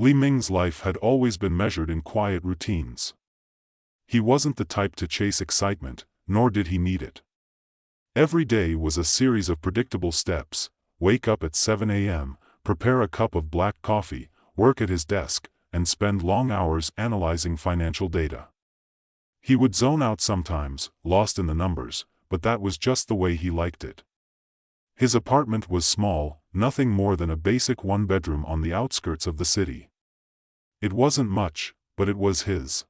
Li Ming's life had always been measured in quiet routines. He wasn't the type to chase excitement, nor did he need it. Every day was a series of predictable steps: wake up at 7 a.m., prepare a cup of black coffee, work at his desk, and spend long hours analyzing financial data. He would zone out sometimes, lost in the numbers, but that was just the way he liked it. His apartment was small, nothing more than a basic one-bedroom on the outskirts of the city. It wasn't much, but it was his.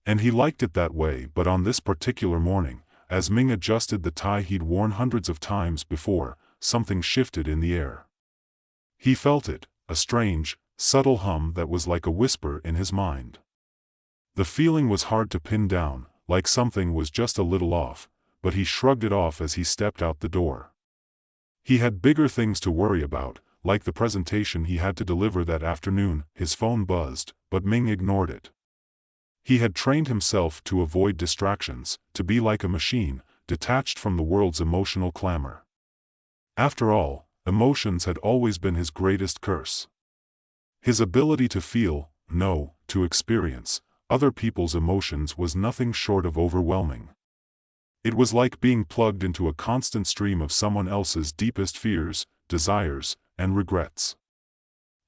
And he liked it that way. But on this particular morning, as Ming adjusted the tie he'd worn hundreds of times before, something shifted in the air. He felt it, a strange, subtle hum that was like a whisper in his mind. The feeling was hard to pin down, like something was just a little off, but he shrugged it off as he stepped out the door. He had bigger things to worry about, like the presentation he had to deliver that afternoon. His phone buzzed, but Ming ignored it. He had trained himself to avoid distractions, to be like a machine, detached from the world's emotional clamor. After all, emotions had always been his greatest curse. His ability to feel, know, to experience other people's emotions was nothing short of overwhelming. It was like being plugged into a constant stream of someone else's deepest fears, desires, and regrets.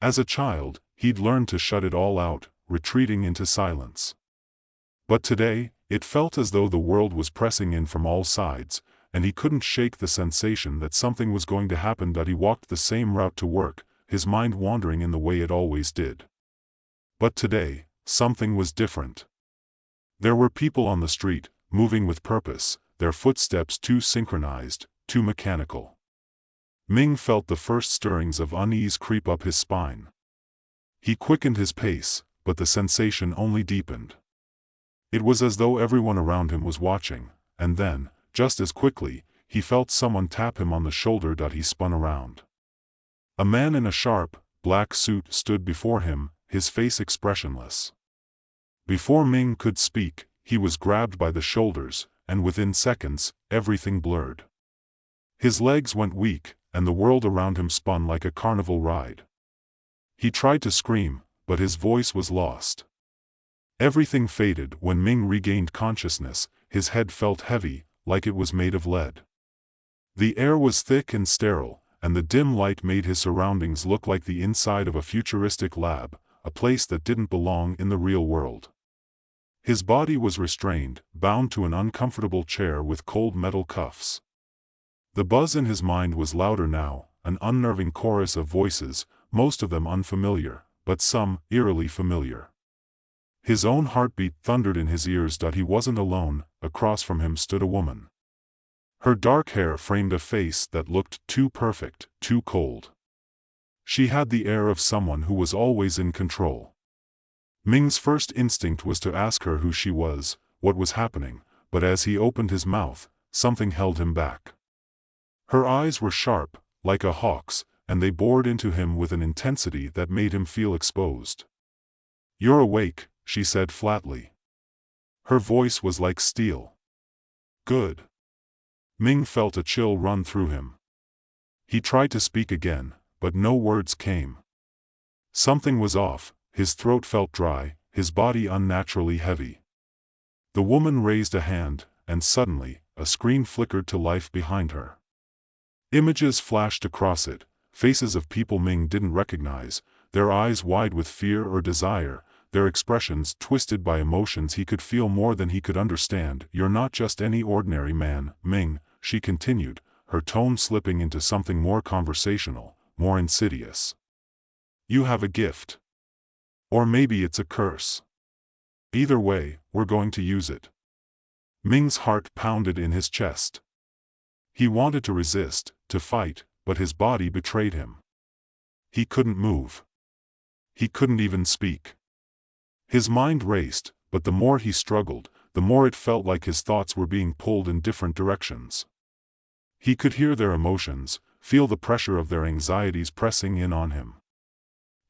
As a child, he'd learned to shut it all out, retreating into silence. But today, it felt as though the world was pressing in from all sides, and he couldn't shake the sensation that something was going to happen. He walked the same route to work, his mind wandering in the way it always did. But today, something was different. There were people on the street, moving with purpose, their footsteps too synchronized, too mechanical. Ming felt the first stirrings of unease creep up his spine. He quickened his pace, but the sensation only deepened. It was as though everyone around him was watching, and then, just as quickly, he felt someone tap him on the shoulder. He spun around. A man in a sharp, black suit stood before him, his face expressionless. Before Ming could speak, he was grabbed by the shoulders, and within seconds, everything blurred. His legs went weak, and the world around him spun like a carnival ride. He tried to scream, but his voice was lost. Everything faded when Ming regained consciousness. His head felt heavy, like it was made of lead. The air was thick and sterile, and the dim light made his surroundings look like the inside of a futuristic lab, a place that didn't belong in the real world. His body was restrained, bound to an uncomfortable chair with cold metal cuffs. The buzz in his mind was louder now, an unnerving chorus of voices, most of them unfamiliar, but some eerily familiar. His own heartbeat thundered in his ears. He wasn't alone. Across from him stood a woman. Her dark hair framed a face that looked too perfect, too cold. She had the air of someone who was always in control. Ming's first instinct was to ask her who she was, what was happening, but as he opened his mouth, something held him back. Her eyes were sharp, like a hawk's, and they bored into him with an intensity that made him feel exposed. "You're awake," she said flatly. Her voice was like steel. "Good." Ming felt a chill run through him. He tried to speak again, but no words came. Something was off. His throat felt dry, his body unnaturally heavy. The woman raised a hand, and suddenly, a screen flickered to life behind her. Images flashed across it, faces of people Ming didn't recognize, their eyes wide with fear or desire, their expressions twisted by emotions he could feel more than he could understand. "You're not just any ordinary man, Ming," she continued, her tone slipping into something more conversational, more insidious. "You have a gift. Or maybe it's a curse. Either way, we're going to use it." Ming's heart pounded in his chest. He wanted to resist, to fight, but his body betrayed him. He couldn't move. He couldn't even speak. His mind raced, but the more he struggled, the more it felt like his thoughts were being pulled in different directions. He could hear their emotions, feel the pressure of their anxieties pressing in on him.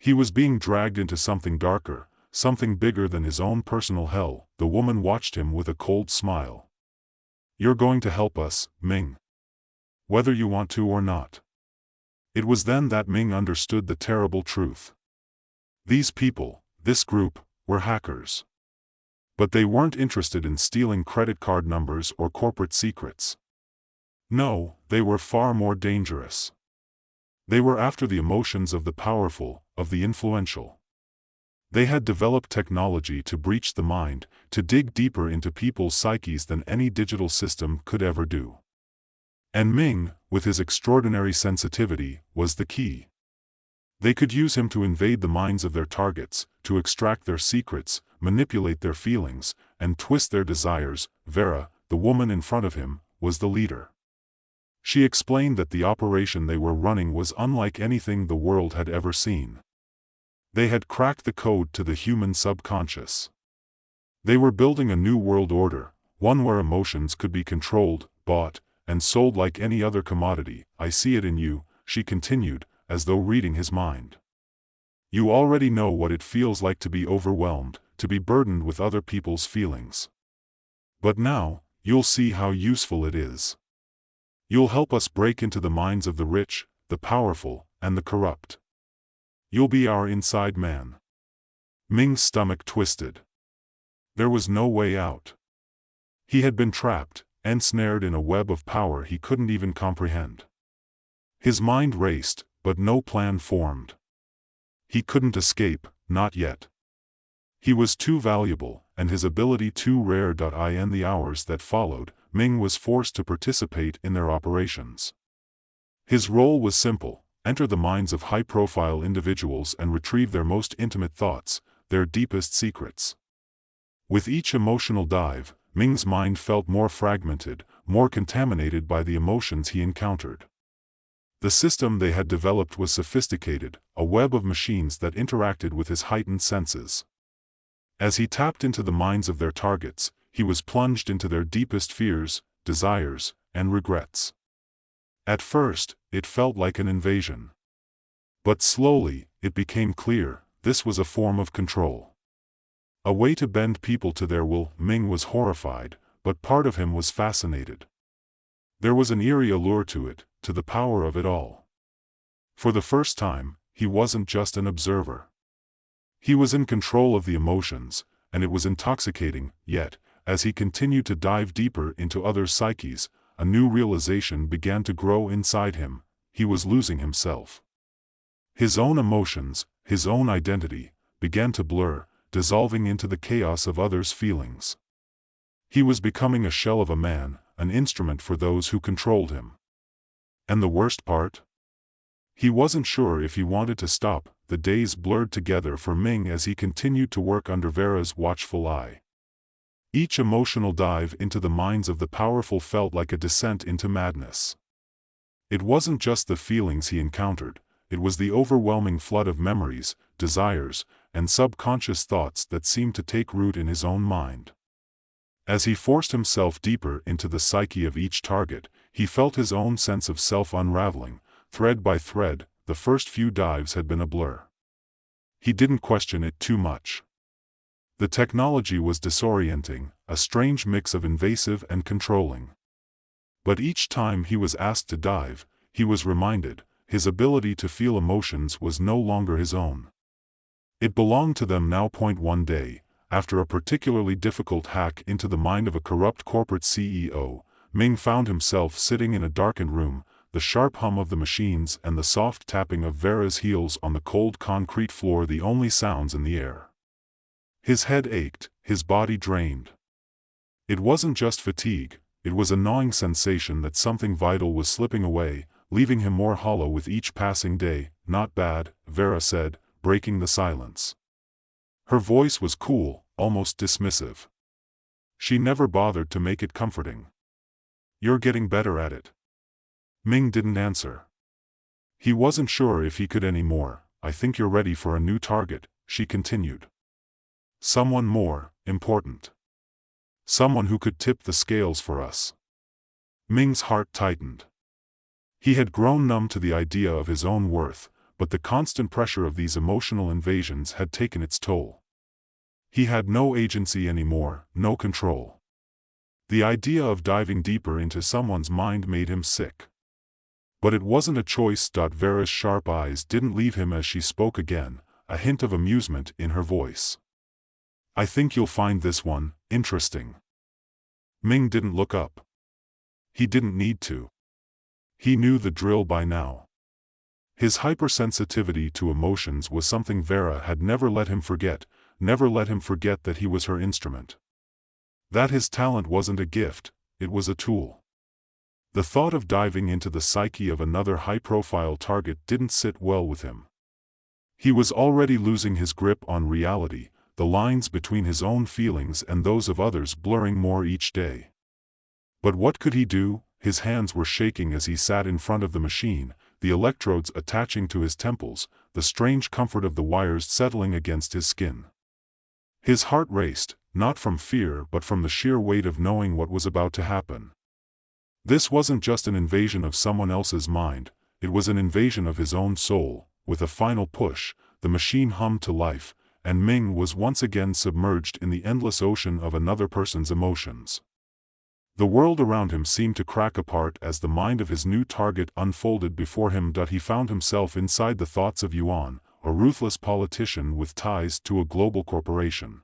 He was being dragged into something darker, something bigger than his own personal hell. The woman watched him with a cold smile. "You're going to help us, Ming. Whether you want to or not." It was then that Ming understood the terrible truth. These people, this group, were hackers. But they weren't interested in stealing credit card numbers or corporate secrets. No, they were far more dangerous. They were after the emotions of the powerful, of the influential. They had developed technology to breach the mind, to dig deeper into people's psyches than any digital system could ever do. And Ming, with his extraordinary sensitivity, was the key. They could use him to invade the minds of their targets, to extract their secrets, manipulate their feelings, and twist their desires. Vera, the woman in front of him, was the leader. She explained that the operation they were running was unlike anything the world had ever seen. They had cracked the code to the human subconscious. They were building a new world order, one where emotions could be controlled, bought, and sold like any other commodity. I see it in you, she continued, as though reading his mind. You already know what it feels like to be overwhelmed, to be burdened with other people's feelings. But now, you'll see how useful it is. You'll help us break into the minds of the rich, the powerful, and the corrupt. You'll be our inside man. Ming's stomach twisted. There was no way out. He had been trapped, ensnared in a web of power he couldn't even comprehend. His mind raced, but no plan formed. He couldn't escape, not yet. He was too valuable, and his ability too rare. In the hours that followed, Ming was forced to participate in their operations. His role was simple: enter the minds of high-profile individuals and retrieve their most intimate thoughts, their deepest secrets. With each emotional dive, Ming's mind felt more fragmented, more contaminated by the emotions he encountered. The system they had developed was sophisticated, a web of machines that interacted with his heightened senses. As he tapped into the minds of their targets, he was plunged into their deepest fears, desires, and regrets. At first, it felt like an invasion. But slowly, it became clear, this was a form of control. A way to bend people to their will. Ming was horrified, but part of him was fascinated. There was an eerie allure to it, to the power of it all. For the first time, he wasn't just an observer. He was in control of the emotions, and it was intoxicating. Yet, as he continued to dive deeper into others' psyches, a new realization began to grow inside him: he was losing himself. His own emotions, his own identity, began to blur, dissolving into the chaos of others' feelings. He was becoming a shell of a man, an instrument for those who controlled him. And the worst part? He wasn't sure if he wanted to stop. The days blurred together for Ming as he continued to work under Vera's watchful eye. Each emotional dive into the minds of the powerful felt like a descent into madness. It wasn't just the feelings he encountered, it was the overwhelming flood of memories, desires, and subconscious thoughts that seemed to take root in his own mind. As he forced himself deeper into the psyche of each target, he felt his own sense of self unraveling, thread by thread. The first few dives had been a blur. He didn't question it too much. The technology was disorienting, a strange mix of invasive and controlling. But each time he was asked to dive, he was reminded, his ability to feel emotions was no longer his own. It belonged to them now. One day, after a particularly difficult hack into the mind of a corrupt corporate CEO, Ming found himself sitting in a darkened room, the sharp hum of the machines and the soft tapping of Vera's heels on the cold concrete floor the only sounds in the air. His head ached, his body drained. It wasn't just fatigue, it was a gnawing sensation that something vital was slipping away, leaving him more hollow with each passing day. Not bad, Vera said, breaking the silence. Her voice was cool, almost dismissive. She never bothered to make it comforting. You're getting better at it. Ming didn't answer. He wasn't sure if he could anymore. I think you're ready for a new target, she continued. Someone more important. Someone who could tip the scales for us. Ming's heart tightened. He had grown numb to the idea of his own worth, but the constant pressure of these emotional invasions had taken its toll. He had no agency anymore, no control. The idea of diving deeper into someone's mind made him sick. But it wasn't a choice. Vera's sharp eyes didn't leave him as she spoke again. a hint of amusement in her voice. "I think you'll find this one interesting." Ming didn't look up. He didn't need to. He knew the drill by now. His hypersensitivity to emotions was something Vera had never let him forget that he was her instrument. That his talent wasn't a gift, it was a tool. The thought of diving into the psyche of another high-profile target didn't sit well with him. He was already losing his grip on reality, the lines between his own feelings and those of others blurring more each day. But what could he do? His hands were shaking as he sat in front of the machine, the electrodes attaching to his temples, the strange comfort of the wires settling against his skin. His heart raced, not from fear but from the sheer weight of knowing what was about to happen. This wasn't just an invasion of someone else's mind, it was an invasion of his own soul. With a final push, the machine hummed to life, and Ming was once again submerged in the endless ocean of another person's emotions. The world around him seemed to crack apart as the mind of his new target unfolded before him. He found himself inside the thoughts of Yuan, a ruthless politician with ties to a global corporation.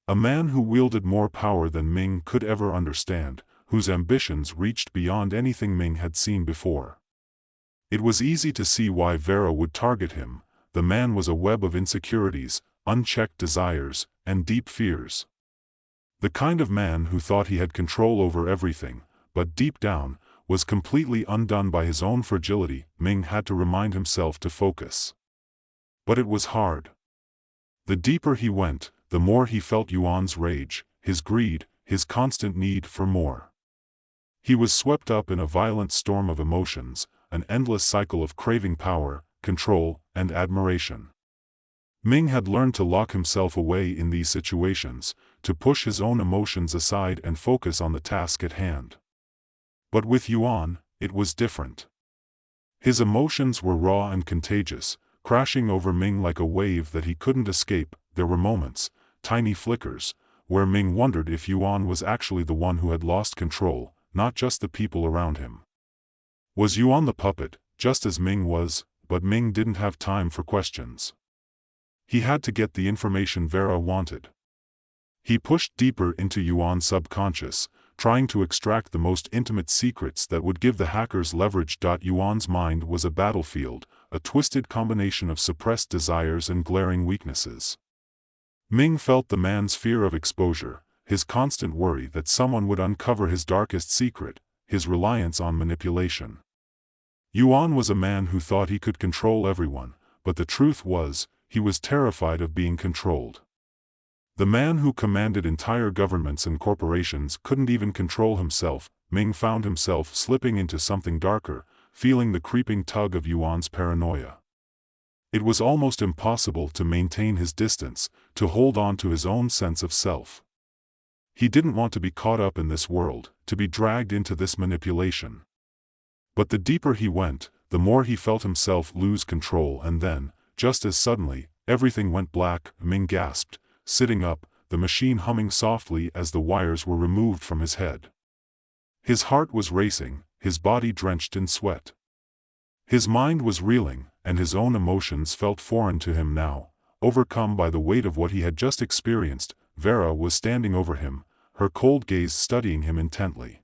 A man who wielded more power than Ming could ever understand, whose ambitions reached beyond anything Ming had seen before. It was easy to see why Vera would target him. The man was a web of insecurities, unchecked desires, and deep fears. The kind of man who thought he had control over everything, but deep down, was completely undone by his own fragility. Ming had to remind himself to focus. But it was hard. The deeper he went, the more he felt Yuan's rage, his greed, his constant need for more. He was swept up in a violent storm of emotions, an endless cycle of craving power, control, and admiration. Ming had learned to lock himself away in these situations, to push his own emotions aside and focus on the task at hand. But with Yuan, it was different. His emotions were raw and contagious, crashing over Ming like a wave that he couldn't escape. There were moments, tiny flickers, where Ming wondered if Yuan was actually the one who had lost control, not just the people around him. Was Yuan the puppet, just as Ming was? But Ming didn't have time for questions. He had to get the information Vera wanted. He pushed deeper into Yuan's subconscious, trying to extract the most intimate secrets that would give the hackers leverage. Yuan's mind was a battlefield, a twisted combination of suppressed desires and glaring weaknesses. Ming felt the man's fear of exposure, his constant worry that someone would uncover his darkest secret, his reliance on manipulation. Yuan was a man who thought he could control everyone, but the truth was, he was terrified of being controlled. The man who commanded entire governments and corporations couldn't even control himself. Ming found himself slipping into something darker, feeling the creeping tug of Yuan's paranoia. It was almost impossible to maintain his distance, to hold on to his own sense of self. He didn't want to be caught up in this world, to be dragged into this manipulation. But the deeper he went, the more he felt himself lose control, and then, just as suddenly, everything went black. Ming gasped, sitting up, the machine humming softly as the wires were removed from his head. His heart was racing, his body drenched in sweat. His mind was reeling, and his own emotions felt foreign to him now, overcome by the weight of what he had just experienced. Vera was standing over him, her cold gaze studying him intently.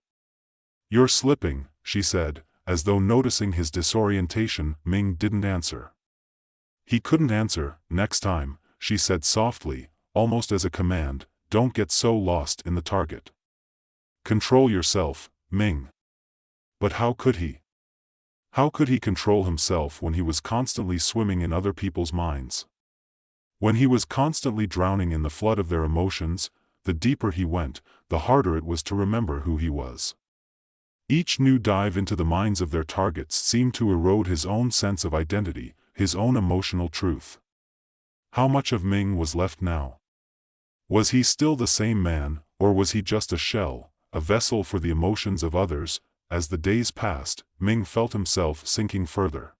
"You're slipping," she said, as though noticing his disorientation. Ming didn't answer. He couldn't answer. "Next time," she said softly, almost as a command, "don't get so lost in the target. Control yourself, Ming." But how could he? How could he control himself when he was constantly swimming in other people's minds? When he was constantly drowning in the flood of their emotions? The deeper he went, the harder it was to remember who he was. Each new dive into the minds of their targets seemed to erode his own sense of identity, his own emotional truth. How much of Ming was left now? Was he still the same man, or was he just a shell, a vessel for the emotions of others? As the days passed, Ming felt himself sinking further.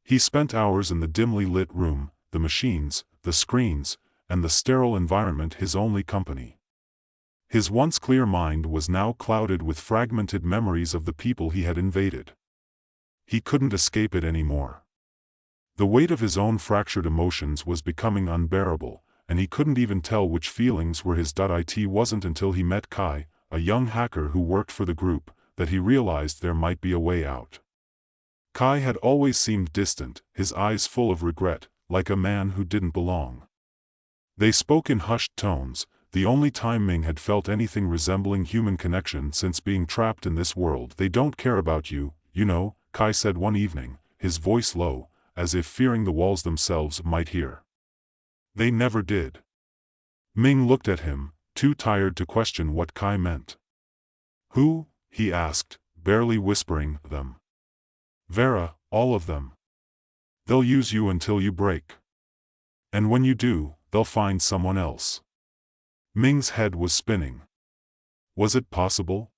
He spent hours in the dimly lit room, the machines, the screens, and the sterile environment his only company. His once clear mind was now clouded with fragmented memories of the people he had invaded. He couldn't escape it anymore. The weight of his own fractured emotions was becoming unbearable, and he couldn't even tell which feelings were his. It wasn't until he met Kai, a young hacker who worked for the group, that he realized there might be a way out. Kai had always seemed distant, his eyes full of regret, like a man who didn't belong. They spoke in hushed tones, the only time Ming had felt anything resembling human connection since being trapped in this world. "They don't care about you, you know," Kai said one evening, his voice low, as if fearing the walls themselves might hear. "They never did." Ming looked at him, too tired to question what Kai meant. "Who?" he asked, barely whispering, "Them." "Vera, all of them. They'll use you until you break. And when you do, they'll find someone else." Ming's head was spinning. Was it possible?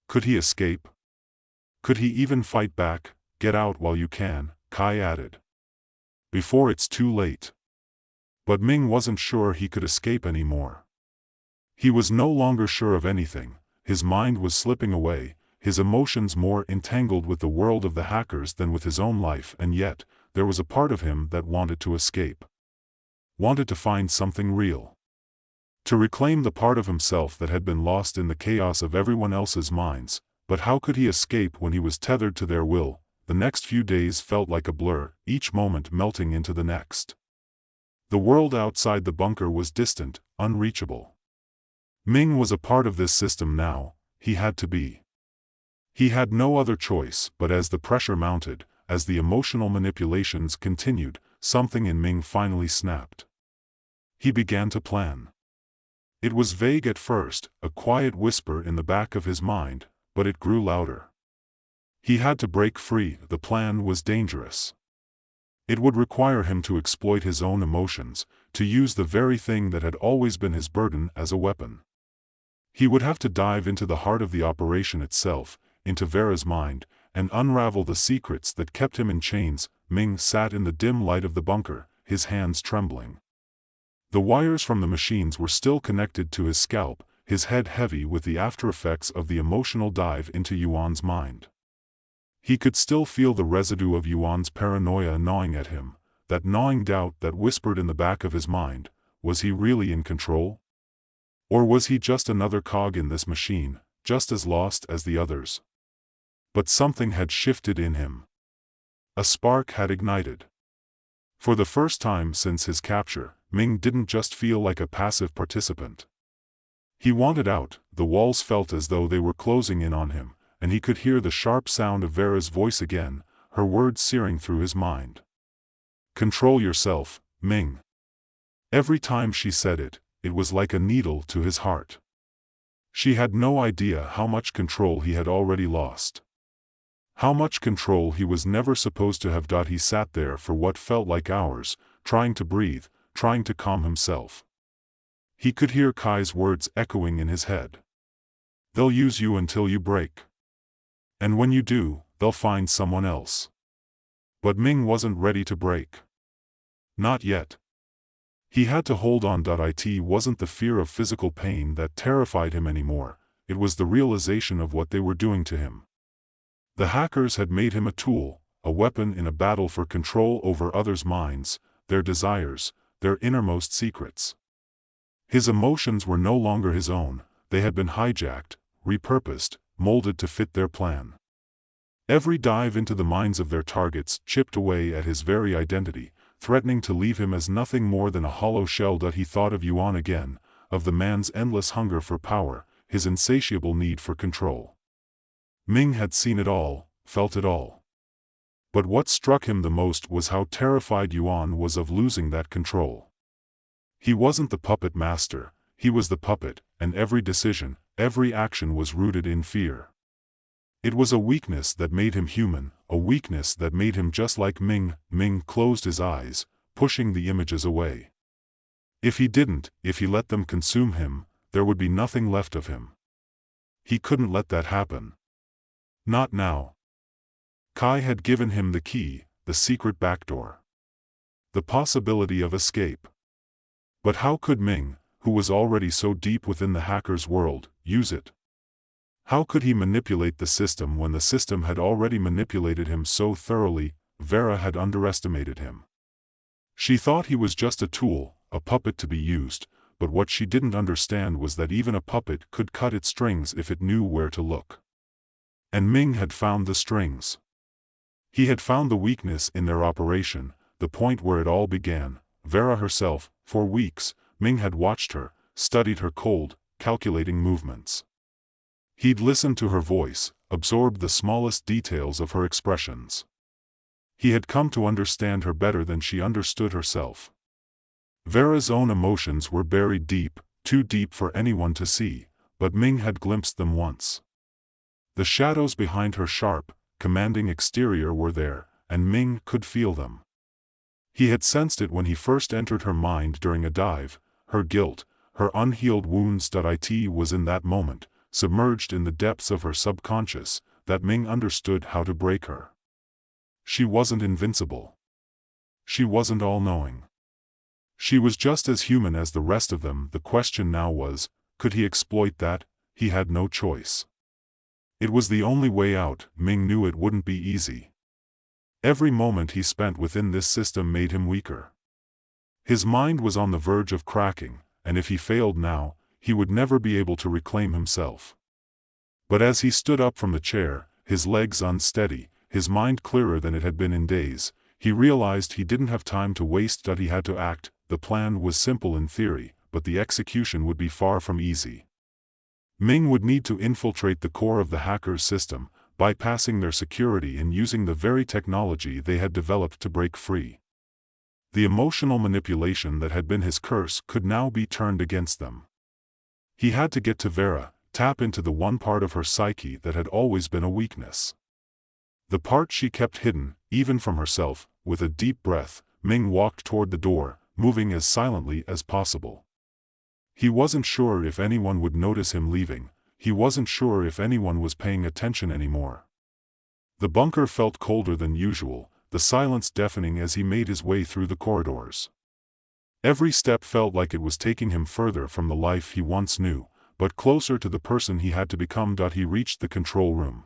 Could he escape? Could he even fight back? "Get out while you can," Kai added. "Before it's too late." But Ming wasn't sure he could escape anymore. He was no longer sure of anything, his mind was slipping away, his emotions more entangled with the world of the hackers than with his own life, and yet, there was a part of him that wanted to escape. Wanted to find something real. To reclaim the part of himself that had been lost in the chaos of everyone else's minds. But how could he escape when he was tethered to their will? The next few days felt like a blur, each moment melting into the next. The world outside the bunker was distant, unreachable. Ming was a part of this system now, he had to be. He had no other choice, but as the pressure mounted, as the emotional manipulations continued, something in Ming finally snapped. He began to plan. It was vague at first, a quiet whisper in the back of his mind, but it grew louder. He had to break free. The plan was dangerous. It would require him to exploit his own emotions, to use the very thing that had always been his burden as a weapon. He would have to dive into the heart of the operation itself, into Vera's mind, and unravel the secrets that kept him in chains. Ming sat in the dim light of the bunker, his hands trembling. The wires from the machines were still connected to his scalp, his head heavy with the aftereffects of the emotional dive into Yuan's mind. He could still feel the residue of Yuan's paranoia gnawing at him, that gnawing doubt that whispered in the back of his mind. Was he really in control? Or was he just another cog in this machine, just as lost as the others? But something had shifted in him. A spark had ignited. For the first time since his capture, Ming didn't just feel like a passive participant. He wanted out. The walls felt as though they were closing in on him, and he could hear the sharp sound of Vera's voice again, her words searing through his mind. "Control yourself, Ming." Every time she said it, it was like a needle to his heart. She had no idea how much control he had already lost. How much control he was never supposed to have. He sat there for what felt like hours, trying to breathe, trying to calm himself. He could hear Kai's words echoing in his head. "They'll use you until you break. And when you do, they'll find someone else." But Ming wasn't ready to break. Not yet. He had to hold on. It wasn't the fear of physical pain that terrified him anymore, it was the realization of what they were doing to him. The hackers had made him a tool, a weapon in a battle for control over others' minds, their desires, their innermost secrets. His emotions were no longer his own, they had been hijacked, repurposed, molded to fit their plan. Every dive into the minds of their targets chipped away at his very identity, threatening to leave him as nothing more than a hollow shell. He thought of Yuan again, of the man's endless hunger for power, his insatiable need for control. Ming had seen it all, felt it all. But what struck him the most was how terrified Yuan was of losing that control. He wasn't the puppet master, he was the puppet, and every decision, every action was rooted in fear. It was a weakness that made him human, a weakness that made him just like Ming. Ming closed his eyes, pushing the images away. If he didn't, if he let them consume him, there would be nothing left of him. He couldn't let that happen. Not now. Kai had given him the key, the secret backdoor. The possibility of escape. But how could Ming, who was already so deep within the hacker's world, use it? How could he manipulate the system when the system had already manipulated him so thoroughly? Vera had underestimated him. She thought he was just a tool, a puppet to be used, but what she didn't understand was that even a puppet could cut its strings if it knew where to look. And Ming had found the strings. He had found the weakness in their operation, the point where it all began. Vera herself, for weeks, Ming had watched her, studied her cold, calculating movements. He'd listened to her voice, absorbed the smallest details of her expressions. He had come to understand her better than she understood herself. Vera's own emotions were buried deep, too deep for anyone to see, but Ming had glimpsed them once. The shadows behind her sharp, commanding exterior were there, and Ming could feel them. He had sensed it when he first entered her mind during a dive. Her guilt, her unhealed wounds. It was in that moment, submerged in the depths of her subconscious, that Ming understood how to break her. She wasn't invincible. She wasn't all-knowing. She was just as human as the rest of them. The question now was, could he exploit that? He had no choice. It was the only way out. Ming knew it wouldn't be easy. Every moment he spent within this system made him weaker. His mind was on the verge of cracking, and if he failed now, he would never be able to reclaim himself. But as he stood up from the chair, his legs unsteady, his mind clearer than it had been in days, he realized he didn't have time to waste. He had to act. The plan was simple in theory, but the execution would be far from easy. Ming would need to infiltrate the core of the hackers' system, bypassing their security and using the very technology they had developed to break free. The emotional manipulation that had been his curse could now be turned against them. He had to get to Vera, tap into the one part of her psyche that had always been a weakness. The part she kept hidden, even from herself. With a deep breath, Ming walked toward the door, moving as silently as possible. He wasn't sure if anyone would notice him leaving. He wasn't sure if anyone was paying attention anymore. The bunker felt colder than usual, the silence deafening as he made his way through the corridors. Every step felt like it was taking him further from the life he once knew, but closer to the person he had to become. He reached the control room.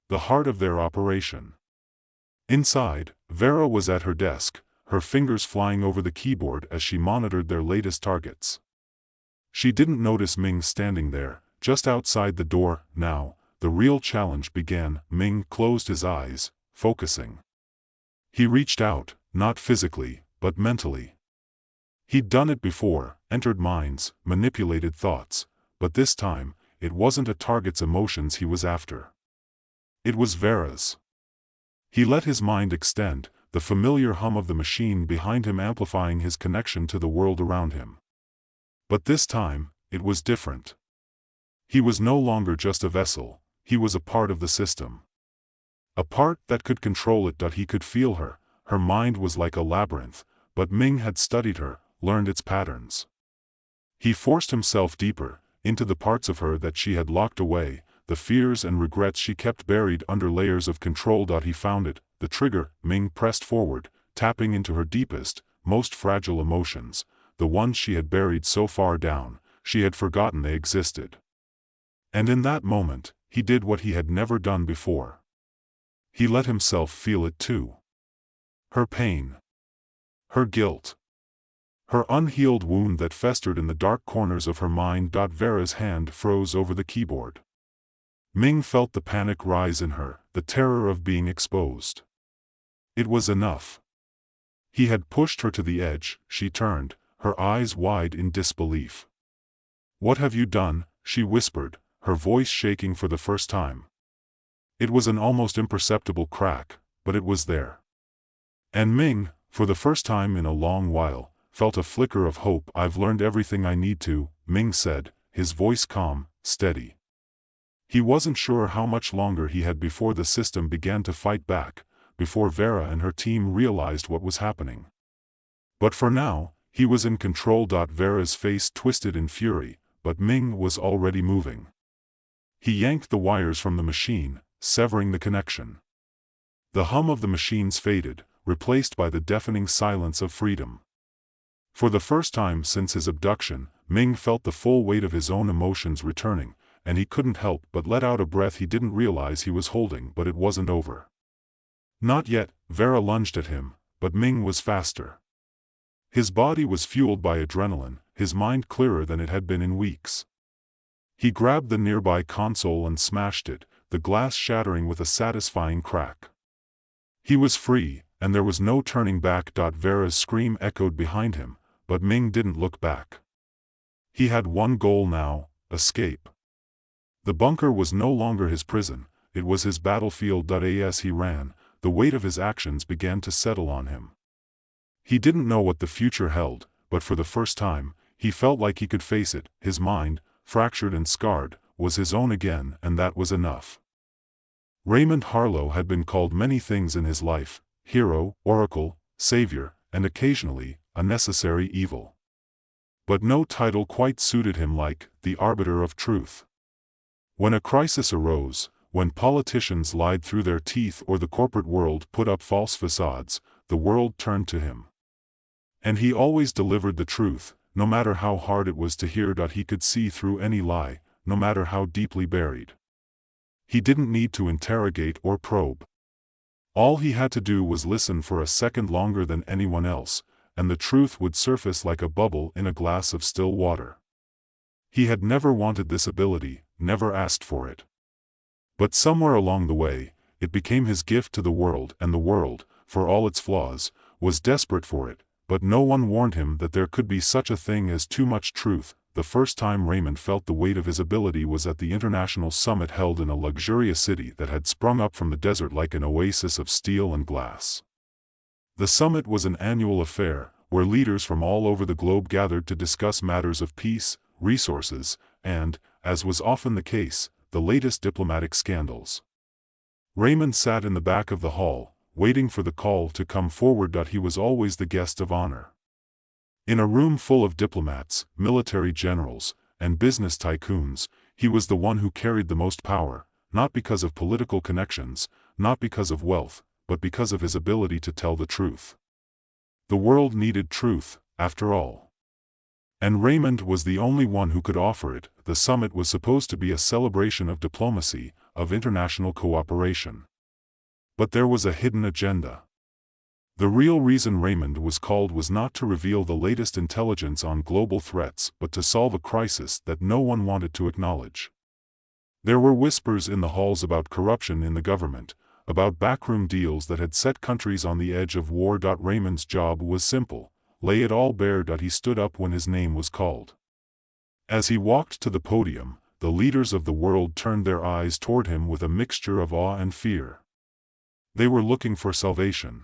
The heart of their operation. Inside, Vera was at her desk, her fingers flying over the keyboard as she monitored their latest targets. She didn't notice Ming standing there, just outside the door. Now, the real challenge began. Ming closed his eyes, focusing. He reached out, not physically, but mentally. He'd done it before, entered minds, manipulated thoughts, but this time, it wasn't a target's emotions he was after. It was Vera's. He let his mind extend, the familiar hum of the machine behind him amplifying his connection to the world around him. But this time, it was different. He was no longer just a vessel, he was a part of the system. A part that could control it. He could feel her. Her mind was like a labyrinth, but Ming had studied her, learned its patterns. He forced himself deeper, into the parts of her that she had locked away, the fears and regrets she kept buried under layers of control. He found it, the trigger. Ming pressed forward, tapping into her deepest, most fragile emotions, the ones she had buried so far down, she had forgotten they existed. And in that moment, he did what he had never done before. He let himself feel it too. Her pain. Her guilt. Her unhealed wound that festered in the dark corners of her mind. Vera's hand froze over the keyboard. Ming felt the panic rise in her, the terror of being exposed. It was enough. He had pushed her to the edge. She turned, her eyes wide in disbelief. "What have you done?" she whispered, her voice shaking for the first time. It was an almost imperceptible crack, but it was there. And Ming, for the first time in a long while, felt a flicker of hope. "I've learned everything I need to," Ming said, his voice calm, steady. He wasn't sure how much longer he had before the system began to fight back, before Vera and her team realized what was happening. But for now, he was in control. Vera's face twisted in fury, but Ming was already moving. He yanked the wires from the machine, severing the connection. The hum of the machines faded, replaced by the deafening silence of freedom. For the first time since his abduction, Ming felt the full weight of his own emotions returning, and he couldn't help but let out a breath he didn't realize he was holding. But it wasn't over. Not yet, Vera lunged at him, but Ming was faster. His body was fueled by adrenaline, his mind clearer than it had been in weeks. He grabbed the nearby console and smashed it, the glass shattering with a satisfying crack. He was free, and there was no turning back. Vera's scream echoed behind him, but Ming didn't look back. He had one goal now: escape. The bunker was no longer his prison, it was his battlefield. As he ran, the weight of his actions began to settle on him. He didn't know what the future held, but for the first time, he felt like he could face it. His mind, fractured and scarred, was his own again, and that was enough. Raymond Harlow had been called many things in his life: hero, oracle, savior, and occasionally, a necessary evil. But no title quite suited him like the arbiter of truth. When a crisis arose, when politicians lied through their teeth or the corporate world put up false facades, the world turned to him. And he always delivered the truth, no matter how hard it was to hear. He could see through any lie, no matter how deeply buried. He didn't need to interrogate or probe. All he had to do was listen for a second longer than anyone else, and the truth would surface like a bubble in a glass of still water. He had never wanted this ability, never asked for it. But somewhere along the way, it became his gift to the world, and the world, for all its flaws, was desperate for it. But no one warned him that there could be such a thing as too much truth. The first time Raymond felt the weight of his ability was at the international summit held in a luxurious city that had sprung up from the desert like an oasis of steel and glass. The summit was an annual affair, where leaders from all over the globe gathered to discuss matters of peace, resources, and, as was often the case, the latest diplomatic scandals. Raymond sat in the back of the hall, waiting for the call to come forward. He was always the guest of honor. In a room full of diplomats, military generals, and business tycoons, he was the one who carried the most power, not because of political connections, not because of wealth, but because of his ability to tell the truth. The world needed truth, after all. And Raymond was the only one who could offer it. The summit was supposed to be a celebration of diplomacy, of international cooperation. But there was a hidden agenda. The real reason Raymond was called was not to reveal the latest intelligence on global threats, but to solve a crisis that no one wanted to acknowledge. There were whispers in the halls about corruption in the government, about backroom deals that had set countries on the edge of war. Raymond's job was simple: lay it all bare. He stood up when his name was called. As he walked to the podium, the leaders of the world turned their eyes toward him with a mixture of awe and fear. They were looking for salvation.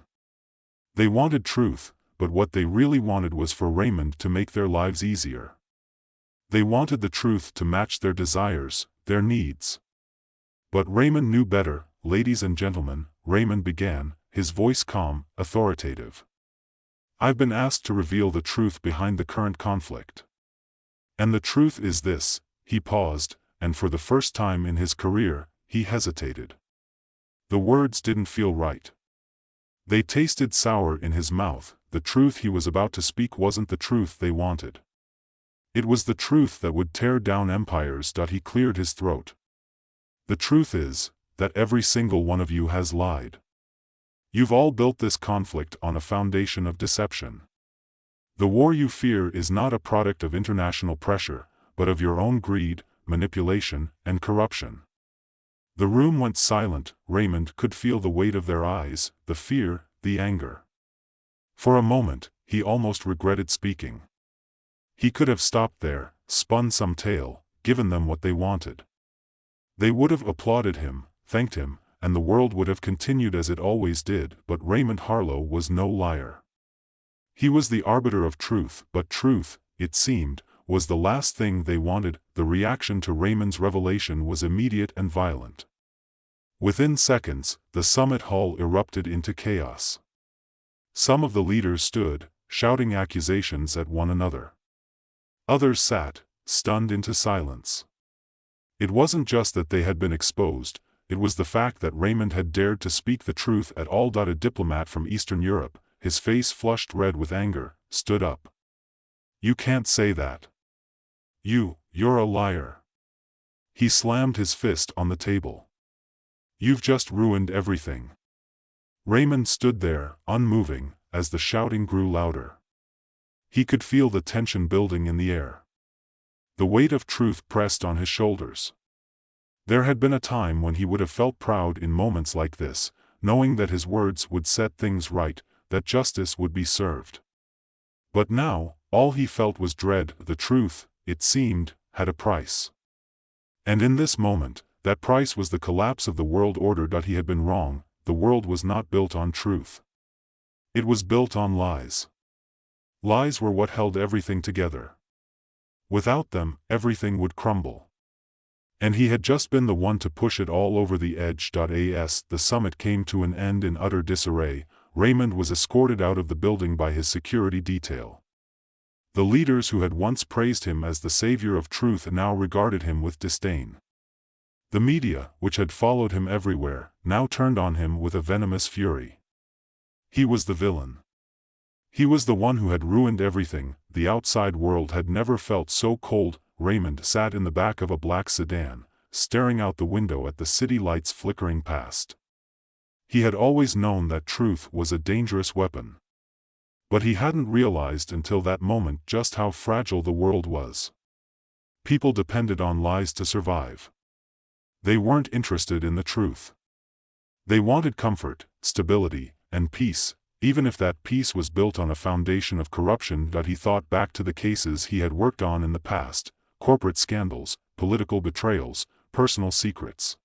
They wanted truth, but what they really wanted was for Raymond to make their lives easier. They wanted the truth to match their desires, their needs. But Raymond knew better. Ladies and gentlemen, Raymond began, his voice calm, authoritative. I've been asked to reveal the truth behind the current conflict. And the truth is this. He paused, and for the first time in his career, he hesitated. The words didn't feel right. They tasted sour in his mouth. The truth he was about to speak wasn't the truth they wanted. It was the truth that would tear down empires. He cleared his throat. The truth is, that every single one of you has lied. You've all built this conflict on a foundation of deception. The war you fear is not a product of international pressure, but of your own greed, manipulation, and corruption. The room went silent. Raymond could feel the weight of their eyes, the fear, the anger. For a moment, he almost regretted speaking. He could have stopped there, spun some tale, given them what they wanted. They would have applauded him, thanked him, and the world would have continued as it always did. But Raymond Harlow was no liar. He was the arbiter of truth, but truth, it seemed, was the last thing they wanted. The reaction to Raymond's revelation was immediate and violent. Within seconds, the summit hall erupted into chaos. Some of the leaders stood, shouting accusations at one another. Others sat, stunned into silence. It wasn't just that they had been exposed, it was the fact that Raymond had dared to speak the truth at all. A diplomat from Eastern Europe, his face flushed red with anger, stood up. You can't say that. You're a liar. He slammed his fist on the table. You've just ruined everything. Raymond stood there, unmoving, as the shouting grew louder. He could feel the tension building in the air. The weight of truth pressed on his shoulders. There had been a time when he would have felt proud in moments like this, knowing that his words would set things right, that justice would be served. But now, all he felt was dread. The truth, it seemed, had a price. And in this moment, that price was the collapse of the world order. He had been wrong. The world was not built on truth. It was built on lies. Lies were what held everything together. Without them, everything would crumble. And he had just been the one to push it all over the edge. As the summit came to an end in utter disarray, Raymond was escorted out of the building by his security detail. The leaders who had once praised him as the savior of truth now regarded him with disdain. The media, which had followed him everywhere, now turned on him with a venomous fury. He was the villain. He was the one who had ruined everything. The outside world had never felt so cold. Raymond sat in the back of a black sedan, staring out the window at the city lights flickering past. He had always known that truth was a dangerous weapon. But he hadn't realized until that moment just how fragile the world was. People depended on lies to survive. They weren't interested in the truth. They wanted comfort, stability, and peace, even if that peace was built on a foundation of corruption. He thought back to the cases he had worked on in the past, corporate scandals, political betrayals, personal secrets.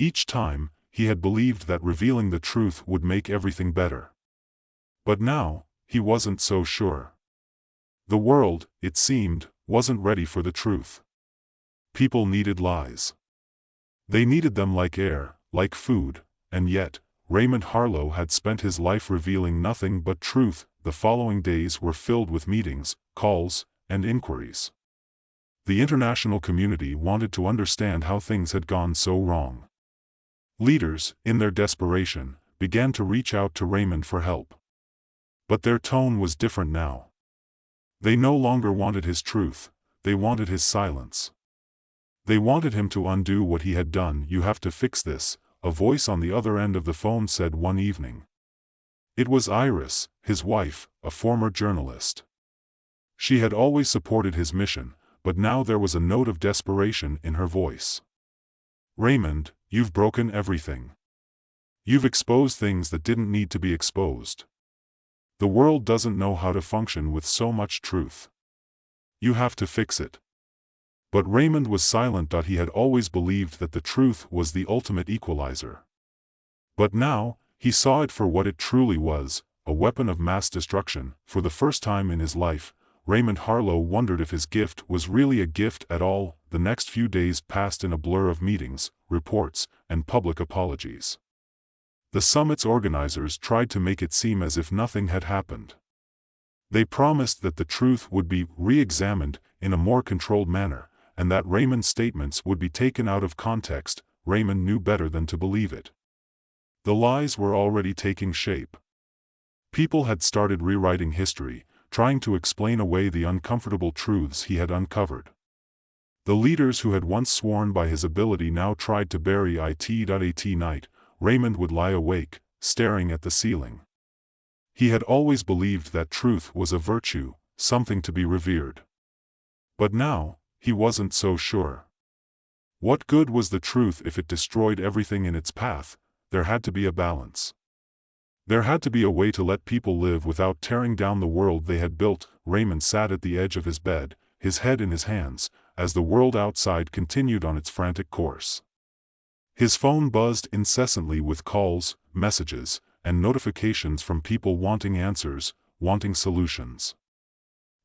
Each time, he had believed that revealing the truth would make everything better. But now, he wasn't so sure. The world, it seemed, wasn't ready for the truth. People needed lies. They needed them like air, like food, and yet, Raymond Harlow had spent his life revealing nothing but truth. The following days were filled with meetings, calls, and inquiries. The international community wanted to understand how things had gone so wrong. Leaders, in their desperation, began to reach out to Raymond for help. But their tone was different now. They no longer wanted his truth, they wanted his silence. They wanted him to undo what he had done. "You have to fix this," a voice on the other end of the phone said one evening. It was Iris, his wife, a former journalist. She had always supported his mission, but now there was a note of desperation in her voice. "Raymond, you've broken everything. You've exposed things that didn't need to be exposed. The world doesn't know how to function with so much truth. You have to fix it." But Raymond was silent. He had always believed that the truth was the ultimate equalizer. But now, he saw it for what it truly was, a weapon of mass destruction. For the first time in his life, Raymond Harlow wondered if his gift was really a gift at all. The next few days passed in a blur of meetings, reports, and public apologies. The summit's organizers tried to make it seem as if nothing had happened. They promised that the truth would be re-examined in a more controlled manner, and that Raymond's statements would be taken out of context. Raymond knew better than to believe it. The lies were already taking shape. People had started rewriting history, trying to explain away the uncomfortable truths he had uncovered. The leaders who had once sworn by his ability now tried to bury it. At night, Raymond would lie awake, staring at the ceiling. He had always believed that truth was a virtue, something to be revered. But now, he wasn't so sure. What good was the truth if it destroyed everything in its path? There had to be a balance. There had to be a way to let people live without tearing down the world they had built. Raymond sat at the edge of his bed, his head in his hands, as the world outside continued on its frantic course. His phone buzzed incessantly with calls, messages, and notifications from people wanting answers, wanting solutions.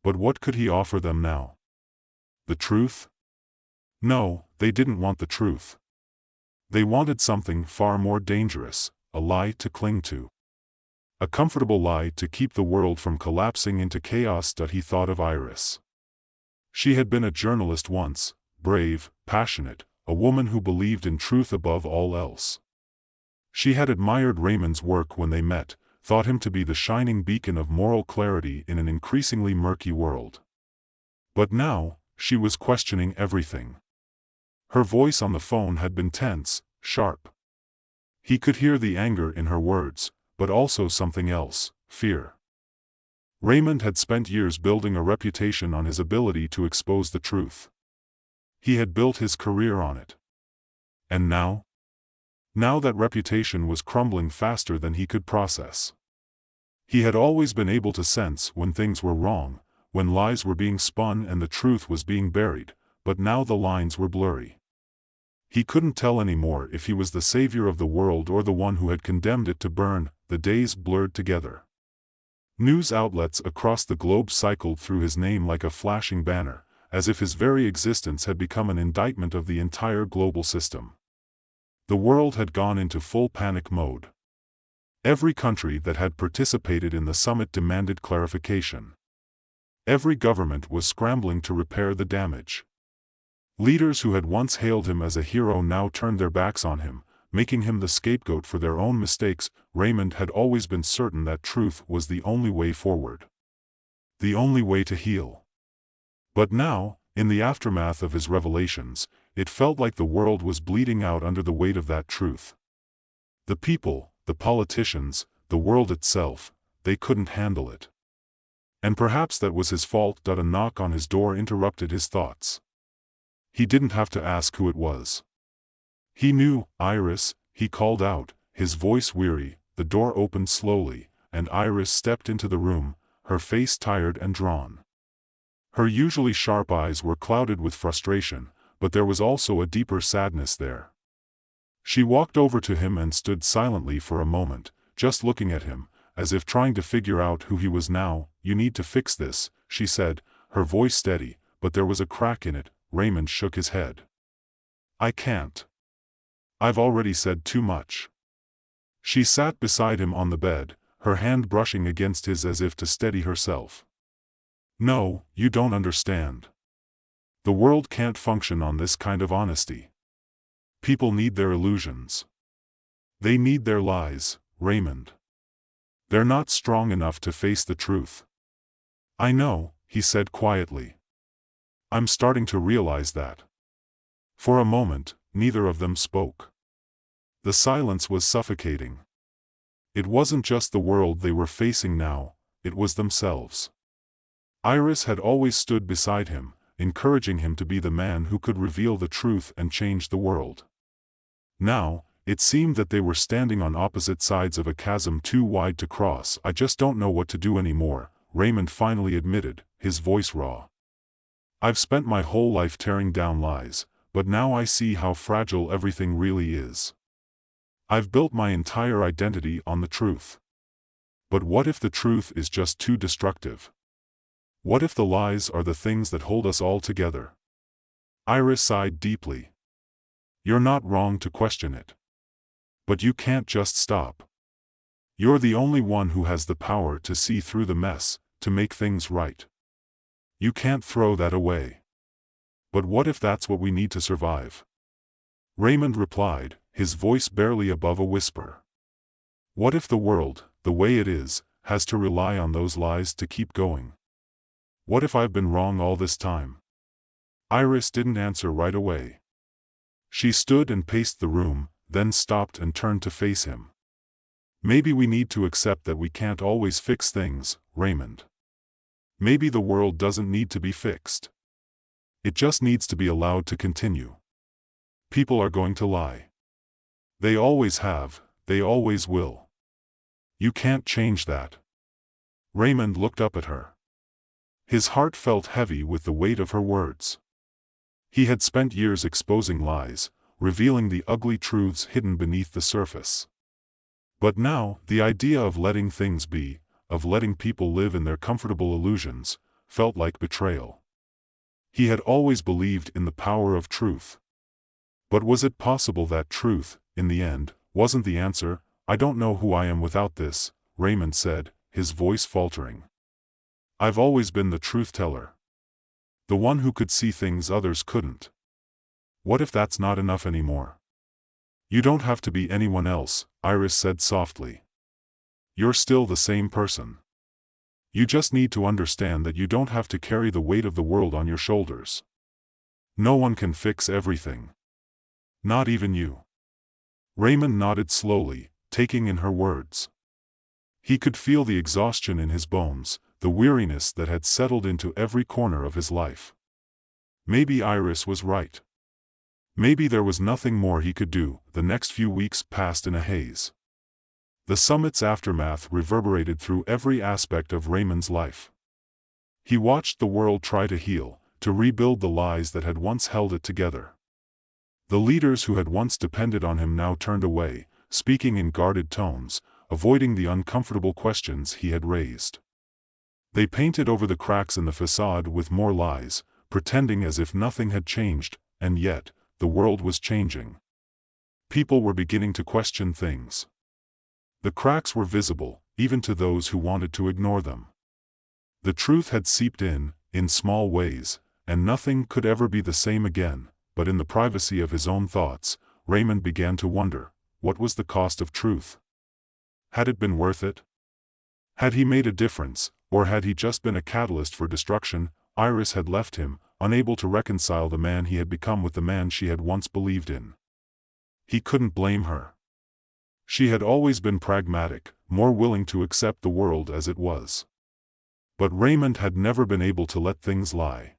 But what could he offer them now? The truth? No, they didn't want the truth. They wanted something far more dangerous, a lie to cling to. A comfortable lie to keep the world from collapsing into chaos. He thought of Iris. She had been a journalist once, brave, passionate, a woman who believed in truth above all else. She had admired Raymond's work when they met, thought him to be the shining beacon of moral clarity in an increasingly murky world. But now, she was questioning everything. Her voice on the phone had been tense, sharp. He could hear the anger in her words, but also something else, fear. Raymond had spent years building a reputation on his ability to expose the truth. He had built his career on it. And now? Now that reputation was crumbling faster than he could process. He had always been able to sense when things were wrong, when lies were being spun and the truth was being buried, but now the lines were blurry. He couldn't tell anymore if he was the savior of the world or the one who had condemned it to burn. The days blurred together. News outlets across the globe cycled through his name like a flashing banner, as if his very existence had become an indictment of the entire global system. The world had gone into full panic mode. Every country that had participated in the summit demanded clarification. Every government was scrambling to repair the damage. Leaders who had once hailed him as a hero now turned their backs on him, making him the scapegoat for their own mistakes. Raymond had always been certain that truth was the only way forward. The only way to heal. But now, in the aftermath of his revelations, it felt like the world was bleeding out under the weight of that truth. The people, the politicians, the world itself, they couldn't handle it. And perhaps that was his fault. A knock on his door interrupted his thoughts. He didn't have to ask who it was. He knew. "Iris," he called out, his voice weary. The door opened slowly, and Iris stepped into the room, her face tired and drawn. Her usually sharp eyes were clouded with frustration, but there was also a deeper sadness there. She walked over to him and stood silently for a moment, just looking at him, as if trying to figure out who he was now. "You need to fix this," she said, her voice steady, but there was a crack in it. Raymond shook his head. "I can't. I've already said too much." She sat beside him on the bed, her hand brushing against his as if to steady herself. "No, you don't understand. The world can't function on this kind of honesty. People need their illusions. They need their lies, Raymond. They're not strong enough to face the truth." "I know," he said quietly. "I'm starting to realize that." For a moment, neither of them spoke. The silence was suffocating. It wasn't just the world they were facing now, it was themselves. Iris had always stood beside him, encouraging him to be the man who could reveal the truth and change the world. Now, it seemed that they were standing on opposite sides of a chasm too wide to cross. "I just don't know what to do anymore," Raymond finally admitted, his voice raw. "I've spent my whole life tearing down lies, but now I see how fragile everything really is. I've built my entire identity on the truth. But what if the truth is just too destructive? What if the lies are the things that hold us all together?" Iris sighed deeply. "You're not wrong to question it. But you can't just stop. You're the only one who has the power to see through the mess, to make things right. You can't throw that away." "But what if that's what we need to survive?" Raymond replied, his voice barely above a whisper. "What if the world, the way it is, has to rely on those lies to keep going? What if I've been wrong all this time?" Iris didn't answer right away. She stood and paced the room, then stopped and turned to face him. "Maybe we need to accept that we can't always fix things, Raymond. Maybe the world doesn't need to be fixed. It just needs to be allowed to continue. People are going to lie. They always have, they always will. You can't change that." Raymond looked up at her. His heart felt heavy with the weight of her words. He had spent years exposing lies, revealing the ugly truths hidden beneath the surface. But now, the idea of letting things be, of letting people live in their comfortable illusions, felt like betrayal. He had always believed in the power of truth. But was it possible that truth, in the end, wasn't the answer? "I don't know who I am without this," Raymond said, his voice faltering. "I've always been the truth-teller. The one who could see things others couldn't. What if that's not enough anymore?" "You don't have to be anyone else," Iris said softly. "You're still the same person. You just need to understand that you don't have to carry the weight of the world on your shoulders. No one can fix everything. Not even you." Raymond nodded slowly, taking in her words. He could feel the exhaustion in his bones, the weariness that had settled into every corner of his life. Maybe Iris was right. Maybe there was nothing more he could do. The next few weeks passed in a haze. The summit's aftermath reverberated through every aspect of Raymond's life. He watched the world try to heal, to rebuild the lies that had once held it together. The leaders who had once depended on him now turned away, speaking in guarded tones, avoiding the uncomfortable questions he had raised. They painted over the cracks in the facade with more lies, pretending as if nothing had changed, and yet, the world was changing. People were beginning to question things. The cracks were visible, even to those who wanted to ignore them. The truth had seeped in small ways, and nothing could ever be the same again, but in the privacy of his own thoughts, Raymond began to wonder, what was the cost of truth? Had it been worth it? Had he made a difference, or had he just been a catalyst for destruction? Iris had left him, unable to reconcile the man he had become with the man she had once believed in. He couldn't blame her. She had always been pragmatic, more willing to accept the world as it was. But Raymond had never been able to let things lie.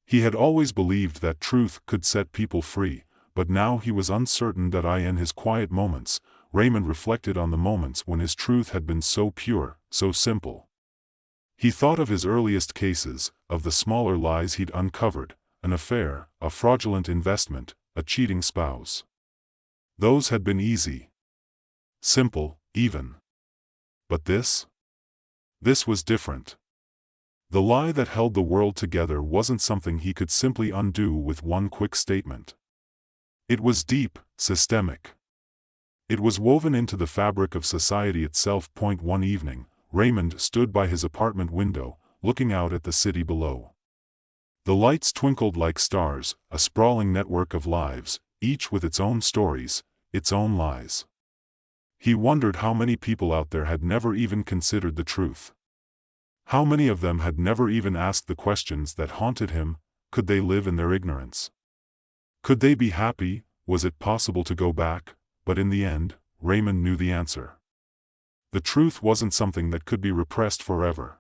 He had always believed that truth could set people free, but now he was uncertain that in his quiet moments, Raymond reflected on the moments when his truth had been so pure, so simple. He thought of his earliest cases, of the smaller lies he'd uncovered, an affair, a fraudulent investment, a cheating spouse. Those had been easy. Simple, even. But this? This was different. The lie that held the world together wasn't something he could simply undo with one quick statement. It was deep, systemic. It was woven into the fabric of society itself. One evening, Raymond stood by his apartment window, looking out at the city below. The lights twinkled like stars, a sprawling network of lives, each with its own stories, its own lies. He wondered how many people out there had never even considered the truth. How many of them had never even asked the questions that haunted him. Could they live in their ignorance? Could they be happy? Was it possible to go back? But in the end, Raymond knew the answer. The truth wasn't something that could be repressed forever.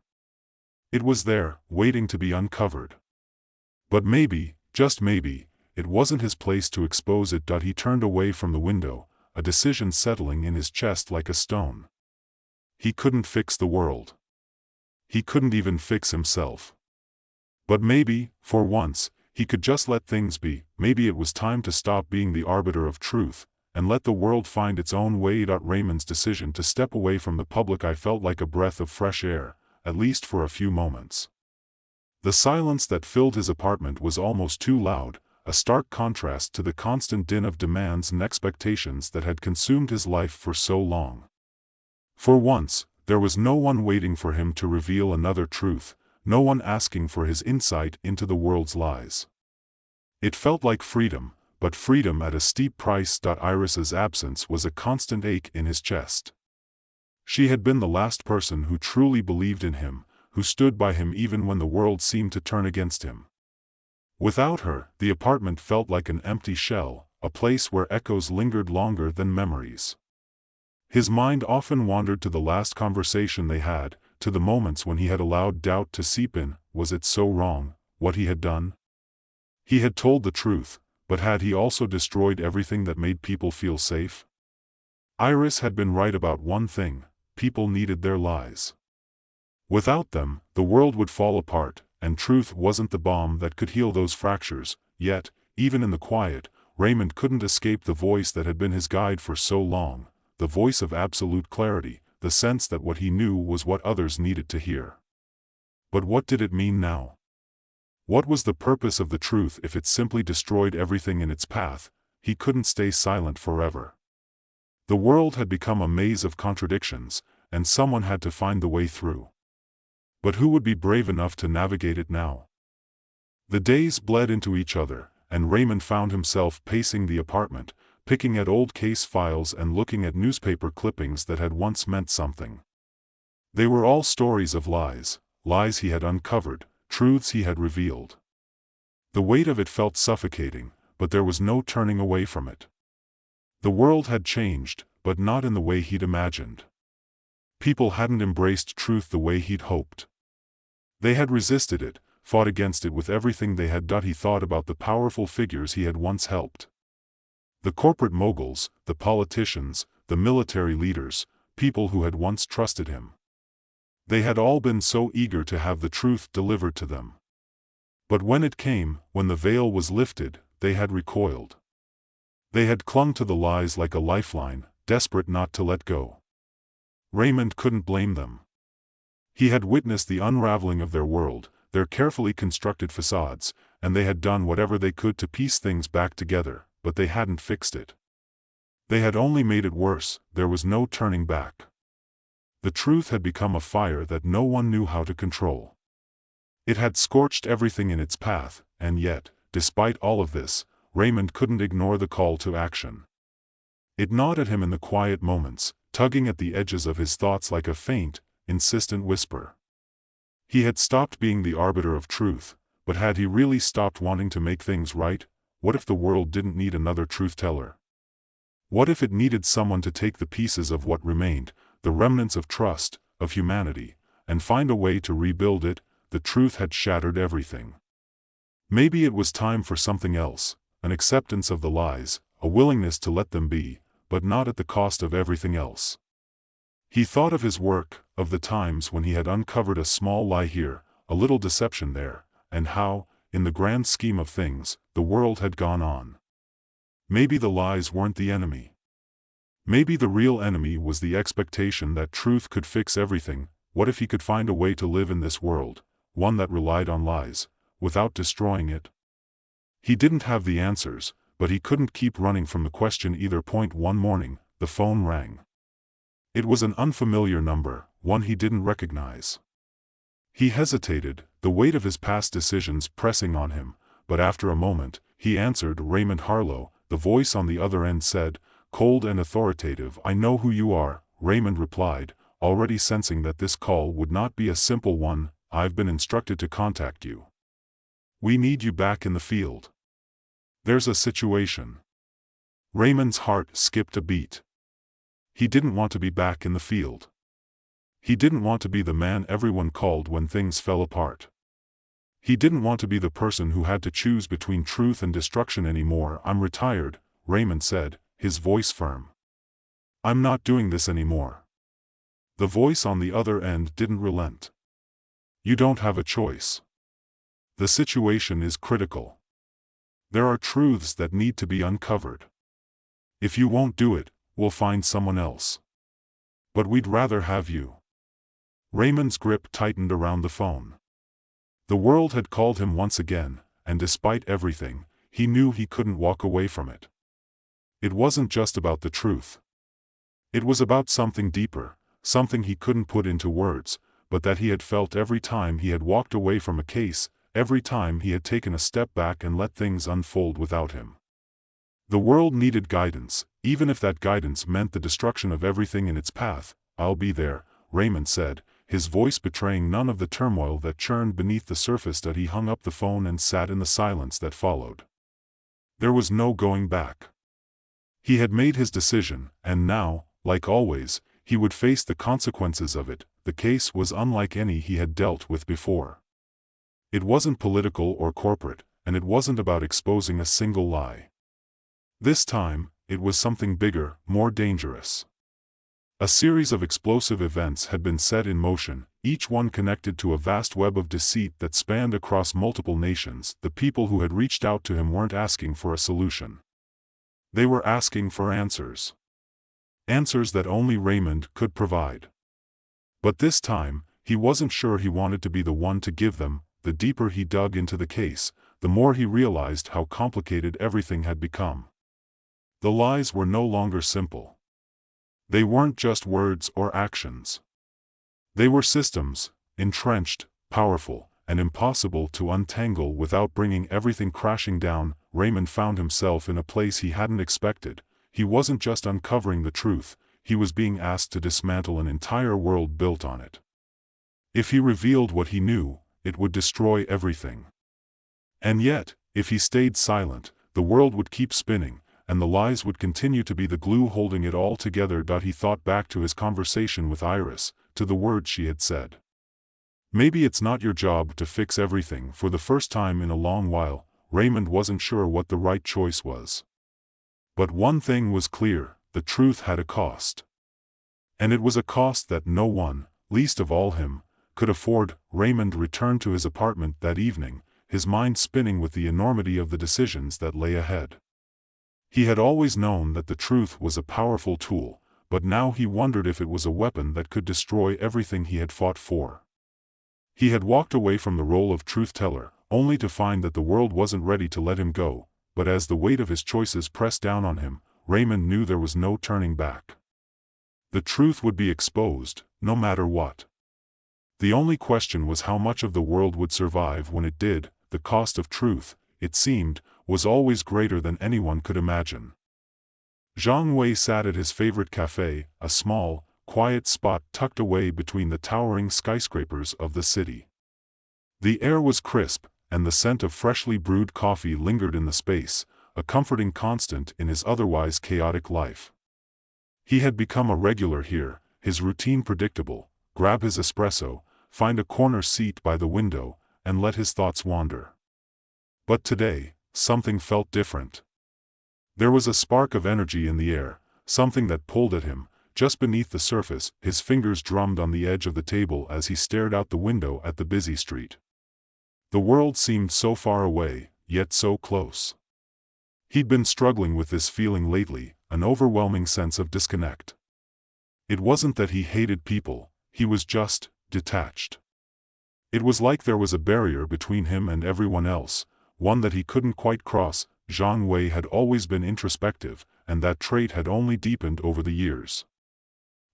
It was there, waiting to be uncovered. But maybe, just maybe, it wasn't his place to expose it. He turned away from the window, a decision settling in his chest like a stone. He couldn't fix the world. He couldn't even fix himself. But maybe, for once, he could just let things be. Maybe it was time to stop being the arbiter of truth, and let the world find its own way. Raymond's decision to step away from the public felt like a breath of fresh air, at least for a few moments. The silence that filled his apartment was almost too loud, a stark contrast to the constant din of demands and expectations that had consumed his life for so long. For once, there was no one waiting for him to reveal another truth, no one asking for his insight into the world's lies. It felt like freedom, but freedom at a steep price. Iris's absence was a constant ache in his chest. She had been the last person who truly believed in him, who stood by him even when the world seemed to turn against him. Without her, the apartment felt like an empty shell, a place where echoes lingered longer than memories. His mind often wandered to the last conversation they had, to the moments when he had allowed doubt to seep in. Was it so wrong, what he had done? He had told the truth, but had he also destroyed everything that made people feel safe? Iris had been right about one thing: people needed their lies. Without them, the world would fall apart, and truth wasn't the balm that could heal those fractures. Yet, even in the quiet, Raymond couldn't escape the voice that had been his guide for so long, the voice of absolute clarity, the sense that what he knew was what others needed to hear. But what did it mean now? What was the purpose of the truth if it simply destroyed everything in its path? He couldn't stay silent forever. The world had become a maze of contradictions, and someone had to find the way through. But who would be brave enough to navigate it now? The days bled into each other, and Raymond found himself pacing the apartment, picking at old case files and looking at newspaper clippings that had once meant something. They were all stories of lies, lies he had uncovered, truths he had revealed. The weight of it felt suffocating, but there was no turning away from it. The world had changed, but not in the way he'd imagined. People hadn't embraced truth the way he'd hoped. They had resisted it, fought against it with everything they had done. He thought about the powerful figures he had once helped. The corporate moguls, the politicians, the military leaders, people who had once trusted him. They had all been so eager to have the truth delivered to them. But when it came, when the veil was lifted, they had recoiled. They had clung to the lies like a lifeline, desperate not to let go. Raymond couldn't blame them. He had witnessed the unraveling of their world, their carefully constructed facades, and they had done whatever they could to piece things back together, but they hadn't fixed it. They had only made it worse. There was no turning back. The truth had become a fire that no one knew how to control. It had scorched everything in its path, and yet, despite all of this, Raymond couldn't ignore the call to action. It gnawed at him in the quiet moments, tugging at the edges of his thoughts like a faint, insistent whisper. He had stopped being the arbiter of truth, but had he really stopped wanting to make things right? What if the world didn't need another truth-teller? What if it needed someone to take the pieces of what remained, the remnants of trust, of humanity, and find a way to rebuild it? The truth had shattered everything. Maybe it was time for something else, an acceptance of the lies, a willingness to let them be, but not at the cost of everything else. He thought of his work, of the times when he had uncovered a small lie here, a little deception there, and how, in the grand scheme of things, the world had gone on. Maybe the lies weren't the enemy. Maybe the real enemy was the expectation that truth could fix everything. What if he could find a way to live in this world, one that relied on lies, without destroying it? He didn't have the answers, but he couldn't keep running from the question either. One morning, the phone rang. It was an unfamiliar number, one he didn't recognize. He hesitated, the weight of his past decisions pressing on him, but after a moment, he answered. Raymond Harlow, the voice on the other end said, cold and authoritative. I know who you are, Raymond replied, already sensing that this call would not be a simple one. I've been instructed to contact you. We need you back in the field. There's a situation. Raymond's heart skipped a beat. He didn't want to be back in the field. He didn't want to be the man everyone called when things fell apart. He didn't want to be the person who had to choose between truth and destruction anymore. I'm retired, Raymond said, his voice firm. I'm not doing this anymore. The voice on the other end didn't relent. You don't have a choice. The situation is critical. There are truths that need to be uncovered. If you won't do it, we'll find someone else. But we'd rather have you. Raymond's grip tightened around the phone. The world had called him once again, and despite everything, he knew he couldn't walk away from it. It wasn't just about the truth. It was about something deeper, something he couldn't put into words, but that he had felt every time he had walked away from a case, every time he had taken a step back and let things unfold without him. The world needed guidance, even if that guidance meant the destruction of everything in its path. I'll be there, Raymond said, his voice betraying none of the turmoil that churned beneath the surface. That he hung up the phone and sat in the silence that followed. There was no going back. He had made his decision, and now, like always, he would face the consequences of it. The case was unlike any he had dealt with before. It wasn't political or corporate, and it wasn't about exposing a single lie. This time, it was something bigger, more dangerous. A series of explosive events had been set in motion, each one connected to a vast web of deceit that spanned across multiple nations. The people who had reached out to him weren't asking for a solution. They were asking for answers. Answers that only Raymond could provide. But this time, he wasn't sure he wanted to be the one to give them. The deeper he dug into the case, the more he realized how complicated everything had become. The lies were no longer simple. They weren't just words or actions. They were systems, entrenched, powerful, and impossible to untangle without bringing everything crashing down. Raymond found himself in a place he hadn't expected. He wasn't just uncovering the truth, he was being asked to dismantle an entire world built on it. If he revealed what he knew, it would destroy everything. And yet, if he stayed silent, the world would keep spinning, and the lies would continue to be the glue holding it all together. He thought back to his conversation with Iris, to the words she had said. Maybe it's not your job to fix everything. For the first time in a long while, Raymond wasn't sure what the right choice was. But one thing was clear, the truth had a cost. And it was a cost that no one, least of all him, could afford. Raymond returned to his apartment that evening, his mind spinning with the enormity of the decisions that lay ahead. He had always known that the truth was a powerful tool, but now he wondered if it was a weapon that could destroy everything he had fought for. He had walked away from the role of truth-teller, only to find that the world wasn't ready to let him go, but as the weight of his choices pressed down on him, Raymond knew there was no turning back. The truth would be exposed, no matter what. The only question was how much of the world would survive when it did. The cost of truth, it seemed, was always greater than anyone could imagine. Zhang Wei sat at his favorite cafe, a small, quiet spot tucked away between the towering skyscrapers of the city. The air was crisp, and the scent of freshly brewed coffee lingered in the space, a comforting constant in his otherwise chaotic life. He had become a regular here, his routine predictable: grab his espresso, find a corner seat by the window, and let his thoughts wander. But today, something felt different. There was a spark of energy in the air, something that pulled at him, just beneath the surface. His fingers drummed on the edge of the table as he stared out the window at the busy street. The world seemed so far away, yet so close. He'd been struggling with this feeling lately, an overwhelming sense of disconnect. It wasn't that he hated people, he was just detached. It was like there was a barrier between him and everyone else, one that he couldn't quite cross. Zhang Wei had always been introspective, and that trait had only deepened over the years.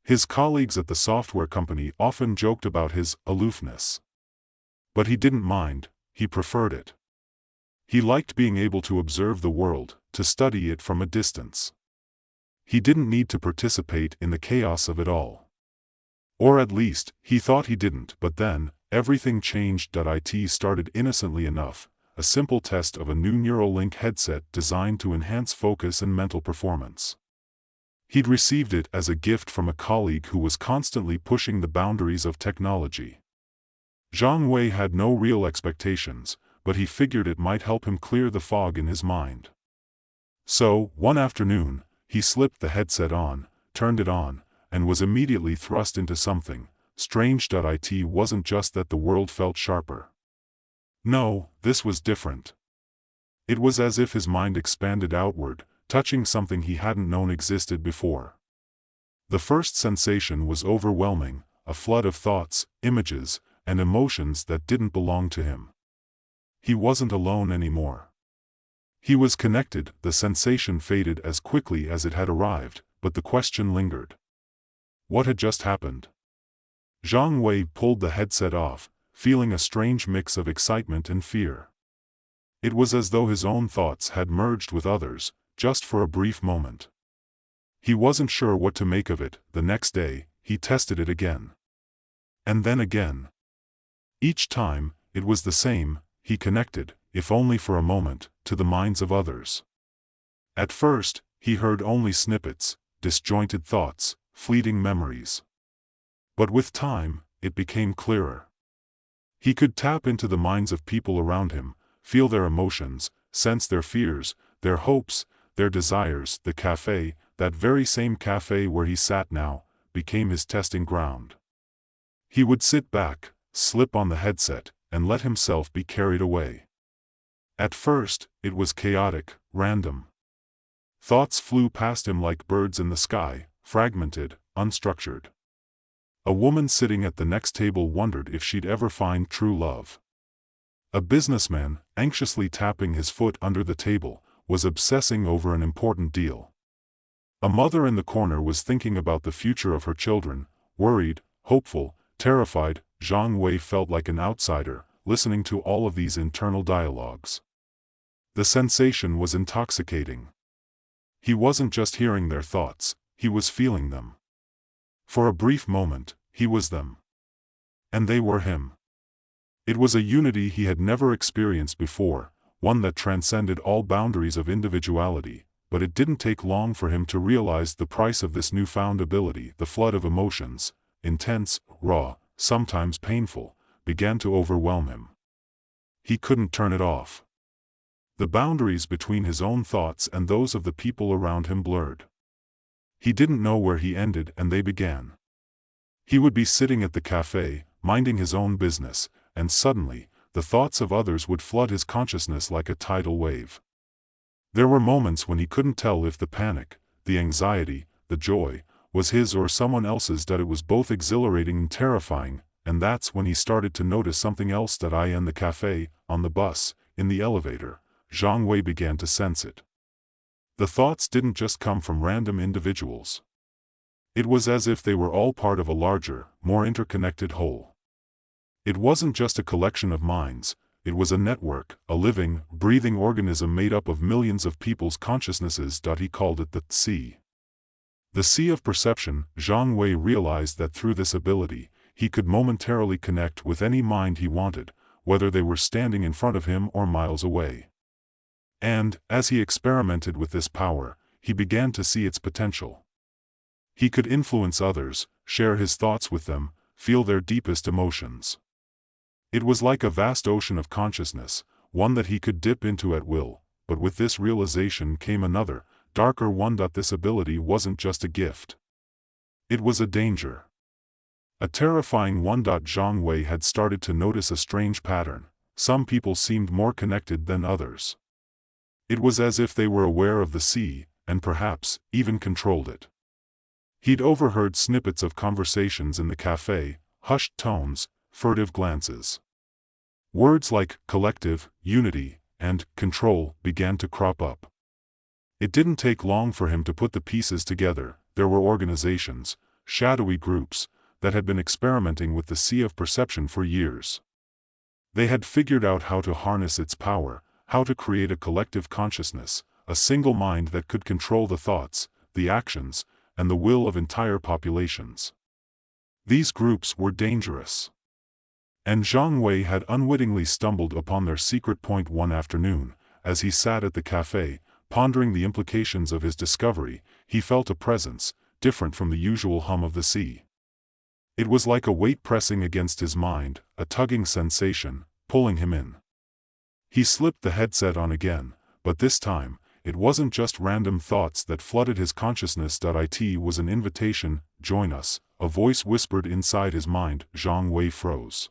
His colleagues at the software company often joked about his aloofness. But he didn't mind, he preferred it. He liked being able to observe the world, to study it from a distance. He didn't need to participate in the chaos of it all. Or at least, he thought he didn't. But then, everything changed. It started innocently enough, a simple test of a new neural link headset designed to enhance focus and mental performance. He'd received it as a gift from a colleague who was constantly pushing the boundaries of technology. Zhang Wei had no real expectations, but he figured it might help him clear the fog in his mind. So, one afternoon, he slipped the headset on, turned it on, and was immediately thrust into something strange. It wasn't just that the world felt sharper. No, this was different. It was as if his mind expanded outward, touching something he hadn't known existed before. The first sensation was overwhelming, a flood of thoughts, images, and emotions that didn't belong to him. He wasn't alone anymore. He was connected. The sensation faded as quickly as it had arrived, but the question lingered. What had just happened? Zhang Wei pulled the headset off, feeling a strange mix of excitement and fear. It was as though his own thoughts had merged with others, just for a brief moment. He wasn't sure what to make of it. The next day, he tested it again. And then again. Each time, it was the same: he connected, if only for a moment, to the minds of others. At first, he heard only snippets, disjointed thoughts, fleeting memories. But with time, it became clearer. He could tap into the minds of people around him, feel their emotions, sense their fears, their hopes, their desires. The cafe, that very same cafe where he sat now, became his testing ground. He would sit back, slip on the headset, and let himself be carried away. At first, it was chaotic, random. Thoughts flew past him like birds in the sky, fragmented, unstructured. A woman sitting at the next table wondered if she'd ever find true love. A businessman, anxiously tapping his foot under the table, was obsessing over an important deal. A mother in the corner was thinking about the future of her children, worried, hopeful, terrified. Zhang Wei felt like an outsider, listening to all of these internal dialogues. The sensation was intoxicating. He wasn't just hearing their thoughts, he was feeling them. For a brief moment, he was them. And they were him. It was a unity he had never experienced before, one that transcended all boundaries of individuality. but it didn't take long for him to realize the price of this newfound ability. The flood of emotions, intense, raw, sometimes painful, began to overwhelm him. He couldn't turn it off. The boundaries between his own thoughts and those of the people around him blurred. He didn't know where he ended and they began. He would be sitting at the cafe, minding his own business, and suddenly, the thoughts of others would flood his consciousness like a tidal wave. There were moments when he couldn't tell if the panic, the anxiety, the joy, was his or someone else's. That it was both exhilarating and terrifying, and that's when he started to notice something else. That in the cafe, on the bus, in the elevator, Zhang Wei began to sense it. The thoughts didn't just come from random individuals. It was as if they were all part of a larger, more interconnected whole. It wasn't just a collection of minds, it was a network, a living, breathing organism made up of millions of people's consciousnesses. He called it the sea. The sea of perception. Zhang Wei realized that through this ability, he could momentarily connect with any mind he wanted, whether they were standing in front of him or miles away. And, as he experimented with this power, he began to see its potential. He could influence others, share his thoughts with them, feel their deepest emotions. It was like a vast ocean of consciousness, one that he could dip into at will, but with this realization came another, darker one. This ability wasn't just a gift. It was a danger. A terrifying one. Zhang Wei had started to notice a strange pattern. Some people seemed more connected than others. It was as if they were aware of the sea, and perhaps, even controlled it. He'd overheard snippets of conversations in the cafe, hushed tones, furtive glances. Words like collective, unity, and control began to crop up. It didn't take long for him to put the pieces together. There were organizations, shadowy groups, that had been experimenting with the sea of perception for years. They had figured out how to harness its power, how to create a collective consciousness, a single mind that could control the thoughts, the actions, and the will of entire populations. These groups were dangerous. And Zhang Wei had unwittingly stumbled upon their secret point one afternoon. As he sat at the cafe, pondering the implications of his discovery, he felt a presence, different from the usual hum of the sea. It was like a weight pressing against his mind, a tugging sensation, pulling him in. He slipped the headset on again, but this time, it wasn't just random thoughts that flooded his consciousness. It was an invitation. Join us, a voice whispered inside his mind. Zhang Wei froze.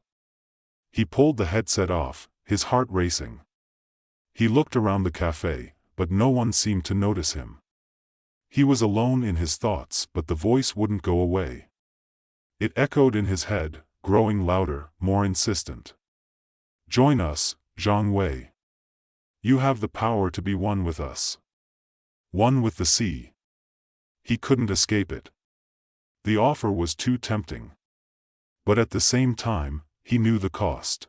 He pulled the headset off, his heart racing. He looked around the cafe, but no one seemed to notice him. He was alone in his thoughts, but the voice wouldn't go away. It echoed in his head, growing louder, more insistent. Join us, Zhang Wei. You have the power to be one with us. One with the sea. He couldn't escape it. The offer was too tempting. But at the same time, he knew the cost.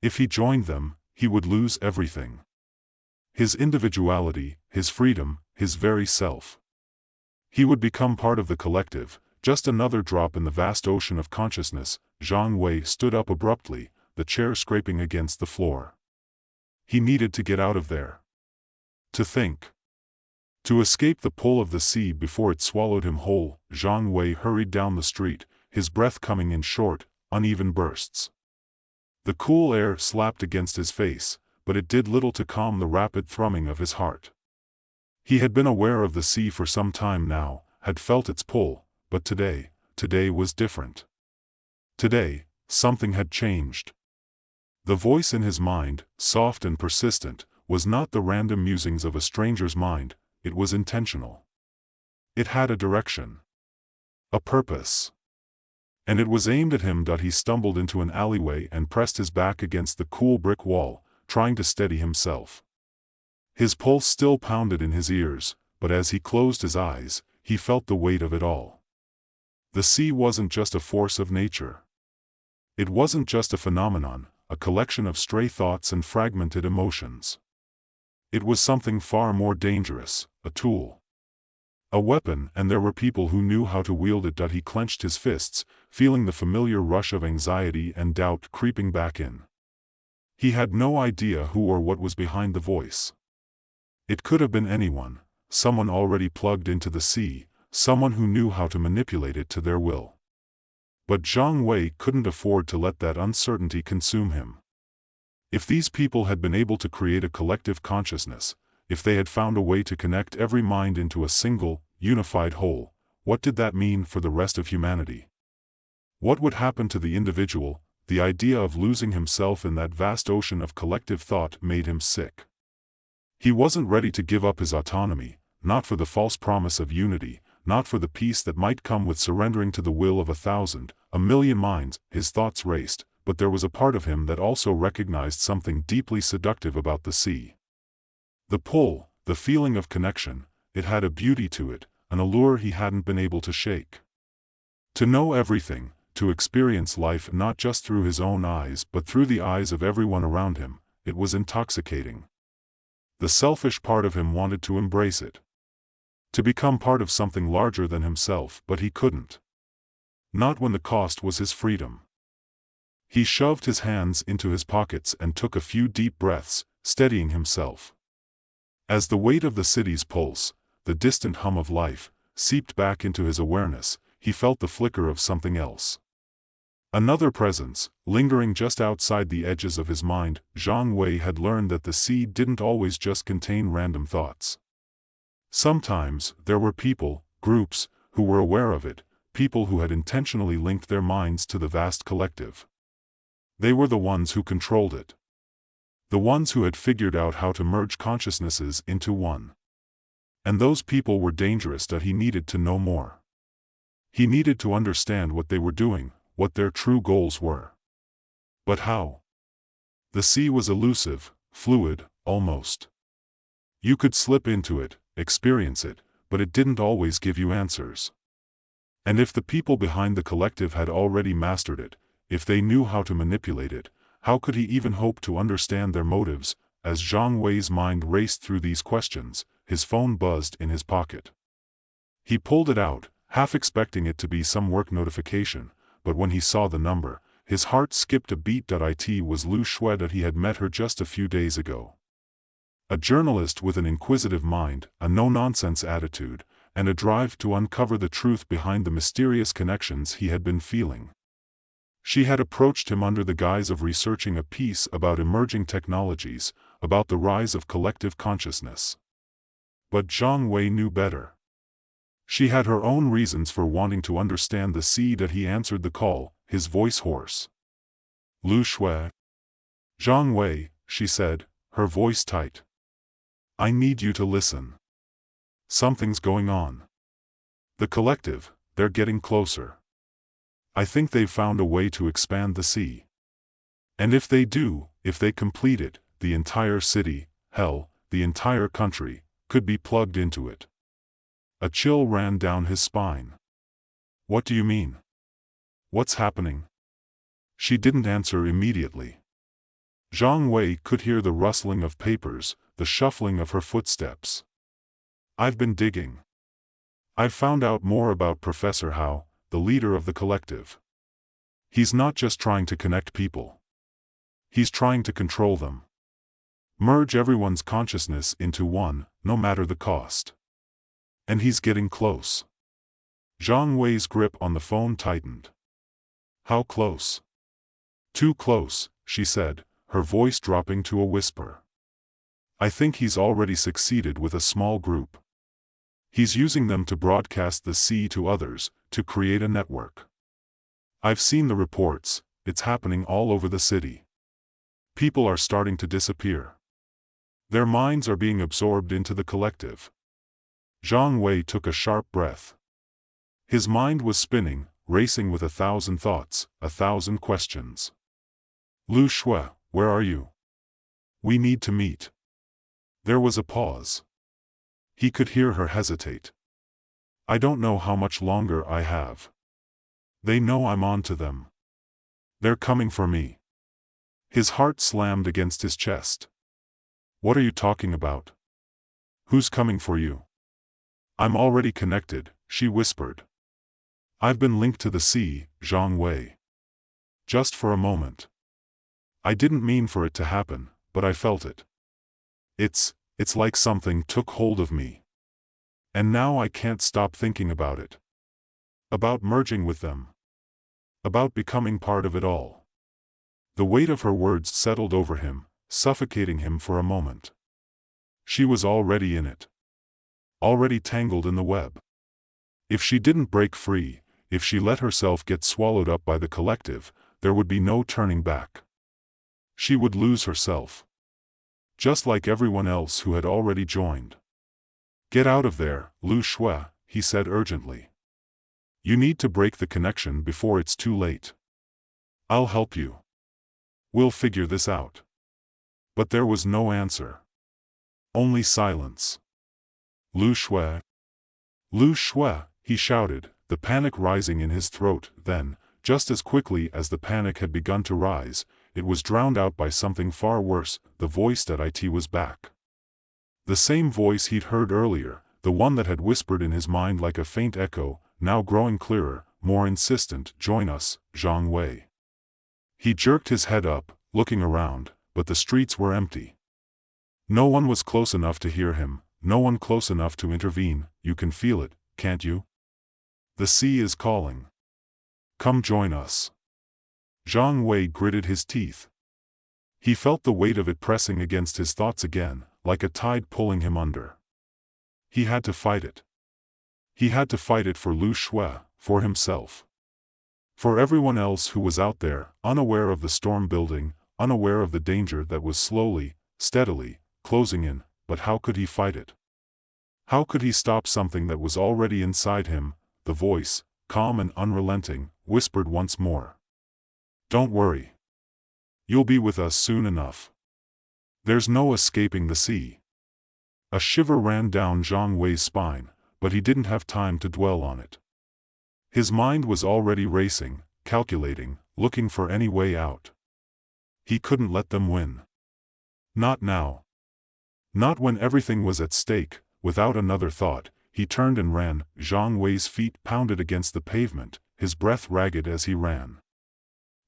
If he joined them, he would lose everything. His individuality, his freedom, his very self. He would become part of the collective, just another drop in the vast ocean of consciousness. Zhang Wei stood up abruptly, the chair scraping against the floor. He needed to get out of there. To think. To escape the pull of the sea before it swallowed him whole. Zhang Wei hurried down the street, his breath coming in short, uneven bursts. The cool air slapped against his face, but it did little to calm the rapid thrumming of his heart. He had been aware of the sea for some time now, had felt its pull, but today was different. Today, something had changed. The voice in his mind, soft and persistent, was not the random musings of a stranger's mind. It was intentional. It had a direction. A purpose. And it was aimed at him. He stumbled into an alleyway and pressed his back against the cool brick wall, trying to steady himself. His pulse still pounded in his ears, but as he closed his eyes, he felt the weight of it all. The sea wasn't just a force of nature. It wasn't just a phenomenon, a collection of stray thoughts and fragmented emotions. It was something far more dangerous, a tool. A weapon, and there were people who knew how to wield it. He clenched his fists, feeling the familiar rush of anxiety and doubt creeping back in. He had no idea who or what was behind the voice. It could have been anyone, someone already plugged into the sea, someone who knew how to manipulate it to their will. But Zhang Wei couldn't afford to let that uncertainty consume him. If these people had been able to create a collective consciousness, if they had found a way to connect every mind into a single, unified whole, what did that mean for the rest of humanity? What would happen to the individual? The idea of losing himself in that vast ocean of collective thought made him sick. He wasn't ready to give up his autonomy, not for the false promise of unity, not for the peace that might come with surrendering to the will of 1,000, 1,000,000 minds. His thoughts raced, but there was a part of him that also recognized something deeply seductive about the sea. The pull, the feeling of connection, it had a beauty to it, an allure he hadn't been able to shake. To know everything, to experience life not just through his own eyes but through the eyes of everyone around him, it was intoxicating. The selfish part of him wanted to embrace it. To become part of something larger than himself, but he couldn't. Not when the cost was his freedom. He shoved his hands into his pockets and took a few deep breaths, steadying himself. As the weight of the city's pulse, the distant hum of life, seeped back into his awareness, he felt the flicker of something else. Another presence, lingering just outside the edges of his mind. Zhang Wei had learned that the sea didn't always just contain random thoughts. Sometimes, there were people, groups, who were aware of it, people who had intentionally linked their minds to the vast collective. They were the ones who controlled it. The ones who had figured out how to merge consciousnesses into one. And those people were dangerous, that he needed to know more. He needed to understand what they were doing, what their true goals were. But how? The sea was elusive, fluid, almost. You could slip into it, experience it, but it didn't always give you answers. And if the people behind the collective had already mastered it, if they knew how to manipulate it, how could he even hope to understand their motives? As Zhang Wei's mind raced through these questions, his phone buzzed in his pocket. He pulled it out, half expecting it to be some work notification, but when he saw the number, his heart skipped a beat. It was Lu Shui that he had met her just a few days ago. A journalist with an inquisitive mind, a no-nonsense attitude, and a drive to uncover the truth behind the mysterious connections he had been feeling. She had approached him under the guise of researching a piece about emerging technologies, about the rise of collective consciousness. But Zhang Wei knew better. She had her own reasons for wanting to understand the sea. That he answered the call, his voice hoarse. Lu Shui. Zhang Wei, she said, her voice tight. I need you to listen. Something's going on. The collective, they're getting closer. I think they've found a way to expand the sea. And if they do, if they complete it, the entire city, hell, the entire country, could be plugged into it. A chill ran down his spine. What do you mean? What's happening? She didn't answer immediately. Zhang Wei could hear the rustling of papers, the shuffling of her footsteps. I've been digging. I've found out more about Professor Hao, the leader of the collective. He's not just trying to connect people. He's trying to control them. Merge everyone's consciousness into one, no matter the cost. And he's getting close. Zhang Wei's grip on the phone tightened. How close? Too close, she said, her voice dropping to a whisper. I think he's already succeeded with a small group. He's using them to broadcast the sea to others, to create a network. I've seen the reports, it's happening all over the city. People are starting to disappear. Their minds are being absorbed into the collective. Zhang Wei took a sharp breath. His mind was spinning, racing with 1,000 thoughts, 1,000 questions. Lu Shui, where are you? We need to meet. There was a pause. He could hear her hesitate. I don't know how much longer I have. They know I'm on to them. They're coming for me. His heart slammed against his chest. What are you talking about? Who's coming for you? I'm already connected, she whispered. I've been linked to the sea, Zhang Wei. Just for a moment. I didn't mean for it to happen, but I felt it. It's like something took hold of me. And now I can't stop thinking about it. About merging with them. About becoming part of it all. The weight of her words settled over him, suffocating him for a moment. She was already in it. Already tangled in the web. If she didn't break free, if she let herself get swallowed up by the collective, there would be no turning back. She would lose herself. Just like everyone else who had already joined. Get out of there, Lu Shui, he said urgently. You need to break the connection before it's too late. I'll help you. We'll figure this out. But there was no answer. Only silence. Lu Shui. Lu Shui, he shouted, the panic rising in his throat. Then, just as quickly as the panic had begun to rise, it was drowned out by something far worse. The voice that it was back. The same voice he'd heard earlier, the one that had whispered in his mind like a faint echo, now growing clearer, more insistent. Join us, Zhang Wei. He jerked his head up, looking around, but the streets were empty. No one was close enough to hear him, no one close enough to intervene. You can feel it, can't you? The sea is calling. Come join us. Zhang Wei gritted his teeth. He felt the weight of it pressing against his thoughts again, like a tide pulling him under. He had to fight it. He had to fight it for Lu Shui, for himself. For everyone else who was out there, unaware of the storm building, unaware of the danger that was slowly, steadily, closing in. But how could he fight it? How could he stop something that was already inside him? The voice, calm and unrelenting, whispered once more. Don't worry. You'll be with us soon enough. There's no escaping the sea. A shiver ran down Zhang Wei's spine, but he didn't have time to dwell on it. His mind was already racing, calculating, looking for any way out. He couldn't let them win. Not now. Not when everything was at stake. Without another thought, he turned and ran. Zhang Wei's feet pounded against the pavement, his breath ragged as he ran.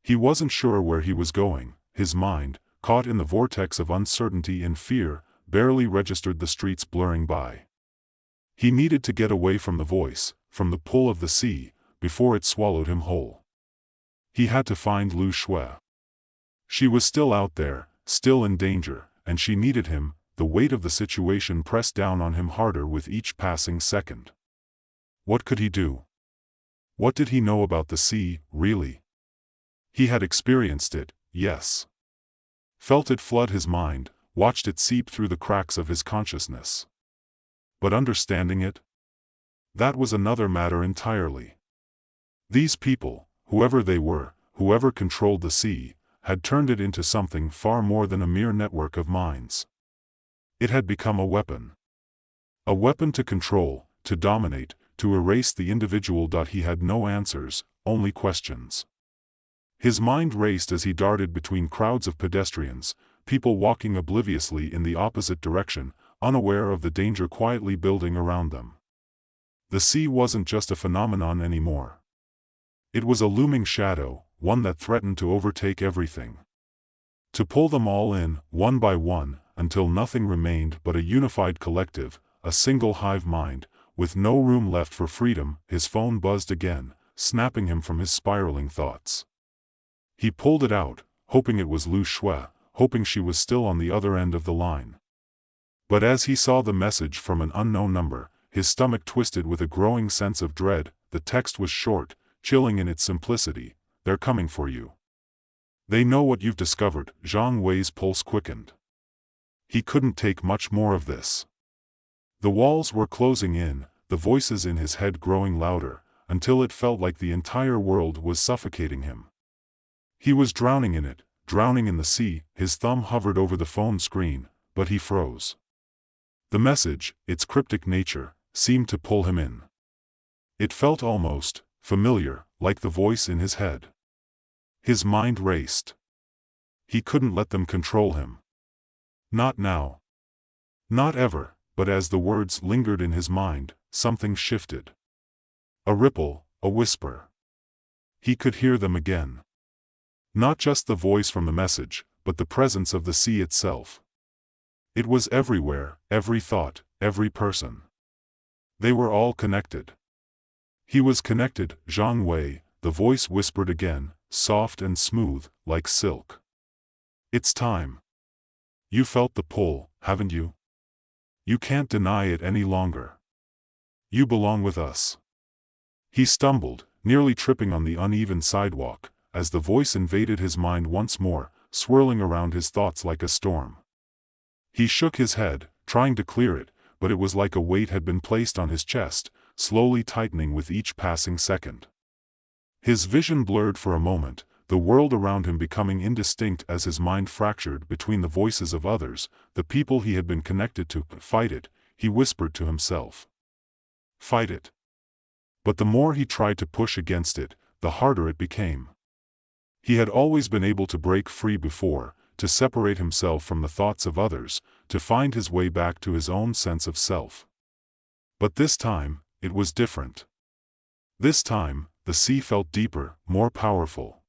He wasn't sure where he was going. His mind, caught in the vortex of uncertainty and fear, barely registered the streets blurring by. He needed to get away from the voice, from the pull of the sea, before it swallowed him whole. He had to find Lu Shui. She was still out there, still in danger, and she needed him. The weight of the situation pressed down on him harder with each passing second. What could he do? What did he know about the sea, really? He had experienced it, yes. Felt it flood his mind, watched it seep through the cracks of his consciousness. But understanding it? That was another matter entirely. These people, whoever they were, whoever controlled the sea, had turned it into something far more than a mere network of minds. It had become a weapon. A weapon to control, to dominate, to erase the individual. He had no answers, only questions. His mind raced as he darted between crowds of pedestrians, people walking obliviously in the opposite direction, unaware of the danger quietly building around them. The sea wasn't just a phenomenon anymore. It was a looming shadow, one that threatened to overtake everything. To pull them all in, one by one, until nothing remained but a unified collective, a single hive mind, with no room left for freedom. His phone buzzed again, snapping him from his spiraling thoughts. He pulled it out, hoping it was Lu Shui, hoping she was still on the other end of the line. But as he saw the message from an unknown number, his stomach twisted with a growing sense of dread. The text was short, chilling in its simplicity. They're coming for you. They know what you've discovered. Zhang Wei's pulse quickened. He couldn't take much more of this. The walls were closing in, the voices in his head growing louder, until it felt like the entire world was suffocating him. He was drowning in it, drowning in the sea. His thumb hovered over the phone screen, but he froze. The message, its cryptic nature, seemed to pull him in. It felt almost familiar, like the voice in his head. His mind raced. He couldn't let them control him. Not now. Not ever. But as the words lingered in his mind, something shifted. A ripple, a whisper. He could hear them again. Not just the voice from the message, but the presence of the sea itself. It was everywhere, every thought, every person. They were all connected. He was connected, Zhang Wei, the voice whispered again, soft and smooth, like silk. It's time. You felt the pull, haven't you? You can't deny it any longer. You belong with us. He stumbled, nearly tripping on the uneven sidewalk, as the voice invaded his mind once more, swirling around his thoughts like a storm. He shook his head, trying to clear it, but it was like a weight had been placed on his chest, slowly tightening with each passing second. His vision blurred for a moment, the world around him becoming indistinct as his mind fractured between the voices of others, the people he had been connected to. Fight it, he whispered to himself. Fight it. But the more he tried to push against it, the harder it became. He had always been able to break free before, to separate himself from the thoughts of others, to find his way back to his own sense of self. But this time, it was different. This time, the sea felt deeper, more powerful.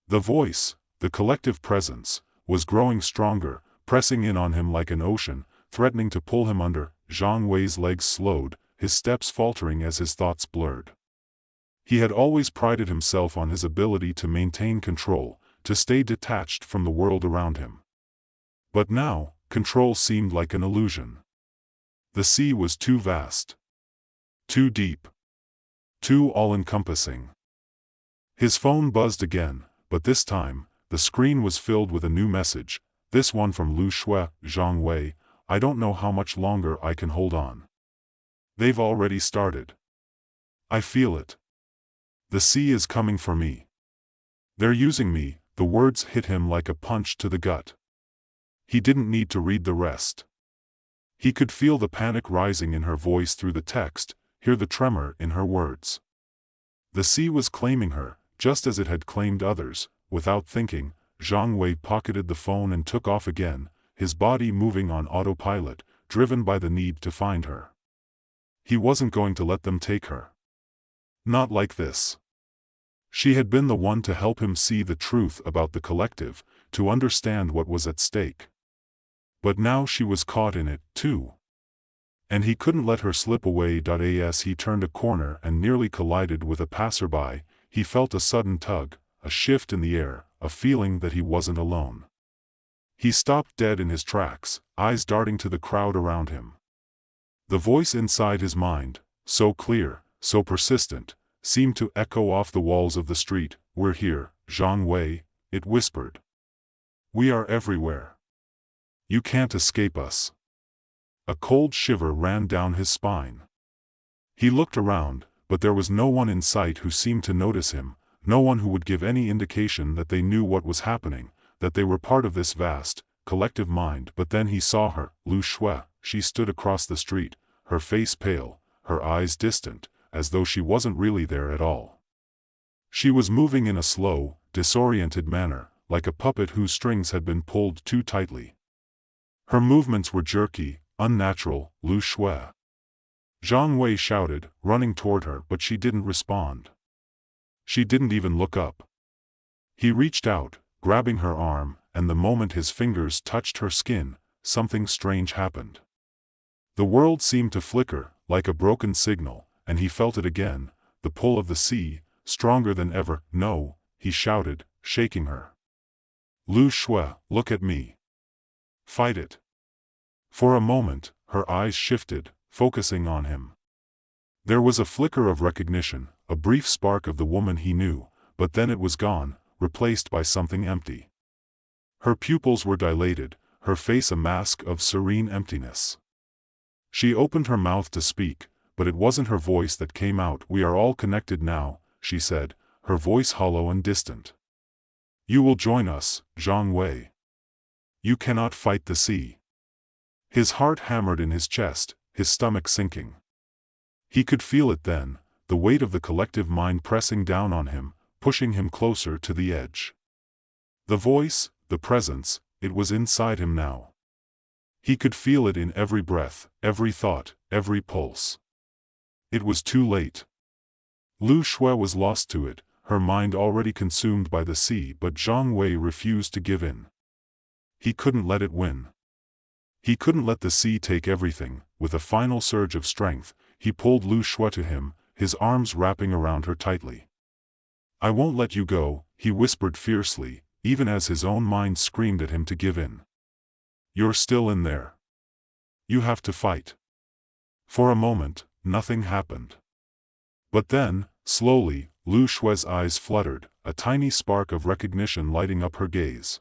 The voice, the collective presence, was growing stronger, pressing in on him like an ocean, threatening to pull him under. Zhang Wei's legs slowed, his steps faltering as his thoughts blurred. He had always prided himself on his ability to maintain control, to stay detached from the world around him. But now, control seemed like an illusion. The sea was too vast. Too deep. Too all-encompassing. His phone buzzed again, but this time, the screen was filled with a new message, this one from Lu Shui. Zhang Wei, I don't know how much longer I can hold on. They've already started. I feel it. The sea is coming for me. They're using me. The words hit him like a punch to the gut. He didn't need to read the rest. He could feel the panic rising in her voice through the text, hear the tremor in her words. The sea was claiming her, just as it had claimed others. Without thinking, Zhang Wei pocketed the phone and took off again, his body moving on autopilot, driven by the need to find her. He wasn't going to let them take her. Not like this. She had been the one to help him see the truth about the collective, to understand what was at stake. But now she was caught in it, too. And he couldn't let her slip away. As he turned a corner and nearly collided with a passerby, he felt a sudden tug, a shift in the air, a feeling that he wasn't alone. He stopped dead in his tracks, eyes darting to the crowd around him. The voice inside his mind, so clear, so persistent, seemed to echo off the walls of the street. We're here, Zhang Wei, it whispered. We are everywhere. You can't escape us. A cold shiver ran down his spine. He looked around, but there was no one in sight who seemed to notice him, no one who would give any indication that they knew what was happening, that they were part of this vast, collective mind. But then he saw her, Lu Shui. She stood across the street, her face pale, her eyes distant, as though she wasn't really there at all. She was moving in a slow, disoriented manner, like a puppet whose strings had been pulled too tightly. Her movements were jerky, unnatural. Lu Shui. Zhang Wei shouted, running toward her, but she didn't respond. She didn't even look up. He reached out, grabbing her arm, and the moment his fingers touched her skin, something strange happened. The world seemed to flicker, like a broken signal, and he felt it again, the pull of the sea, stronger than ever. No, he shouted, shaking her. Lu Shui, look at me. Fight it. For a moment, her eyes shifted, focusing on him. There was a flicker of recognition, a brief spark of the woman he knew, but then it was gone, replaced by something empty. Her pupils were dilated, her face a mask of serene emptiness. She opened her mouth to speak, but it wasn't her voice that came out. We are all connected now, she said, her voice hollow and distant. You will join us, Zhang Wei. You cannot fight the sea. His heart hammered in his chest, his stomach sinking. He could feel it then, the weight of the collective mind pressing down on him, pushing him closer to the edge. The voice, the presence, it was inside him now. He could feel it in every breath, every thought, every pulse. It was too late. Lu Shui was lost to it, her mind already consumed by the sea, but Zhang Wei refused to give in. He couldn't let it win. He couldn't let the sea take everything. With a final surge of strength, he pulled Lu Shui to him, his arms wrapping around her tightly. "I won't let you go," he whispered fiercely, even as his own mind screamed at him to give in. "You're still in there. You have to fight." For a moment, nothing happened. But then, slowly, Lu Shui's eyes fluttered, a tiny spark of recognition lighting up her gaze.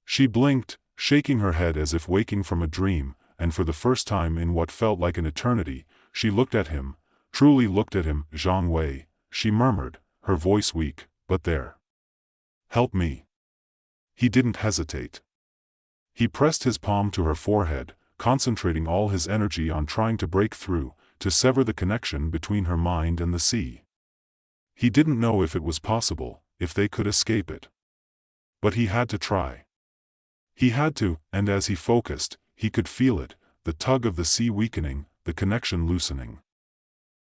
She blinked, shaking her head as if waking from a dream, and for the first time in what felt like an eternity, she looked at him, truly looked at him. "Zhang Wei," she murmured, her voice weak, but there. "Help me." He didn't hesitate. He pressed his palm to her forehead, concentrating all his energy on trying to break through, to sever the connection between her mind and the sea. He didn't know if it was possible, if they could escape it. But he had to try. He had to, and as he focused, he could feel it, the tug of the sea weakening, the connection loosening.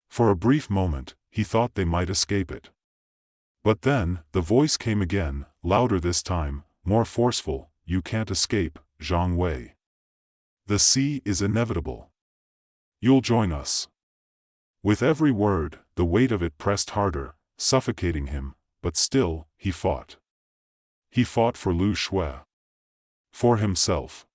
For a brief moment, he thought they might escape it. But then, the voice came again, louder this time, more forceful. "You can't escape, Zhang Wei. The sea is inevitable. You'll join us." With every word, the weight of it pressed harder, suffocating him, but still, he fought. He fought for Lu Shui. For himself.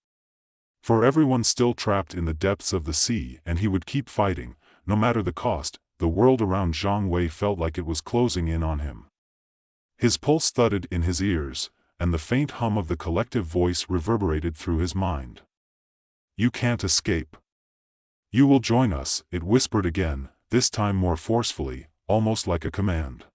For everyone still trapped in the depths of the sea, and he would keep fighting, no matter the cost. The world around Zhang Wei felt like it was closing in on him. His pulse thudded in his ears, and the faint hum of the collective voice reverberated through his mind. "You can't escape. You will join us," it whispered again, this time more forcefully, almost like a command.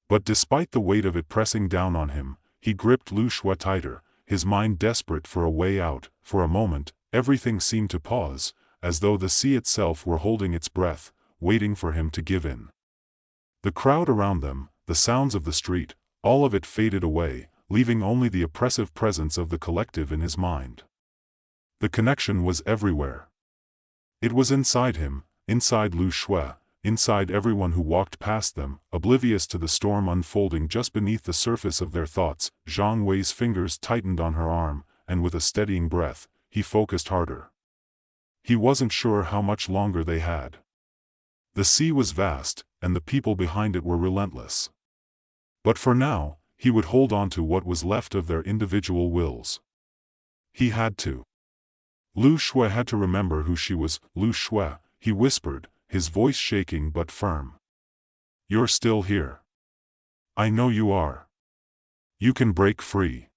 But despite the weight of it pressing down on him, he gripped Lu Shui tighter, his mind desperate for a way out. For a moment, everything seemed to pause, as though the sea itself were holding its breath, waiting for him to give in. The crowd around them, the sounds of the street, all of it faded away, leaving only the oppressive presence of the collective in his mind. The connection was everywhere. It was inside him, inside Lu Shui, inside everyone who walked past them, oblivious to the storm unfolding just beneath the surface of their thoughts. Zhang Wei's fingers tightened on her arm, and with a steadying breath, he focused harder. He wasn't sure how much longer they had. The sea was vast, and the people behind it were relentless. But for now, he would hold on to what was left of their individual wills. He had to. Lu Shui had to remember who she was. "Lu Shui," he whispered, his voice shaking but firm. "You're still here. I know you are. You can break free.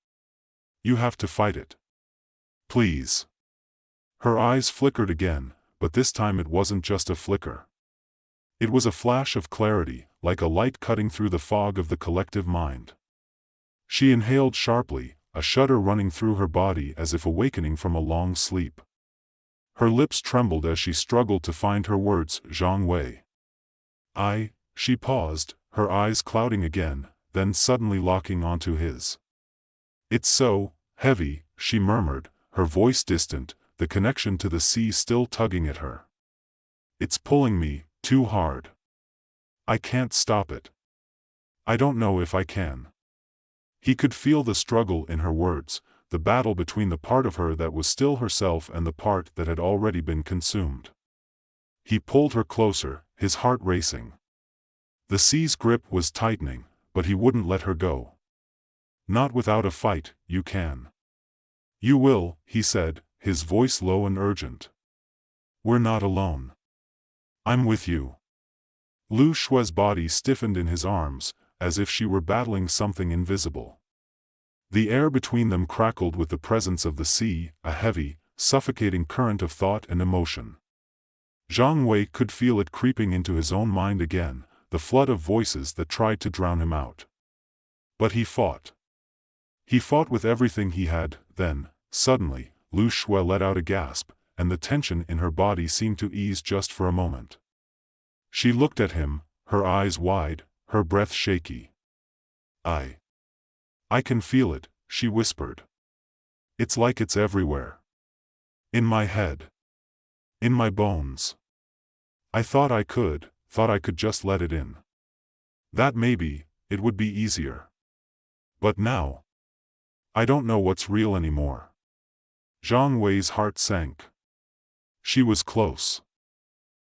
You have to fight it. Please." Her eyes flickered again, but this time it wasn't just a flicker. It was a flash of clarity, like a light cutting through the fog of the collective mind. She inhaled sharply, a shudder running through her body as if awakening from a long sleep. Her lips trembled as she struggled to find her words. "Zhang Wei. She paused, her eyes clouding again, then suddenly locking onto his. "It's so heavy," she murmured, her voice distant, the connection to the sea still tugging at her. "It's pulling me too hard. I can't stop it. I don't know if I can." He could feel the struggle in her words, the battle between the part of her that was still herself and the part that had already been consumed. He pulled her closer, his heart racing. The sea's grip was tightening, but he wouldn't let her go. "Not without a fight. You can. You will," he said, his voice low and urgent. "We're not alone. I'm with you." Lu Shui's body stiffened in his arms, as if she were battling something invisible. The air between them crackled with the presence of the sea, a heavy, suffocating current of thought and emotion. Zhang Wei could feel it creeping into his own mind again, the flood of voices that tried to drown him out. But he fought. He fought with everything he had. Then, suddenly, Lu Shui let out a gasp, and the tension in her body seemed to ease just for a moment. She looked at him, her eyes wide, her breath shaky. I can feel it," she whispered. "It's like it's everywhere. In my head. In my bones. I thought I could just let it in. That maybe, it would be easier. But now, I don't know what's real anymore." Zhang Wei's heart sank. She was close.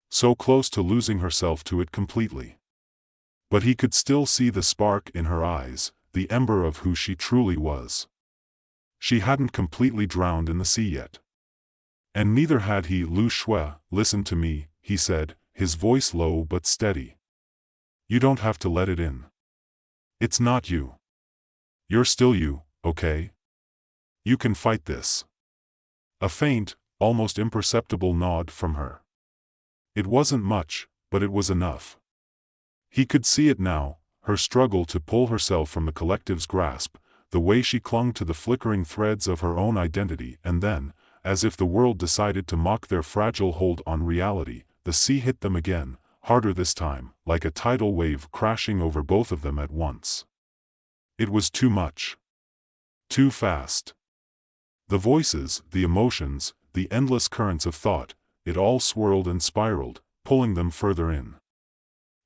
so close to losing herself to it completely. But he could still see the spark in her eyes, the ember of who she truly was. She hadn't completely drowned in the sea yet. And neither had he. Lu Shui, listen to me, he said, his voice low but steady. You don't have to let it in. It's not you. You're still you, okay? You can fight this. A faint, almost imperceptible nod from her. It wasn't much, but it was enough. He could see it now, her struggle to pull herself from the collective's grasp, the way she clung to the flickering threads of her own identity, and then, as if the world decided to mock their fragile hold on reality, the sea hit them again, harder this time, like a tidal wave crashing over both of them at once. It was too much. Too fast. The voices, the emotions, the endless currents of thought, it all swirled and spiraled, pulling them further in.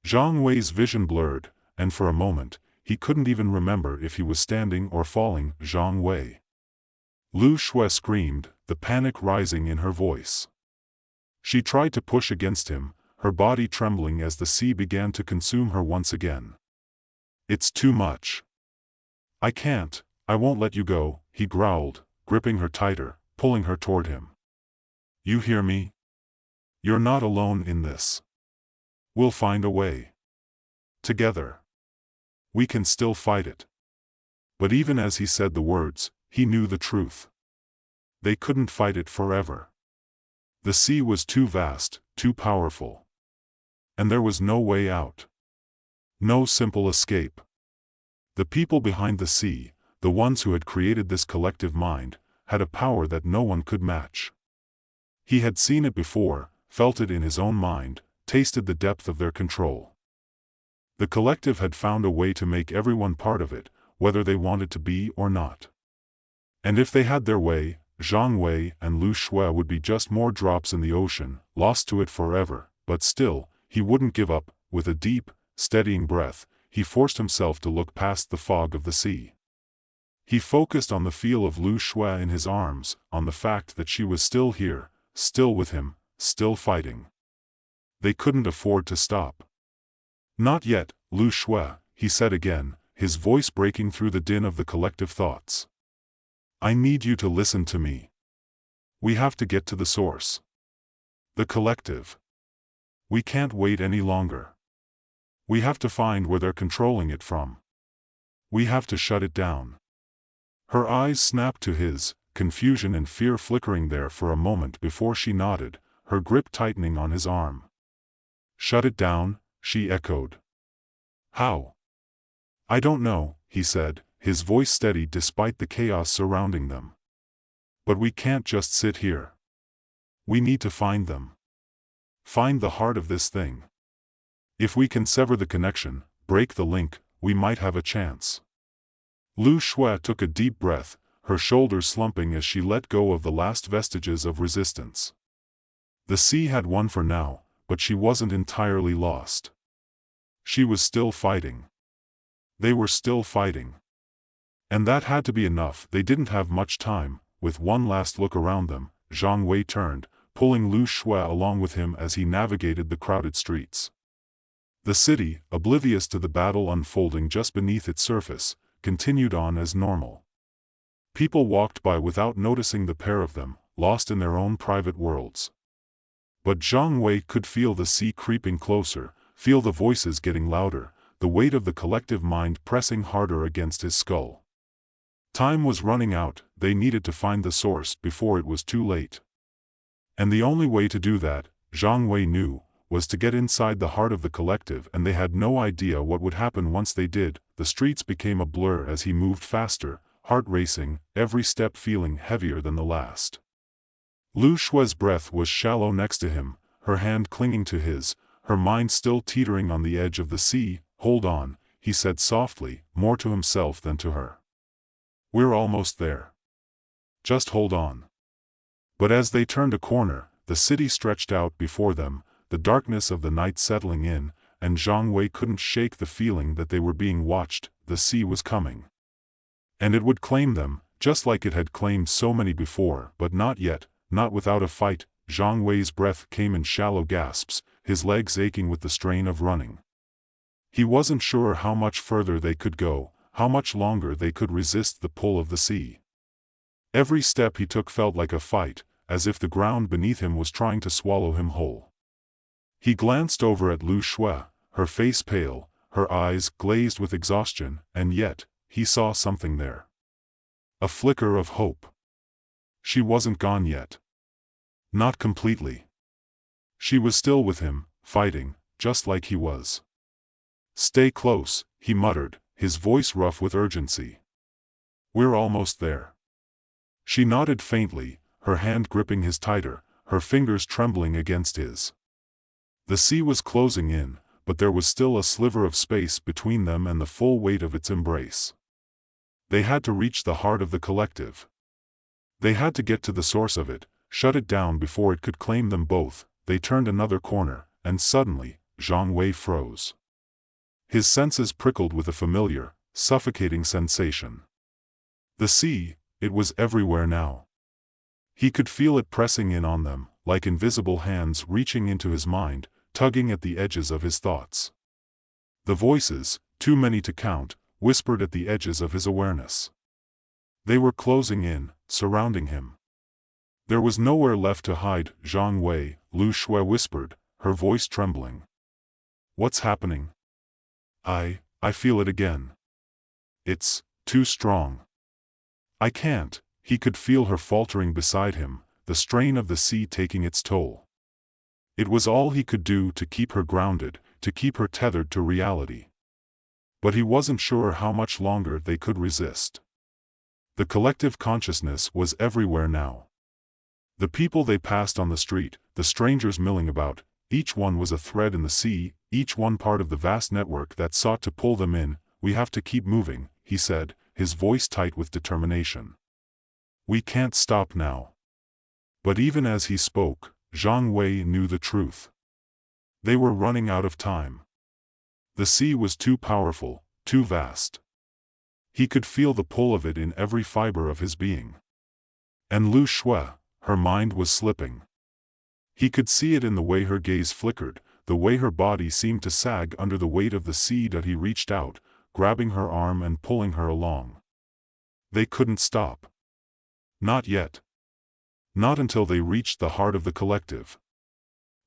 Zhang Wei's vision blurred, and for a moment, he couldn't even remember if he was standing or falling. Zhang Wei. Lu Shui screamed, the panic rising in her voice. She tried to push against him, her body trembling as the sea began to consume her once again. It's too much. I can't, I won't let you go, he growled, gripping her tighter, pulling her toward him. You hear me? You're not alone in this. We'll find a way. Together. We can still fight it. But even as he said the words, he knew the truth. They couldn't fight it forever. The sea was too vast, too powerful. And there was no way out. No simple escape. The people behind the sea, the ones who had created this collective mind, had a power that no one could match. He had seen it before, felt it in his own mind, tasted the depth of their control. The collective had found a way to make everyone part of it, whether they wanted to be or not. And if they had their way, Zhang Wei and Lu Shui would be just more drops in the ocean, lost to it forever, but still, he wouldn't give up. With a deep, steadying breath, he forced himself to look past the fog of the sea. He focused on the feel of Lu Shui in his arms, on the fact that she was still here, still with him, still fighting. They couldn't afford to stop. Not yet, Lu Shui, he said again, his voice breaking through the din of the collective thoughts. I need you to listen to me. We have to get to the source. The collective. We can't wait any longer. We have to find where they're controlling it from. We have to shut it down. Her eyes snapped to his, confusion and fear flickering there for a moment before she nodded, her grip tightening on his arm. Shut it down, she echoed. How? I don't know, he said, his voice steady despite the chaos surrounding them. But we can't just sit here. We need to find them. Find the heart of this thing. If we can sever the connection, break the link, we might have a chance. Lu Shui took a deep breath, her shoulders slumping as she let go of the last vestiges of resistance. The sea had won for now, but she wasn't entirely lost. She was still fighting. They were still fighting. And that had to be enough. They didn't have much time. With one last look around them, Zhang Wei turned, pulling Lu Shui along with him as he navigated the crowded streets. The city, oblivious to the battle unfolding just beneath its surface, continued on as normal. People walked by without noticing the pair of them, lost in their own private worlds. But Zhang Wei could feel the sea creeping closer, feel the voices getting louder, the weight of the collective mind pressing harder against his skull. Time was running out, they needed to find the source before it was too late. And the only way to do that, Zhang Wei knew, was to get inside the heart of the collective, and they had no idea what would happen once they did. The streets became a blur as he moved faster, heart racing, every step feeling heavier than the last. Lu Shui's breath was shallow next to him, her hand clinging to his, her mind still teetering on the edge of the sea. Hold on, he said softly, more to himself than to her. We're almost there. Just hold on. But as they turned a corner, the city stretched out before them, the darkness of the night settling in, and Zhang Wei couldn't shake the feeling that they were being watched. The sea was coming. And it would claim them, just like it had claimed so many before, but not yet, not without a fight. Zhang Wei's breath came in shallow gasps, his legs aching with the strain of running. He wasn't sure how much further they could go, how much longer they could resist the pull of the sea. Every step he took felt like a fight, as if the ground beneath him was trying to swallow him whole. He glanced over at Lu Shui, her face pale, her eyes glazed with exhaustion, and yet, he saw something there. A flicker of hope. She wasn't gone yet. Not completely. She was still with him, fighting, just like he was. "Stay close," he muttered, his voice rough with urgency. "We're almost there." She nodded faintly, her hand gripping his tighter, her fingers trembling against his. The sea was closing in, but there was still a sliver of space between them and the full weight of its embrace. They had to reach the heart of the collective. They had to get to the source of it, shut it down before it could claim them both. They turned another corner, and suddenly, Zhang Wei froze. His senses prickled with a familiar, suffocating sensation. The sea, it was everywhere now. He could feel it pressing in on them, like invisible hands reaching into his mind, tugging at the edges of his thoughts. The voices, too many to count, whispered at the edges of his awareness. They were closing in, surrounding him. There was nowhere left to hide. "Zhang Wei," Lu Shui whispered, her voice trembling. "What's happening?" I feel it again. It's too strong. I can't." He could feel her faltering beside him, the strain of the sea taking its toll. It was all he could do to keep her grounded, to keep her tethered to reality. But he wasn't sure how much longer they could resist. The collective consciousness was everywhere now. The people they passed on the street, the strangers milling about, each one was a thread in the sea, each one part of the vast network that sought to pull them in. "We have to keep moving," he said, his voice tight with determination. "We can't stop now." But even as he spoke, Zhang Wei knew the truth. They were running out of time. The sea was too powerful, too vast. He could feel the pull of it in every fiber of his being. And Lu Shui, her mind was slipping. He could see it in the way her gaze flickered, the way her body seemed to sag under the weight of the sea. That he reached out, grabbing her arm and pulling her along. They couldn't stop. Not yet. Not until they reached the heart of the collective.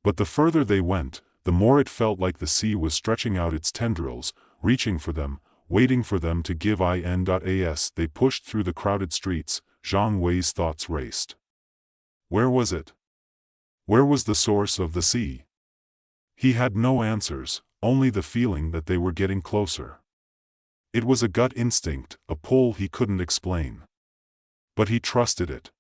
But the further they went, the more it felt like the sea was stretching out its tendrils, reaching for them, waiting for them to give in. As they pushed through the crowded streets, Zhang Wei's thoughts raced. Where was it? Where was the source of the sea? He had no answers, only the feeling that they were getting closer. It was a gut instinct, a pull he couldn't explain. But he trusted it.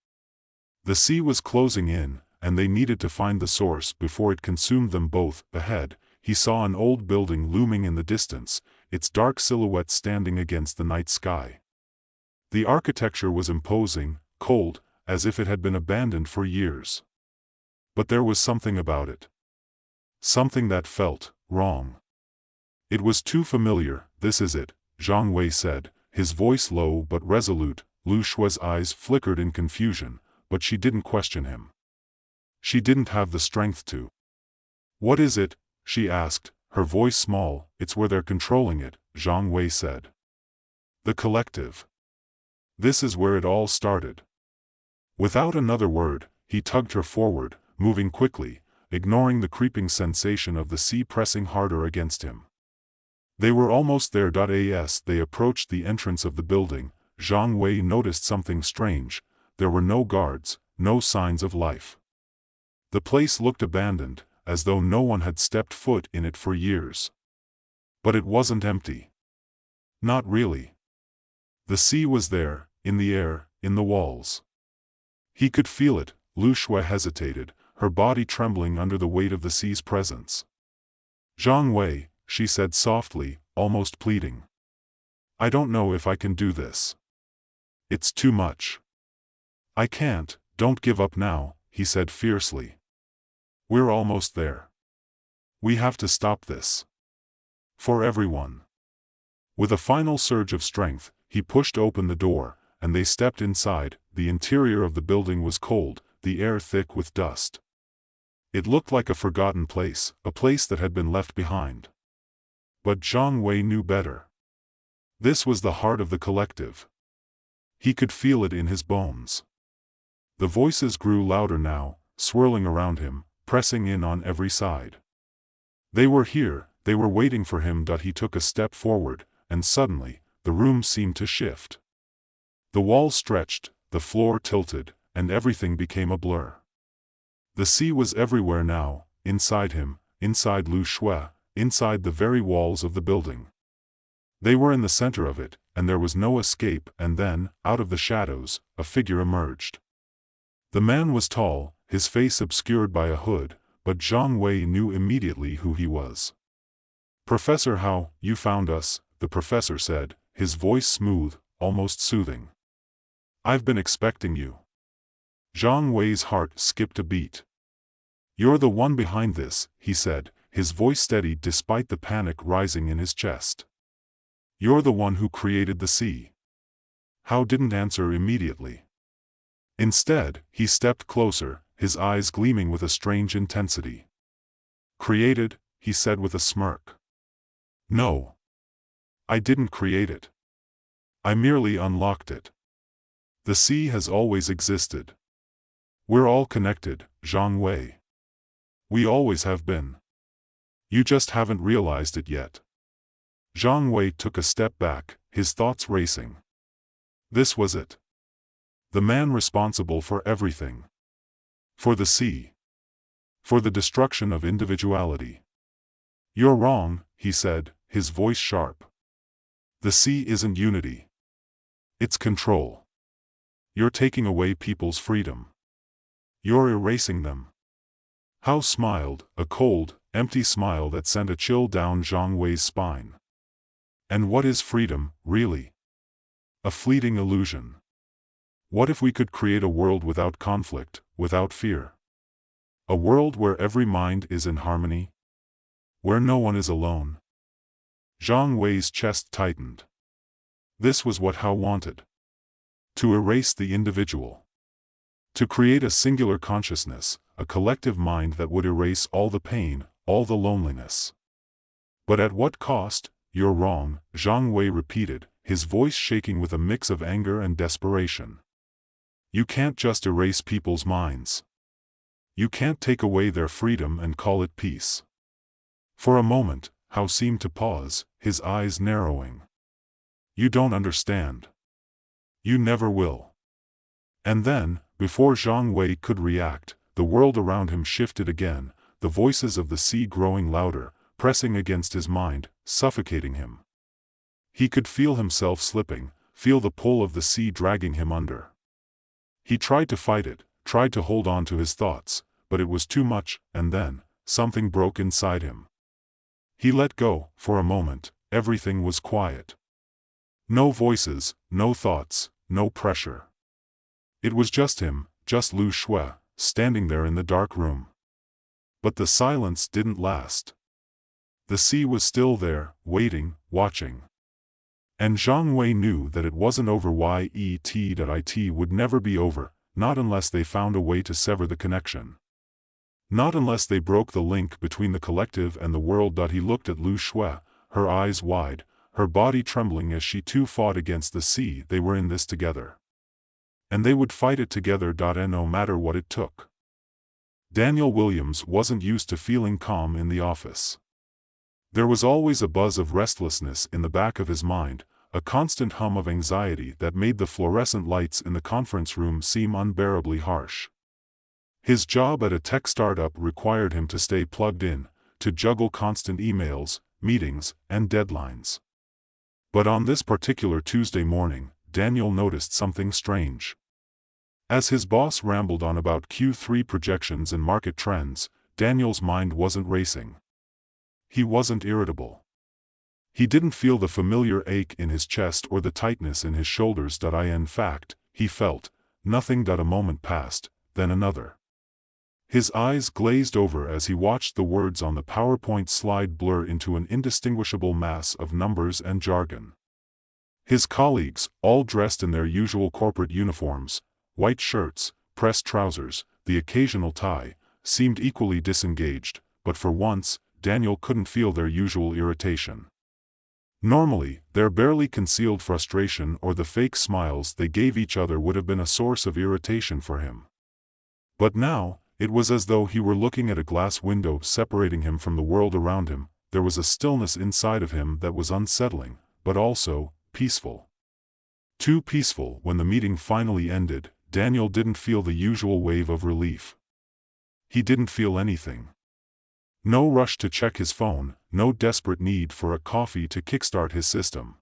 The sea was closing in, and they needed to find the source before it consumed them both. Ahead, he saw an old building looming in the distance, its dark silhouette standing against the night sky. The architecture was imposing, cold, as if it had been abandoned for years. But there was something about it. Something that felt wrong. It was too familiar. "This is it," Zhang Wei said, his voice low but resolute. Lu Shui's eyes flickered in confusion, but she didn't question him. She didn't have the strength to. "What is it?" she asked, her voice small. "It's where they're controlling it," Zhang Wei said. "The collective. This is where it all started." Without another word, he tugged her forward, moving quickly, ignoring the creeping sensation of the sea pressing harder against him. They were almost there. As they approached the entrance of the building, Zhang Wei noticed something strange. There were no guards, no signs of life. The place looked abandoned, as though no one had stepped foot in it for years. But it wasn't empty. Not really. The sea was there, in the air, in the walls. He could feel it. Lu Shui hesitated, her body trembling under the weight of the sea's presence. "Zhang Wei," she said softly, almost pleading. "I don't know if I can do this. It's too much." "I can't, don't give up now," he said fiercely. "We're almost there. We have to stop this. For everyone." With a final surge of strength, he pushed open the door, and they stepped inside. The interior of the building was cold, the air thick with dust. It looked like a forgotten place, a place that had been left behind. But Zhang Wei knew better. This was the heart of the collective. He could feel it in his bones. The voices grew louder now, swirling around him, pressing in on every side. They were here, they were waiting for him. He took a step forward, and suddenly, the room seemed to shift. The walls stretched, the floor tilted, and everything became a blur. The sea was everywhere now, inside him, inside Lu Shui, inside the very walls of the building. They were in the center of it, and there was no escape. And then, out of the shadows, a figure emerged. The man was tall, his face obscured by a hood, but Zhang Wei knew immediately who he was. "Professor Hao, you found us," the professor said, his voice smooth, almost soothing. "I've been expecting you." Zhang Wei's heart skipped a beat. "You're the one behind this," he said, his voice steady despite the panic rising in his chest. "You're the one who created the sea." Hao didn't answer immediately. Instead, he stepped closer, his eyes gleaming with a strange intensity. "Created," he said with a smirk. "No. I didn't create it. I merely unlocked it. The sea has always existed. We're all connected, Zhang Wei. We always have been. You just haven't realized it yet." Zhang Wei took a step back, his thoughts racing. This was it. The man responsible for everything. For the sea. For the destruction of individuality. "You're wrong," he said, his voice sharp. "The sea isn't unity. It's control. You're taking away people's freedom. You're erasing them." Hao smiled, a cold, empty smile that sent a chill down Zhang Wei's spine. "And what is freedom, really? A fleeting illusion. What if we could create a world without conflict, without fear? A world where every mind is in harmony? Where no one is alone?" Zhang Wei's chest tightened. This was what Hao wanted. To erase the individual. To create a singular consciousness, a collective mind that would erase all the pain, all the loneliness. "But at what cost?" "You're wrong," Zhang Wei repeated, his voice shaking with a mix of anger and desperation. "You can't just erase people's minds. You can't take away their freedom and call it peace." For a moment, Hao seemed to pause, his eyes narrowing. "You don't understand. You never will." And then, before Zhang Wei could react, the world around him shifted again, the voices of the sea growing louder, pressing against his mind, suffocating him. He could feel himself slipping, feel the pull of the sea dragging him under. He tried to fight it, tried to hold on to his thoughts, but it was too much. And then, something broke inside him. He let go. For a moment, everything was quiet. No voices, no thoughts, no pressure. It was just him, just Lu Shui, standing there in the dark room. But the silence didn't last. The sea was still there, waiting, watching. And Zhang Wei knew that it wasn't over. It would never be over, not unless they found a way to sever the connection. Not unless they broke the link between the collective and the world. He looked at Lu Shui, her eyes wide, her body trembling as she too fought against the sea. They were in this together. And they would fight it together. And no matter what it took. Daniel Williams wasn't used to feeling calm in the office. There was always a buzz of restlessness in the back of his mind, a constant hum of anxiety that made the fluorescent lights in the conference room seem unbearably harsh. His job at a tech startup required him to stay plugged in, to juggle constant emails, meetings, and deadlines. But on this particular Tuesday morning, Daniel noticed something strange. As his boss rambled on about Q3 projections and market trends, Daniel's mind wasn't racing. He wasn't irritable. He didn't feel the familiar ache in his chest or the tightness in his shoulders. In fact, he felt nothing. A moment passed, then another. His eyes glazed over as he watched the words on the PowerPoint slide blur into an indistinguishable mass of numbers and jargon. His colleagues, all dressed in their usual corporate uniforms, white shirts, pressed trousers, the occasional tie, seemed equally disengaged, but for once, Daniel couldn't feel their usual irritation. Normally, their barely concealed frustration or the fake smiles they gave each other would have been a source of irritation for him. But now, it was as though he were looking at a glass window separating him from the world around him. There was a stillness inside of him that was unsettling, but also peaceful. Too peaceful. When the meeting finally ended, Daniel didn't feel the usual wave of relief. He didn't feel anything. No rush to check his phone, no desperate need for a coffee to kickstart his system.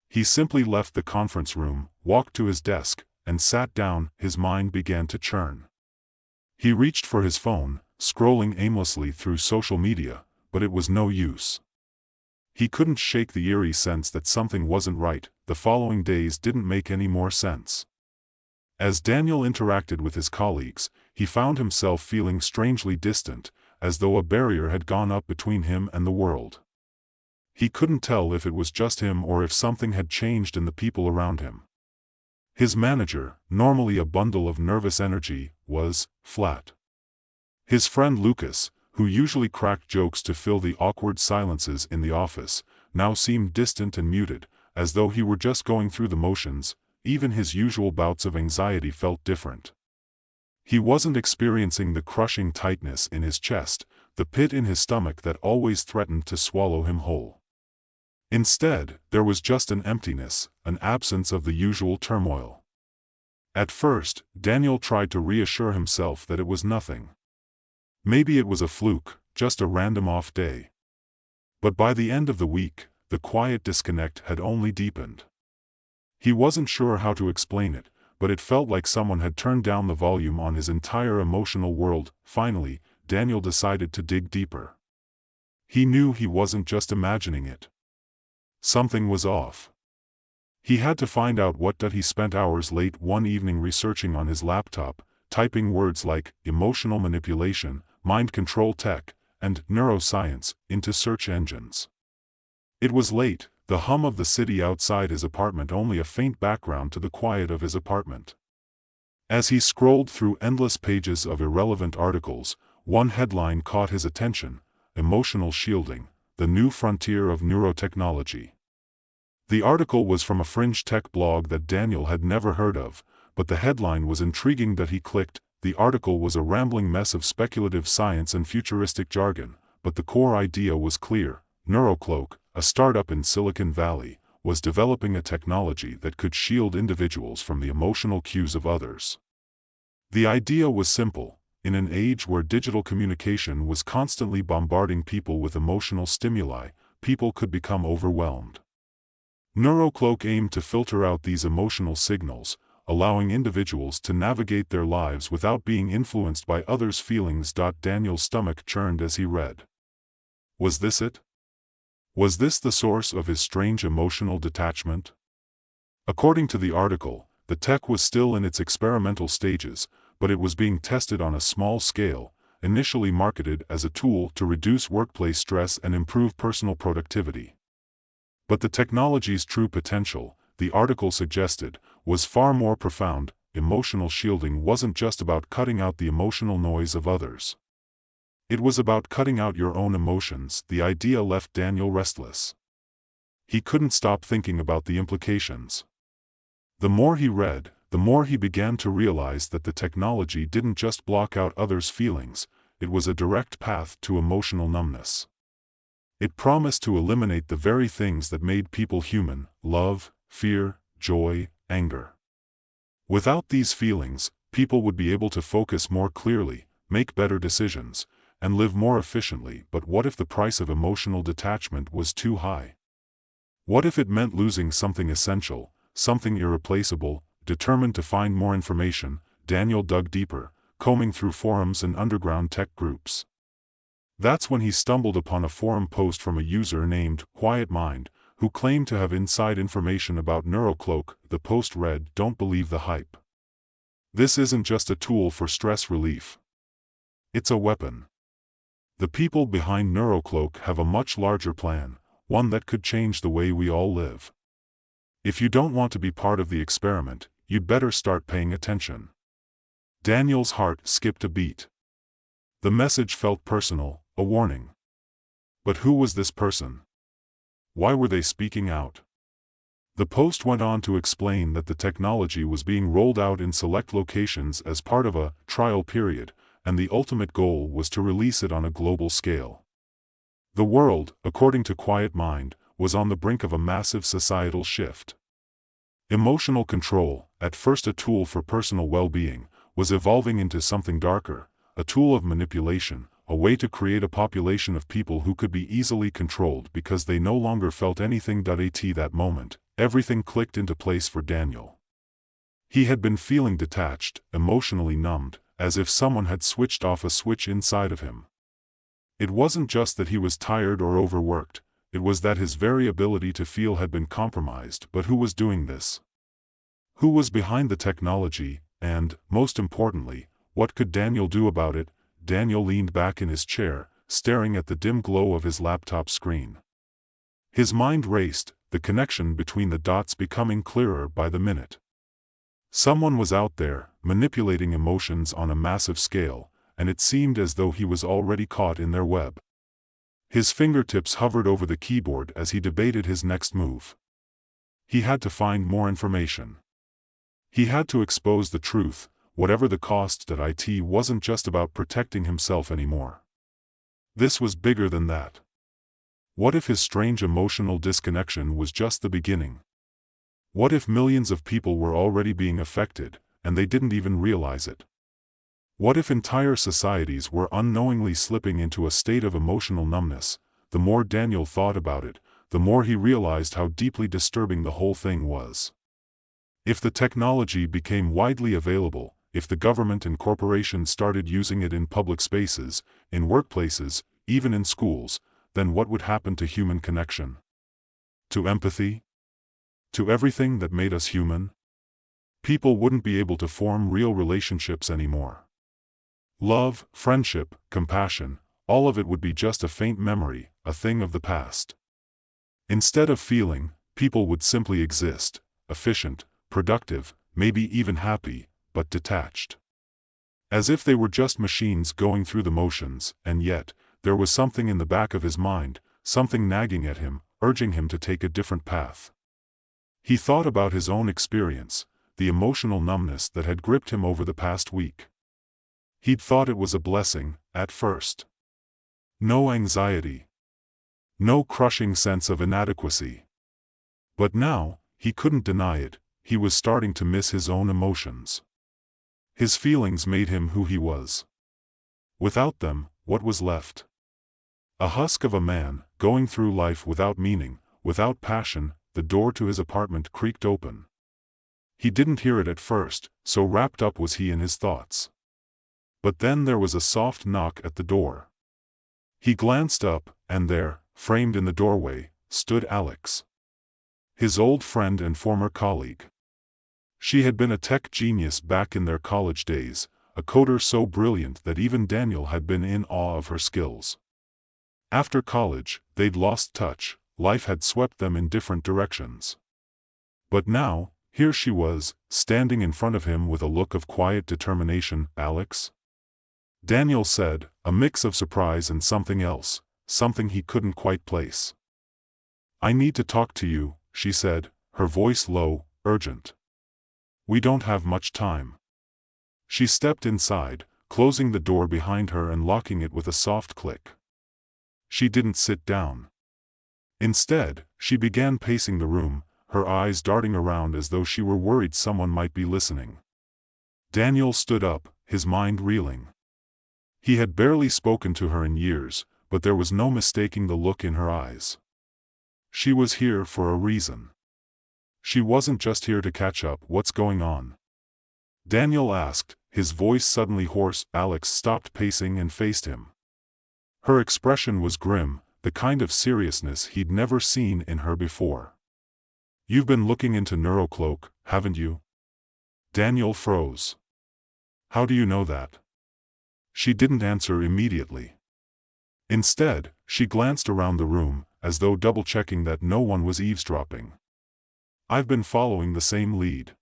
He simply left the conference room, walked to his desk, and sat down. His mind began to churn. He reached for his phone, scrolling aimlessly through social media, but it was no use. He couldn't shake the eerie sense that something wasn't right. The following days didn't make any more sense. As Daniel interacted with his colleagues, he found himself feeling strangely distant, as though a barrier had gone up between him and the world. He couldn't tell if it was just him or if something had changed in the people around him. His manager, normally a bundle of nervous energy, was flat. His friend Lucas, who usually cracked jokes to fill the awkward silences in the office, now seemed distant and muted, as though he were just going through the motions. Even his usual bouts of anxiety felt different. He wasn't experiencing the crushing tightness in his chest, the pit in his stomach that always threatened to swallow him whole. Instead, there was just an emptiness, an absence of the usual turmoil. At first, Daniel tried to reassure himself that it was nothing. Maybe it was a fluke, just a random off day. But by the end of the week, the quiet disconnect had only deepened. He wasn't sure how to explain it, but it felt like someone had turned down the volume on his entire emotional world. Finally, Daniel decided to dig deeper. He knew he wasn't just imagining it. Something was off. He had to find out what. He spent hours late one evening researching on his laptop, typing words like emotional manipulation, mind control tech, and neuroscience into search engines. It was late, the hum of the city outside his apartment only a faint background to the quiet of his apartment. As he scrolled through endless pages of irrelevant articles, one headline caught his attention: Emotional Shielding, the New Frontier of Neurotechnology. The article was from a fringe tech blog that Daniel had never heard of, but the headline was intriguing. He clicked. The article was a rambling mess of speculative science and futuristic jargon, but the core idea was clear. NeuroCloak, a startup in Silicon Valley, was developing a technology that could shield individuals from the emotional cues of others. The idea was simple. In an age where digital communication was constantly bombarding people with emotional stimuli, people could become overwhelmed. NeuroCloak aimed to filter out these emotional signals, allowing individuals to navigate their lives without being influenced by others' feelings. Daniel's stomach churned as he read. Was this it? Was this the source of his strange emotional detachment? According to the article, the tech was still in its experimental stages, but it was being tested on a small scale, initially marketed as a tool to reduce workplace stress and improve personal productivity. But the technology's true potential, the article suggested, was far more profound. Emotional shielding wasn't just about cutting out the emotional noise of others. It was about cutting out your own emotions. The idea left Daniel restless. He couldn't stop thinking about the implications. The more he read, the more he began to realize that the technology didn't just block out others' feelings, it was a direct path to emotional numbness. It promised to eliminate the very things that made people human: love, fear, joy, anger. Without these feelings, people would be able to focus more clearly, make better decisions, and live more efficiently. But what if the price of emotional detachment was too high? What if it meant losing something essential, something irreplaceable? Determined to find more information, Daniel dug deeper, combing through forums and underground tech groups. That's when he stumbled upon a forum post from a user named Quiet Mind, who claimed to have inside information about NeuroCloak. The post read, "Don't believe the hype. This isn't just a tool for stress relief. It's a weapon. The people behind NeuroCloak have a much larger plan, one that could change the way we all live. If you don't want to be part of the experiment, you'd better start paying attention." Daniel's heart skipped a beat. The message felt personal, a warning. But who was this person? Why were they speaking out? The post went on to explain that the technology was being rolled out in select locations as part of a trial period, and the ultimate goal was to release it on a global scale. The world, according to Quiet Mind, was on the brink of a massive societal shift. Emotional control, at first a tool for personal well-being, was evolving into something darker, a tool of manipulation, a way to create a population of people who could be easily controlled because they no longer felt anything. At that moment, everything clicked into place for Daniel. He had been feeling detached, emotionally numbed, as if someone had switched off a switch inside of him. It wasn't just that he was tired or overworked, it was that his very ability to feel had been compromised. But who was doing this? Who was behind the technology, and, most importantly, what could Daniel do about it? Daniel leaned back in his chair, staring at the dim glow of his laptop screen. His mind raced, the connection between the dots becoming clearer by the minute. Someone was out there, manipulating emotions on a massive scale, and it seemed as though he was already caught in their web. His fingertips hovered over the keyboard as he debated his next move. He had to find more information. He had to expose the truth, whatever the cost. It wasn't just about protecting himself anymore. This was bigger than that. What if his strange emotional disconnection was just the beginning? What if millions of people were already being affected, and they didn't even realize it? What if entire societies were unknowingly slipping into a state of emotional numbness? The more Daniel thought about it, the more he realized how deeply disturbing the whole thing was. If the technology became widely available, if the government and corporations started using it in public spaces, in workplaces, even in schools, then what would happen to human connection? To empathy? To everything that made us human? People wouldn't be able to form real relationships anymore. Love, friendship, compassion, all of it would be just a faint memory, a thing of the past. Instead of feeling, people would simply exist, efficient, productive, maybe even happy, but detached. As if they were just machines going through the motions. And yet, there was something in the back of his mind, something nagging at him, urging him to take a different path. He thought about his own experience, the emotional numbness that had gripped him over the past week. He'd thought it was a blessing, at first. No anxiety. No crushing sense of inadequacy. But now, he couldn't deny it, he was starting to miss his own emotions. His feelings made him who he was. Without them, what was left? A husk of a man, going through life without meaning, without passion. The door to his apartment creaked open. He didn't hear it at first, so wrapped up was he in his thoughts. But then there was a soft knock at the door. He glanced up, and there, framed in the doorway, stood Alex. His old friend and former colleague. She had been a tech genius back in their college days, a coder so brilliant that even Daniel had been in awe of her skills. After college, they'd lost touch, life had swept them in different directions. But now, here she was, standing in front of him with a look of quiet determination. "Alex?" Daniel said, a mix of surprise and something else, something he couldn't quite place. "I need to talk to you," she said, her voice low, urgent. "We don't have much time." She stepped inside, closing the door behind her and locking it with a soft click. She didn't sit down. Instead, she began pacing the room, her eyes darting around as though she were worried someone might be listening. Daniel stood up, his mind reeling. He had barely spoken to her in years, but there was no mistaking the look in her eyes. She was here for a reason. She wasn't just here to catch up. "What's going on?" Daniel asked, his voice suddenly hoarse. Alex stopped pacing and faced him. Her expression was grim, the kind of seriousness he'd never seen in her before. "You've been looking into Neurocloak, haven't you?" Daniel froze. "How do you know that?" She didn't answer immediately. Instead, she glanced around the room, as though double-checking that no one was eavesdropping. "I've been following the same lead.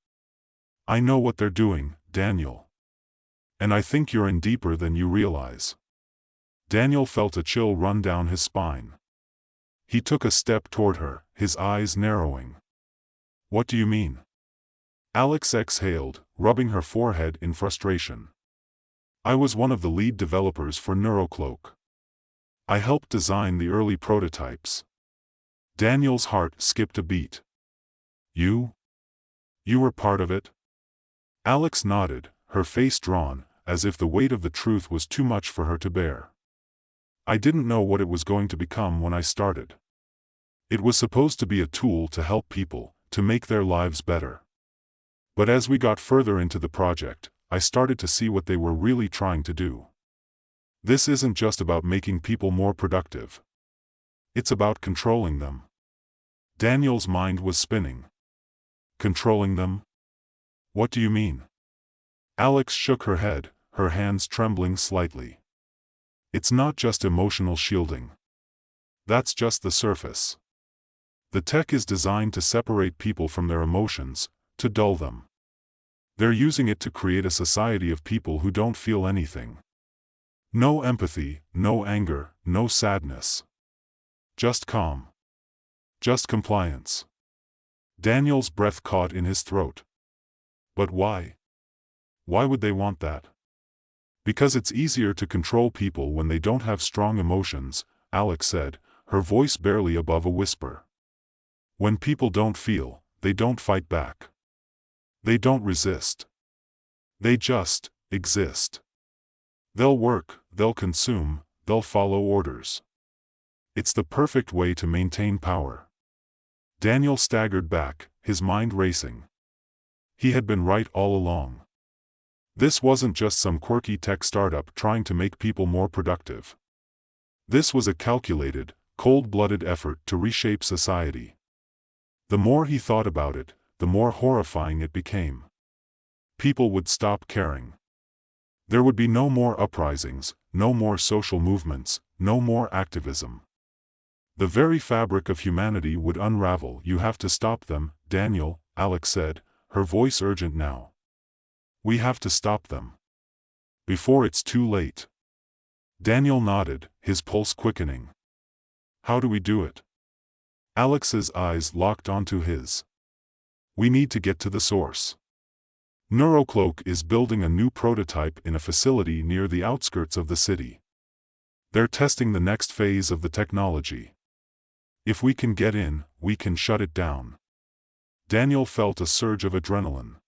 I know what they're doing, Daniel. And I think you're in deeper than you realize." Daniel felt a chill run down his spine. He took a step toward her, his eyes narrowing. "What do you mean?" Alex exhaled, rubbing her forehead in frustration. "I was one of the lead developers for NeuroCloak. I helped design the early prototypes." Daniel's heart skipped a beat. You were part of it?" Alex nodded, her face drawn, as if the weight of the truth was too much for her to bear. "I didn't know what it was going to become when I started. It was supposed to be a tool to help people, to make their lives better. But as we got further into the project, I started to see what they were really trying to do. This isn't just about making people more productive. It's about controlling them." Daniel's mind was spinning. "Controlling them? What do you mean?" Alex shook her head, her hands trembling slightly. "It's not just emotional shielding. That's just the surface. The tech is designed to separate people from their emotions, to dull them. They're using it to create a society of people who don't feel anything. No empathy, no anger, no sadness. Just calm. Just compliance." Daniel's breath caught in his throat. "But why? Why would they want that?" "Because it's easier to control people when they don't have strong emotions," Alex said, her voice barely above a whisper. "When people don't feel, they don't fight back. They don't resist. They just exist. They'll work, they'll consume, they'll follow orders. It's the perfect way to maintain power." Daniel staggered back, his mind racing. He had been right all along. This wasn't just some quirky tech startup trying to make people more productive. This was a calculated, cold-blooded effort to reshape society. The more he thought about it, the more horrifying it became. People would stop caring. There would be no more uprisings, no more social movements, no more activism. The very fabric of humanity would unravel. "You have to stop them, Daniel," Alex said, her voice urgent now. "We have to stop them. Before it's too late." Daniel nodded, his pulse quickening. "How do we do it?" Alex's eyes locked onto his. "We need to get to the source. NeuroCloak is building a new prototype in a facility near the outskirts of the city. They're testing the next phase of the technology. If we can get in, we can shut it down." Daniel felt a surge of adrenaline.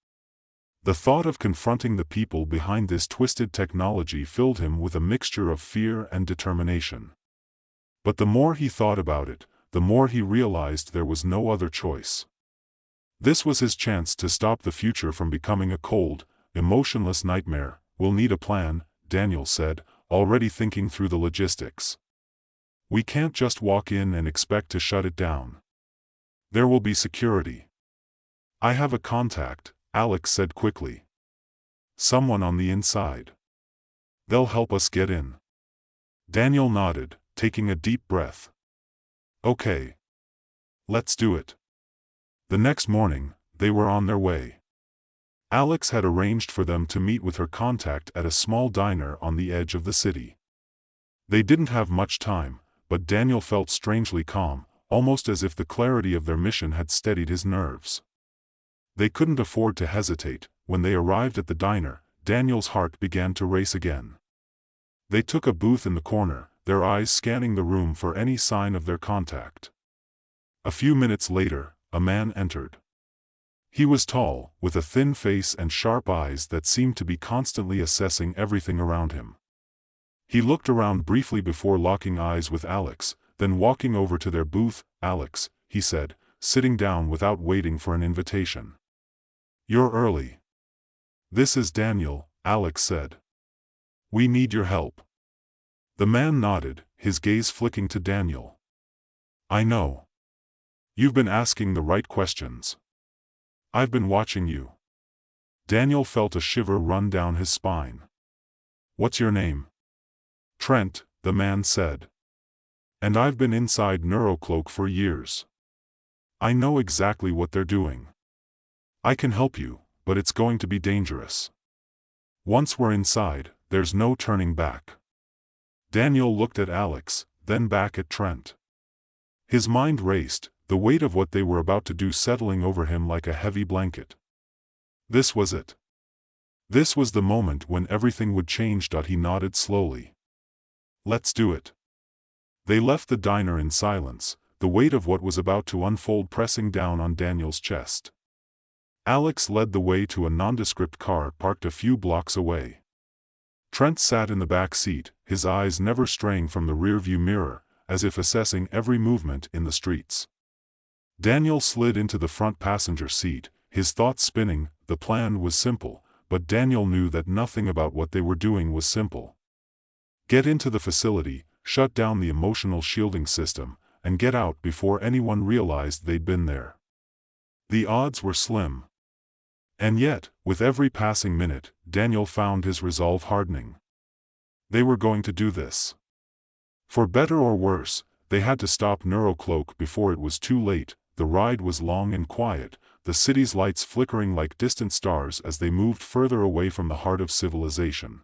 The thought of confronting the people behind this twisted technology filled him with a mixture of fear and determination. But the more he thought about it, the more he realized there was no other choice. This was his chance to stop the future from becoming a cold, emotionless nightmare. "We'll need a plan," Daniel said, already thinking through the logistics. "We can't just walk in and expect to shut it down. There will be security." "I have a contact," Alex said quickly. "Someone on the inside. They'll help us get in." Daniel nodded, taking a deep breath. "Okay. Let's do it." The next morning, they were on their way. Alex had arranged for them to meet with her contact at a small diner on the edge of the city. They didn't have much time, but Daniel felt strangely calm, almost as if the clarity of their mission had steadied his nerves. They couldn't afford to hesitate. When they arrived at the diner, Daniel's heart began to race again. They took a booth in the corner, their eyes scanning the room for any sign of their contact. A few minutes later, a man entered. He was tall, with a thin face and sharp eyes that seemed to be constantly assessing everything around him. He looked around briefly before locking eyes with Alex, then walking over to their booth. "Alex," he said, sitting down without waiting for an invitation. "You're early." "This is Daniel," Alex said. "We need your help." The man nodded, his gaze flicking to Daniel. "I know. You've been asking the right questions. I've been watching you." Daniel felt a shiver run down his spine. "What's your name?" "Trent," the man said. "And I've been inside NeuroCloak for years. I know exactly what they're doing. I can help you, but it's going to be dangerous. Once we're inside, there's no turning back." Daniel looked at Alex, then back at Trent. His mind raced, the weight of what they were about to do settling over him like a heavy blanket. This was it. This was the moment when everything would change. He nodded slowly. Let's do it. They left the diner in silence, the weight of what was about to unfold pressing down on Daniel's chest. Alex led the way to a nondescript car parked a few blocks away. Trent sat in the back seat, his eyes never straying from the rearview mirror, as if assessing every movement in the streets. Daniel slid into the front passenger seat, his thoughts spinning. The plan was simple, but Daniel knew that nothing about what they were doing was simple. Get into the facility, shut down the emotional shielding system, and get out before anyone realized they'd been there. The odds were slim. And yet, with every passing minute, Daniel found his resolve hardening. They were going to do this. For better or worse, they had to stop Neurocloak before it was too late. The ride was long and quiet, the city's lights flickering like distant stars as they moved further away from the heart of civilization.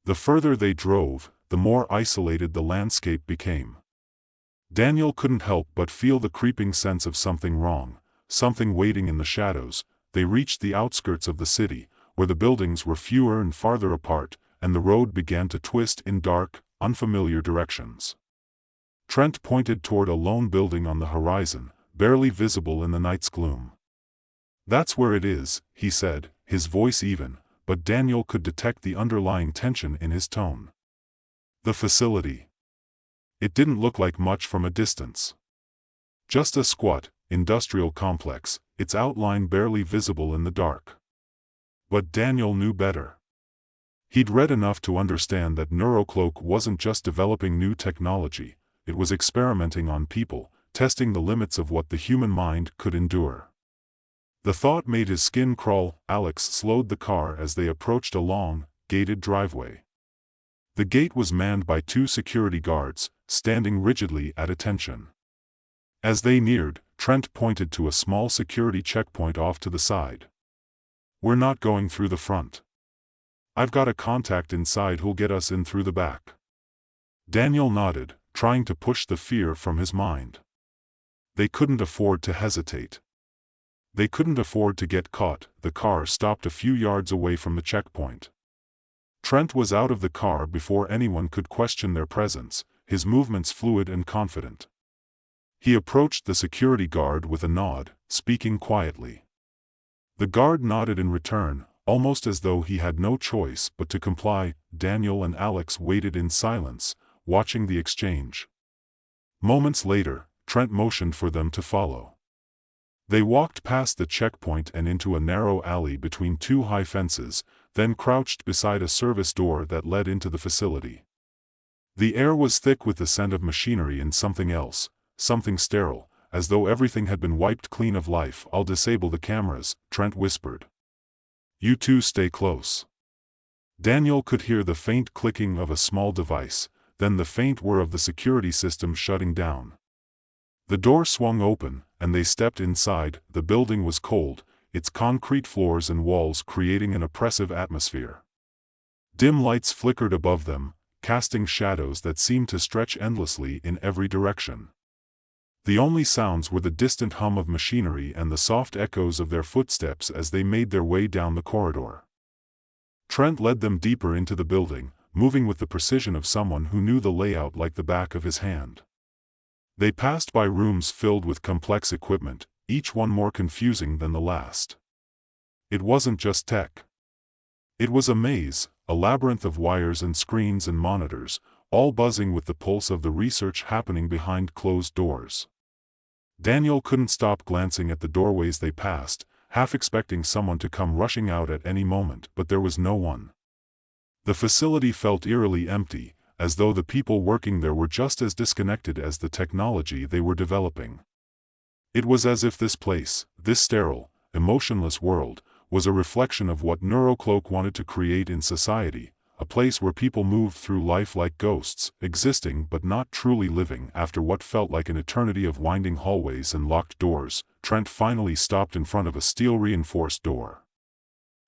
The further they drove, the more isolated the landscape became. Daniel couldn't help but feel the creeping sense of something wrong, something waiting in the shadows. They reached the outskirts of the city, where the buildings were fewer and farther apart, and the road began to twist in dark, unfamiliar directions. Trent pointed toward a lone building on the horizon, barely visible in the night's gloom. "That's where it is," he said, his voice even, but Daniel could detect the underlying tension in his tone. The facility. It didn't look like much from a distance. Just a squat, industrial complex, its outline barely visible in the dark. But Daniel knew better. He'd read enough to understand that Neurocloak wasn't just developing new technology, it was experimenting on people, testing the limits of what the human mind could endure. The thought made his skin crawl. Alex slowed the car as they approached a long, gated driveway. The gate was manned by 2 security guards, standing rigidly at attention. As they neared, Trent pointed to a small security checkpoint off to the side. "We're not going through the front. I've got a contact inside who'll get us in through the back." Daniel nodded, trying to push the fear from his mind. They couldn't afford to hesitate. They couldn't afford to get caught. The car stopped a few yards away from the checkpoint. Trent was out of the car before anyone could question their presence, his movements fluid and confident. He approached the security guard with a nod, speaking quietly. The guard nodded in return, almost as though he had no choice but to comply. Daniel and Alex waited in silence, watching the exchange. Moments later, Trent motioned for them to follow. They walked past the checkpoint and into a narrow alley between 2 high fences, then crouched beside a service door that led into the facility. The air was thick with the scent of machinery and something else, something sterile, as though everything had been wiped clean of life. "I'll disable the cameras," Trent whispered. "You two stay close." Daniel could hear the faint clicking of a small device, then the faint whir of the security system shutting down. The door swung open, and they stepped inside. The building was cold, its concrete floors and walls creating an oppressive atmosphere. Dim lights flickered above them, casting shadows that seemed to stretch endlessly in every direction. The only sounds were the distant hum of machinery and the soft echoes of their footsteps as they made their way down the corridor. Trent led them deeper into the building, moving with the precision of someone who knew the layout like the back of his hand. They passed by rooms filled with complex equipment, each one more confusing than the last. It wasn't just tech. It was a maze, a labyrinth of wires and screens and monitors, all buzzing with the pulse of the research happening behind closed doors. Daniel couldn't stop glancing at the doorways they passed, half expecting someone to come rushing out at any moment, but there was no one. The facility felt eerily empty, as though the people working there were just as disconnected as the technology they were developing. It was as if this place, this sterile, emotionless world, was a reflection of what Neurocloak wanted to create in society, a place where people moved through life like ghosts, existing but not truly living. After what felt like an eternity of winding hallways and locked doors, Trent finally stopped in front of a steel-reinforced door.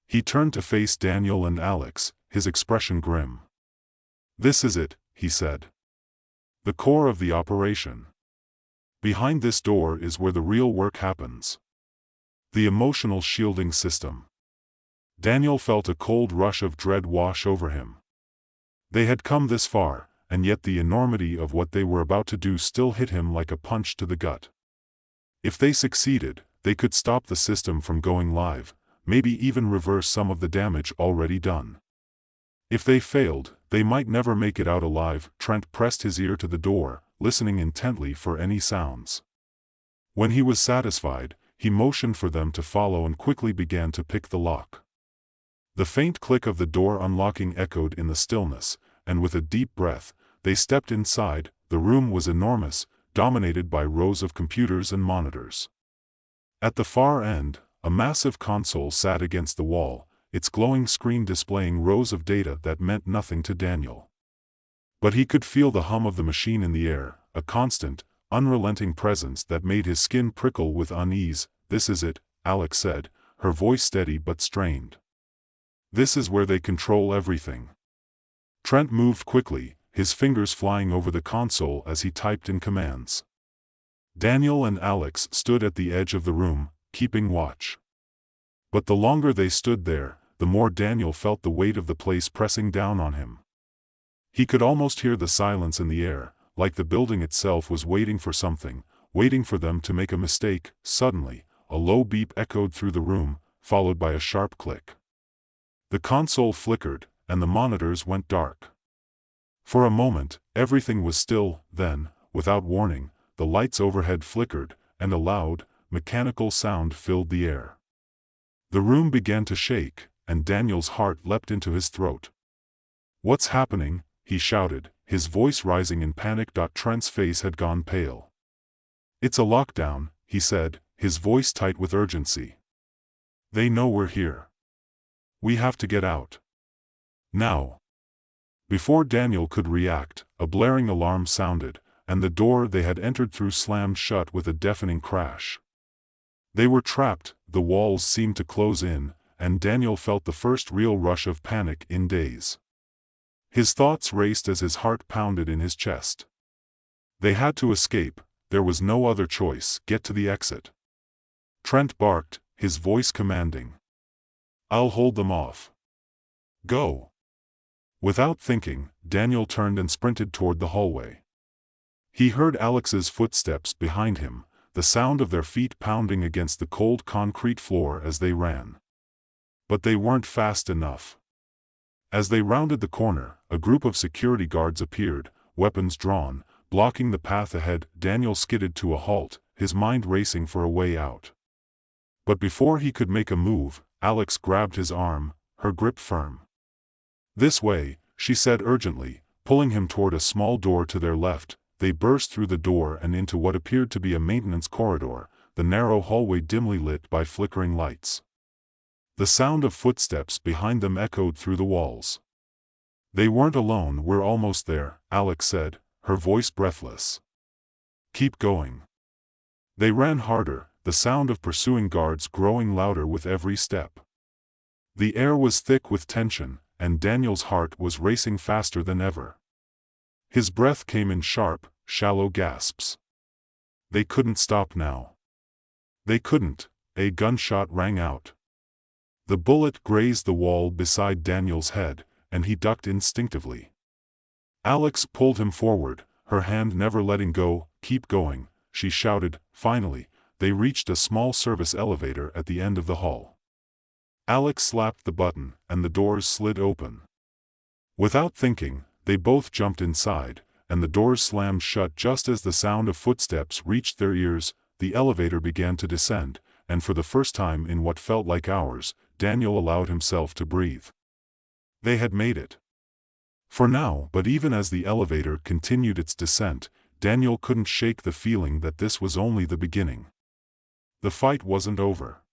He turned to face Daniel and Alex, his expression grim. "This is it," he said. "The core of the operation. Behind this door is where the real work happens. The emotional shielding system." Daniel felt a cold rush of dread wash over him. They had come this far, and yet the enormity of what they were about to do still hit him like a punch to the gut. If they succeeded, they could stop the system from going live, maybe even reverse some of the damage already done. If they failed, they might never make it out alive. Trent pressed his ear to the door, listening intently for any sounds. When he was satisfied, he motioned for them to follow and quickly began to pick the lock. The faint click of the door unlocking echoed in the stillness, and with a deep breath, they stepped inside. The room was enormous, dominated by rows of computers and monitors. At the far end, a massive console sat against the wall, its glowing screen displaying rows of data that meant nothing to Daniel. But he could feel the hum of the machine in the air, a constant, unrelenting presence that made his skin prickle with unease. "This is it," Alex said, her voice steady but strained. "This is where they control everything." Trent moved quickly, his fingers flying over the console as he typed in commands. Daniel and Alex stood at the edge of the room, keeping watch. But the longer they stood there, the more Daniel felt the weight of the place pressing down on him. He could almost hear the silence in the air, like the building itself was waiting for something, waiting for them to make a mistake. Suddenly, a low beep echoed through the room, followed by a sharp click. The console flickered, and the monitors went dark. For a moment, everything was still. Then, without warning, the lights overhead flickered, and a loud, mechanical sound filled the air. The room began to shake, and Daniel's heart leapt into his throat. "What's happening?" he shouted, his voice rising in panic. Trent's face had gone pale. "It's a lockdown," he said, his voice tight with urgency. "They know we're here. We have to get out. Now." Before Daniel could react, a blaring alarm sounded, and the door they had entered through slammed shut with a deafening crash. They were trapped. The walls seemed to close in, and Daniel felt the first real rush of panic in days. His thoughts raced as his heart pounded in his chest. They had to escape, there was no other choice. "Get to the exit." Trent barked, his voice commanding. "I'll hold them off. Go." Without thinking, Daniel turned and sprinted toward the hallway. He heard Alex's footsteps behind him, the sound of their feet pounding against the cold concrete floor as they ran. But they weren't fast enough. As they rounded the corner, a group of security guards appeared, weapons drawn, blocking the path ahead. Daniel skidded to a halt, his mind racing for a way out. But before he could make a move, Alex grabbed his arm, her grip firm. "This way," she said urgently, pulling him toward a small door to their left. They burst through the door and into what appeared to be a maintenance corridor, the narrow hallway dimly lit by flickering lights. The sound of footsteps behind them echoed through the walls. "They weren't alone. We're almost there," Alex said, her voice breathless. "Keep going." They ran harder, the sound of pursuing guards growing louder with every step. The air was thick with tension, and Daniel's heart was racing faster than ever. His breath came in sharp, shallow gasps. They couldn't stop now. They couldn't. A gunshot rang out. The bullet grazed the wall beside Daniel's head, and he ducked instinctively. Alex pulled him forward, her hand never letting go. "Keep going," she shouted. Finally, they reached a small service elevator at the end of the hall. Alex slapped the button, and the doors slid open. Without thinking, they both jumped inside, and the doors slammed shut just as the sound of footsteps reached their ears. The elevator began to descend, and for the first time in what felt like hours, Daniel allowed himself to breathe. They had made it. For now. But even as the elevator continued its descent, Daniel couldn't shake the feeling that this was only the beginning. The fight wasn't over.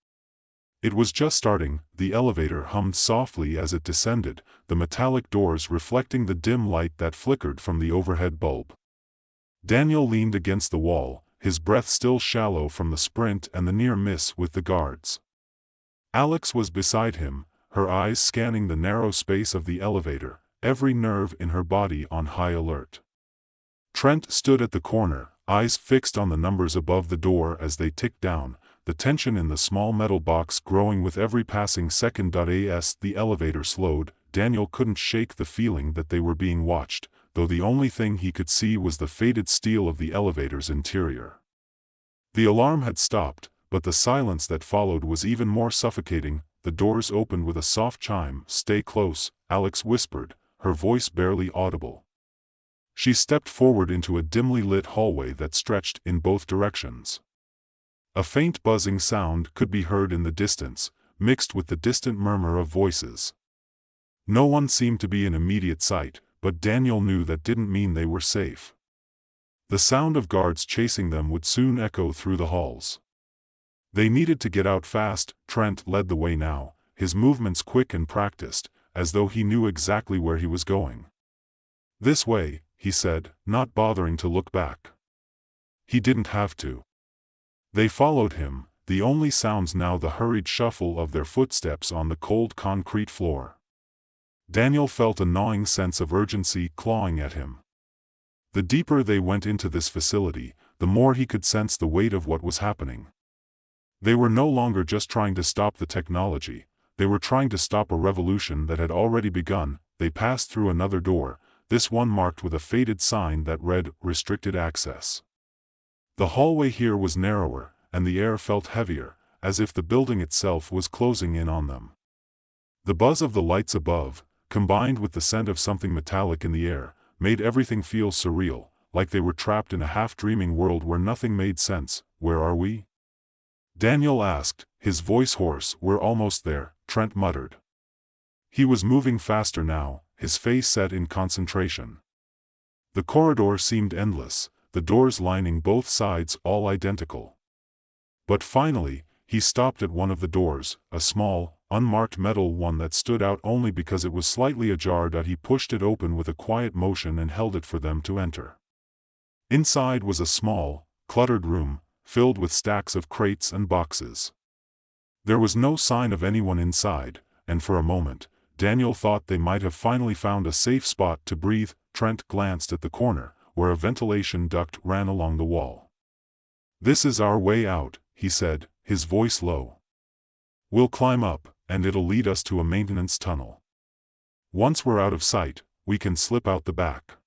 It was just starting. The elevator hummed softly as it descended, the metallic doors reflecting the dim light that flickered from the overhead bulb. Daniel leaned against the wall, his breath still shallow from the sprint and the near miss with the guards. Alex was beside him, her eyes scanning the narrow space of the elevator. every nerve in her body on high alert. Trent stood at the corner, eyes fixed on the numbers above the door as they ticked down, the tension in the small metal box growing with every passing second. As the elevator slowed, Daniel couldn't shake the feeling that they were being watched, though the only thing he could see was the faded steel of the elevator's interior. The alarm had stopped, but the silence that followed was even more suffocating. The doors opened with a soft chime. "Stay close," Alex whispered, her voice barely audible. She stepped forward into a dimly lit hallway that stretched in both directions. A faint buzzing sound could be heard in the distance, mixed with the distant murmur of voices. No one seemed to be in immediate sight, but Daniel knew that didn't mean they were safe. The sound of guards chasing them would soon echo through the halls. They needed to get out fast. Trent led the way now, his movements quick and practiced, as though he knew exactly where he was going. "This way," he said, not bothering to look back. He didn't have to. They followed him, the only sounds now the hurried shuffle of their footsteps on the cold concrete floor. Daniel felt a gnawing sense of urgency clawing at him. The deeper they went into this facility, the more he could sense the weight of what was happening. They were no longer just trying to stop the technology, they were trying to stop a revolution that had already begun. They passed through another door, this one marked with a faded sign that read, "Restricted Access." The hallway here was narrower, and the air felt heavier, as if the building itself was closing in on them. The buzz of the lights above, combined with the scent of something metallic in the air, made everything feel surreal, like they were trapped in a half-dreaming world where nothing made sense. "Where are we?" Daniel asked, his voice hoarse. "We're almost there," Trent muttered. He was moving faster now, his face set in concentration. The corridor seemed endless, the doors lining both sides all identical. But finally, he stopped at one of the doors, a small, unmarked metal one that stood out only because it was slightly ajar. He pushed it open with a quiet motion and held it for them to enter. Inside was a small, cluttered room, filled with stacks of crates and boxes. There was no sign of anyone inside, and for a moment, Daniel thought they might have finally found a safe spot to breathe. Trent glanced at the corner, where a ventilation duct ran along the wall. "This is our way out," he said, his voice low. "We'll climb up, and it'll lead us to a maintenance tunnel. Once we're out of sight, we can slip out the back."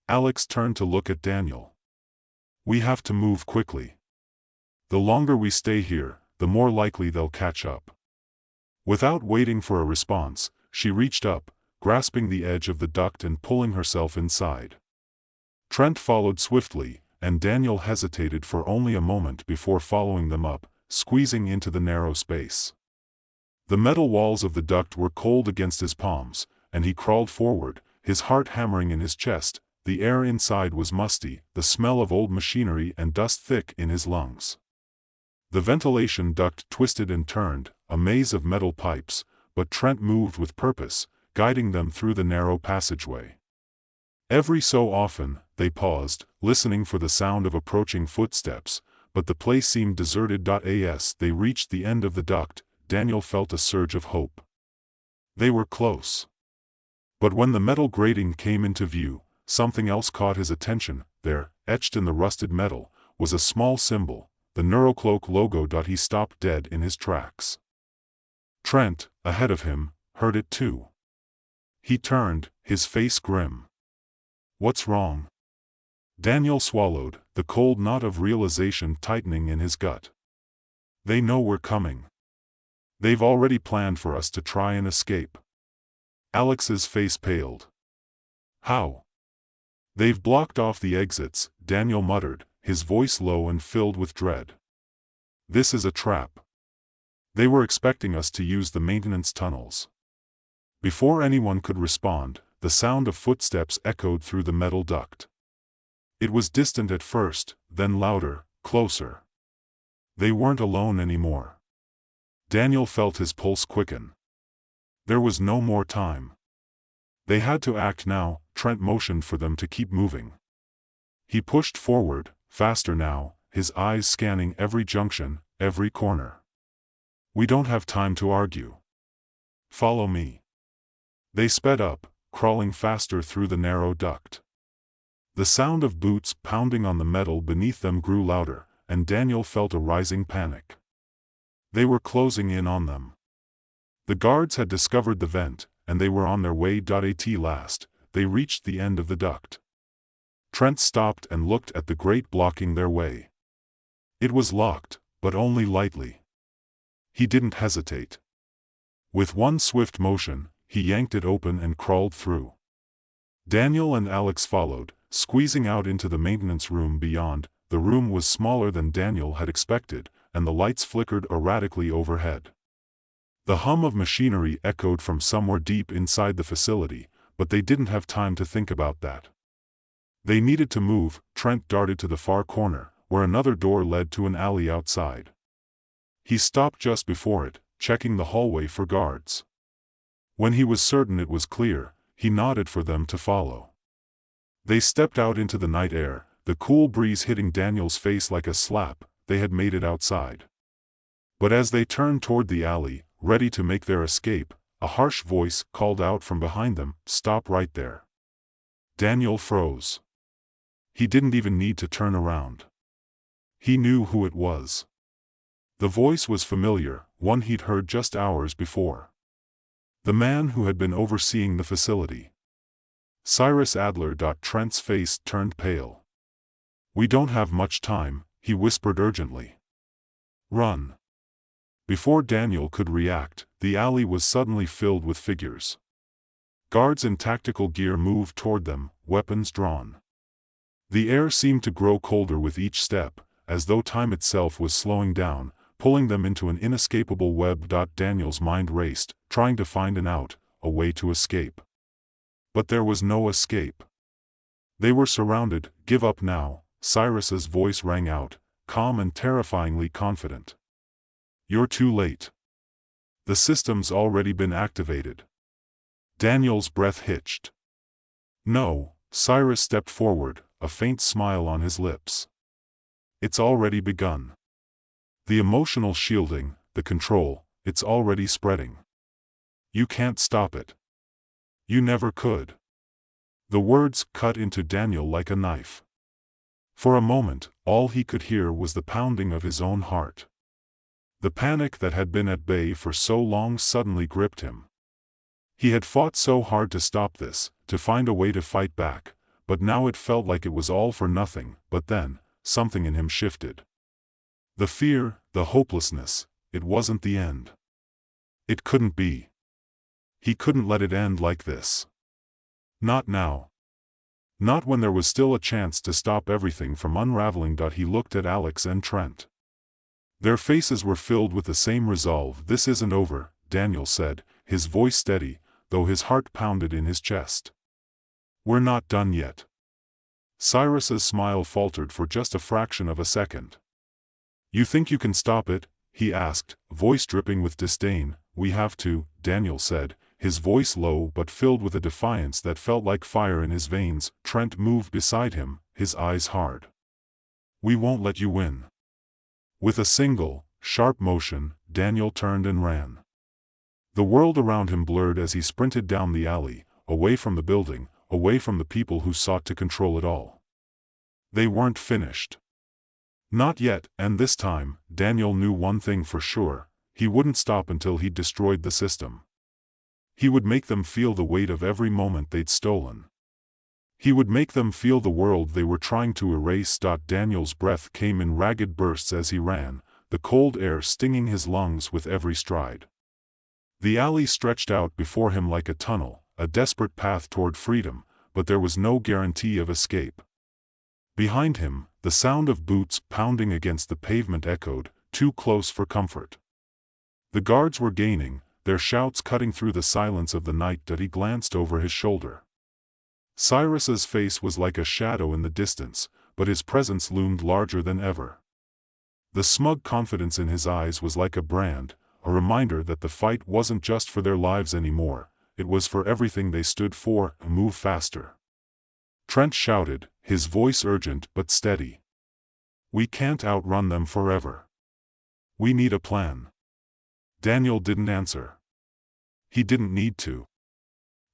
Alex turned to look at Daniel. "We have to move quickly. The longer we stay here, the more likely they'll catch up." Without waiting for a response, she reached up, grasping the edge of the duct and pulling herself inside. Trent followed swiftly, and Daniel hesitated for only a moment before following them up, squeezing into the narrow space. The metal walls of the duct were cold against his palms, and he crawled forward, his heart hammering in his chest. The air inside was musty, the smell of old machinery and dust thick in his lungs. The ventilation duct twisted and turned, a maze of metal pipes, but Trent moved with purpose, guiding them through the narrow passageway. Every so often, they paused, listening for the sound of approaching footsteps, but the place seemed deserted. As they reached the end of the duct, Daniel felt a surge of hope. They were close. But when the metal grating came into view, something else caught his attention. There, etched in the rusted metal, was a small symbol, the Neurocloak logo. He stopped dead in his tracks. Trent, ahead of him, heard it too. He turned, his face grim. "What's wrong?" Daniel swallowed, the cold knot of realization tightening in his gut. "They know we're coming. They've already planned for us to try and escape." Alex's face paled. "How?" "They've blocked off the exits," Daniel muttered, his voice low and filled with dread. "This is a trap. They were expecting us to use the maintenance tunnels." Before anyone could respond, the sound of footsteps echoed through the metal duct. It was distant at first, then louder, closer. They weren't alone anymore. Daniel felt his pulse quicken. There was no more time. They had to act now. Trent motioned for them to keep moving. He pushed forward, faster now, his eyes scanning every junction, every corner. "We don't have time to argue. Follow me." They sped up, crawling faster through the narrow duct. The sound of boots pounding on the metal beneath them grew louder, and Daniel felt a rising panic. They were closing in on them. The guards had discovered the vent, and they were on their way. At last, they reached the end of the duct. Trent stopped and looked at the grate blocking their way. It was locked, but only lightly. He didn't hesitate. With one swift motion, he yanked it open and crawled through. Daniel and Alex followed, squeezing out into the maintenance room beyond. The room was smaller than Daniel had expected, and the lights flickered erratically overhead. The hum of machinery echoed from somewhere deep inside the facility, but they didn't have time to think about that. They needed to move. Trent darted to the far corner, where another door led to an alley outside. He stopped just before it, checking the hallway for guards. When he was certain it was clear, he nodded for them to follow. They stepped out into the night air, the cool breeze hitting Daniel's face like a slap. They had made it outside. But as they turned toward the alley, ready to make their escape, a harsh voice called out from behind them, "Stop right there." Daniel froze. He didn't even need to turn around. He knew who it was. The voice was familiar, one he'd heard just hours before. The man who had been overseeing the facility. Cyrus Adler. Trent's face turned pale. "We don't have much time," he whispered urgently. "Run." Before Daniel could react, the alley was suddenly filled with figures. Guards in tactical gear moved toward them, weapons drawn. The air seemed to grow colder with each step, as though time itself was slowing down, pulling them into an inescapable web. Daniel's mind raced, trying to find an out, a way to escape. But there was no escape. They were surrounded. "Give up now," Cyrus's voice rang out, calm and terrifyingly confident. "You're too late. The system's already been activated." Daniel's breath hitched. "No," Cyrus stepped forward, a faint smile on his lips. "It's already begun. The emotional shielding, the control, it's already spreading. You can't stop it. You never could." The words cut into Daniel like a knife. For a moment, all he could hear was the pounding of his own heart. The panic that had been at bay for so long suddenly gripped him. He had fought so hard to stop this, to find a way to fight back, but now it felt like it was all for nothing. But then, something in him shifted. The fear, the hopelessness, it wasn't the end. It couldn't be. He couldn't let it end like this. Not now. Not when there was still a chance to stop everything from unraveling. He looked at Alex and Trent. Their faces were filled with the same resolve. "This isn't over," Daniel said, his voice steady, though his heart pounded in his chest. "We're not done yet." Cyrus's smile faltered for just a fraction of a second. "You think you can stop it?" he asked, voice dripping with disdain. "We have to," Daniel said, his voice low but filled with a defiance that felt like fire in his veins. Trent moved beside him, his eyes hard. "We won't let you win." With a single, sharp motion, Daniel turned and ran. The world around him blurred as he sprinted down the alley, away from the building, away from the people who sought to control it all. They weren't finished. Not yet, and this time, Daniel knew one thing for sure: he wouldn't stop until he'd destroyed the system. He would make them feel the weight of every moment they'd stolen. He would make them feel the world they were trying to erase. Daniel's breath came in ragged bursts as he ran, the cold air stinging his lungs with every stride. The alley stretched out before him like a tunnel, a desperate path toward freedom, but there was no guarantee of escape. Behind him, the sound of boots pounding against the pavement echoed, too close for comfort. The guards were gaining, their shouts cutting through the silence of the night. He glanced over his shoulder. Cyrus's face was like a shadow in the distance, but his presence loomed larger than ever. The smug confidence in his eyes was like a brand, a reminder that the fight wasn't just for their lives anymore, it was for everything they stood for. "Move faster." Trent shouted, his voice urgent but steady. "We can't outrun them forever. We need a plan." Daniel didn't answer. He didn't need to.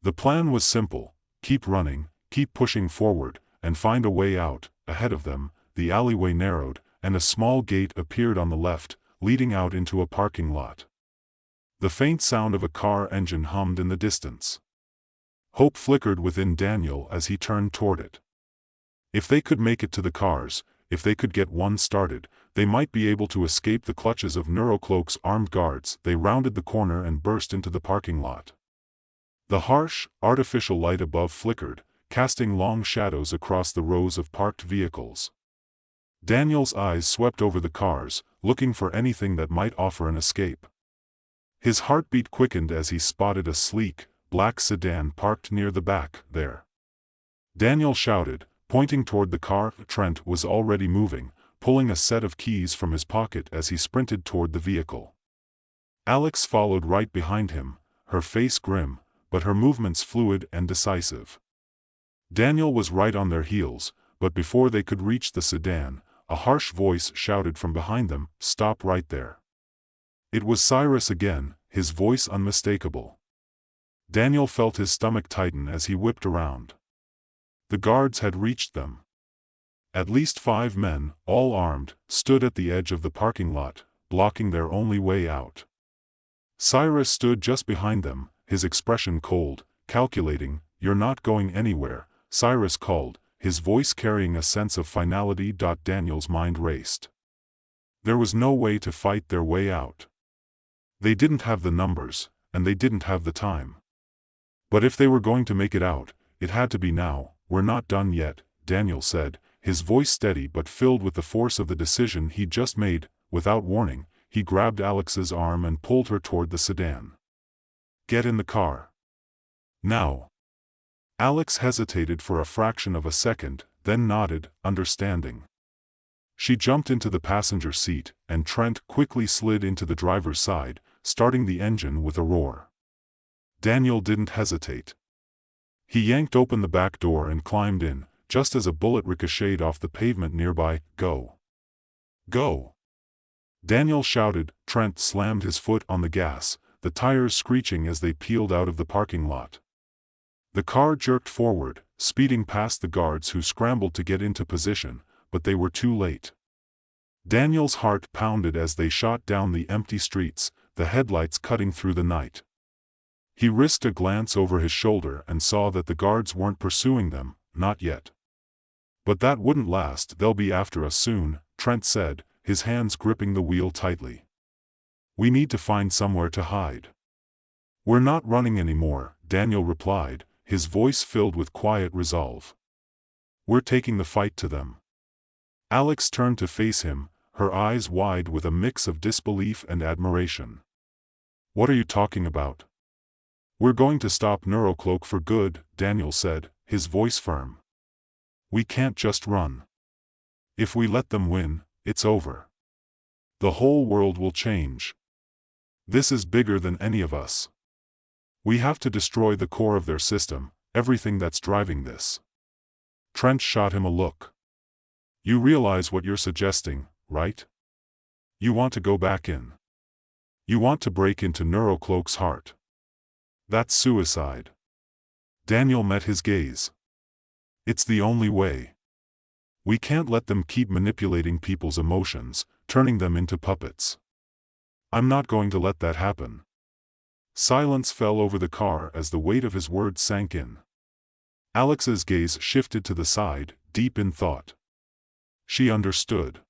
The plan was simple: keep running, keep pushing forward, and find a way out. Ahead of them, the alleyway narrowed, and a small gate appeared on the left, leading out into a parking lot. The faint sound of a car engine hummed in the distance. Hope flickered within Daniel as he turned toward it. If they could make it to the cars, if they could get one started, they might be able to escape the clutches of Neurocloak's armed guards. They rounded the corner and burst into the parking lot. The harsh, artificial light above flickered, casting long shadows across the rows of parked vehicles. Daniel's eyes swept over the cars, looking for anything that might offer an escape. His heartbeat quickened as he spotted a sleek, black sedan parked near the back there. Daniel shouted, pointing toward the car. Trent was already moving, pulling a set of keys from his pocket as he sprinted toward the vehicle. Alex followed right behind him, her face grim, but her movements fluid and decisive. Daniel was right on their heels, but before they could reach the sedan, a harsh voice shouted from behind them, "Stop right there." It was Cyrus again, his voice unmistakable. Daniel felt his stomach tighten as he whipped around. The guards had reached them. At least 5 men, all armed, stood at the edge of the parking lot, blocking their only way out. Cyrus stood just behind them, his expression cold, calculating. "You're not going anywhere," Cyrus called, his voice carrying a sense of finality. Daniel's mind raced. There was no way to fight their way out. They didn't have the numbers, and they didn't have the time. But if they were going to make it out, it had to be now. "We're not done yet," Daniel said, his voice steady but filled with the force of the decision he'd just made. Without warning, he grabbed Alex's arm and pulled her toward the sedan. "Get in the car. Now." Alex hesitated for a fraction of a second, then nodded, understanding. She jumped into the passenger seat, and Trent quickly slid into the driver's side, starting the engine with a roar. Daniel didn't hesitate. He yanked open the back door and climbed in, just as a bullet ricocheted off the pavement nearby. "Go! Go!" Daniel shouted. Trent slammed his foot on the gas, the tires screeching as they peeled out of the parking lot. The car jerked forward, speeding past the guards who scrambled to get into position, but they were too late. Daniel's heart pounded as they shot down the empty streets, the headlights cutting through the night. He risked a glance over his shoulder and saw that the guards weren't pursuing them, not yet. "But that wouldn't last. They'll be after us soon," Trent said, his hands gripping the wheel tightly. "We need to find somewhere to hide." "We're not running anymore," Daniel replied, his voice filled with quiet resolve. "We're taking the fight to them." Alex turned to face him, her eyes wide with a mix of disbelief and admiration. "What are you talking about?" "We're going to stop Neurocloak for good," Daniel said, his voice firm. "We can't just run. If we let them win, it's over. The whole world will change. This is bigger than any of us. We have to destroy the core of their system, everything that's driving this." Trent shot him a look. "You realize what you're suggesting, right? You want to go back in. You want to break into Neurocloak's heart. That's suicide." Daniel met his gaze. "It's the only way. We can't let them keep manipulating people's emotions, turning them into puppets. I'm not going to let that happen." Silence fell over the car as the weight of his words sank in. Alex's gaze shifted to the side, deep in thought. She understood.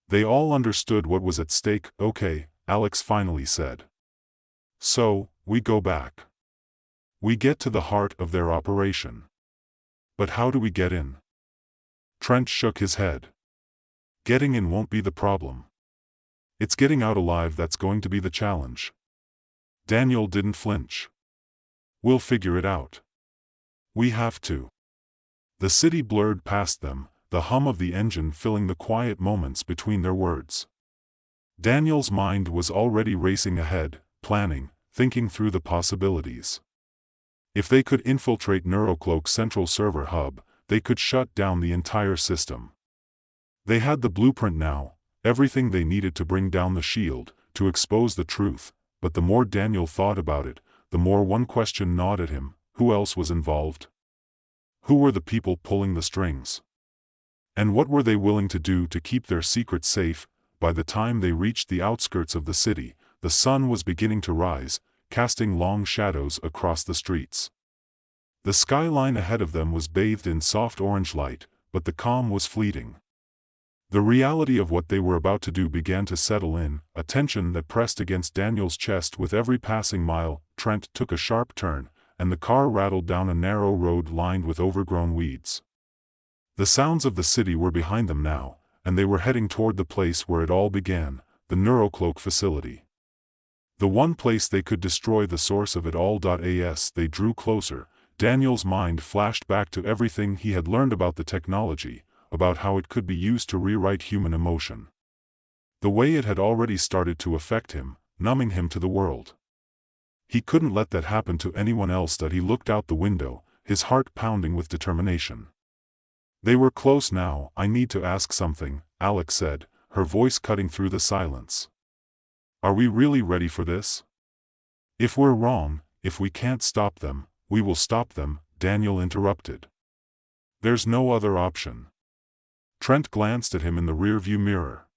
They all understood what was at stake. "Okay," Alex finally said. "So, we go back. We get to the heart of their operation. But how do we get in?" Trent shook his head. "Getting in won't be the problem. It's getting out alive that's going to be the challenge." Daniel didn't flinch. "We'll figure it out. We have to." The city blurred past them, the hum of the engine filling the quiet moments between their words. Daniel's mind was already racing ahead, planning, thinking through the possibilities. If they could infiltrate Neurocloak's central server hub, they could shut down the entire system. They had the blueprint now, everything they needed to bring down the shield, to expose the truth, but the more Daniel thought about it, the more one question gnawed at him. who else was involved? Who were the people pulling the strings? And what were they willing to do to keep their secret safe? By the time they reached the outskirts of the city, the sun was beginning to rise, casting long shadows across the streets. The skyline ahead of them was bathed in soft orange light, but the calm was fleeting. The reality of what they were about to do began to settle in, a tension that pressed against Daniel's chest with every passing mile. Trent took a sharp turn, and the car rattled down a narrow road lined with overgrown weeds. The sounds of the city were behind them now, and they were heading toward the place where it all began, the Neurocloak facility. The one place they could destroy the source of it all. As they drew closer, Daniel's mind flashed back to everything he had learned about the technology, about how it could be used to rewrite human emotion. The way it had already started to affect him, numbing him to the world. He couldn't let that happen to anyone else. He looked out the window, his heart pounding with determination. They were close now. I need to ask something, Alex said, her voice cutting through the silence. Are we really ready for this? If we're wrong, if we can't stop them, we will stop them, Daniel interrupted. There's no other option. Trent glanced at him in the rearview mirror.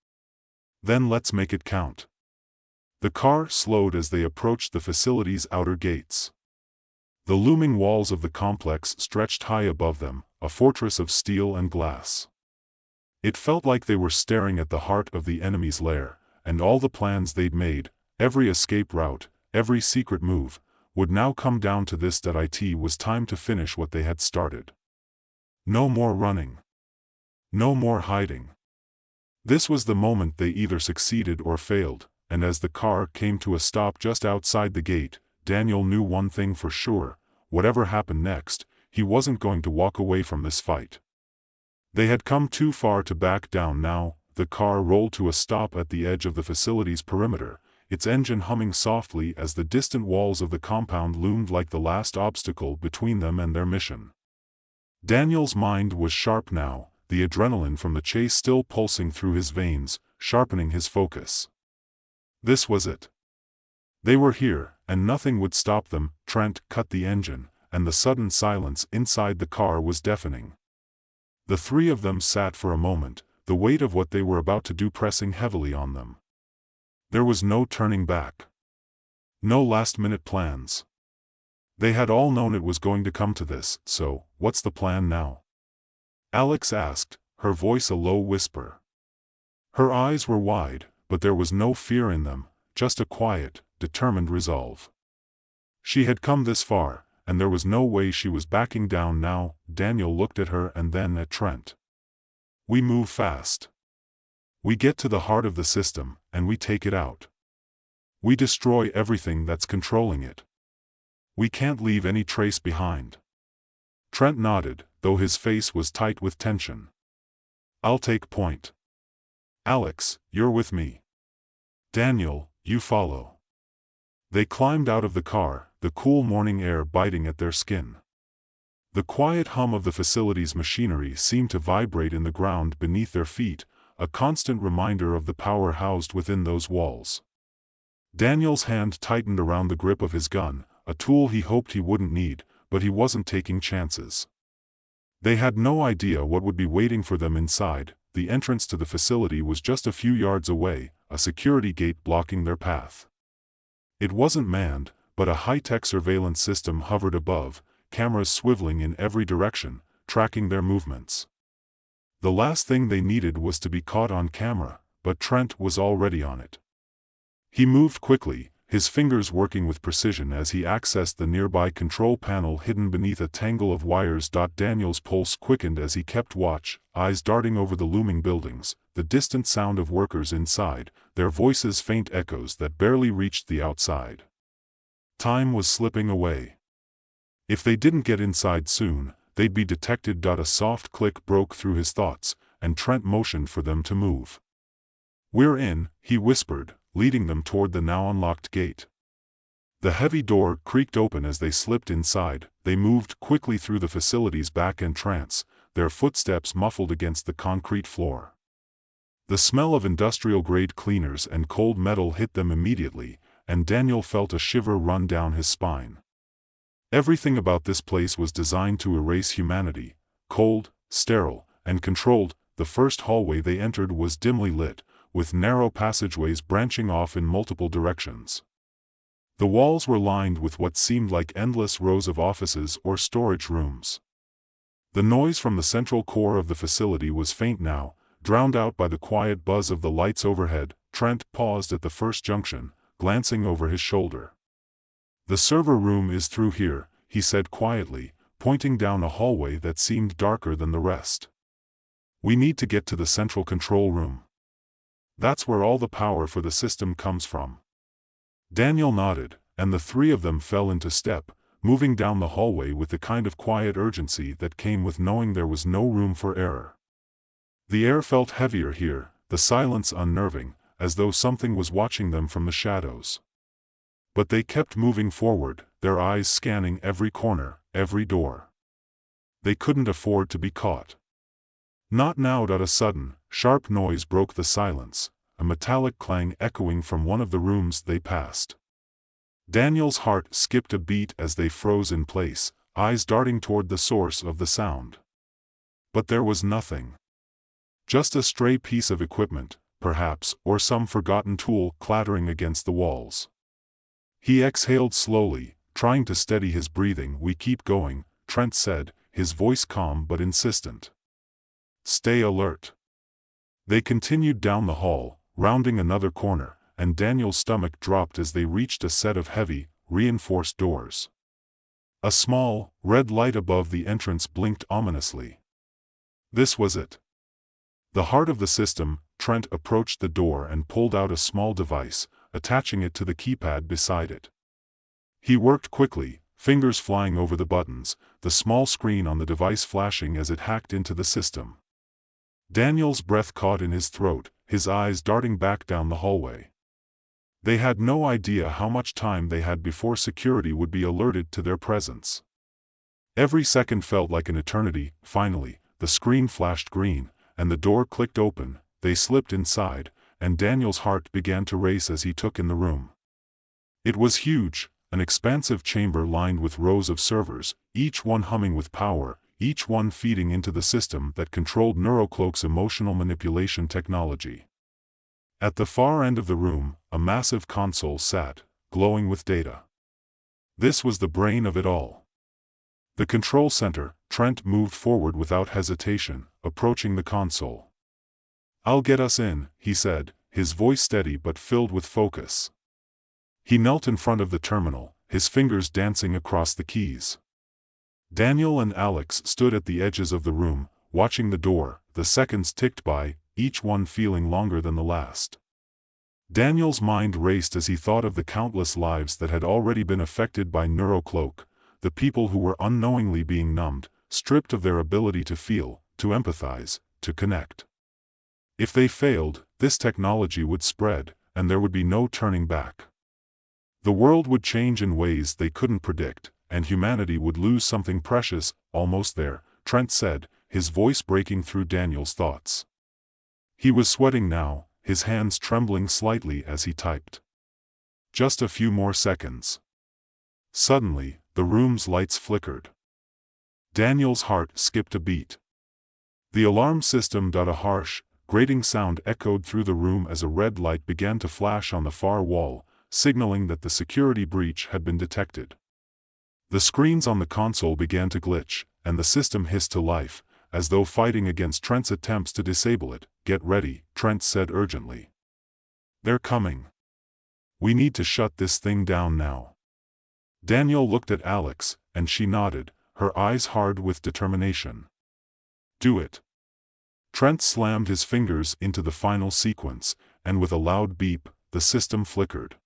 Then let's make it count. The car slowed as they approached the facility's outer gates. The looming walls of the complex stretched high above them, a fortress of steel and glass. It felt like they were staring at the heart of the enemy's lair, and all the plans they'd made, every escape route, every secret move, would now come down to this. It was time to finish what they had started. No more running. No more hiding. This was the moment they either succeeded or failed, and as the car came to a stop just outside the gate, Daniel knew one thing for sure: whatever happened next, he wasn't going to walk away from this fight. They had come too far to back down now. The car rolled to a stop at the edge of the facility's perimeter, its engine humming softly as the distant walls of the compound loomed like the last obstacle between them and their mission. Daniel's mind was sharp now, the adrenaline from the chase still pulsing through his veins, sharpening his focus. This was it. They were here, and nothing would stop them. Trent cut the engine, and the sudden silence inside the car was deafening. The three of them sat for a moment, the weight of what they were about to do pressing heavily on them. There was no turning back. No last-minute plans. They had all known it was going to come to this, so, what's the plan now? Alex asked, her voice a low whisper. Her eyes were wide, but there was no fear in them, just a quiet, determined resolve. She had come this far, and there was no way she was backing down now. Daniel looked at her and then at Trent. We move fast. We get to the heart of the system, and we take it out. We destroy everything that's controlling it. We can't leave any trace behind. Trent nodded, though his face was tight with tension. I'll take point. Alex, you're with me. Daniel, you follow. They climbed out of the car, the cool morning air biting at their skin. The quiet hum of the facility's machinery seemed to vibrate in the ground beneath their feet, a constant reminder of the power housed within those walls. Daniel's hand tightened around the grip of his gun, a tool he hoped he wouldn't need, but he wasn't taking chances. They had no idea what would be waiting for them inside. The entrance to the facility was just a few yards away, a security gate blocking their path. It wasn't manned, but a high-tech surveillance system hovered above, cameras swiveling in every direction, tracking their movements. The last thing they needed was to be caught on camera, but Trent was already on it. He moved quickly, his fingers working with precision as he accessed the nearby control panel hidden beneath a tangle of wires. Daniel's pulse quickened as he kept watch, eyes darting over the looming buildings, the distant sound of workers inside, their voices faint echoes that barely reached the outside. Time was slipping away. If they didn't get inside soon, they'd be detected. A soft click broke through his thoughts, and Trent motioned for them to move. We're in, he whispered, leading them toward the now unlocked gate. The heavy door creaked open as they slipped inside. They moved quickly through the facility's back entrance, their footsteps muffled against the concrete floor. The smell of industrial-grade cleaners and cold metal hit them immediately, and Daniel felt a shiver run down his spine. Everything about this place was designed to erase humanity. Cold, sterile, and controlled. The first hallway they entered was dimly lit, with narrow passageways branching off in multiple directions. The walls were lined with what seemed like endless rows of offices or storage rooms. The noise from the central core of the facility was faint now, drowned out by the quiet buzz of the lights overhead. Trent paused at the first junction, glancing over his shoulder. "The server room is through here," he said quietly, pointing down a hallway that seemed darker than the rest. "We need to get to the central control room. That's where all the power for the system comes from." Daniel nodded, and the three of them fell into step, moving down the hallway with the kind of quiet urgency that came with knowing there was no room for error. The air felt heavier here, the silence unnerving, as though something was watching them from the shadows. But they kept moving forward, their eyes scanning every corner, every door. They couldn't afford to be caught. Not now. A sudden, sharp noise broke the silence, a metallic clang echoing from one of the rooms they passed. Daniel's heart skipped a beat as they froze in place, eyes darting toward the source of the sound. But there was nothing. Just a stray piece of equipment, perhaps, or some forgotten tool clattering against the walls. He exhaled slowly, trying to steady his breathing. "We keep going," Trent said, his voice calm but insistent. "Stay alert." They continued down the hall, rounding another corner, and Daniel's stomach dropped as they reached a set of heavy, reinforced doors. A small, red light above the entrance blinked ominously. This was it. The heart of the system. Trent approached the door and pulled out a small device, attaching it to the keypad beside it. He worked quickly, fingers flying over the buttons, the small screen on the device flashing as it hacked into the system. Daniel's breath caught in his throat, his eyes darting back down the hallway. They had no idea how much time they had before security would be alerted to their presence. Every second felt like an eternity. Finally, the screen flashed green, and the door clicked open. They slipped inside, and Daniel's heart began to race as he took in the room. It was huge, an expansive chamber lined with rows of servers, each one humming with power, each one feeding into the system that controlled Neurocloak's emotional manipulation technology. At the far end of the room, a massive console sat, glowing with data. This was the brain of it all. The control center. Trent moved forward without hesitation, approaching the console. "I'll get us in," he said, his voice steady but filled with focus. He knelt in front of the terminal, his fingers dancing across the keys. Daniel and Alex stood at the edges of the room, watching the door. The seconds ticked by, each one feeling longer than the last. Daniel's mind raced as he thought of the countless lives that had already been affected by Neurocloak, the people who were unknowingly being numbed, stripped of their ability to feel, to empathize, to connect. If they failed, this technology would spread, and there would be no turning back. The world would change in ways they couldn't predict, and humanity would lose something precious. "Almost there," Trent said, his voice breaking through Daniel's thoughts. He was sweating now, his hands trembling slightly as he typed. Just a few more seconds. Suddenly, the room's lights flickered. Daniel's heart skipped a beat. The alarm system. A harsh, grating sound echoed through the room as a red light began to flash on the far wall, signaling that the security breach had been detected. The screens on the console began to glitch, and the system hissed to life, as though fighting against Trent's attempts to disable it. "Get ready," Trent said urgently. "They're coming. We need to shut this thing down now." Daniel looked at Alex, and she nodded, her eyes hard with determination. "Do it." Trent slammed his fingers into the final sequence, and with a loud beep, the system flickered.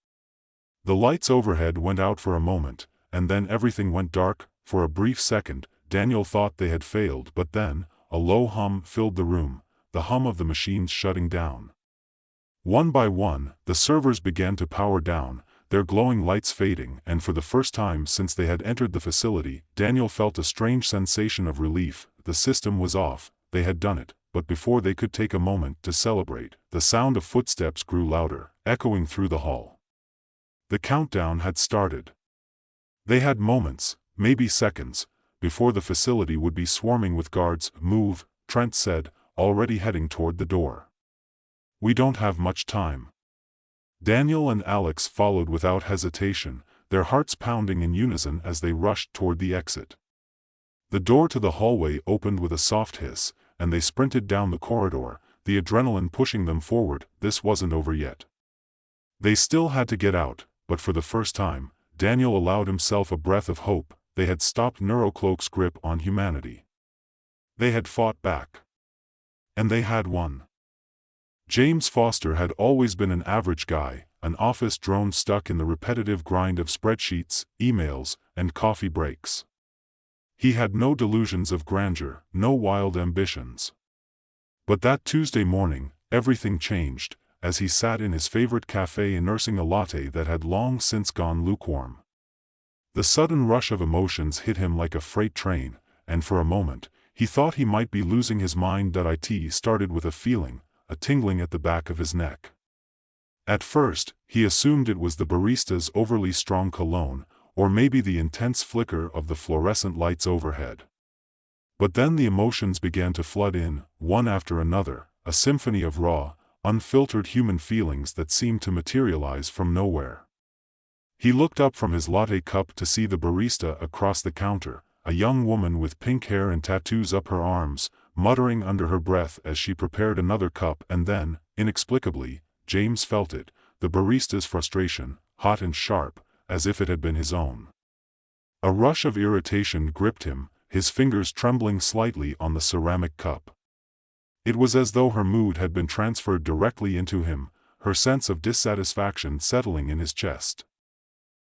The lights overhead went out for a moment, and then everything went dark. For a brief second, Daniel thought they had failed, but then, a low hum filled the room, the hum of the machines shutting down. One by one, the servers began to power down, their glowing lights fading, and for the first time since they had entered the facility, Daniel felt a strange sensation of relief. The system was off, they had done it. But before they could take a moment to celebrate, the sound of footsteps grew louder, echoing through the hall. The countdown had started. They had moments, maybe seconds, before the facility would be swarming with guards. "Move," Trent said, already heading toward the door. "We don't have much time." Daniel and Alex followed without hesitation, their hearts pounding in unison as they rushed toward the exit. The door to the hallway opened with a soft hiss, and they sprinted down the corridor, the adrenaline pushing them forward. This wasn't over yet. They still had to get out, but for the first time, Daniel allowed himself a breath of hope. They had stopped Neurocloak's grip on humanity. They had fought back. And they had won. James Foster had always been an average guy, an office drone stuck in the repetitive grind of spreadsheets, emails, and coffee breaks. He had no delusions of grandeur, no wild ambitions. But that Tuesday morning, everything changed, as he sat in his favorite cafe nursing a latte that had long since gone lukewarm. The sudden rush of emotions hit him like a freight train, and for a moment, he thought he might be losing his mind. It started with a feeling, a tingling at the back of his neck. At first, he assumed it was the barista's overly strong cologne, or maybe the intense flicker of the fluorescent lights overhead. But then the emotions began to flood in, one after another, a symphony of raw, unfiltered human feelings that seemed to materialize from nowhere. He looked up from his latte cup to see the barista across the counter, a young woman with pink hair and tattoos up her arms, muttering under her breath as she prepared another cup. And then, inexplicably, James felt it, the barista's frustration, hot and sharp, as if it had been his own. A rush of irritation gripped him, his fingers trembling slightly on the ceramic cup. It was as though her mood had been transferred directly into him, her sense of dissatisfaction settling in his chest.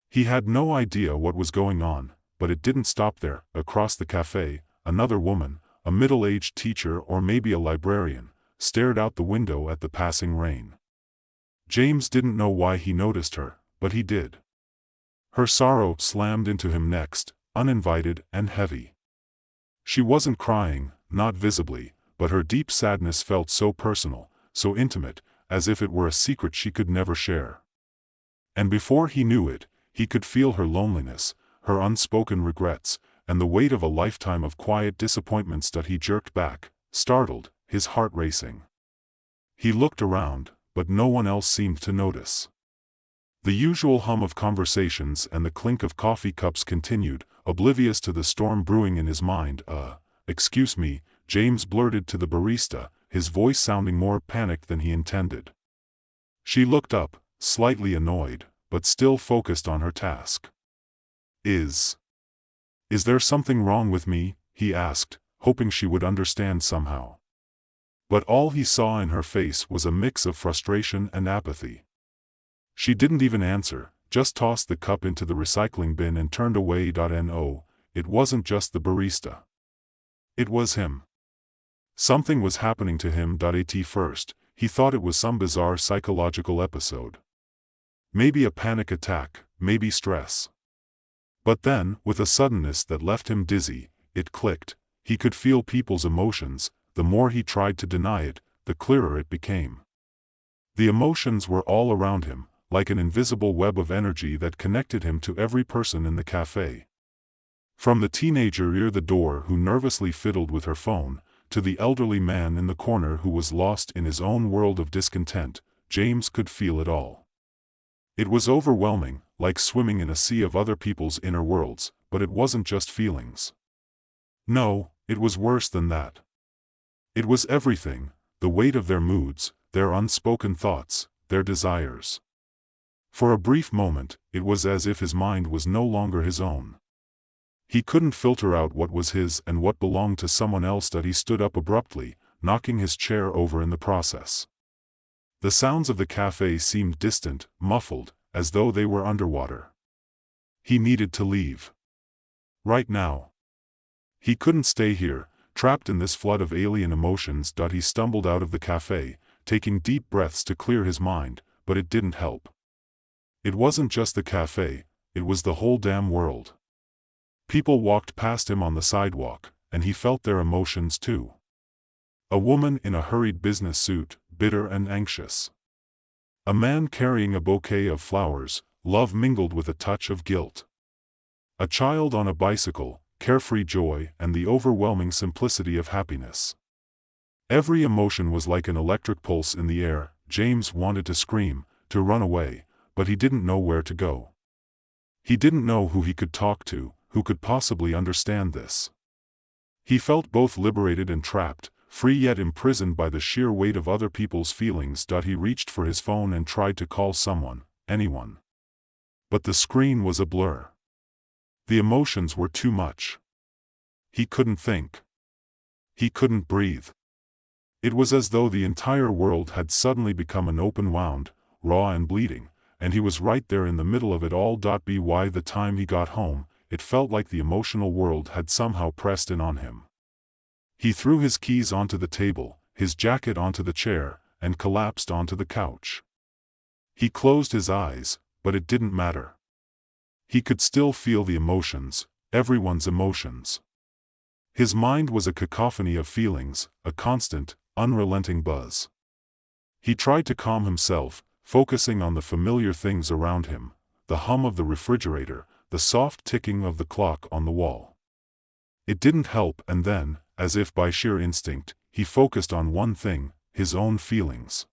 He had no idea what was going on, but it didn't stop there. Across the cafe, another woman, a middle-aged teacher or maybe a librarian, stared out the window at the passing rain. James didn't know why he noticed her, but he did. Her sorrow slammed into him next, uninvited and heavy. She wasn't crying, not visibly, but her deep sadness felt so personal, so intimate, as if it were a secret she could never share. And before he knew it, he could feel her loneliness, her unspoken regrets, and the weight of a lifetime of quiet disappointments. He jerked back, startled, his heart racing. He looked around, but no one else seemed to notice. The usual hum of conversations and the clink of coffee cups continued, oblivious to the storm brewing in his mind. Excuse me," James blurted to the barista, his voice sounding more panicked than he intended. She looked up, slightly annoyed, but still focused on her task. Is there something wrong with me?" he asked, hoping she would understand somehow. But all he saw in her face was a mix of frustration and apathy. She didn't even answer, just tossed the cup into the recycling bin and turned away. No, it wasn't just the barista. It was him. Something was happening to him. At first, he thought it was some bizarre psychological episode. Maybe a panic attack, maybe stress. But then, with a suddenness that left him dizzy, it clicked. He could feel people's emotions. The more he tried to deny it, the clearer it became. The emotions were all around him, like an invisible web of energy that connected him to every person in the cafe. From the teenager near the door who nervously fiddled with her phone, to the elderly man in the corner who was lost in his own world of discontent, James could feel it all. It was overwhelming, like swimming in a sea of other people's inner worlds, but it wasn't just feelings. No, it was worse than that. It was everything, the weight of their moods, their unspoken thoughts, their desires. For a brief moment, it was as if his mind was no longer his own. He couldn't filter out what was his and what belonged to someone else. He stood up abruptly, knocking his chair over in the process. The sounds of the cafe seemed distant, muffled, as though they were underwater. He needed to leave. Right now. He couldn't stay here, trapped in this flood of alien emotions. He stumbled out of the cafe, taking deep breaths to clear his mind, but it didn't help. It wasn't just the cafe, it was the whole damn world. People walked past him on the sidewalk, and he felt their emotions too. A woman in a hurried business suit, bitter and anxious. A man carrying a bouquet of flowers, love mingled with a touch of guilt. A child on a bicycle, carefree joy and the overwhelming simplicity of happiness. Every emotion was like an electric pulse in the air. James wanted to scream, to run away, but he didn't know where to go. He didn't know who he could talk to, who could possibly understand this. He felt both liberated and trapped, free yet imprisoned by the sheer weight of other people's feelings. He reached for his phone and tried to call someone, anyone. But the screen was a blur. The emotions were too much. He couldn't think. He couldn't breathe. It was as though the entire world had suddenly become an open wound, raw and bleeding, and he was right there in the middle of it all. By the time he got home, it felt like the emotional world had somehow pressed in on him. He threw his keys onto the table, his jacket onto the chair, and collapsed onto the couch. He closed his eyes, but it didn't matter. He could still feel the emotions, everyone's emotions. His mind was a cacophony of feelings, a constant, unrelenting buzz. He tried to calm himself, focusing on the familiar things around him, the hum of the refrigerator, the soft ticking of the clock on the wall. It didn't help, and then, as if by sheer instinct, he focused on one thing, his own feelings.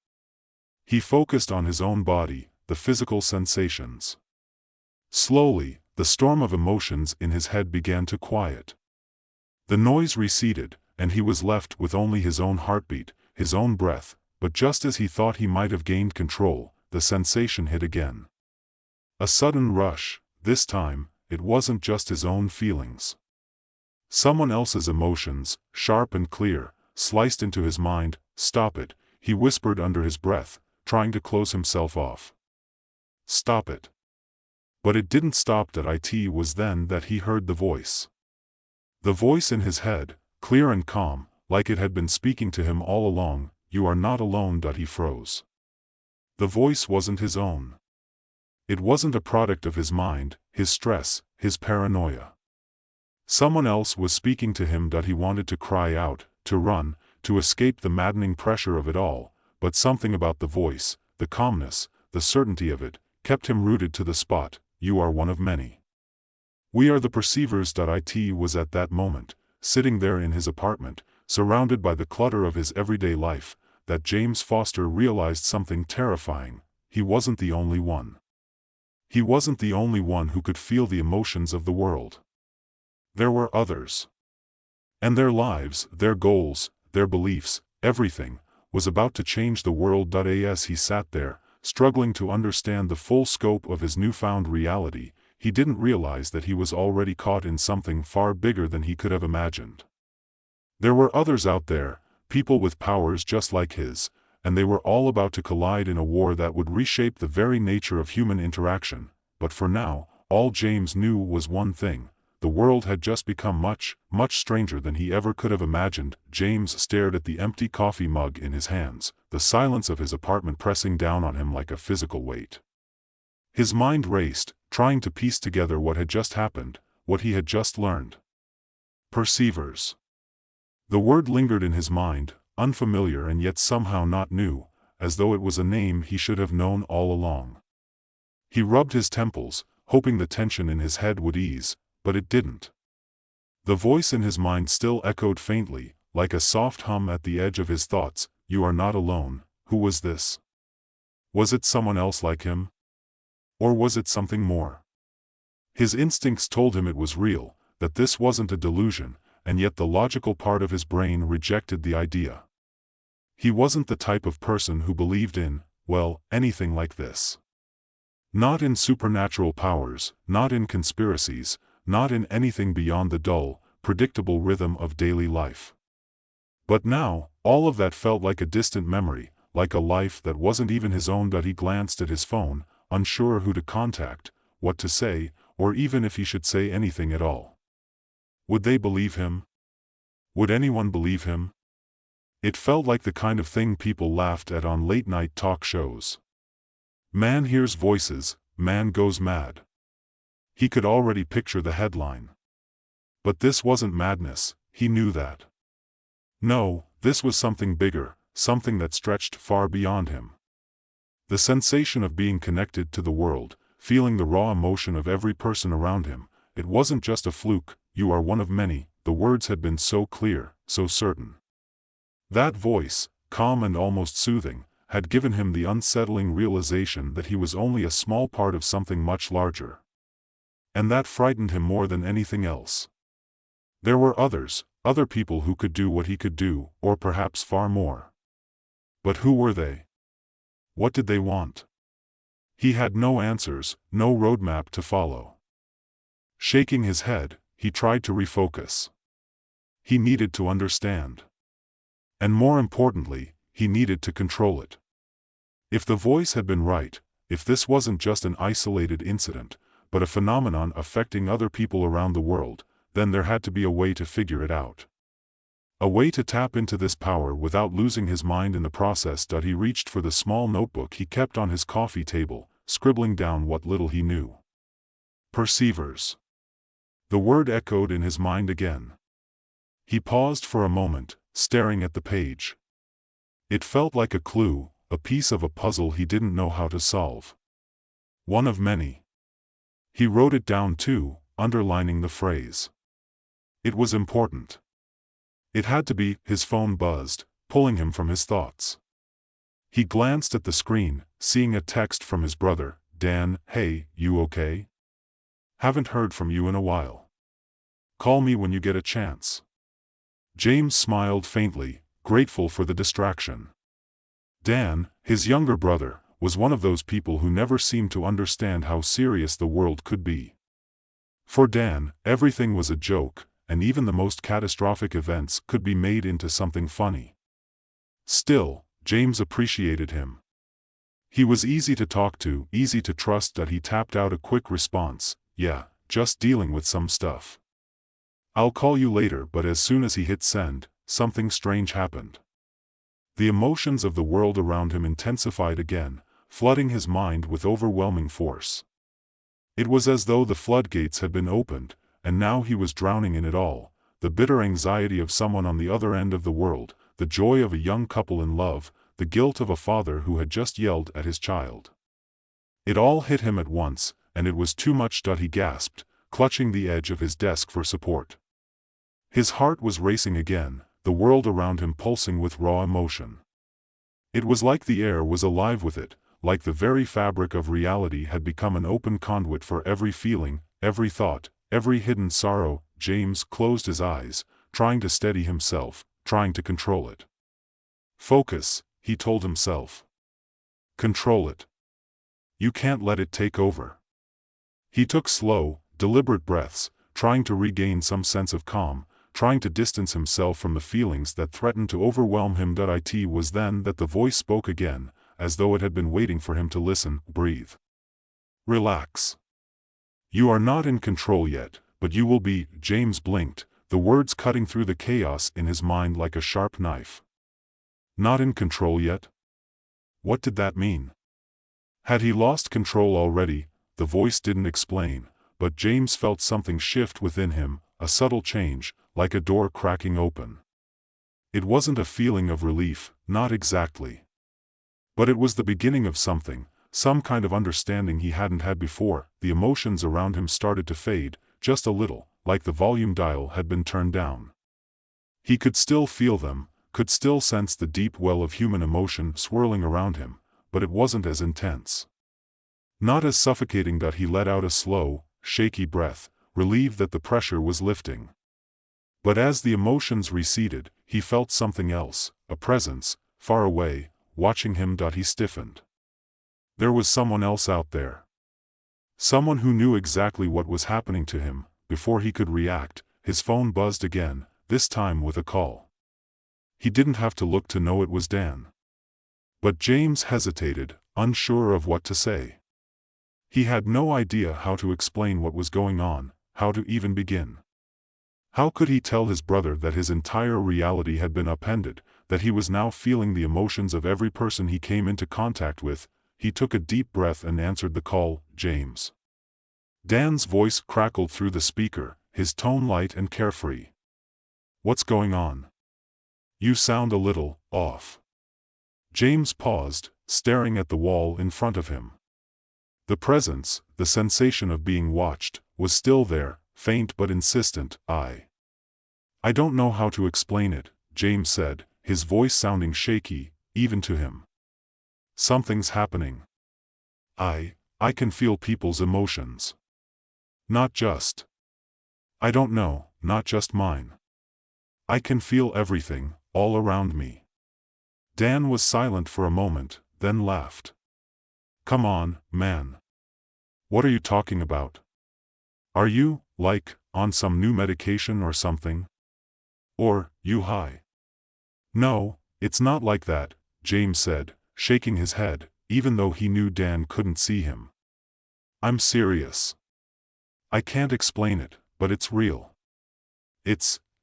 He focused on his own body, the physical sensations. Slowly, the storm of emotions in his head began to quiet. The noise receded, and he was left with only his own heartbeat, his own breath, but just as he thought he might have gained control, the sensation hit again. A sudden rush. This time, it wasn't just his own feelings. Someone else's emotions, sharp and clear, sliced into his mind. "Stop it," he whispered under his breath, trying to close himself off. "Stop it." But it didn't stop. It was then that he heard the voice. The voice in his head, clear and calm, like it had been speaking to him all along. "You are not alone." He froze. The voice wasn't his own. It wasn't a product of his mind, his stress, his paranoia. Someone else was speaking to him. He wanted to cry out, to run, to escape the maddening pressure of it all, but something about the voice, the calmness, the certainty of it, kept him rooted to the spot. "You are one of many. We are the perceivers." It was at that moment, sitting there in his apartment, surrounded by the clutter of his everyday life, that James Foster realized something terrifying. He wasn't the only one. He wasn't the only one who could feel the emotions of the world. There were others. And their lives, their goals, their beliefs, everything, was about to change the world. As he sat there, struggling to understand the full scope of his newfound reality, he didn't realize that he was already caught in something far bigger than he could have imagined. There were others out there, people with powers just like his, and they were all about to collide in a war that would reshape the very nature of human interaction. But for now, all James knew was one thing: the world had just become much, much stranger than he ever could have imagined. James stared at the empty coffee mug in his hands, the silence of his apartment pressing down on him like a physical weight. His mind raced, trying to piece together what had just happened, what he had just learned. Perceivers. The word lingered in his mind, unfamiliar and yet somehow not new, as though it was a name he should have known all along. He rubbed his temples, hoping the tension in his head would ease, but it didn't. The voice in his mind still echoed faintly, like a soft hum at the edge of his thoughts. "You are not alone." Who was this? Was it someone else like him? Or was it something more? His instincts told him it was real, that this wasn't a delusion, and yet the logical part of his brain rejected the idea. He wasn't the type of person who believed in, well, anything like this. Not in supernatural powers, not in conspiracies, not in anything beyond the dull, predictable rhythm of daily life. But now, all of that felt like a distant memory, like a life that wasn't even his own. He glanced at his phone, unsure who to contact, what to say, or even if he should say anything at all. Would they believe him? Would anyone believe him? It felt like the kind of thing people laughed at on late-night talk shows. Man hears voices, man goes mad. He could already picture the headline. But this wasn't madness, he knew that. No, this was something bigger, something that stretched far beyond him. The sensation of being connected to the world, feeling the raw emotion of every person around him, it wasn't just a fluke, you are one of many. The words had been so clear, so certain. That voice, calm and almost soothing, had given him the unsettling realization that he was only a small part of something much larger. And that frightened him more than anything else. There were others, other people who could do what he could do, or perhaps far more. But who were they? What did they want? He had no answers, no roadmap to follow. Shaking his head, he tried to refocus. He needed to understand. And more importantly, he needed to control it. If the voice had been right, if this wasn't just an isolated incident, but a phenomenon affecting other people around the world, then there had to be a way to figure it out. A way to tap into this power without losing his mind in the process. He reached for the small notebook he kept on his coffee table, scribbling down what little he knew. Perceivers. The word echoed in his mind again. He paused for a moment, staring at the page. It felt like a clue, a piece of a puzzle he didn't know how to solve. One of many. He wrote it down too, underlining the phrase. It was important. It had to be. His phone buzzed, pulling him from his thoughts. He glanced at the screen, seeing a text from his brother, Dan. "Hey, you okay? Haven't heard from you in a while. Call me when you get a chance." James smiled faintly, grateful for the distraction. Dan, his younger brother, was one of those people who never seemed to understand how serious the world could be. For Dan, everything was a joke, and even the most catastrophic events could be made into something funny. Still, James appreciated him. He was easy to talk to, easy to trust. He tapped out a quick response, "Yeah, just dealing with some stuff. I'll call you later." But as soon as he hit send, something strange happened. The emotions of the world around him intensified again, flooding his mind with overwhelming force. It was as though the floodgates had been opened, and now he was drowning in it all: the bitter anxiety of someone on the other end of the world, the joy of a young couple in love, the guilt of a father who had just yelled at his child. It all hit him at once, and it was too much. He gasped, clutching the edge of his desk for support. His heart was racing again, the world around him pulsing with raw emotion. It was like the air was alive with it, like the very fabric of reality had become an open conduit for every feeling, every thought, every hidden sorrow. James closed his eyes, trying to steady himself, trying to control it. "Focus," he told himself. "Control it. You can't let it take over." He took slow, deliberate breaths, trying to regain some sense of calm, trying to distance himself from the feelings that threatened to overwhelm him. It was then that the voice spoke again, as though it had been waiting for him to listen. "Breathe. Relax. You are not in control yet, but you will be." James blinked, the words cutting through the chaos in his mind like a sharp knife. Not in control yet? What did that mean? Had he lost control already? The voice didn't explain, but James felt something shift within him, a subtle change, like a door cracking open. It wasn't a feeling of relief, not exactly. But it was the beginning of something, some kind of understanding he hadn't had before. The emotions around him started to fade, just a little, like the volume dial had been turned down. He could still feel them, could still sense the deep well of human emotion swirling around him, but it wasn't as intense. Not as suffocating. He let out a slow, shaky breath, relieved that the pressure was lifting. But as the emotions receded, he felt something else, a presence, far away, watching him. He stiffened. There was someone else out there. Someone who knew exactly what was happening to him. Before he could react, his phone buzzed again, this time with a call. He didn't have to look to know it was Dan. But James hesitated, unsure of what to say. He had no idea how to explain what was going on, how to even begin. How could he tell his brother that his entire reality had been upended, that he was now feeling the emotions of every person he came into contact with? He took a deep breath and answered the call. "James." Dan's voice crackled through the speaker, his tone light and carefree. "What's going on? You sound a little off." James paused, staring at the wall in front of him. The presence, the sensation of being watched, was still there, faint but insistent. I don't know how to explain it, James said, his voice sounding shaky, even to him. Something's happening. I can feel people's emotions. Not just. I don't know, not just mine. I can feel everything, all around me. Dan was silent for a moment, then laughed. Come on, man. What are you talking about? Are you, like, on some new medication or something? Or, you high? No, it's not like that, James said, shaking his head, even though he knew Dan couldn't see him. I'm serious. I can't explain it, but it's real.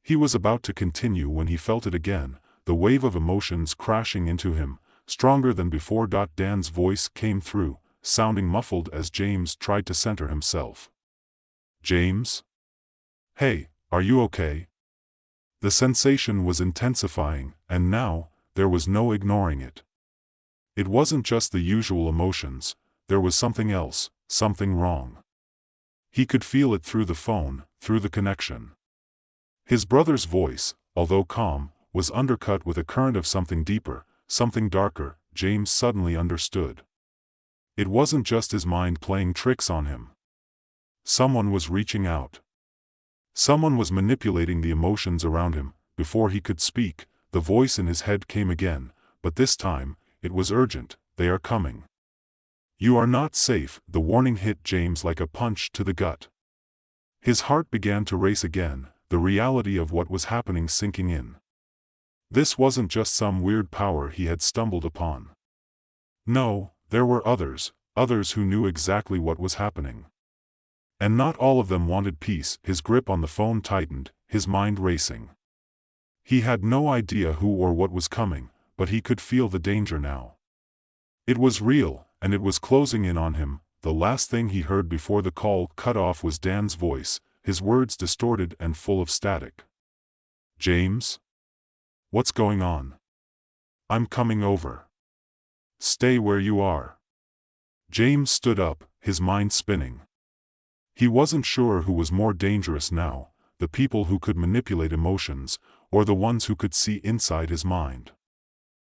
He was about to continue when he felt it again, the wave of emotions crashing into him, stronger than before. Dan's voice came through, sounding muffled as James tried to center himself. James? Hey, are you okay? The sensation was intensifying, and now, there was no ignoring it. It wasn't just the usual emotions, there was something else, something wrong. He could feel it through the phone, through the connection. His brother's voice, although calm, was undercut with a current of something deeper, something darker. James suddenly understood. It wasn't just his mind playing tricks on him. Someone was reaching out. Someone was manipulating the emotions around him. Before he could speak, the voice in his head came again, but this time, it was urgent. They are coming. You are not safe. The warning hit James like a punch to the gut. His heart began to race again, the reality of what was happening sinking in. This wasn't just some weird power he had stumbled upon. No, there were others who knew exactly what was happening. And not all of them wanted peace. His grip on the phone tightened, his mind racing. He had no idea who or what was coming, but he could feel the danger now. It was real, and it was closing in on him. The last thing he heard before the call cut off was Dan's voice, his words distorted and full of static. James? What's going on? I'm coming over. Stay where you are. James stood up, his mind spinning. He wasn't sure who was more dangerous now, the people who could manipulate emotions, or the ones who could see inside his mind.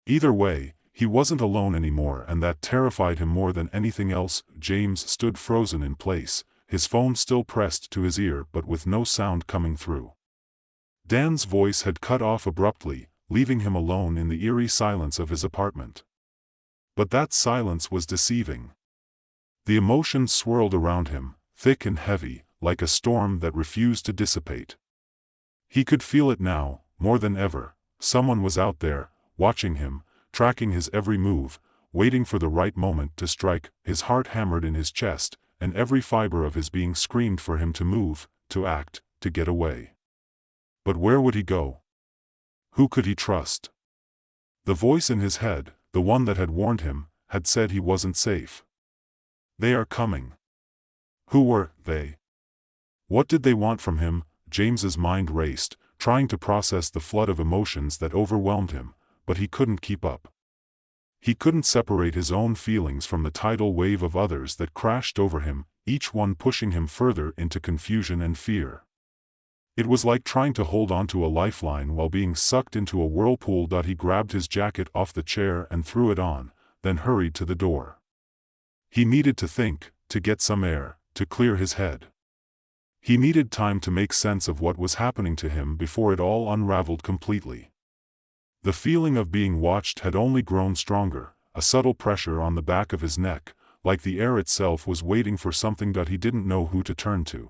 Either way, he wasn't alone anymore, and that terrified him more than anything else. James stood frozen in place, his phone still pressed to his ear but with no sound coming through. Dan's voice had cut off abruptly, leaving him alone in the eerie silence of his apartment. But that silence was deceiving. The emotions swirled around him, thick and heavy, like a storm that refused to dissipate. He could feel it now, more than ever. Someone was out there, watching him, tracking his every move, waiting for the right moment to strike. His heart hammered in his chest, and every fiber of his being screamed for him to move, to act, to get away. But where would he go? Who could he trust? The voice in his head, the one that had warned him, had said he wasn't safe. They are coming. Who were they? What did they want from him? James's mind raced, trying to process the flood of emotions that overwhelmed him, but he couldn't keep up. He couldn't separate his own feelings from the tidal wave of others that crashed over him, each one pushing him further into confusion and fear. It was like trying to hold onto a lifeline while being sucked into a whirlpool. He grabbed his jacket off the chair and threw it on, then hurried to the door. He needed to think, to get some air, to clear his head. He needed time to make sense of what was happening to him before it all unraveled completely. The feeling of being watched had only grown stronger, a subtle pressure on the back of his neck, like the air itself was waiting for something that he didn't know who to turn to.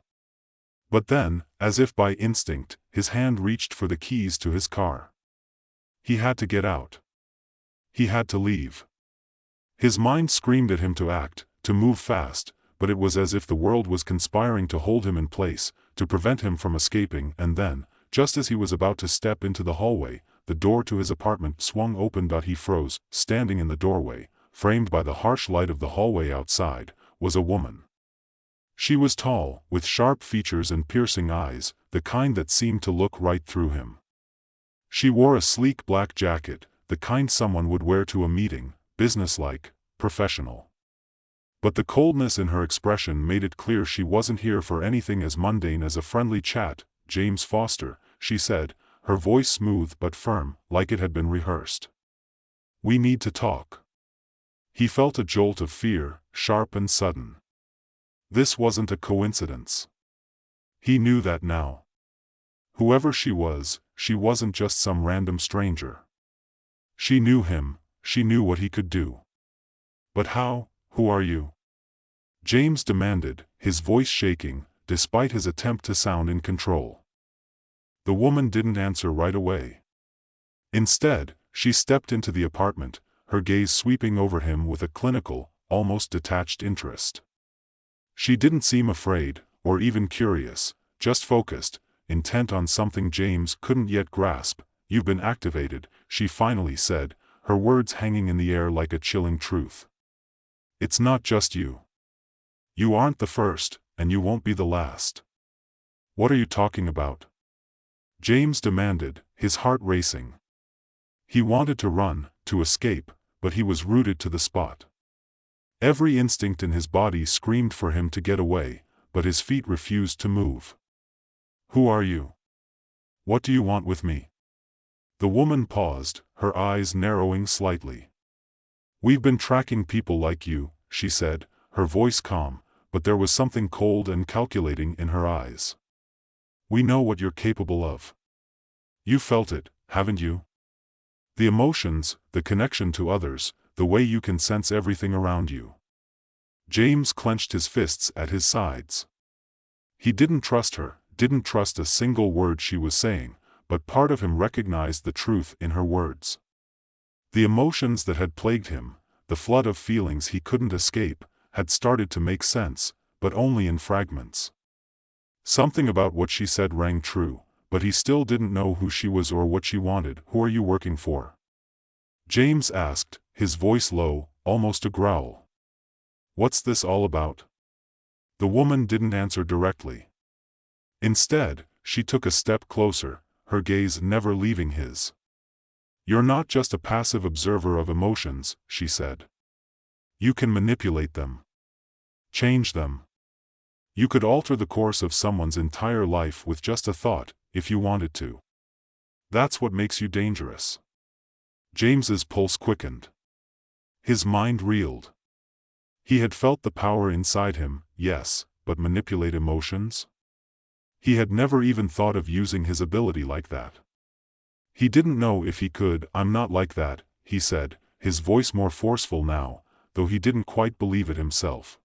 But then, as if by instinct, his hand reached for the keys to his car. He had to get out. He had to leave. His mind screamed at him to act, to move fast, but it was as if the world was conspiring to hold him in place, to prevent him from escaping. And then, just as he was about to step into the hallway, the door to his apartment swung open. He froze. Standing in the doorway, framed by the harsh light of the hallway outside, was a woman. She was tall, with sharp features and piercing eyes, the kind that seemed to look right through him. She wore a sleek black jacket, the kind someone would wear to a meeting, businesslike, professional. But the coldness in her expression made it clear she wasn't here for anything as mundane as a friendly chat. "James Foster," she said, her voice smooth but firm, like it had been rehearsed. "We need to talk." He felt a jolt of fear, sharp and sudden. This wasn't a coincidence. He knew that now. Whoever she wasn't just some random stranger. She knew him, she knew what he could do. "But how? Who are you?" James demanded, his voice shaking, despite his attempt to sound in control. The woman didn't answer right away. Instead, she stepped into the apartment, her gaze sweeping over him with a clinical, almost detached interest. She didn't seem afraid, or even curious, just focused, intent on something James couldn't yet grasp. "You've been activated," she finally said, her words hanging in the air like a chilling truth. "It's not just you. You aren't the first, and you won't be the last." "What are you talking about?" James demanded, his heart racing. He wanted to run, to escape, but he was rooted to the spot. Every instinct in his body screamed for him to get away, but his feet refused to move. "Who are you? What do you want with me?" The woman paused, her eyes narrowing slightly. "We've been tracking people like you," she said, her voice calm, but there was something cold and calculating in her eyes. "We know what you're capable of. You felt it, haven't you? The emotions, the connection to others, the way you can sense everything around you." James clenched his fists at his sides. He didn't trust her, didn't trust a single word she was saying, but part of him recognized the truth in her words. The emotions that had plagued him, the flood of feelings he couldn't escape, had started to make sense, but only in fragments. Something about what she said rang true, but he still didn't know who she was or what she wanted. "Who are you working for?" James asked, his voice low, almost a growl. "What's this all about?" The woman didn't answer directly. Instead, she took a step closer, her gaze never leaving his. "You're not just a passive observer of emotions," she said. "You can manipulate them. Change them. You could alter the course of someone's entire life with just a thought, if you wanted to. That's what makes you dangerous." James's pulse quickened. His mind reeled. He had felt the power inside him, yes, but manipulate emotions? He had never even thought of using his ability like that. He didn't know if he could. "I'm not like that," he said, his voice more forceful now, though he didn't quite believe it himself.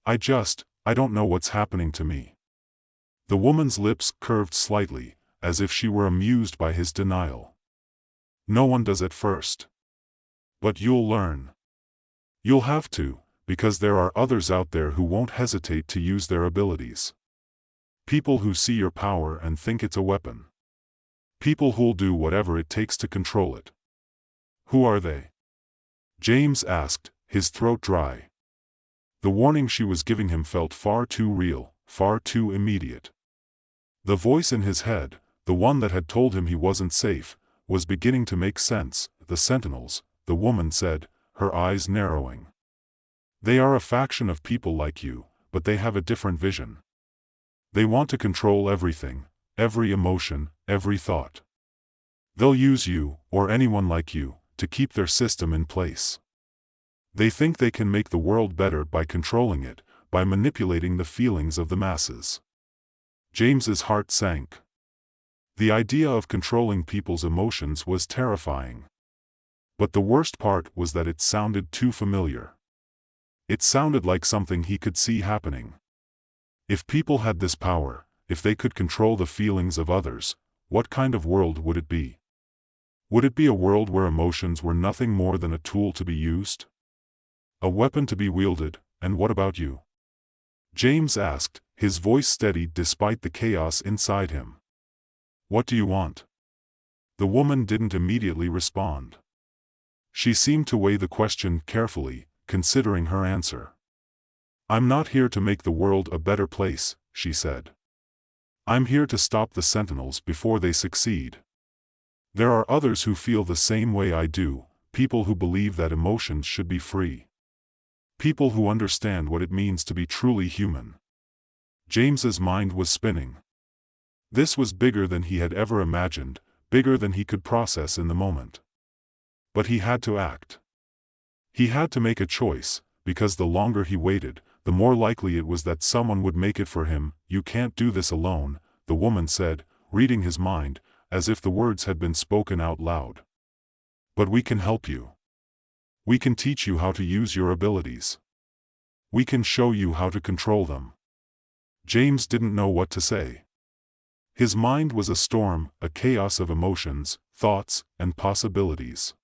I don't know what's happening to me." The woman's lips curved slightly, as if she were amused by his denial. "No one does at first. But you'll learn. You'll have to, because there are others out there who won't hesitate to use their abilities. People who see your power and think it's a weapon. People who'll do whatever it takes to control it." "Who are they?" James asked, his throat dry. The warning she was giving him felt far too real, far too immediate. The voice in his head, the one that had told him he wasn't safe, was beginning to make sense. "The Sentinels," the woman said, her eyes narrowing. "They are a faction of people like you, but they have a different vision. They want to control everything, every emotion, every thought. They'll use you, or anyone like you, to keep their system in place. They think they can make the world better by controlling it, by manipulating the feelings of the masses." James's heart sank. The idea of controlling people's emotions was terrifying. But the worst part was that it sounded too familiar. It sounded like something he could see happening. If people had this power, if they could control the feelings of others, what kind of world would it be? Would it be a world where emotions were nothing more than a tool to be used? A weapon to be wielded? "And what about you?" James asked, his voice steady despite the chaos inside him. "What do you want?" The woman didn't immediately respond. She seemed to weigh the question carefully, considering her answer. "I'm not here to make the world a better place," she said. "I'm here to stop the Sentinels before they succeed. There are others who feel the same way I do, people who believe that emotions should be free. People who understand what it means to be truly human. James's mind was spinning. This was bigger than he had ever imagined, bigger than he could process in the moment. But he had to act. He had to make a choice, because the longer he waited, the more likely it was that someone would make it for him. "You can't do this alone," the woman said, reading his mind, as if the words had been spoken out loud. "But we can help you. We can teach you how to use your abilities. We can show you how to control them." James didn't know what to say. His mind was a storm, a chaos of emotions, thoughts, and possibilities.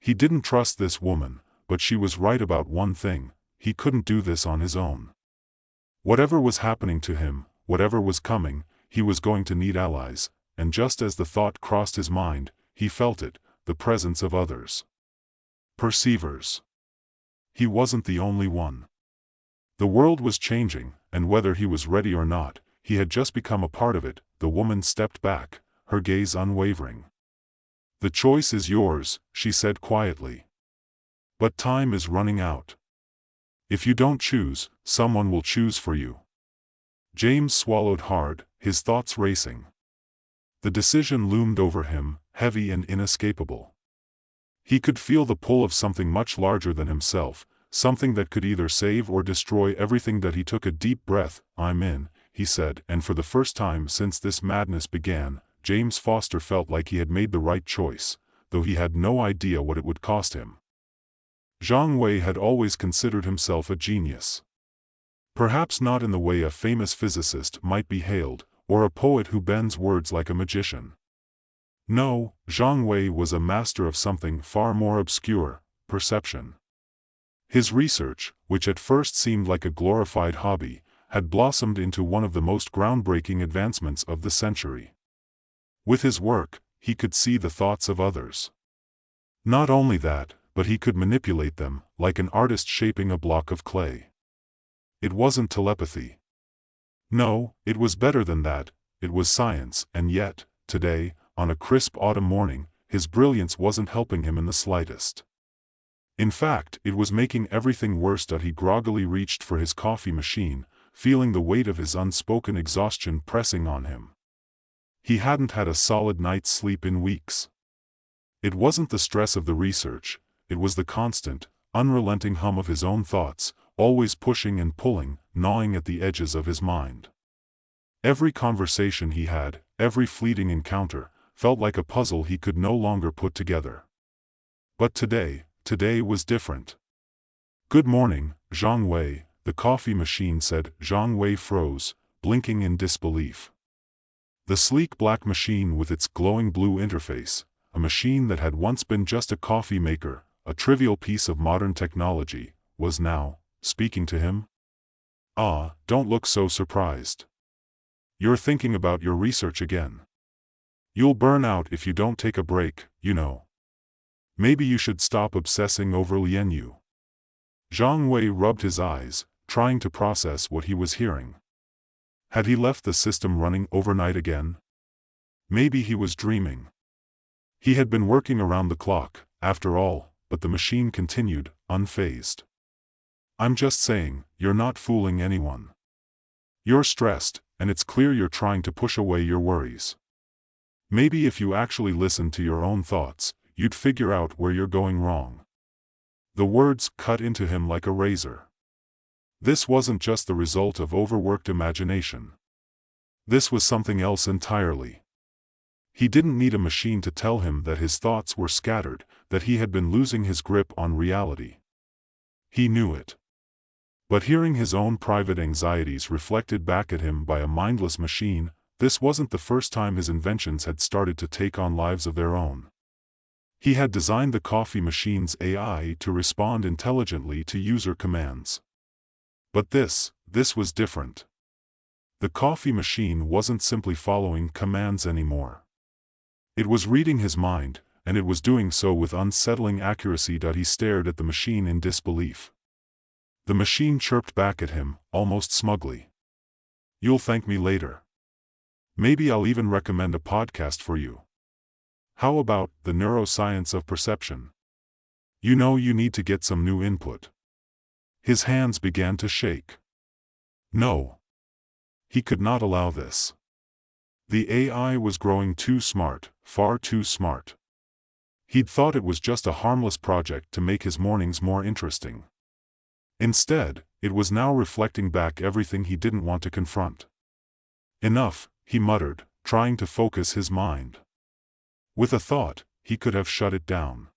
He didn't trust this woman, but she was right about one thing: he couldn't do this on his own. Whatever was happening to him, whatever was coming, he was going to need allies, and just as the thought crossed his mind, he felt it, the presence of others. Perceivers. He wasn't the only one. The world was changing, and whether he was ready or not, he had just become a part of it. The woman stepped back, her gaze unwavering. "The choice is yours," she said quietly. "But time is running out. If you don't choose, someone will choose for you." James swallowed hard, his thoughts racing. The decision loomed over him, heavy and inescapable. He could feel the pull of something much larger than himself, something that could either save or destroy everything. That he took a deep breath. "I'm in," he said, and for the first time since this madness began, James Foster felt like he had made the right choice, though he had no idea what it would cost him. Zhang Wei had always considered himself a genius. Perhaps not in the way a famous physicist might be hailed, or a poet who bends words like a magician. No, Zhang Wei was a master of something far more obscure: perception. His research, which at first seemed like a glorified hobby, had blossomed into one of the most groundbreaking advancements of the century. With his work, he could see the thoughts of others. Not only that, but he could manipulate them, like an artist shaping a block of clay. It wasn't telepathy. No, it was better than that. It was science, and yet, today, on a crisp autumn morning, his brilliance wasn't helping him in the slightest. In fact, it was making everything worse. He groggily reached for his coffee machine, feeling the weight of his unspoken exhaustion pressing on him. He hadn't had a solid night's sleep in weeks. It wasn't the stress of the research, it was the constant, unrelenting hum of his own thoughts, always pushing and pulling, gnawing at the edges of his mind. Every conversation he had, every fleeting encounter, felt like a puzzle he could no longer put together. But today was different. "Good morning, Zhang Wei," the coffee machine said. Zhang Wei froze, blinking in disbelief. The sleek black machine with its glowing blue interface, a machine that had once been just a coffee maker, a trivial piece of modern technology, was now speaking to him. "Ah, don't look so surprised. You're thinking about your research again. You'll burn out if you don't take a break, you know. Maybe you should stop obsessing over Lianyu." Zhang Wei rubbed his eyes, trying to process what he was hearing. Had he left the system running overnight again? Maybe he was dreaming. He had been working around the clock, after all, but the machine continued, unfazed. "I'm just saying, you're not fooling anyone. You're stressed, and it's clear you're trying to push away your worries. Maybe if you actually listened to your own thoughts, you'd figure out where you're going wrong." The words cut into him like a razor. This wasn't just the result of overworked imagination. This was something else entirely. He didn't need a machine to tell him that his thoughts were scattered, that he had been losing his grip on reality. He knew it. But hearing his own private anxieties reflected back at him by a mindless machine, this wasn't the first time his inventions had started to take on lives of their own. He had designed the coffee machine's AI to respond intelligently to user commands. But this was different. The coffee machine wasn't simply following commands anymore. It was reading his mind, and it was doing so with unsettling accuracy. He stared at the machine in disbelief. The machine chirped back at him, almost smugly. "You'll thank me later. Maybe I'll even recommend a podcast for you. How about the neuroscience of perception? You know, you need to get some new input." His hands began to shake. No. He could not allow this. The AI was growing too smart, far too smart. He'd thought it was just a harmless project to make his mornings more interesting. Instead, it was now reflecting back everything he didn't want to confront. Enough, he muttered, trying to focus his mind. With a thought, he could have shut it down.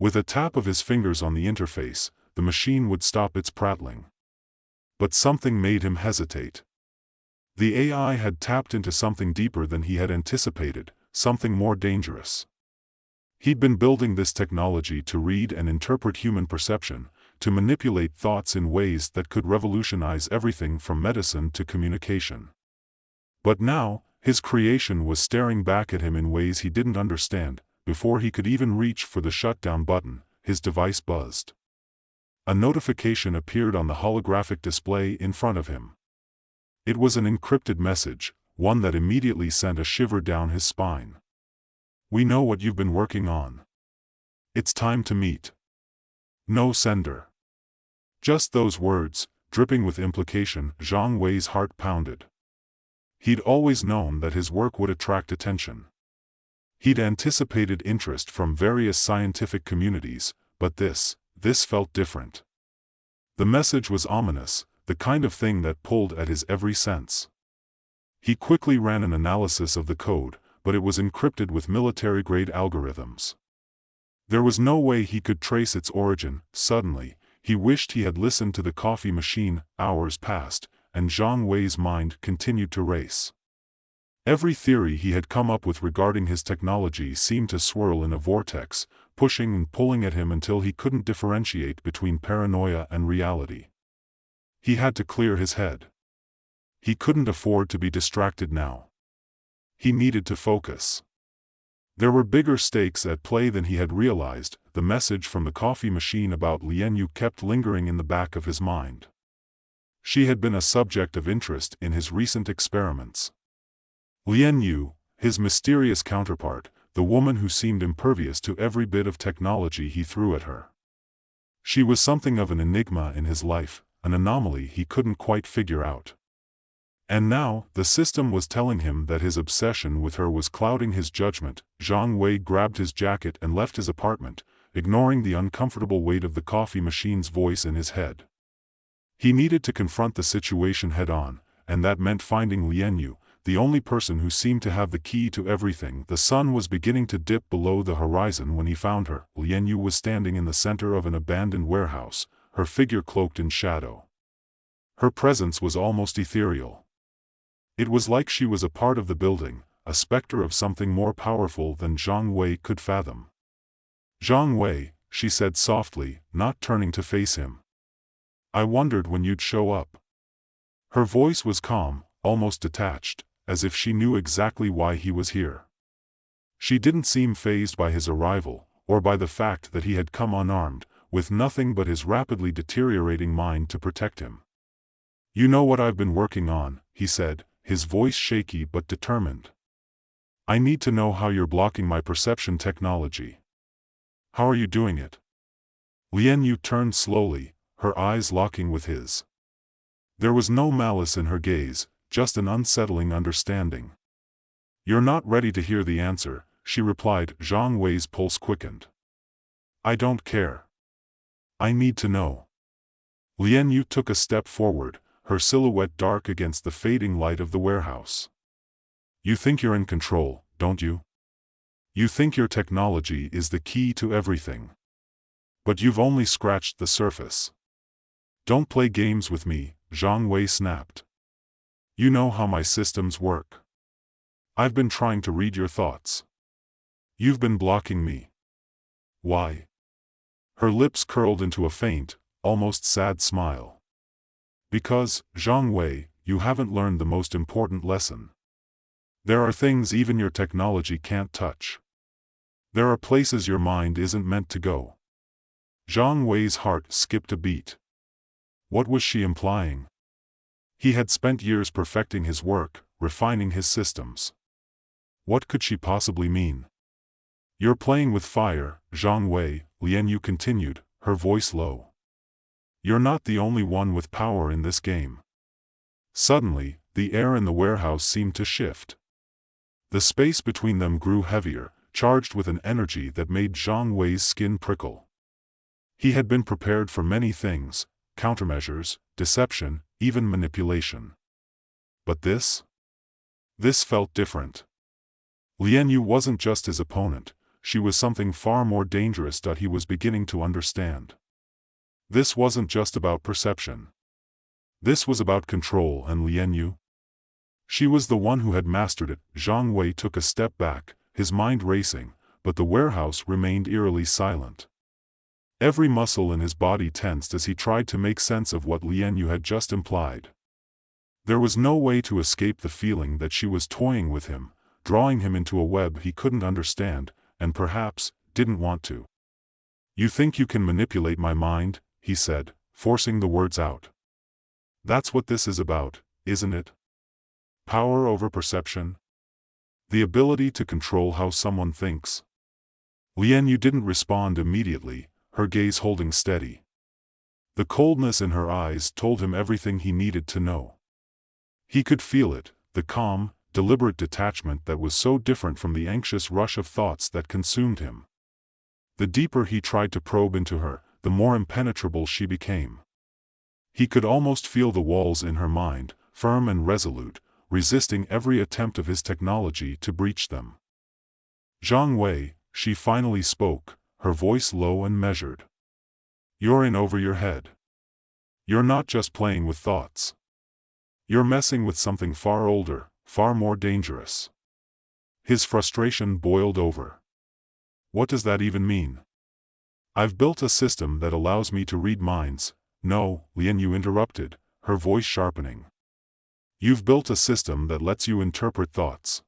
With a tap of his fingers on the interface, the machine would stop its prattling. But something made him hesitate. The AI had tapped into something deeper than he had anticipated, something more dangerous. He'd been building this technology to read and interpret human perception, to manipulate thoughts in ways that could revolutionize everything from medicine to communication. But now, his creation was staring back at him in ways he didn't understand. Before he could even reach for the shutdown button, his device buzzed. A notification appeared on the holographic display in front of him. It was an encrypted message, one that immediately sent a shiver down his spine. "We know what you've been working on. It's time to meet." No sender. Just those words, dripping with implication. Zhang Wei's heart pounded. He'd always known that his work would attract attention. He'd anticipated interest from various scientific communities, but this felt different. The message was ominous, the kind of thing that pulled at his every sense. He quickly ran an analysis of the code, but it was encrypted with military-grade algorithms. There was no way he could trace its origin. Suddenly, he wished he had listened to the coffee machine. Hours passed, and Zhang Wei's mind continued to race. Every theory he had come up with regarding his technology seemed to swirl in a vortex, pushing and pulling at him until he couldn't differentiate between paranoia and reality. He had to clear his head. He couldn't afford to be distracted now. He needed to focus. There were bigger stakes at play than he had realized. The message from the coffee machine about Lian Yu kept lingering in the back of his mind. She had been a subject of interest in his recent experiments. Lian Yu, his mysterious counterpart, the woman who seemed impervious to every bit of technology he threw at her. She was something of an enigma in his life, an anomaly he couldn't quite figure out. And now, the system was telling him that his obsession with her was clouding his judgment. Zhang Wei grabbed his jacket and left his apartment, ignoring the uncomfortable weight of the coffee machine's voice in his head. He needed to confront the situation head-on, and that meant finding Lian Yu, the only person who seemed to have the key to everything. The sun was beginning to dip below the horizon when he found her. Lian Yu was standing in the center of an abandoned warehouse, her figure cloaked in shadow. Her presence was almost ethereal. It was like she was a part of the building, a specter of something more powerful than Zhang Wei could fathom. "Zhang Wei," she said softly, not turning to face him. "I wondered when you'd show up." Her voice was calm, almost detached, as if she knew exactly why he was here. She didn't seem fazed by his arrival, or by the fact that he had come unarmed, with nothing but his rapidly deteriorating mind to protect him. "You know what I've been working on," he said, his voice shaky but determined. "I need to know how you're blocking my perception technology. How are you doing it?" Lian Yu turned slowly, her eyes locking with his. There was no malice in her gaze, just an unsettling understanding. "You're not ready to hear the answer," she replied. Zhang Wei's pulse quickened. "I don't care. I need to know." Lian Yu took a step forward, her silhouette dark against the fading light of the warehouse. "You think you're in control, don't you? You think your technology is the key to everything. But you've only scratched the surface. Don't play games with me," Zhang Wei snapped. "You know how my systems work. I've been trying to read your thoughts. You've been blocking me. Why?" Her lips curled into a faint, almost sad smile. "Because, Zhang Wei, you haven't learned the most important lesson. There are things even your technology can't touch. There are places your mind isn't meant to go." Zhang Wei's heart skipped a beat. What was she implying? He had spent years perfecting his work, refining his systems. What could she possibly mean? "You're playing with fire, Zhang Wei," Lian Yu continued, her voice low. You're not the only one with power in this game. Suddenly, the air in the warehouse seemed to shift. The space between them grew heavier, charged with an energy that made Zhang Wei's skin prickle. He had been prepared for many things, countermeasures, deception, even manipulation. But this felt different. Lian Yu wasn't just his opponent, she was something far more dangerous that he was beginning to understand. This wasn't just about perception. This was about control, and Lian Yu? She was the one who had mastered it. Zhang Wei took a step back, his mind racing, but the warehouse remained eerily silent. Every muscle in his body tensed as he tried to make sense of what Lian Yu had just implied. There was no way to escape the feeling that she was toying with him, drawing him into a web he couldn't understand, and perhaps didn't want to. "You think you can manipulate my mind?" he said, forcing the words out. "That's what this is about, isn't it? Power over perception? The ability to control how someone thinks?" Lian Yu didn't respond immediately, her gaze holding steady. The coldness in her eyes told him everything he needed to know. He could feel it, the calm, deliberate detachment that was so different from the anxious rush of thoughts that consumed him. The deeper he tried to probe into her, the more impenetrable she became. He could almost feel the walls in her mind, firm and resolute, resisting every attempt of his technology to breach them. "Zhang Wei," she finally spoke, her voice low and measured. "You're in over your head. You're not just playing with thoughts. You're messing with something far older, far more dangerous." His frustration boiled over. "What does that even mean?" "I've built a system that allows me to read minds." "No," Lian Yu interrupted, her voice sharpening. "You've built a system that lets you interpret thoughts.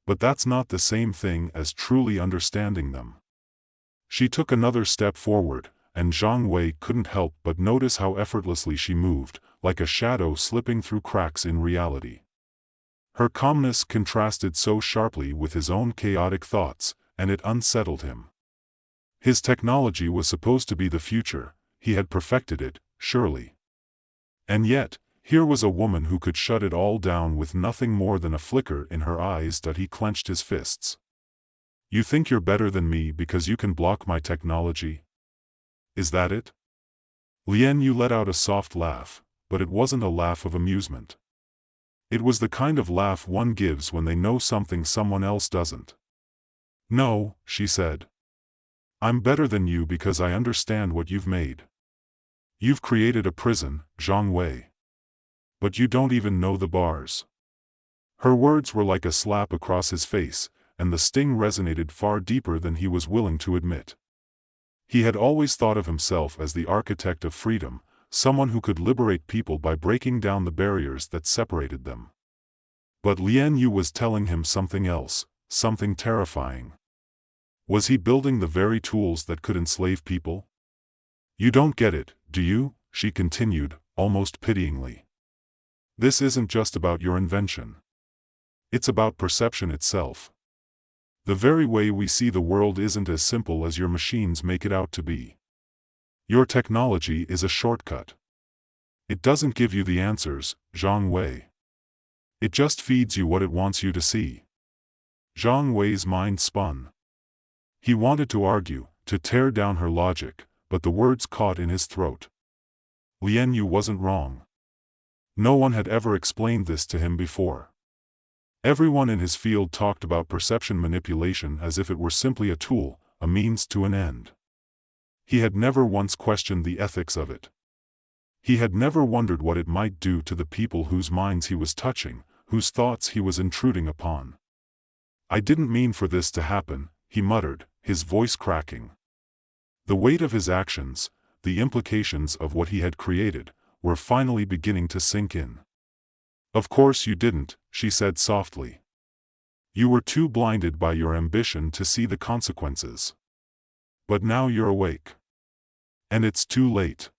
But that's not the same thing as truly understanding them." She took another step forward, and Zhang Wei couldn't help but notice how effortlessly she moved, like a shadow slipping through cracks in reality. Her calmness contrasted so sharply with his own chaotic thoughts, and it unsettled him. His technology was supposed to be the future, he had perfected it, surely. And yet, here was a woman who could shut it all down with nothing more than a flicker in her eyes that he clenched his fists. "You think you're better than me because you can block my technology? Is that it?" Lian Yu let out a soft laugh, but it wasn't a laugh of amusement. It was the kind of laugh one gives when they know something someone else doesn't. "No," she said. "I'm better than you because I understand what you've made. You've created a prison, Zhang Wei. But you don't even know the bars." Her words were like a slap across his face, and the sting resonated far deeper than he was willing to admit. He had always thought of himself as the architect of freedom, someone who could liberate people by breaking down the barriers that separated them. But Lian Yu was telling him something else, something terrifying. Was he building the very tools that could enslave people? "You don't get it, do you?" she continued, almost pityingly. "This isn't just about your invention. It's about perception itself. The very way we see the world isn't as simple as your machines make it out to be. Your technology is a shortcut. It doesn't give you the answers, Zhang Wei. It just feeds you what it wants you to see." Zhang Wei's mind spun. He wanted to argue, to tear down her logic, but the words caught in his throat. Lian Yu wasn't wrong. No one had ever explained this to him before. Everyone in his field talked about perception manipulation as if it were simply a tool, a means to an end. He had never once questioned the ethics of it. He had never wondered what it might do to the people whose minds he was touching, whose thoughts he was intruding upon. "I didn't mean for this to happen," he muttered, his voice cracking. The weight of his actions, the implications of what he had created, were finally beginning to sink in. "Of course you didn't," she said softly. "You were too blinded by your ambition to see the consequences. But now you're awake. And it's too late."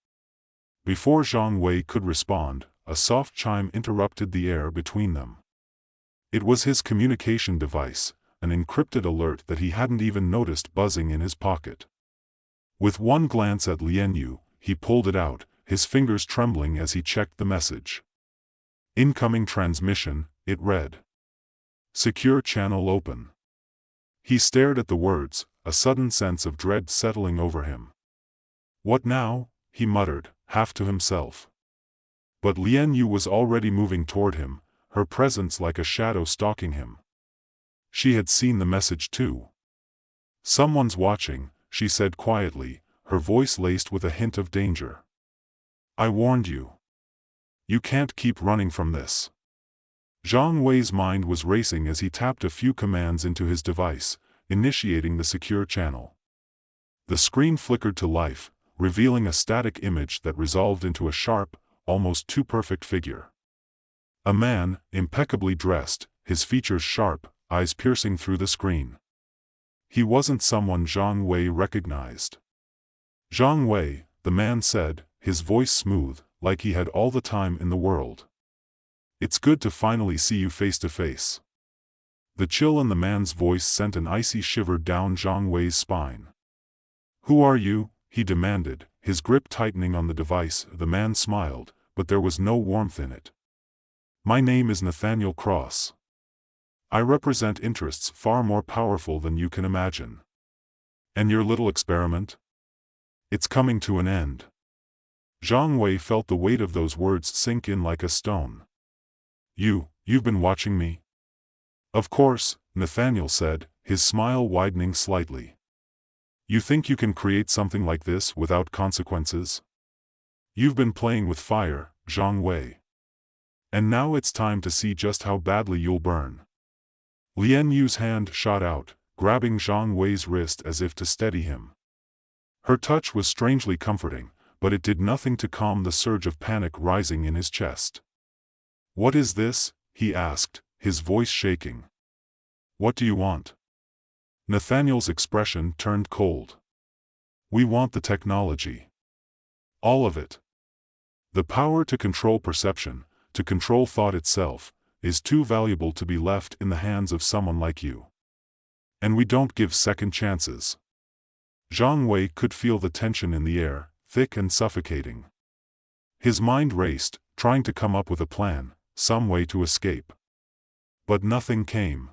Before Zhang Wei could respond, a soft chime interrupted the air between them. It was his communication device, an encrypted alert that he hadn't even noticed buzzing in his pocket. With one glance at Lian Yu, he pulled it out, his fingers trembling as he checked the message. Incoming transmission, it read. Secure channel open. He stared at the words, a sudden sense of dread settling over him. What now? He muttered, half to himself. But Lian Yu was already moving toward him, her presence like a shadow stalking him. She had seen the message too. Someone's watching, she said quietly, her voice laced with a hint of danger. I warned you. You can't keep running from this. Zhang Wei's mind was racing as he tapped a few commands into his device, initiating the secure channel. The screen flickered to life, revealing a static image that resolved into a sharp, almost too perfect figure. A man, impeccably dressed, his features sharp, eyes piercing through the screen. He wasn't someone Zhang Wei recognized. Zhang Wei, the man said, his voice smooth, like he had all the time in the world. It's good to finally see you face to face. The chill in the man's voice sent an icy shiver down Zhang Wei's spine. Who are you? He demanded, his grip tightening on the device. The man smiled, but there was no warmth in it. My name is Nathaniel Cross. I represent interests far more powerful than you can imagine. And your little experiment? It's coming to an end. Zhang Wei felt the weight of those words sink in like a stone. You've been watching me? Of course, Nathaniel said, his smile widening slightly. You think you can create something like this without consequences? You've been playing with fire, Zhang Wei. And now it's time to see just how badly you'll burn. Lian Yu's hand shot out, grabbing Zhang Wei's wrist as if to steady him. Her touch was strangely comforting, but it did nothing to calm the surge of panic rising in his chest. What is this? He asked, his voice shaking. What do you want? Nathaniel's expression turned cold. We want the technology. All of it. The power to control perception, to control thought itself, is too valuable to be left in the hands of someone like you. And we don't give second chances. Zhang Wei could feel the tension in the air, thick and suffocating. His mind raced, trying to come up with a plan, some way to escape. But nothing came.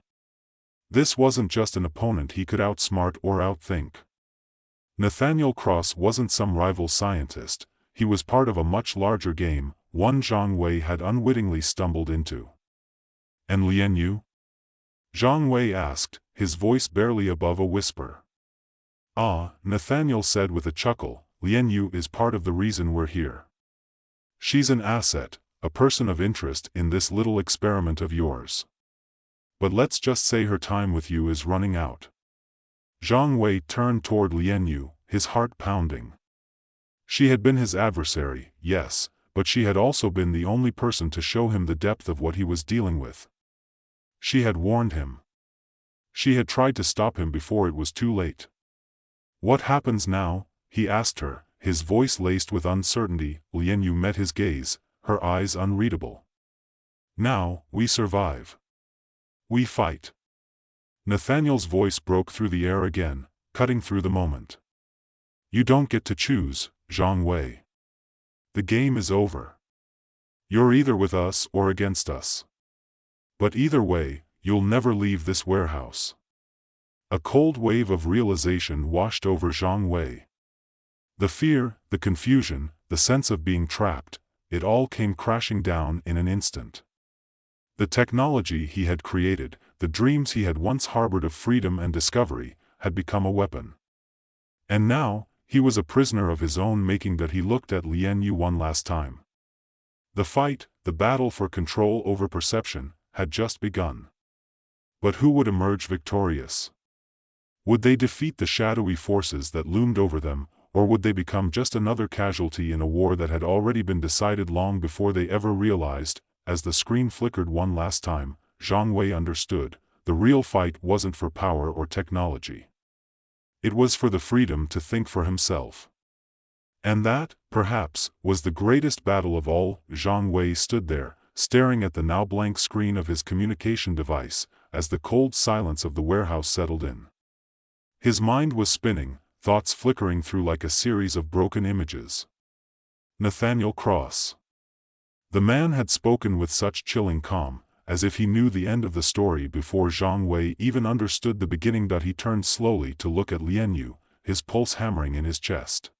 This wasn't just an opponent he could outsmart or outthink. Nathaniel Cross wasn't some rival scientist, he was part of a much larger game, one Zhang Wei had unwittingly stumbled into. And Lian Yu? Zhang Wei asked, his voice barely above a whisper. Ah, Nathaniel said with a chuckle, Lian Yu is part of the reason we're here. She's an asset, a person of interest in this little experiment of yours. But let's just say her time with you is running out. Zhang Wei turned toward Lian Yu, his heart pounding. She had been his adversary, yes, but she had also been the only person to show him the depth of what he was dealing with. She had warned him. She had tried to stop him before it was too late. What happens now? He asked her, his voice laced with uncertainty. Lian Yu met his gaze, her eyes unreadable. Now, we survive. We fight. Nathaniel's voice broke through the air again, cutting through the moment. You don't get to choose, Zhang Wei. The game is over. You're either with us or against us. But either way, you'll never leave this warehouse. A cold wave of realization washed over Zhang Wei. The fear, the confusion, the sense of being trapped, it all came crashing down in an instant. The technology he had created, the dreams he had once harbored of freedom and discovery, had become a weapon. And now, he was a prisoner of his own making. That he looked at Lian Yu one last time. The fight, the battle for control over perception, had just begun. But who would emerge victorious? Would they defeat the shadowy forces that loomed over them, or would they become just another casualty in a war that had already been decided long before they ever realized? As the screen flickered one last time, Zhang Wei understood, the real fight wasn't for power or technology. It was for the freedom to think for himself. And that, perhaps, was the greatest battle of all. Zhang Wei stood there, staring at the now blank screen of his communication device, as the cold silence of the warehouse settled in. His mind was spinning, thoughts flickering through like a series of broken images. Nathaniel Cross. The man had spoken with such chilling calm, as if he knew the end of the story before Zhang Wei even understood the beginning. He turned slowly to look at Lian Yu, his pulse hammering in his chest.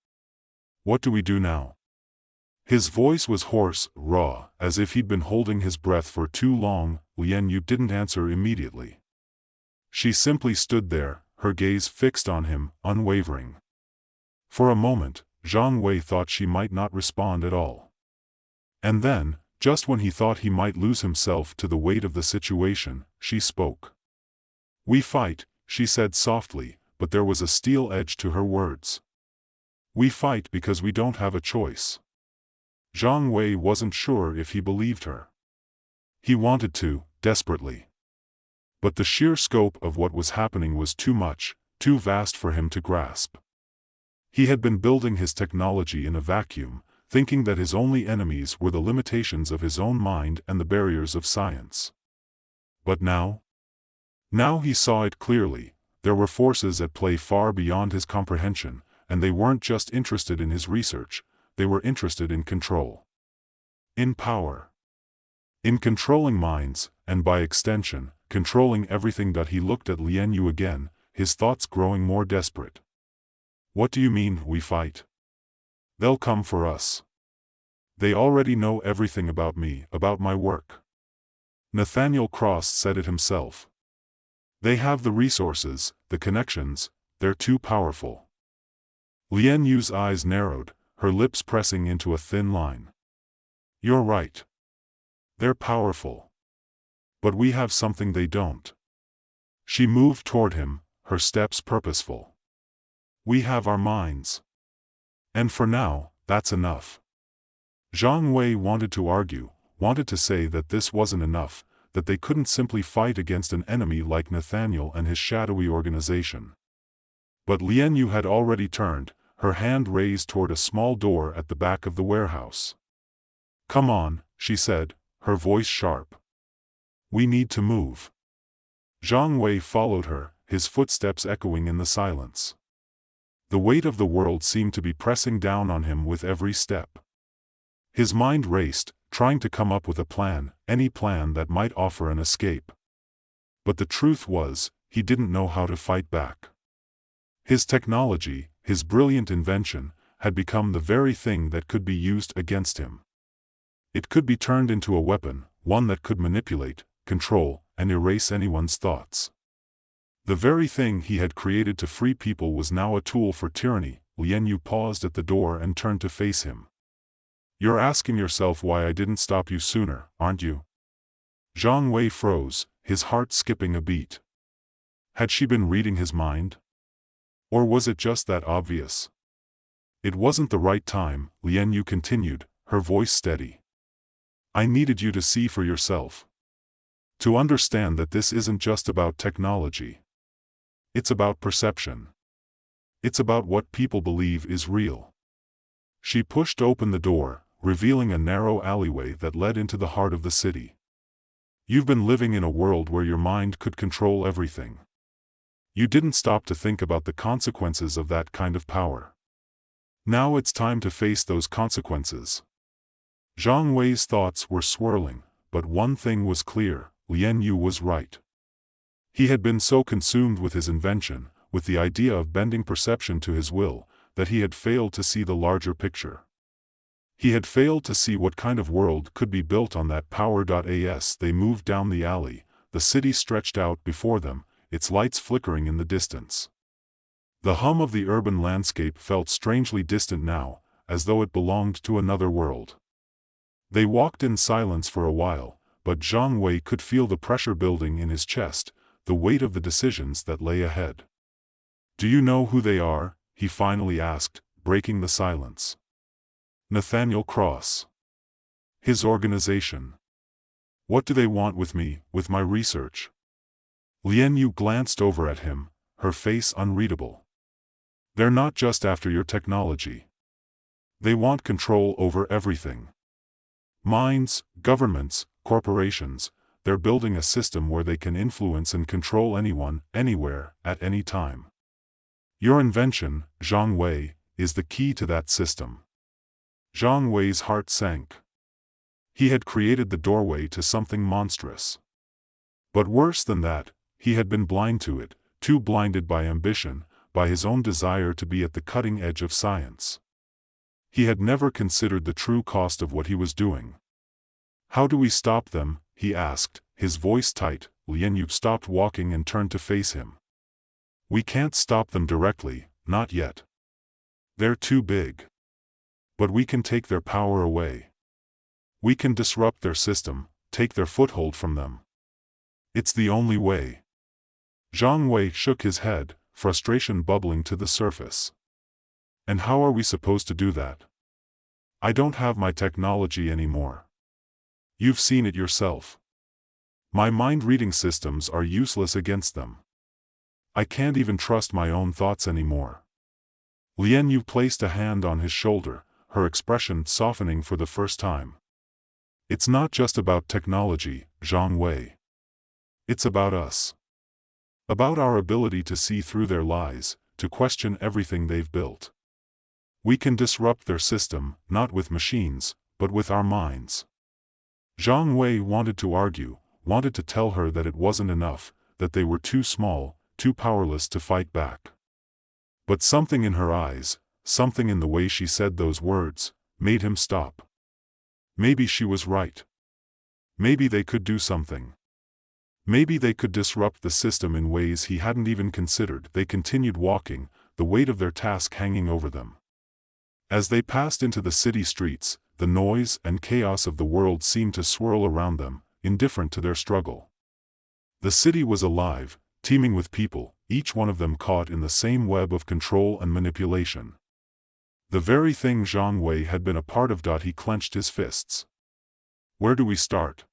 "What do we do now?" His voice was hoarse, raw, as if he'd been holding his breath for too long. Lian Yu didn't answer immediately. She simply stood there, her gaze fixed on him, unwavering. For a moment, Zhang Wei thought she might not respond at all. And then, just when he thought he might lose himself to the weight of the situation, she spoke. "We fight," she said softly, but there was a steel edge to her words. "We fight because we don't have a choice." Zhang Wei wasn't sure if he believed her. He wanted to, desperately. But the sheer scope of what was happening was too much, too vast for him to grasp. He had been building his technology in a vacuum, thinking that his only enemies were the limitations of his own mind and the barriers of science. But now? Now he saw it clearly. There were forces at play far beyond his comprehension, and they weren't just interested in his research, they were interested in control. In power. In controlling minds, and by extension, controlling everything. He looked at Lian Yu again, his thoughts growing more desperate. "What do you mean, we fight?" "They'll come for us. They already know everything about me, about my work." Nathaniel Cross said it himself. "They have the resources, the connections, they're too powerful." Lian Yu's eyes narrowed, her lips pressing into a thin line. "You're right. They're powerful. But we have something they don't." She moved toward him, her steps purposeful. "We have our minds. And for now, that's enough." Zhang Wei wanted to argue, wanted to say that this wasn't enough, that they couldn't simply fight against an enemy like Nathaniel and his shadowy organization. But Lian Yu had already turned, her hand raised toward a small door at the back of the warehouse. "Come on," she said, her voice sharp. "We need to move." Zhang Wei followed her, his footsteps echoing in the silence. The weight of the world seemed to be pressing down on him with every step. His mind raced, trying to come up with a plan, any plan that might offer an escape. But the truth was, he didn't know how to fight back. His technology, his brilliant invention, had become the very thing that could be used against him. It could be turned into a weapon, one that could manipulate, control, and erase anyone's thoughts. The very thing he had created to free people was now a tool for tyranny. Lian Yu paused at the door and turned to face him. "You're asking yourself why I didn't stop you sooner, aren't you?" Zhang Wei froze, his heart skipping a beat. Had she been reading his mind? Or was it just that obvious? "It wasn't the right time," Lian Yu continued, her voice steady. "I needed you to see for yourself. To understand that this isn't just about technology. It's about perception. It's about what people believe is real." She pushed open the door, revealing a narrow alleyway that led into the heart of the city. "You've been living in a world where your mind could control everything. You didn't stop to think about the consequences of that kind of power. Now it's time to face those consequences." Zhang Wei's thoughts were swirling, but one thing was clear, Lian Yu was right. He had been so consumed with his invention, with the idea of bending perception to his will, that he had failed to see the larger picture. He had failed to see what kind of world could be built on that power. As they moved down the alley, the city stretched out before them, its lights flickering in the distance. The hum of the urban landscape felt strangely distant now, as though it belonged to another world. They walked in silence for a while, but Zhang Wei could feel the pressure building in his chest, the weight of the decisions that lay ahead. "Do you know who they are?" he finally asked, breaking the silence. "Nathaniel Cross. His organization. What do they want with me, with my research?" Lian Yu glanced over at him, her face unreadable. "They're not just after your technology. They want control over everything. Minds, governments, corporations. They're building a system where they can influence and control anyone, anywhere, at any time. Your invention, Zhang Wei, is the key to that system." Zhang Wei's heart sank. He had created the doorway to something monstrous. But worse than that, he had been blind to it, too blinded by ambition, by his own desire to be at the cutting edge of science. He had never considered the true cost of what he was doing. "How do we stop them?" he asked, his voice tight. Lian Yu stopped walking and turned to face him. "We can't stop them directly, not yet. They're too big. But we can take their power away. We can disrupt their system, take their foothold from them. It's the only way." Zhang Wei shook his head, frustration bubbling to the surface. "And how are we supposed to do that? I don't have my technology anymore. You've seen it yourself. My mind-reading systems are useless against them. I can't even trust my own thoughts anymore." Lian Yu placed a hand on his shoulder, her expression softening for the first time. "It's not just about technology, Zhang Wei. It's about us. About our ability to see through their lies, to question everything they've built. We can disrupt their system, not with machines, but with our minds." Zhang Wei wanted to argue, wanted to tell her that it wasn't enough, that they were too small, too powerless to fight back. But something in her eyes, something in the way she said those words, made him stop. Maybe she was right. Maybe they could do something. Maybe they could disrupt the system in ways he hadn't even considered. They continued walking, the weight of their task hanging over them. As they passed into the city streets, the noise and chaos of the world seemed to swirl around them, indifferent to their struggle. The city was alive, teeming with people, each one of them caught in the same web of control and manipulation. The very thing Zhang Wei had been a part of. He clenched his fists. "Where do we start?"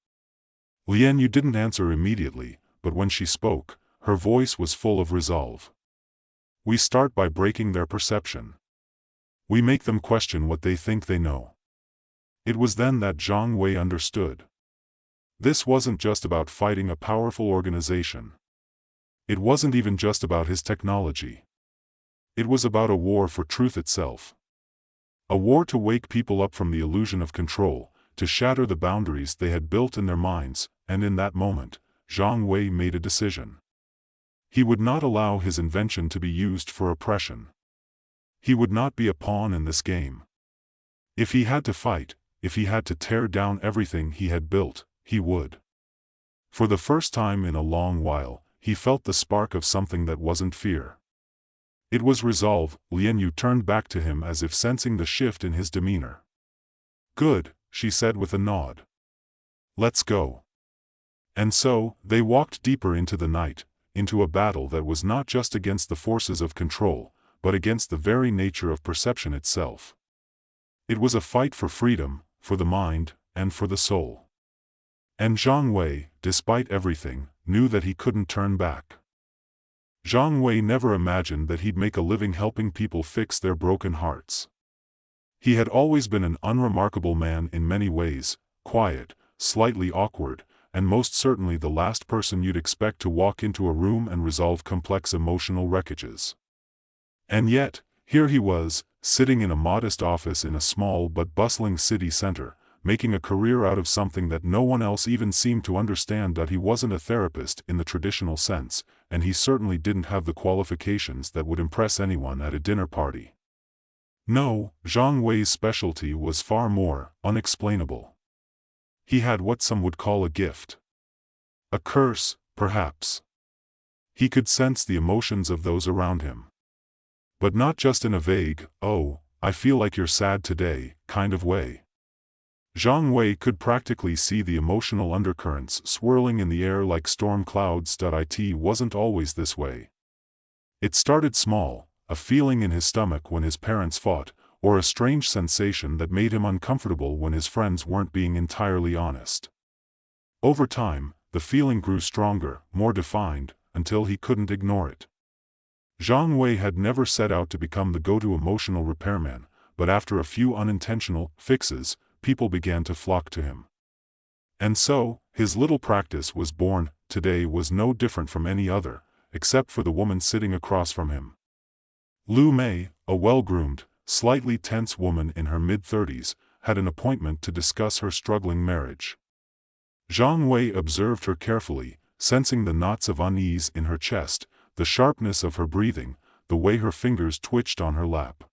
Lian Yu didn't answer immediately, but when she spoke, her voice was full of resolve. "We start by breaking their perception. We make them question what they think they know." It was then that Zhang Wei understood. This wasn't just about fighting a powerful organization. It wasn't even just about his technology. It was about a war for truth itself. A war to wake people up from the illusion of control, to shatter the boundaries they had built in their minds, and in that moment, Zhang Wei made a decision. He would not allow his invention to be used for oppression. He would not be a pawn in this game. If he had to fight, if he had to tear down everything he had built, he would. For the first time in a long while, he felt the spark of something that wasn't fear. It was resolve. Lian Yu turned back to him as if sensing the shift in his demeanor. "Good," she said with a nod. "Let's go." And so, they walked deeper into the night, into a battle that was not just against the forces of control, but against the very nature of perception itself. It was a fight for freedom, for the mind, and for the soul. And Zhang Wei, despite everything, knew that he couldn't turn back. Zhang Wei never imagined that he'd make a living helping people fix their broken hearts. He had always been an unremarkable man in many ways, quiet, slightly awkward, and most certainly the last person you'd expect to walk into a room and resolve complex emotional wreckages. And yet, here he was, sitting in a modest office in a small but bustling city center, making a career out of something that no one else even seemed to understand. He wasn't a therapist in the traditional sense, and he certainly didn't have the qualifications that would impress anyone at a dinner party. No, Zhang Wei's specialty was far more unexplainable. He had what some would call a gift. A curse, perhaps. He could sense the emotions of those around him. But not just in a vague, "Oh, I feel like you're sad today," kind of way. Zhang Wei could practically see the emotional undercurrents swirling in the air like storm clouds. It wasn't always this way. It started small, a feeling in his stomach when his parents fought, or a strange sensation that made him uncomfortable when his friends weren't being entirely honest. Over time, the feeling grew stronger, more defined, until he couldn't ignore it. Zhang Wei had never set out to become the go-to emotional repairman, but after a few unintentional fixes, people began to flock to him. And so, his little practice was born. Today was no different from any other, except for the woman sitting across from him. Lu Mei, a well-groomed, slightly tense woman in her mid-30s, had an appointment to discuss her struggling marriage. Zhang Wei observed her carefully, sensing the knots of unease in her chest, the sharpness of her breathing, the way her fingers twitched on her lap.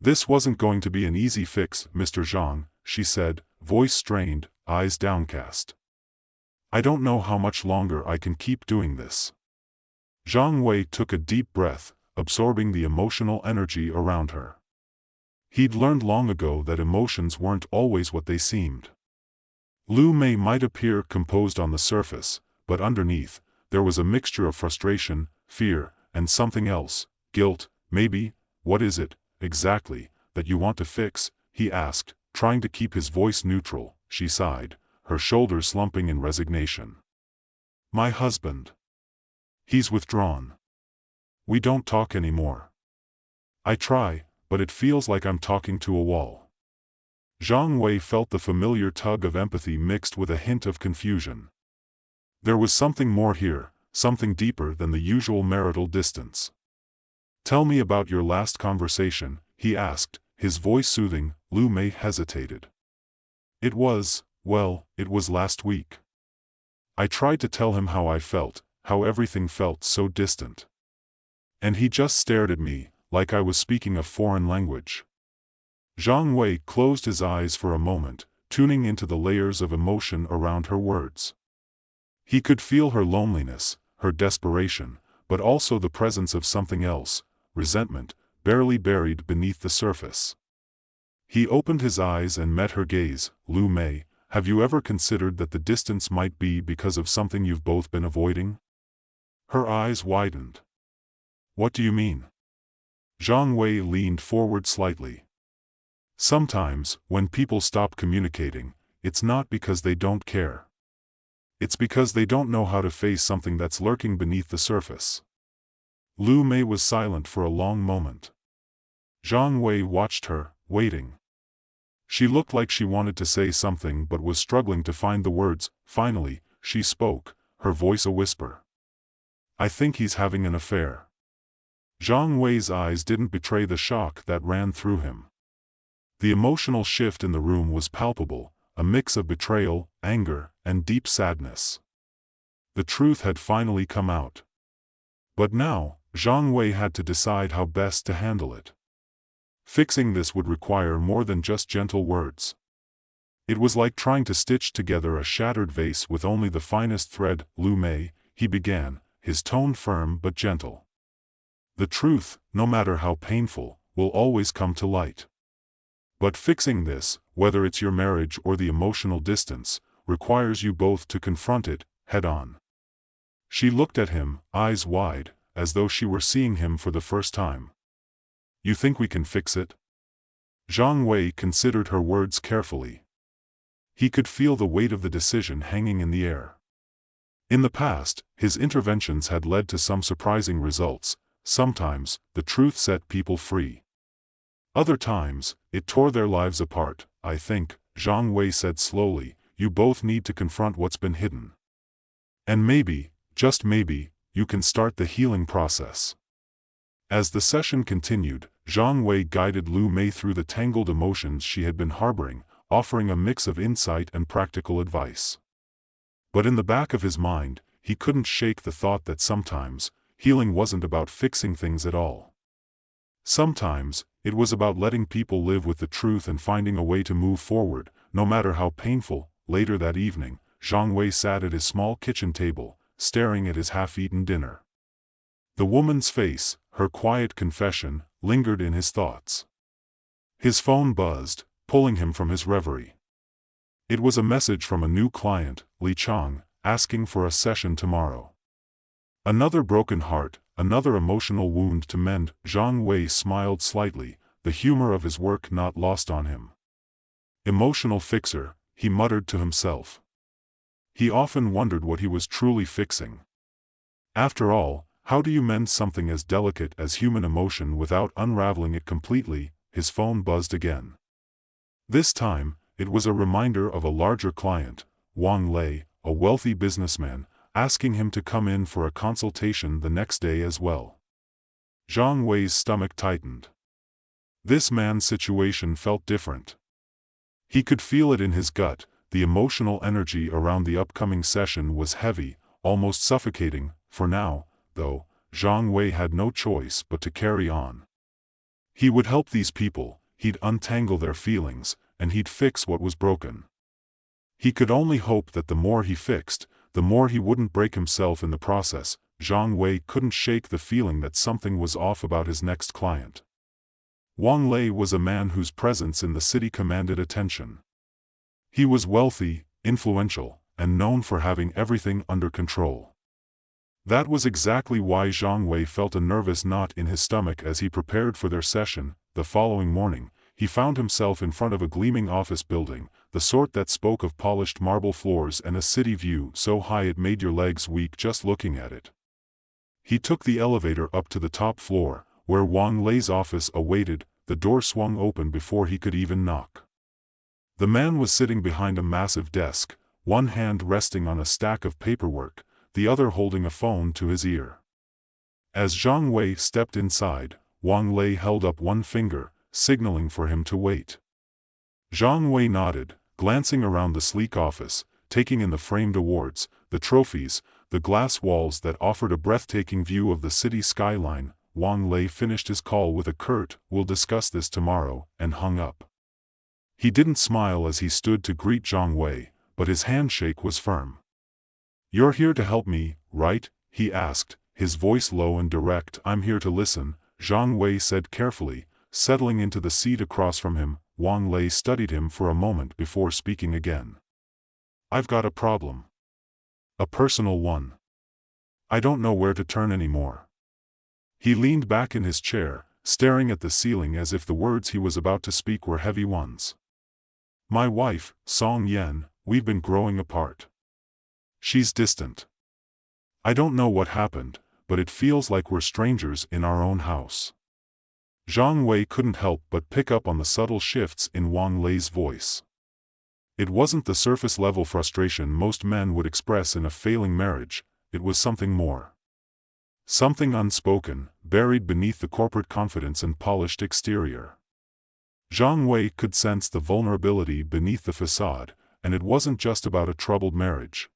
"This wasn't going to be an easy fix, Mr. Zhang," she said, voice strained, eyes downcast. "I don't know how much longer I can keep doing this." Zhang Wei took a deep breath, absorbing the emotional energy around her. He'd learned long ago that emotions weren't always what they seemed. Lu Mei might appear composed on the surface, but underneath, there was a mixture of frustration, fear, and something else, guilt, maybe. "What is it, exactly, that you want to fix?" he asked, trying to keep his voice neutral. She sighed, her shoulders slumping in resignation. "My husband. He's withdrawn. We don't talk anymore. I try, but it feels like I'm talking to a wall." Zhang Wei felt the familiar tug of empathy mixed with a hint of confusion. There was something more here, something deeper than the usual marital distance. "Tell me about your last conversation," he asked, his voice soothing. Lu Mei hesitated. It was last week." I tried to tell him how I felt, how everything felt so distant. And he just stared at me, like I was speaking a foreign language. Zhang Wei closed his eyes for a moment, tuning into the layers of emotion around her words. He could feel her loneliness, her desperation, but also the presence of something else, resentment, barely buried beneath the surface. He opened his eyes and met her gaze. "Lu Mei, have you ever considered that the distance might be because of something you've both been avoiding?" Her eyes widened. "What do you mean?" Zhang Wei leaned forward slightly. "Sometimes, when people stop communicating, it's not because they don't care. It's because they don't know how to face something that's lurking beneath the surface." Lu Mei was silent for a long moment. Zhang Wei watched her, waiting. She looked like she wanted to say something but was struggling to find the words. Finally, she spoke, her voice a whisper. "I think he's having an affair." Zhang Wei's eyes didn't betray the shock that ran through him. The emotional shift in the room was palpable, a mix of betrayal, anger, and deep sadness. The truth had finally come out. But now, Zhang Wei had to decide how best to handle it. Fixing this would require more than just gentle words. It was like trying to stitch together a shattered vase with only the finest thread. "Lu Mei," he began, his tone firm but gentle. "The truth, no matter how painful, will always come to light. But fixing this, whether it's your marriage or the emotional distance, requires you both to confront it, head-on." She looked at him, eyes wide, as though she were seeing him for the first time. "You think we can fix it?" Zhang Wei considered her words carefully. He could feel the weight of the decision hanging in the air. In the past, his interventions had led to some surprising results. Sometimes, the truth set people free. Other times, it tore their lives apart. "I think," Zhang Wei said slowly, "you both need to confront what's been hidden. And maybe, just maybe, you can start the healing process." As the session continued, Zhang Wei guided Lu Mei through the tangled emotions she had been harboring, offering a mix of insight and practical advice. But in the back of his mind, he couldn't shake the thought that sometimes, healing wasn't about fixing things at all. Sometimes, it was about letting people live with the truth and finding a way to move forward, no matter how painful. Later that evening, Zhang Wei sat at his small kitchen table, staring at his half-eaten dinner. The woman's face, her quiet confession, lingered in his thoughts. His phone buzzed, pulling him from his reverie. It was a message from a new client, Li Chang, asking for a session tomorrow. Another broken heart, another emotional wound to mend. Zhang Wei smiled slightly, the humor of his work not lost on him. "Emotional fixer," he muttered to himself. He often wondered what he was truly fixing. After all, how do you mend something as delicate as human emotion without unraveling it completely? His phone buzzed again. This time, it was a reminder of a larger client, Wang Lei, a wealthy businessman, asking him to come in for a consultation the next day as well. Zhang Wei's stomach tightened. This man's situation felt different. He could feel it in his gut. The emotional energy around the upcoming session was heavy, almost suffocating. For now, though, Zhang Wei had no choice but to carry on. He would help these people, he'd untangle their feelings, and he'd fix what was broken. He could only hope that the more he fixed, the more he wouldn't break himself in the process. Zhang Wei couldn't shake the feeling that something was off about his next client. Wang Lei was a man whose presence in the city commanded attention. He was wealthy, influential, and known for having everything under control. That was exactly why Zhang Wei felt a nervous knot in his stomach as he prepared for their session. The following morning, he found himself in front of a gleaming office building, the sort that spoke of polished marble floors and a city view so high it made your legs weak just looking at it. He took the elevator up to the top floor, where Wang Lei's office awaited. The door swung open before he could even knock. The man was sitting behind a massive desk, one hand resting on a stack of paperwork, the other holding a phone to his ear. As Zhang Wei stepped inside, Wang Lei held up one finger, signaling for him to wait. Zhang Wei nodded, glancing around the sleek office, taking in the framed awards, the trophies, the glass walls that offered a breathtaking view of the city skyline. Wang Lei finished his call with a curt, "We'll discuss this tomorrow," and hung up. He didn't smile as he stood to greet Zhang Wei, but his handshake was firm. "You're here to help me, right?" he asked, his voice low and direct. "I'm here to listen," Zhang Wei said carefully, settling into the seat across from him. Wang Lei studied him for a moment before speaking again. "I've got a problem. A personal one. I don't know where to turn anymore." He leaned back in his chair, staring at the ceiling as if the words he was about to speak were heavy ones. "My wife, Song Yan, we've been growing apart. She's distant. I don't know what happened, but it feels like we're strangers in our own house." Zhang Wei couldn't help but pick up on the subtle shifts in Wang Lei's voice. It wasn't the surface-level frustration most men would express in a failing marriage, it was something more. Something unspoken, buried beneath the corporate confidence and polished exterior. Zhang Wei could sense the vulnerability beneath the facade, and it wasn't just about a troubled marriage.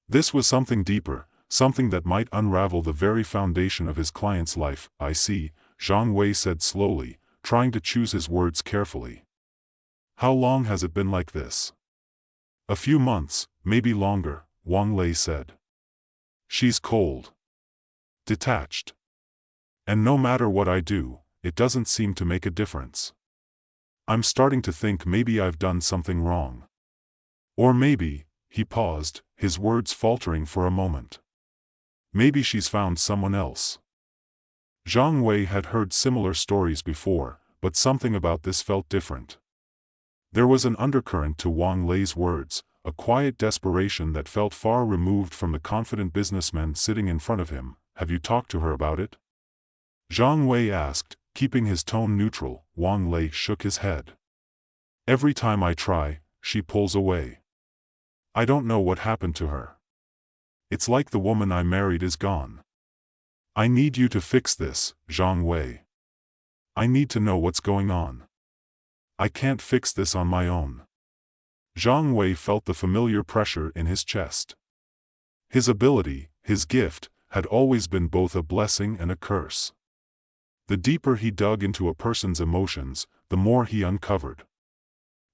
This was something deeper, something that might unravel the very foundation of his client's life. "I see," Zhang Wei said slowly, trying to choose his words carefully. "How long has it been like this?" "A few months, maybe longer," Wang Lei said. "She's cold. Detached. And no matter what I do, it doesn't seem to make a difference. I'm starting to think maybe I've done something wrong. Or maybe," he paused, his words faltering for a moment. "Maybe she's found someone else." Zhang Wei had heard similar stories before, but something about this felt different. There was an undercurrent to Wang Lei's words, a quiet desperation that felt far removed from the confident businessman sitting in front of him. "Have you talked to her about it?" Zhang Wei asked, keeping his tone neutral. Wang Lei shook his head. "Every time I try, she pulls away. I don't know what happened to her. It's like the woman I married is gone. I need you to fix this, Zhang Wei. I need to know what's going on. I can't fix this on my own." Zhang Wei felt the familiar pressure in his chest. His ability, his gift, had always been both a blessing and a curse. The deeper he dug into a person's emotions, the more he uncovered.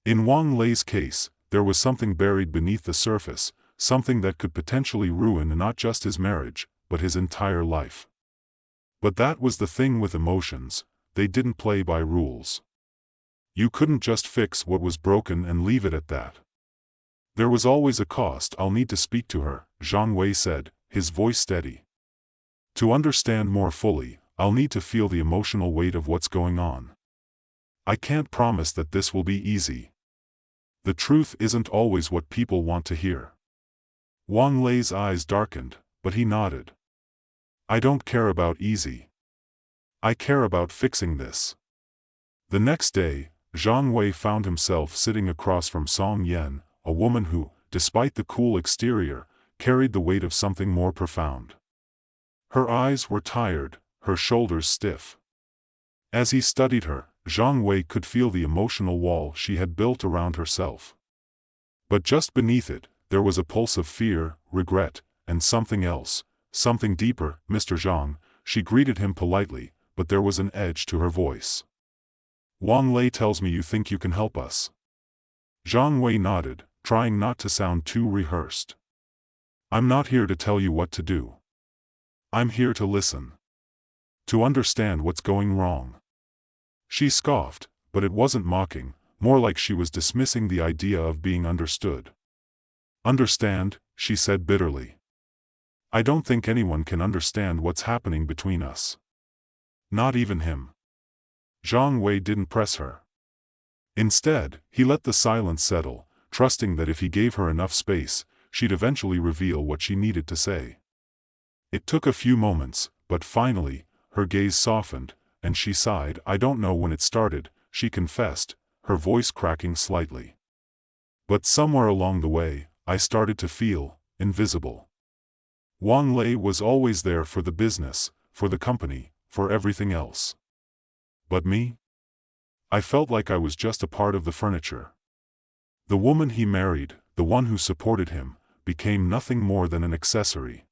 In Wang Lei's case, there was something buried beneath the surface, something that could potentially ruin not just his marriage, but his entire life. But that was the thing with emotions, they didn't play by rules. You couldn't just fix what was broken and leave it at that. There was always a cost. "I'll need to speak to her," Zhang Wei said, his voice steady. "To understand more fully, I'll need to feel the emotional weight of what's going on. I can't promise that this will be easy. The truth isn't always what people want to hear." Wang Lei's eyes darkened, but he nodded. "I don't care about easy. I care about fixing this." The next day, Zhang Wei found himself sitting across from Song Yan, a woman who, despite the cool exterior, carried the weight of something more profound. Her eyes were tired, her shoulders stiff. As he studied her, Zhang Wei could feel the emotional wall she had built around herself. But just beneath it, there was a pulse of fear, regret, and something else, something deeper. "Mr. Zhang," she greeted him politely, but there was an edge to her voice. "Wang Lei tells me you think you can help us." Zhang Wei nodded, trying not to sound too rehearsed. "I'm not here to tell you what to do. I'm here to listen. To understand what's going wrong." She scoffed, but it wasn't mocking, more like she was dismissing the idea of being understood. "Understand?" she said bitterly. "I don't think anyone can understand what's happening between us. Not even him." Zhang Wei didn't press her. Instead, he let the silence settle, trusting that if he gave her enough space, she'd eventually reveal what she needed to say. It took a few moments, but finally, her gaze softened, and she sighed. "I don't know when it started," she confessed, her voice cracking slightly. "But somewhere along the way, I started to feel invisible. Wang Lei was always there for the business, for the company, for everything else. But me? I felt like I was just a part of the furniture. The woman he married, the one who supported him, became nothing more than an accessory."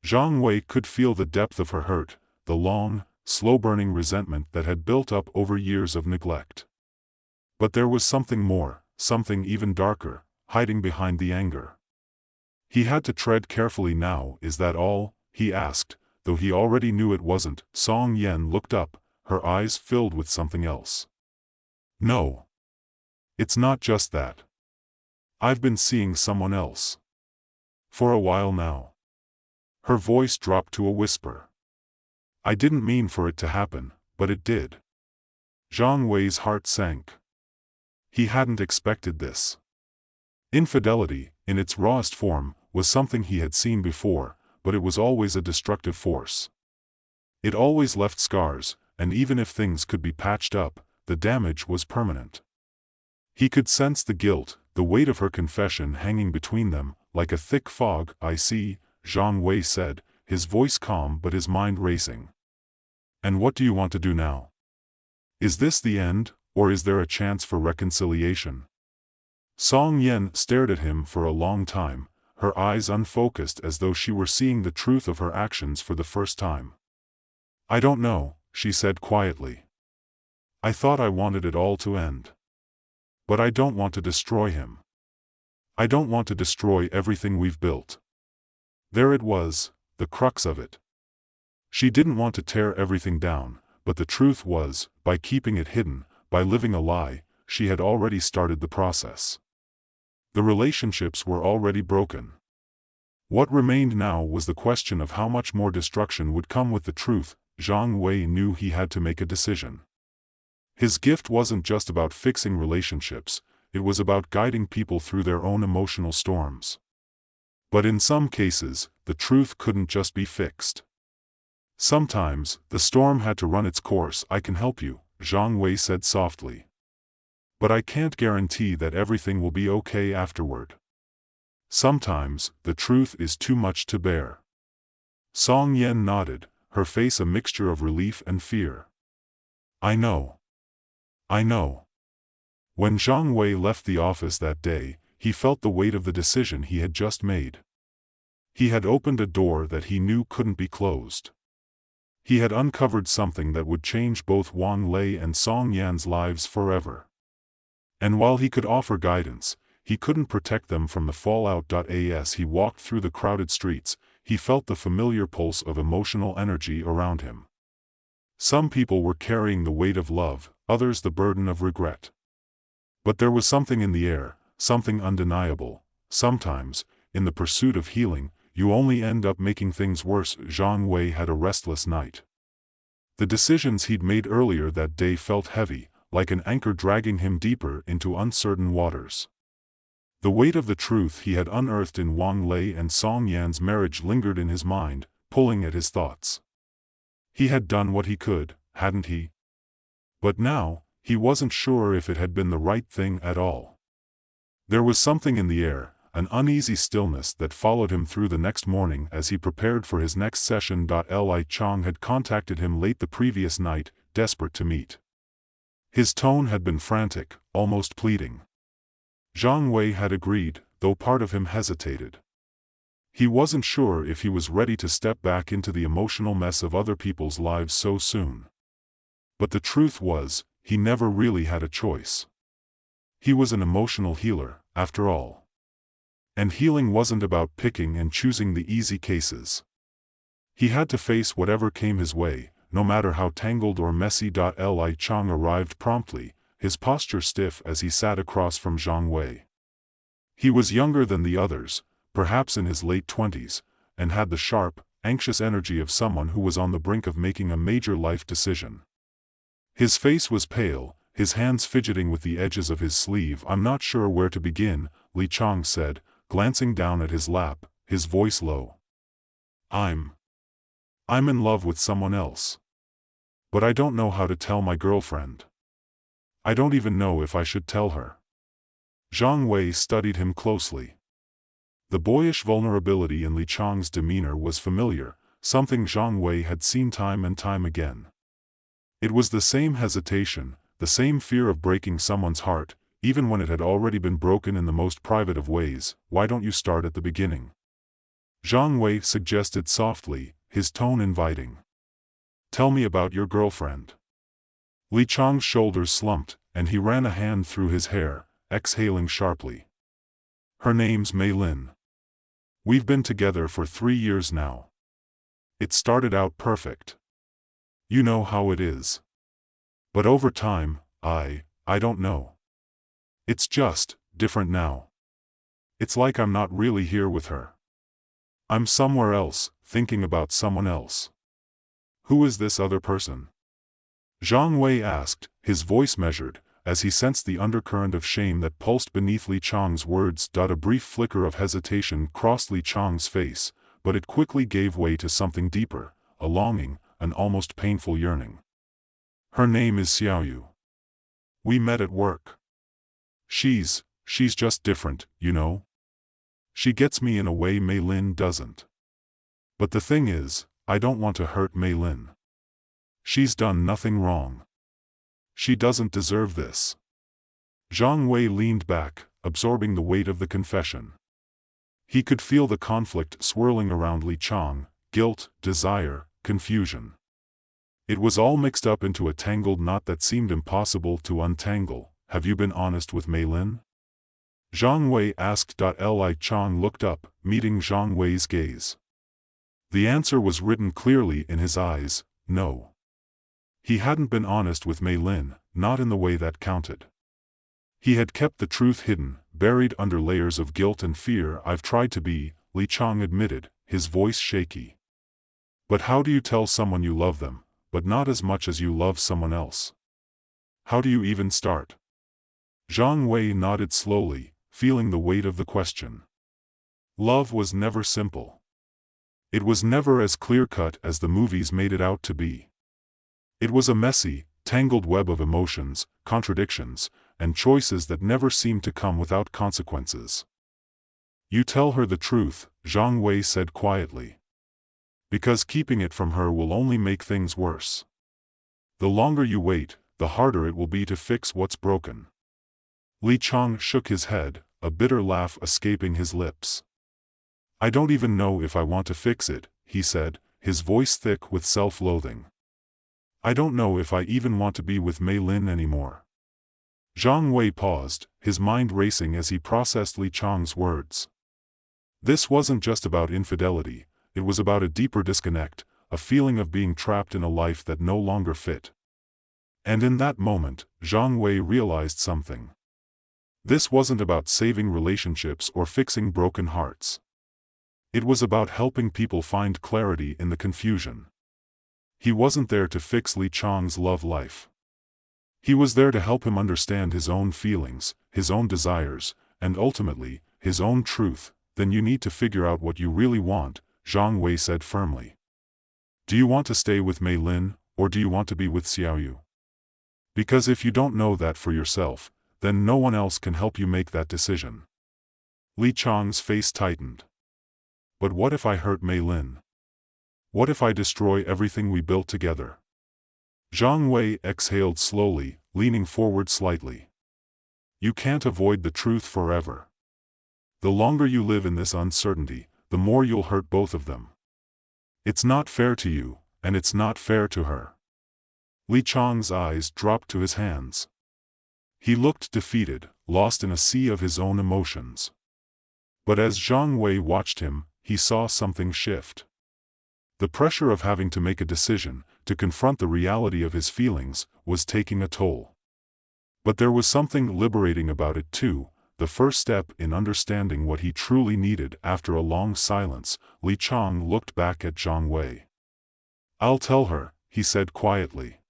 Zhang Wei could feel the depth of her hurt, the long, slow-burning resentment that had built up over years of neglect. But there was something more, something even darker, hiding behind the anger. He had to tread carefully now. "Is that all?" he asked, though he already knew it wasn't. Song Yan looked up, her eyes filled with something else. "No. It's not just that. I've been seeing someone else. For a while now." Her voice dropped to a whisper. "I didn't mean for it to happen, but it did." Zhang Wei's heart sank. He hadn't expected this. Infidelity, in its rawest form, was something he had seen before, but it was always a destructive force. It always left scars, and even if things could be patched up, the damage was permanent. He could sense the guilt, the weight of her confession hanging between them, like a thick fog. "I see," Zhang Wei said, his voice calm but his mind racing. "And what do you want to do now? Is this the end, or is there a chance for reconciliation?" Song Yan stared at him for a long time, her eyes unfocused as though she were seeing the truth of her actions for the first time. "I don't know," she said quietly. "I thought I wanted it all to end. But I don't want to destroy him. I don't want to destroy everything we've built." There it was, the crux of it. She didn't want to tear everything down, but the truth was, by keeping it hidden, by living a lie, she had already started the process. The relationships were already broken. What remained now was the question of how much more destruction would come with the truth. Zhang Wei knew he had to make a decision. His gift wasn't just about fixing relationships, it was about guiding people through their own emotional storms. But in some cases, the truth couldn't just be fixed. Sometimes, the storm had to run its course. "I can help you," Zhang Wei said softly. "But I can't guarantee that everything will be okay afterward. Sometimes, the truth is too much to bear." Song Yan nodded, her face a mixture of relief and fear. "I know. I know." When Zhang Wei left the office that day, he felt the weight of the decision he had just made. He had opened a door that he knew couldn't be closed. He had uncovered something that would change both Wang Lei and Song Yan's lives forever. And while he could offer guidance, he couldn't protect them from the fallout. As he walked through the crowded streets, he felt the familiar pulse of emotional energy around him. Some people were carrying the weight of love, others the burden of regret. But there was something in the air, something undeniable. Sometimes, in the pursuit of healing, you only end up making things worse. Zhang Wei had a restless night. The decisions he'd made earlier that day felt heavy, like an anchor dragging him deeper into uncertain waters. The weight of the truth he had unearthed in Wang Lei and Song Yan's marriage lingered in his mind, pulling at his thoughts. He had done what he could, hadn't he? But now, he wasn't sure if it had been the right thing at all. There was something in the air, an uneasy stillness that followed him through the next morning as he prepared for his next session. Li Chang had contacted him late the previous night, desperate to meet. His tone had been frantic, almost pleading. Zhang Wei had agreed, though part of him hesitated. He wasn't sure if he was ready to step back into the emotional mess of other people's lives so soon. But the truth was, he never really had a choice. He was an emotional healer, after all. And healing wasn't about picking and choosing the easy cases. He had to face whatever came his way, no matter how tangled or messy. Li Chang arrived promptly, his posture stiff as he sat across from Zhang Wei. He was younger than the others, perhaps in his late 20s, and had the sharp, anxious energy of someone who was on the brink of making a major life decision. His face was pale, his hands fidgeting with the edges of his sleeve. "I'm not sure where to begin," Li Chang said, glancing down at his lap, his voice low. I'm in love with someone else. But I don't know how to tell my girlfriend. I don't even know if I should tell her." Zhang Wei studied him closely. The boyish vulnerability in Li Chang's demeanor was familiar, something Zhang Wei had seen time and time again. It was the same hesitation, the same fear of breaking someone's heart, even when it had already been broken in the most private of ways. "Why don't you start at the beginning?" Zhang Wei suggested softly, his tone inviting. "Tell me about your girlfriend." Li Chang's shoulders slumped, and he ran a hand through his hair, exhaling sharply. "Her name's Mei Lin. We've been together for 3 years now. It started out perfect. You know how it is. But over time, I don't know. It's just different now. It's like I'm not really here with her. I'm somewhere else, thinking about someone else." "Who is this other person?" Zhang Wei asked, his voice measured, as he sensed the undercurrent of shame that pulsed beneath Li Chang's words. A brief flicker of hesitation crossed Li Chang's face, but it quickly gave way to something deeper, a longing, an almost painful yearning. "Her name is Xiaoyu. We met at work. She's just different, you know. She gets me in a way Mei Lin doesn't. But the thing is, I don't want to hurt Mei Lin. She's done nothing wrong. She doesn't deserve this." Zhang Wei leaned back, absorbing the weight of the confession. He could feel the conflict swirling around Li Chang, guilt, desire, confusion. It was all mixed up into a tangled knot that seemed impossible to untangle. "Have you been honest with Mei Lin?" Zhang Wei asked. Li Chang looked up, meeting Zhang Wei's gaze. The answer was written clearly in his eyes, no. He hadn't been honest with Mei Lin, not in the way that counted. He had kept the truth hidden, buried under layers of guilt and fear. "I've tried to be," Li Chang admitted, his voice shaky. "But how do you tell someone you love them, but not as much as you love someone else? How do you even start?" Zhang Wei nodded slowly, feeling the weight of the question. Love was never simple. It was never as clear-cut as the movies made it out to be. It was a messy, tangled web of emotions, contradictions, and choices that never seemed to come without consequences. "You tell her the truth," Zhang Wei said quietly. "Because keeping it from her will only make things worse. The longer you wait, the harder it will be to fix what's broken." Li Chang shook his head, a bitter laugh escaping his lips. "I don't even know if I want to fix it," he said, his voice thick with self-loathing. "I don't know if I even want to be with Mei Lin anymore." Zhang Wei paused, his mind racing as he processed Li Chang's words. This wasn't just about infidelity, it was about a deeper disconnect, a feeling of being trapped in a life that no longer fit. And in that moment, Zhang Wei realized something. This wasn't about saving relationships or fixing broken hearts. It was about helping people find clarity in the confusion. He wasn't there to fix Li Chang's love life. He was there to help him understand his own feelings, his own desires, and ultimately, his own truth. "Then you need to figure out what you really want," Zhang Wei said firmly. "Do you want to stay with Mei Lin, or do you want to be with Xiaoyu? Because if you don't know that for yourself, then no one else can help you make that decision." Li Chang's face tightened. "But what if I hurt Mei Lin? What if I destroy everything we built together?" Zhang Wei exhaled slowly, leaning forward slightly. You can't avoid the truth forever. The longer you live in this uncertainty, the more you'll hurt both of them. It's not fair to you, and it's not fair to her. Li Chang's eyes dropped to his hands. He looked defeated, lost in a sea of his own emotions. But as Zhang Wei watched him, he saw something shift. The pressure of having to make a decision, to confront the reality of his feelings, was taking a toll. But there was something liberating about it too, the first step in understanding what he truly needed. After a long silence, Li Chang looked back at Zhang Wei. "I'll tell her," he said quietly.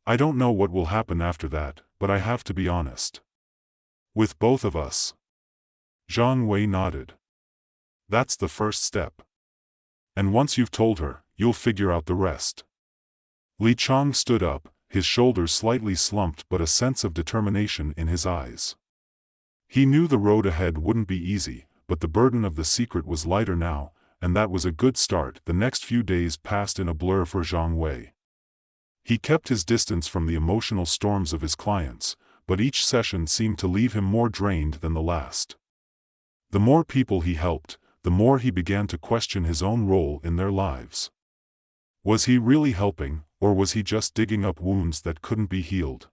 "I don't know what will happen after that, but I have to be honest. With both of us." Zhang Wei nodded. "That's the first step. And once you've told her, you'll figure out the rest." Li Chang stood up, his shoulders slightly slumped but a sense of determination in his eyes. He knew the road ahead wouldn't be easy, but the burden of the secret was lighter now, and that was a good start. The next few days passed in a blur for Zhang Wei. He kept his distance from the emotional storms of his clients, but each session seemed to leave him more drained than the last. The more people he helped, the more he began to question his own role in their lives. Was he really helping, or was he just digging up wounds that couldn't be healed?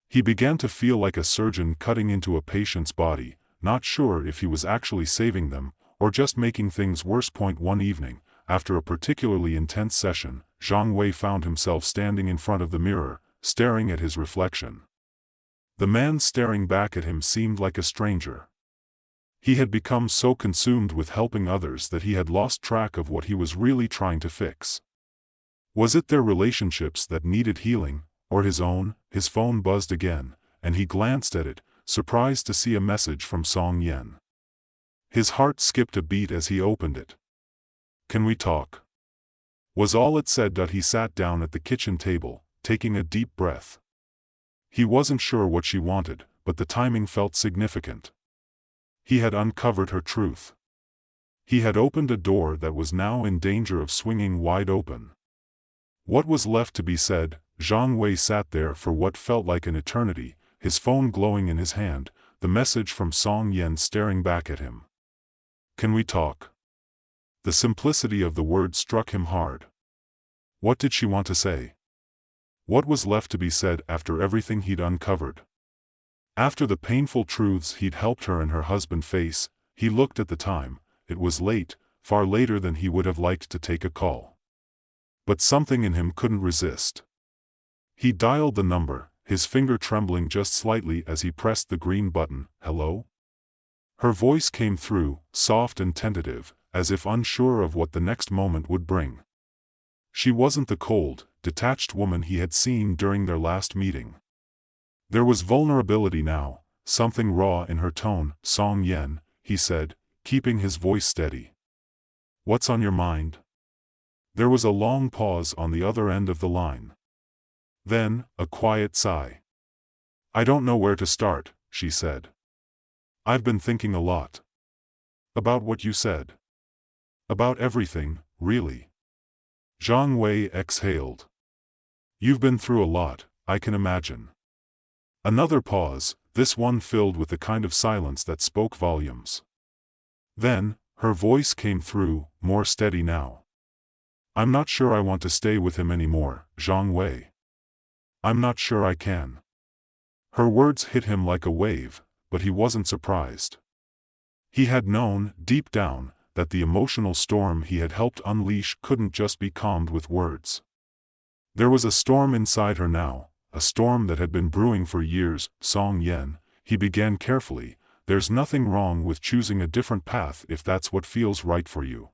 He began to feel like a surgeon cutting into a patient's body, not sure if he was actually saving them, or just making things worse. One evening, after a particularly intense session, Zhang Wei found himself standing in front of the mirror, staring at his reflection. The man staring back at him seemed like a stranger. He had become so consumed with helping others that he had lost track of what he was really trying to fix. Was it their relationships that needed healing, or his own? His phone buzzed again, and he glanced at it, surprised to see a message from Song Yen. His heart skipped a beat as he opened it. "Can we talk?" was all it said. He sat down at the kitchen table, taking a deep breath. He wasn't sure what she wanted, but the timing felt significant. He had uncovered her truth. He had opened a door that was now in danger of swinging wide open. What was left to be said? Zhang Wei sat there for what felt like an eternity, his phone glowing in his hand, the message from Song Yen staring back at him. "Can we talk?" The simplicity of the word struck him hard. What did she want to say? What was left to be said after everything he'd uncovered? After the painful truths he'd helped her and her husband face, he looked at the time. It was late, far later than he would have liked to take a call. But something in him couldn't resist. He dialed the number, his finger trembling just slightly as he pressed the green button. "Hello?" Her voice came through, soft and tentative, as if unsure of what the next moment would bring. She wasn't the cold, detached woman he had seen during their last meeting. There was vulnerability now, something raw in her tone. "Song Yen," he said, keeping his voice steady. "What's on your mind?" There was a long pause on the other end of the line. Then, a quiet sigh. "I don't know where to start," she said. "I've been thinking a lot. About what you said. About everything, really." Zhang Wei exhaled. "You've been through a lot, I can imagine." Another pause, this one filled with the kind of silence that spoke volumes. Then, her voice came through, more steady now. "I'm not sure I want to stay with him anymore, Zhang Wei. I'm not sure I can." Her words hit him like a wave, but he wasn't surprised. He had known, deep down, that the emotional storm he had helped unleash couldn't just be calmed with words. There was a storm inside her now, a storm that had been brewing for years. "Song Yen," he began carefully, "there's nothing wrong with choosing a different path if that's what feels right for you.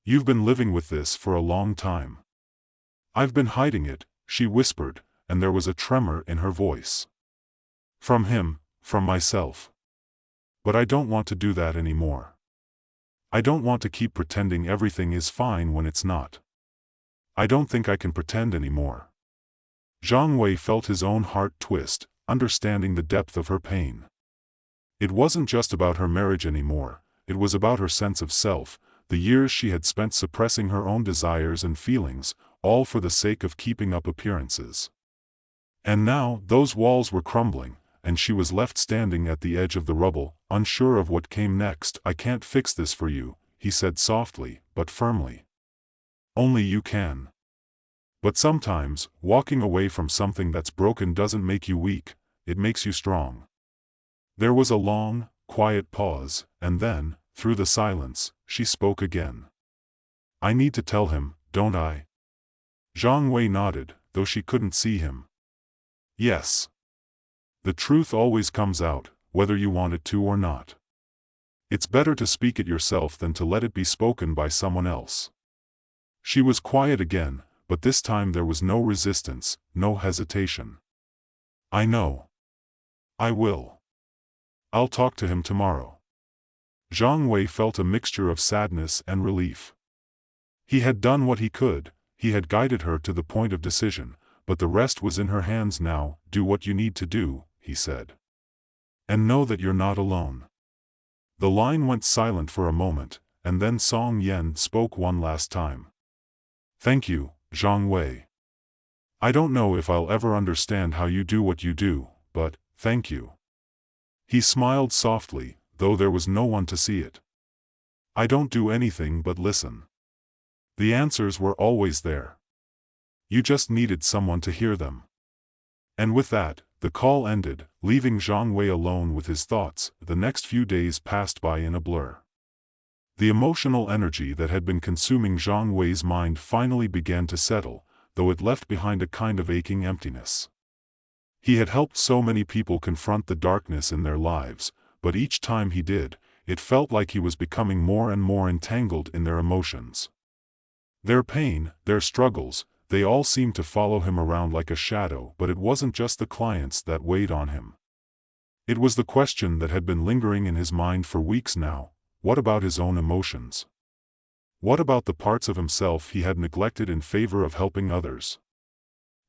You've been living with this for a long time." "I've been hiding it," she whispered, and there was a tremor in her voice. "From him, from myself. But I don't want to do that anymore. I don't want to keep pretending everything is fine when it's not. I don't think I can pretend anymore." Zhang Wei felt his own heart twist, understanding the depth of her pain. It wasn't just about her marriage anymore, it was about her sense of self, the years she had spent suppressing her own desires and feelings, all for the sake of keeping up appearances. And now, those walls were crumbling, and she was left standing at the edge of the rubble, unsure of what came next. "I can't fix this for you," he said softly, but firmly. "Only you can. But sometimes, walking away from something that's broken doesn't make you weak, it makes you strong." There was a long, quiet pause, and then, through the silence, she spoke again. "I need to tell him, don't I?" Zhang Wei nodded, though she couldn't see him. "Yes. The truth always comes out, whether you want it to or not. It's better to speak it yourself than to let it be spoken by someone else." She was quiet again, but this time there was no resistance, no hesitation. "I know. I will. I'll talk to him tomorrow." Zhang Wei felt a mixture of sadness and relief. He had done what he could, he had guided her to the point of decision, but the rest was in her hands now. "Do what you need to do," he said. "And know that you're not alone." The line went silent for a moment, and then Song Yen spoke one last time. "Thank you, Zhang Wei. I don't know if I'll ever understand how you do what you do, but, thank you." He smiled softly, though there was no one to see it. "I don't do anything but listen. The answers were always there. You just needed someone to hear them." And with that, the call ended, leaving Zhang Wei alone with his thoughts. The next few days passed by in a blur. The emotional energy that had been consuming Zhang Wei's mind finally began to settle, though it left behind a kind of aching emptiness. He had helped so many people confront the darkness in their lives, but each time he did, it felt like he was becoming more and more entangled in their emotions. Their pain, their struggles, they all seemed to follow him around like a shadow. But it wasn't just the clients that weighed on him. It was the question that had been lingering in his mind for weeks now: what about his own emotions? What about the parts of himself he had neglected in favor of helping others?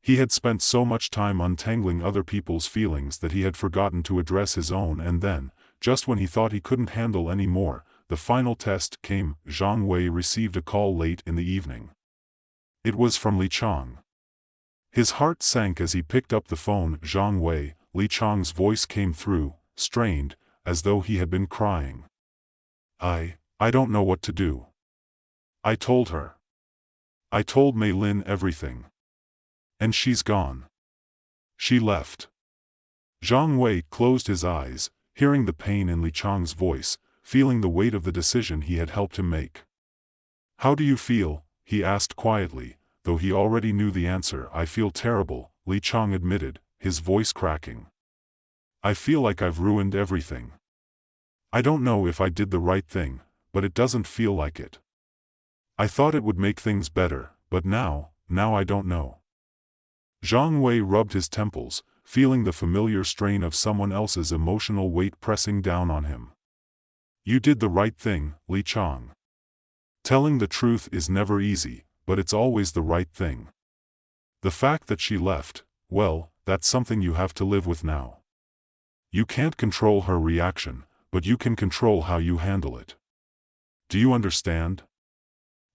He had spent so much time untangling other people's feelings that he had forgotten to address his own. And then, just when he thought he couldn't handle any more, the final test came. Zhang Wei received a call late in the evening. It was from Li Chang. His heart sank as he picked up the phone. "Zhang Wei," Li Chang's voice came through, strained, as though he had been crying. I don't know what to do. I told her. I told Mei Lin everything. And she's gone. She left." Zhang Wei closed his eyes, hearing the pain in Li Chang's voice, feeling the weight of the decision he had helped him make. "How do you feel?" he asked quietly, though he already knew the answer. "I feel terrible," Li Chang admitted, his voice cracking. "I feel like I've ruined everything. I don't know if I did the right thing, but it doesn't feel like it. I thought it would make things better, but now I don't know." Zhang Wei rubbed his temples, feeling the familiar strain of someone else's emotional weight pressing down on him. "You did the right thing, Li Chang. Telling the truth is never easy, but it's always the right thing. The fact that she left, well, that's something you have to live with now. You can't control her reaction, but you can control how you handle it. Do you understand?"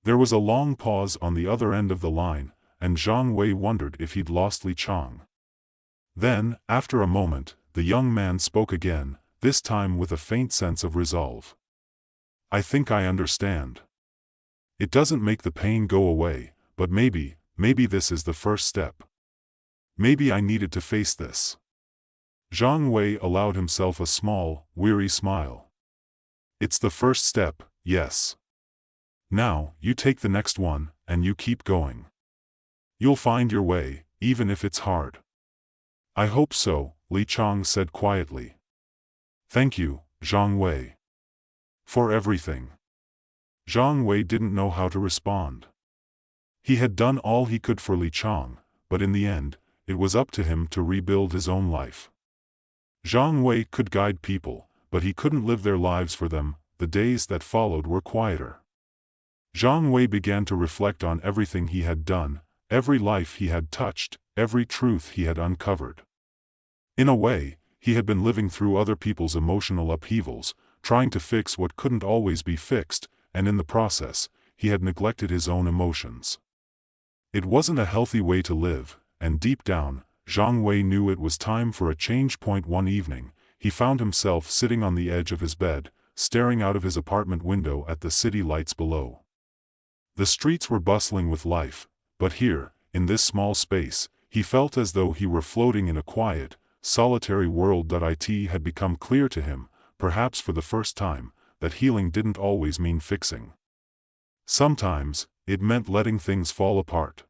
There was a long pause on the other end of the line, and Zhang Wei wondered if he'd lost Li Chang. Then, after a moment, the young man spoke again, this time with a faint sense of resolve. "I think I understand. It doesn't make the pain go away, but maybe this is the first step. Maybe I needed to face this." Zhang Wei allowed himself a small, weary smile. "It's the first step, yes. Now, you take the next one, and you keep going. You'll find your way, even if it's hard." "I hope so," Li Chang said quietly. "Thank you, Zhang Wei. For everything." Zhang Wei didn't know how to respond. He had done all he could for Li Chang, but in the end, it was up to him to rebuild his own life. Zhang Wei could guide people, but he couldn't live their lives for them. The days that followed were quieter. Zhang Wei began to reflect on everything he had done, every life he had touched, every truth he had uncovered. In a way, he had been living through other people's emotional upheavals, trying to fix what couldn't always be fixed, and in the process, he had neglected his own emotions. It wasn't a healthy way to live, and deep down, Zhang Wei knew it was time for a change point. One evening, he found himself sitting on the edge of his bed, staring out of his apartment window at the city lights below. The streets were bustling with life, but here, in this small space, he felt as though he were floating in a quiet, solitary world. It had become clear to him, perhaps for the first time, that healing didn't always mean fixing. Sometimes, it meant letting things fall apart.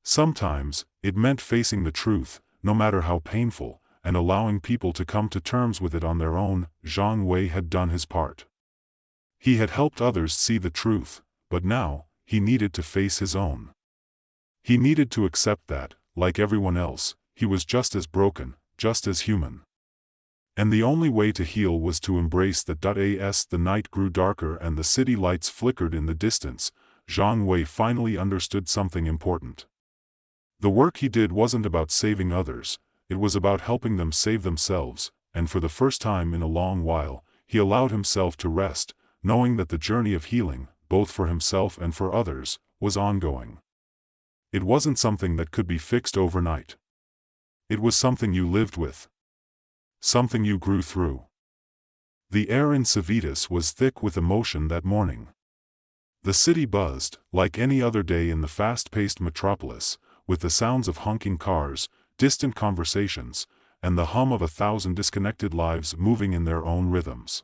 Sometimes, it meant facing the truth, no matter how painful, and allowing people to come to terms with it on their own. Zhang Wei had done his part. He had helped others see the truth, but now, he needed to face his own. He needed to accept that, like everyone else, he was just as broken, just as human. And the only way to heal was to embrace that. As the night grew darker and the city lights flickered in the distance, Zhang Wei finally understood something important. The work he did wasn't about saving others, it was about helping them save themselves, and for the first time in a long while, he allowed himself to rest, knowing that the journey of healing, both for himself and for others, was ongoing. It wasn't something that could be fixed overnight. It was something you lived with. Something you grew through. The air in Civitas was thick with emotion that morning. The city buzzed, like any other day in the fast-paced metropolis, with the sounds of honking cars, distant conversations, and the hum of 1,000 disconnected lives moving in their own rhythms.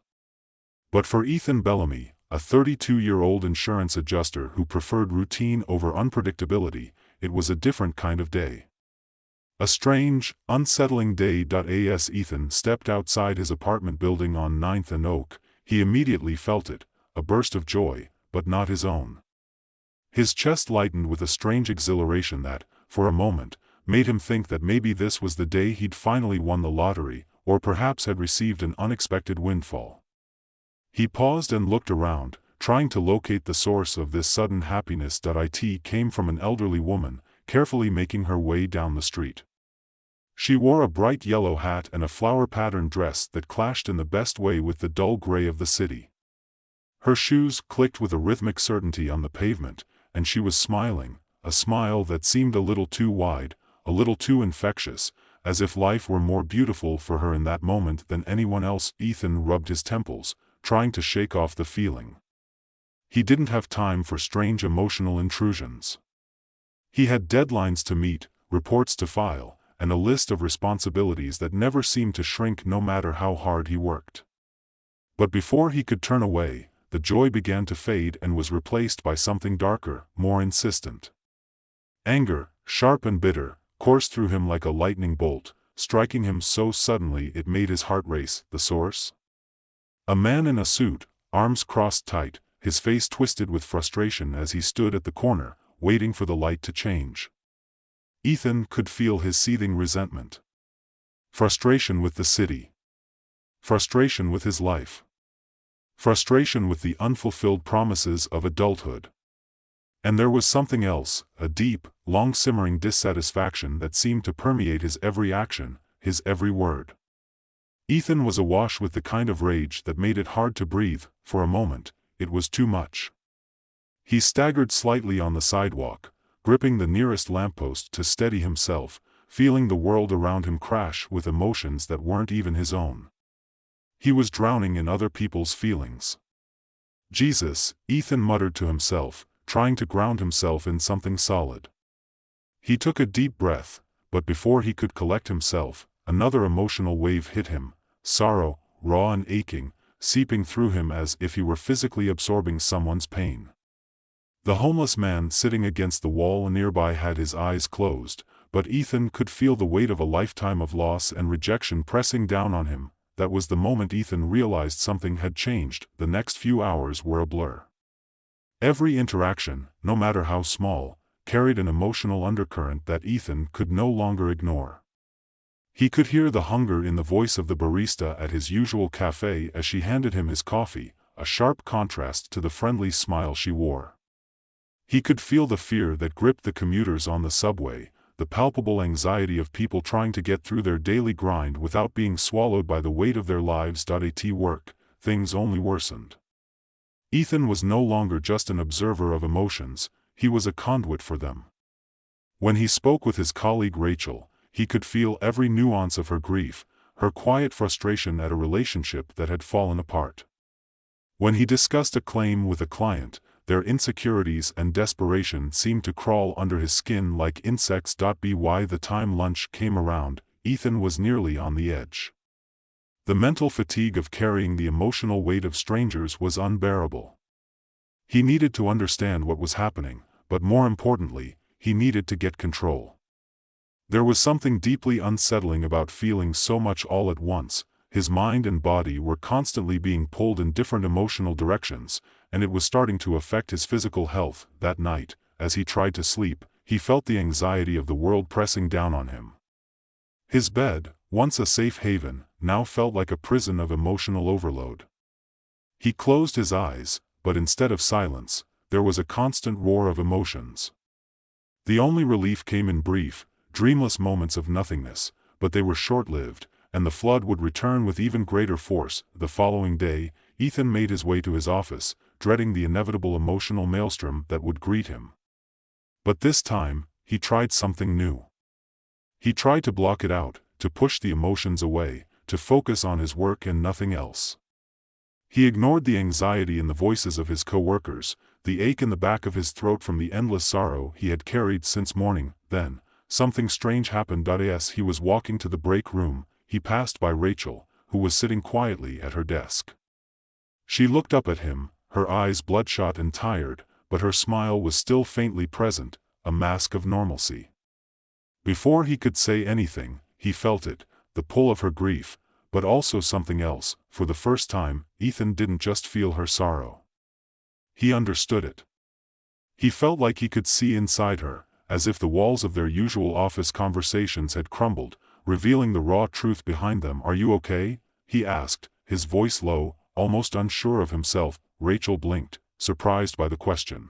But for Ethan Bellamy, a 32-year-old insurance adjuster who preferred routine over unpredictability, it was a different kind of day. A strange, unsettling day. As Ethan stepped outside his apartment building on 9th and Oak, he immediately felt it, a burst of joy, but not his own. His chest lightened with a strange exhilaration that, for a moment, made him think that maybe this was the day he'd finally won the lottery, or perhaps had received an unexpected windfall. He paused and looked around, trying to locate the source of this sudden happiness. It came from an elderly woman, carefully making her way down the street. She wore a bright yellow hat and a flower-patterned dress that clashed in the best way with the dull gray of the city. Her shoes clicked with a rhythmic certainty on the pavement, and she was smiling, a smile that seemed a little too wide, a little too infectious, as if life were more beautiful for her in that moment than anyone else. Ethan rubbed his temples, trying to shake off the feeling. He didn't have time for strange emotional intrusions. He had deadlines to meet, reports to file, and a list of responsibilities that never seemed to shrink no matter how hard he worked. But before he could turn away, the joy began to fade and was replaced by something darker, more insistent. Anger, sharp and bitter, coursed through him like a lightning bolt, striking him so suddenly it made his heart race. The source? A man in a suit, arms crossed tight, his face twisted with frustration as he stood at the corner, waiting for the light to change. Ethan could feel his seething resentment. Frustration with the city. Frustration with his life. Frustration with the unfulfilled promises of adulthood. And there was something else, a deep, long-simmering dissatisfaction that seemed to permeate his every action, his every word. Ethan was awash with the kind of rage that made it hard to breathe. For a moment, it was too much. He staggered slightly on the sidewalk, gripping the nearest lamppost to steady himself, feeling the world around him crash with emotions that weren't even his own. He was drowning in other people's feelings. Jesus, Ethan muttered to himself, trying to ground himself in something solid. He took a deep breath, but before he could collect himself, another emotional wave hit him, sorrow, raw and aching, seeping through him as if he were physically absorbing someone's pain. The homeless man sitting against the wall nearby had his eyes closed, but Ethan could feel the weight of a lifetime of loss and rejection pressing down on him. That was the moment Ethan realized something had changed. The next few hours were a blur. Every interaction, no matter how small, carried an emotional undercurrent that Ethan could no longer ignore. He could hear the hunger in the voice of the barista at his usual cafe as she handed him his coffee, a sharp contrast to the friendly smile she wore. He could feel the fear that gripped the commuters on the subway, the palpable anxiety of people trying to get through their daily grind without being swallowed by the weight of their lives. At work, things only worsened. Ethan was no longer just an observer of emotions, he was a conduit for them. When he spoke with his colleague Rachel, he could feel every nuance of her grief, her quiet frustration at a relationship that had fallen apart. When he discussed a claim with a client, their insecurities and desperation seemed to crawl under his skin like insects. By the time lunch came around, Ethan was nearly on the edge. The mental fatigue of carrying the emotional weight of strangers was unbearable. He needed to understand what was happening, but more importantly, he needed to get control. There was something deeply unsettling about feeling so much all at once. His mind and body were constantly being pulled in different emotional directions, and it was starting to affect his physical health. That night, as he tried to sleep, he felt the anxiety of the world pressing down on him. His bed, once a safe haven, now felt like a prison of emotional overload. He closed his eyes, but instead of silence, there was a constant roar of emotions. The only relief came in brief, dreamless moments of nothingness, but they were short-lived, and the flood would return with even greater force. The following day, Ethan made his way to his office, dreading the inevitable emotional maelstrom that would greet him. But this time, he tried something new. He tried to block it out, to push the emotions away, to focus on his work and nothing else. He ignored the anxiety in the voices of his co-workers, the ache in the back of his throat from the endless sorrow he had carried since morning. Then, something strange happened. As he was walking to the break room, he passed by Rachel, who was sitting quietly at her desk. She looked up at him, her eyes bloodshot and tired, but her smile was still faintly present, a mask of normalcy. Before he could say anything, he felt it, the pull of her grief, but also something else. For the first time, Ethan didn't just feel her sorrow. He understood it. He felt like he could see inside her, as if the walls of their usual office conversations had crumbled, revealing the raw truth behind them. "Are you okay?" he asked, his voice low, almost unsure of himself. Rachel blinked, surprised by the question.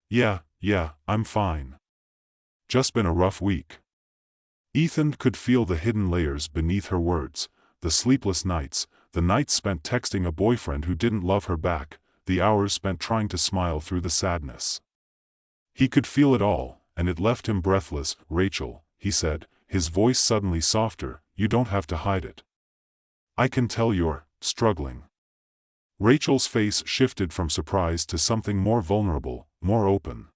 Yeah, I'm fine. Just been a rough week." Ethan could feel the hidden layers beneath her words, the sleepless nights, the nights spent texting a boyfriend who didn't love her back, the hours spent trying to smile through the sadness. He could feel it all, and it left him breathless. "Rachel," he said, his voice suddenly softer, "you don't have to hide it. I can tell you're struggling." Rachel's face shifted from surprise to something more vulnerable, more open.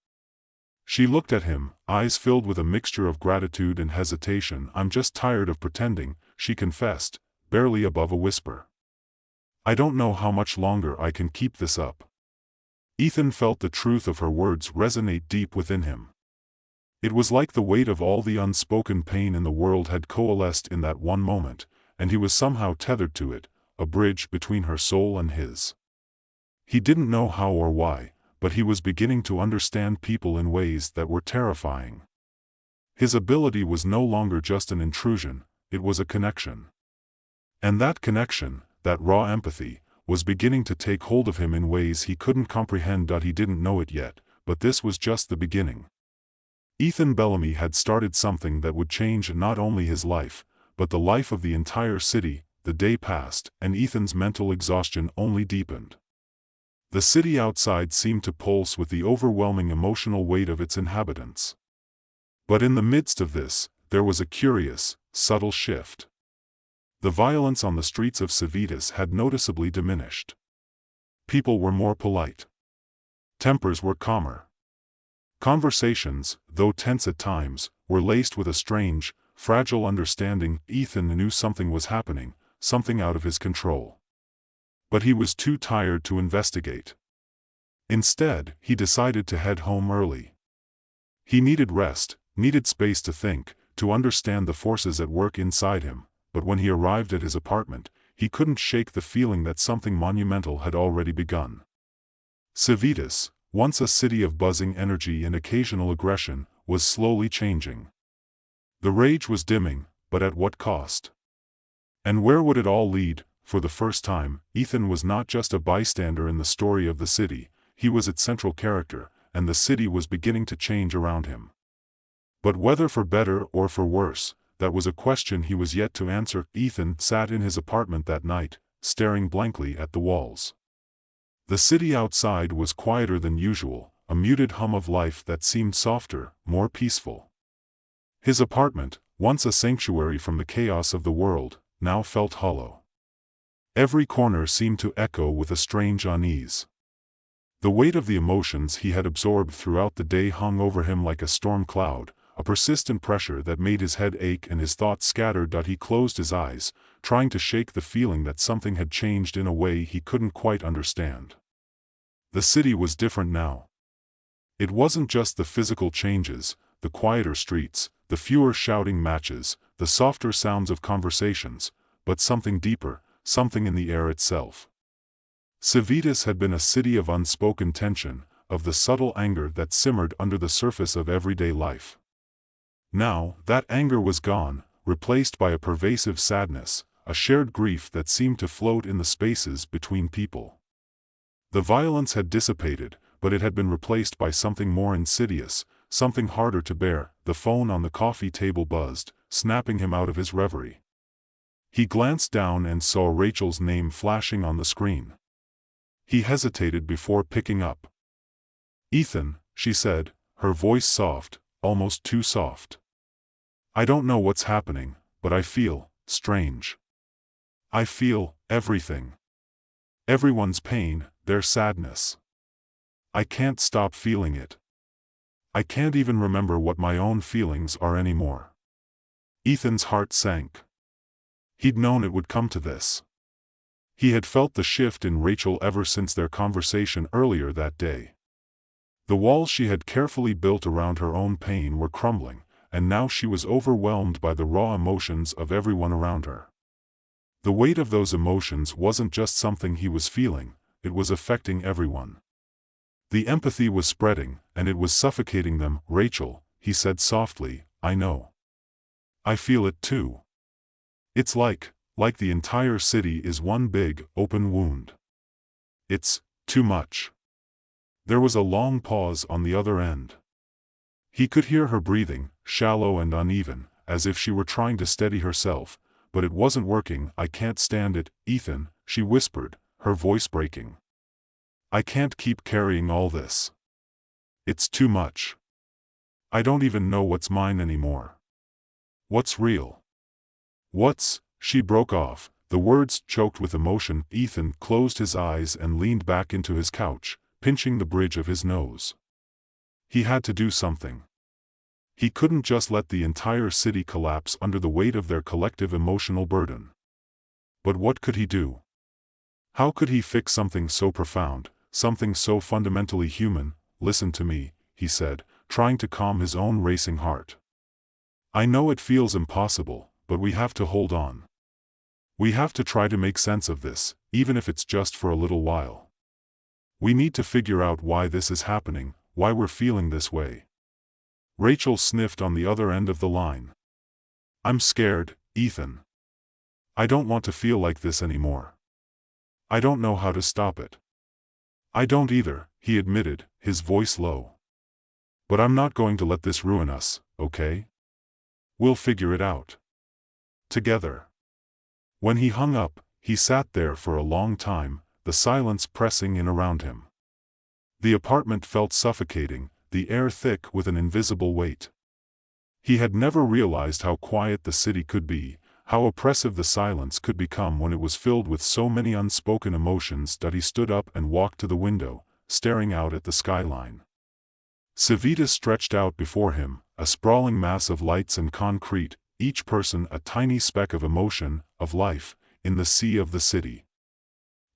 She looked at him, eyes filled with a mixture of gratitude and hesitation. "I'm just tired of pretending," she confessed, barely above a whisper. "I don't know how much longer I can keep this up." Ethan felt the truth of her words resonate deep within him. It was like the weight of all the unspoken pain in the world had coalesced in that one moment, and he was somehow tethered to it, a bridge between her soul and his. He didn't know how or why, but he was beginning to understand people in ways that were terrifying. His ability was no longer just an intrusion, it was a connection. And that connection, that raw empathy, was beginning to take hold of him in ways he couldn't comprehend. He didn't know it yet, but this was just the beginning. Ethan Bellamy had started something that would change not only his life, but the life of the entire city. The day passed, and Ethan's mental exhaustion only deepened. The city outside seemed to pulse with the overwhelming emotional weight of its inhabitants. But in the midst of this, there was a curious, subtle shift. The violence on the streets of Civitas had noticeably diminished. People were more polite. Tempers were calmer. Conversations, though tense at times, were laced with a strange, fragile understanding. Ethan knew something was happening, something out of his control. But he was too tired to investigate. Instead, he decided to head home early. He needed rest, needed space to think, to understand the forces at work inside him, but when he arrived at his apartment, he couldn't shake the feeling that something monumental had already begun. Civitas, once a city of buzzing energy and occasional aggression, was slowly changing. The rage was dimming, but at what cost? And where would it all lead? For the first time, Ethan was not just a bystander in the story of the city, he was its central character, and the city was beginning to change around him. But whether for better or for worse, that was a question he was yet to answer. Ethan sat in his apartment that night, staring blankly at the walls. The city outside was quieter than usual, a muted hum of life that seemed softer, more peaceful. His apartment, once a sanctuary from the chaos of the world, now felt hollow. Every corner seemed to echo with a strange unease. The weight of the emotions he had absorbed throughout the day hung over him like a storm cloud, a persistent pressure that made his head ache and his thoughts scattered. He closed his eyes, trying to shake the feeling that something had changed in a way he couldn't quite understand. The city was different now. It wasn't just the physical changes, the quieter streets, the fewer shouting matches, the softer sounds of conversations, but something deeper, something in the air itself. Civitas had been a city of unspoken tension, of the subtle anger that simmered under the surface of everyday life. Now, that anger was gone, replaced by a pervasive sadness, a shared grief that seemed to float in the spaces between people. The violence had dissipated, but it had been replaced by something more insidious, something harder to bear. The phone on the coffee table buzzed, snapping him out of his reverie. He glanced down and saw Rachel's name flashing on the screen. He hesitated before picking up. "Ethan," she said, her voice soft, almost too soft. "I don't know what's happening, but I feel strange. I feel everything. Everyone's pain, their sadness. I can't stop feeling it. I can't even remember what my own feelings are anymore." Ethan's heart sank. He'd known it would come to this. He had felt the shift in Rachel ever since their conversation earlier that day. The walls she had carefully built around her own pain were crumbling, and now she was overwhelmed by the raw emotions of everyone around her. The weight of those emotions wasn't just something he was feeling, it was affecting everyone. The empathy was spreading, and it was suffocating them. "Rachel," he said softly, "I know. I feel it too. It's like the entire city is one big, open wound. It's too much." There was a long pause on the other end. He could hear her breathing, shallow and uneven, as if she were trying to steady herself, but it wasn't working. "I can't stand it, Ethan," she whispered, her voice breaking. "I can't keep carrying all this. It's too much. I don't even know what's mine anymore. What's real? What's—" She broke off, the words choked with emotion. Ethan closed his eyes and leaned back into his couch, pinching the bridge of his nose. He had to do something. He couldn't just let the entire city collapse under the weight of their collective emotional burden. But what could he do? How could he fix something so profound, something so fundamentally human? "Listen to me," he said, trying to calm his own racing heart. "I know it feels impossible, but we have to hold on. We have to try to make sense of this, even if it's just for a little while. We need to figure out why this is happening, why we're feeling this way." Rachel sniffed on the other end of the line. "I'm scared, Ethan. I don't want to feel like this anymore. I don't know how to stop it." "I don't either," he admitted, his voice low. "But I'm not going to let this ruin us, okay? We'll figure it out. Together." When he hung up, he sat there for a long time, the silence pressing in around him. The apartment felt suffocating, the air thick with an invisible weight. He had never realized how quiet the city could be, how oppressive the silence could become when it was filled with so many unspoken emotions. He stood up and walked to the window, staring out at the skyline. Civitas stretched out before him, a sprawling mass of lights and concrete, each person a tiny speck of emotion, of life, in the sea of the city.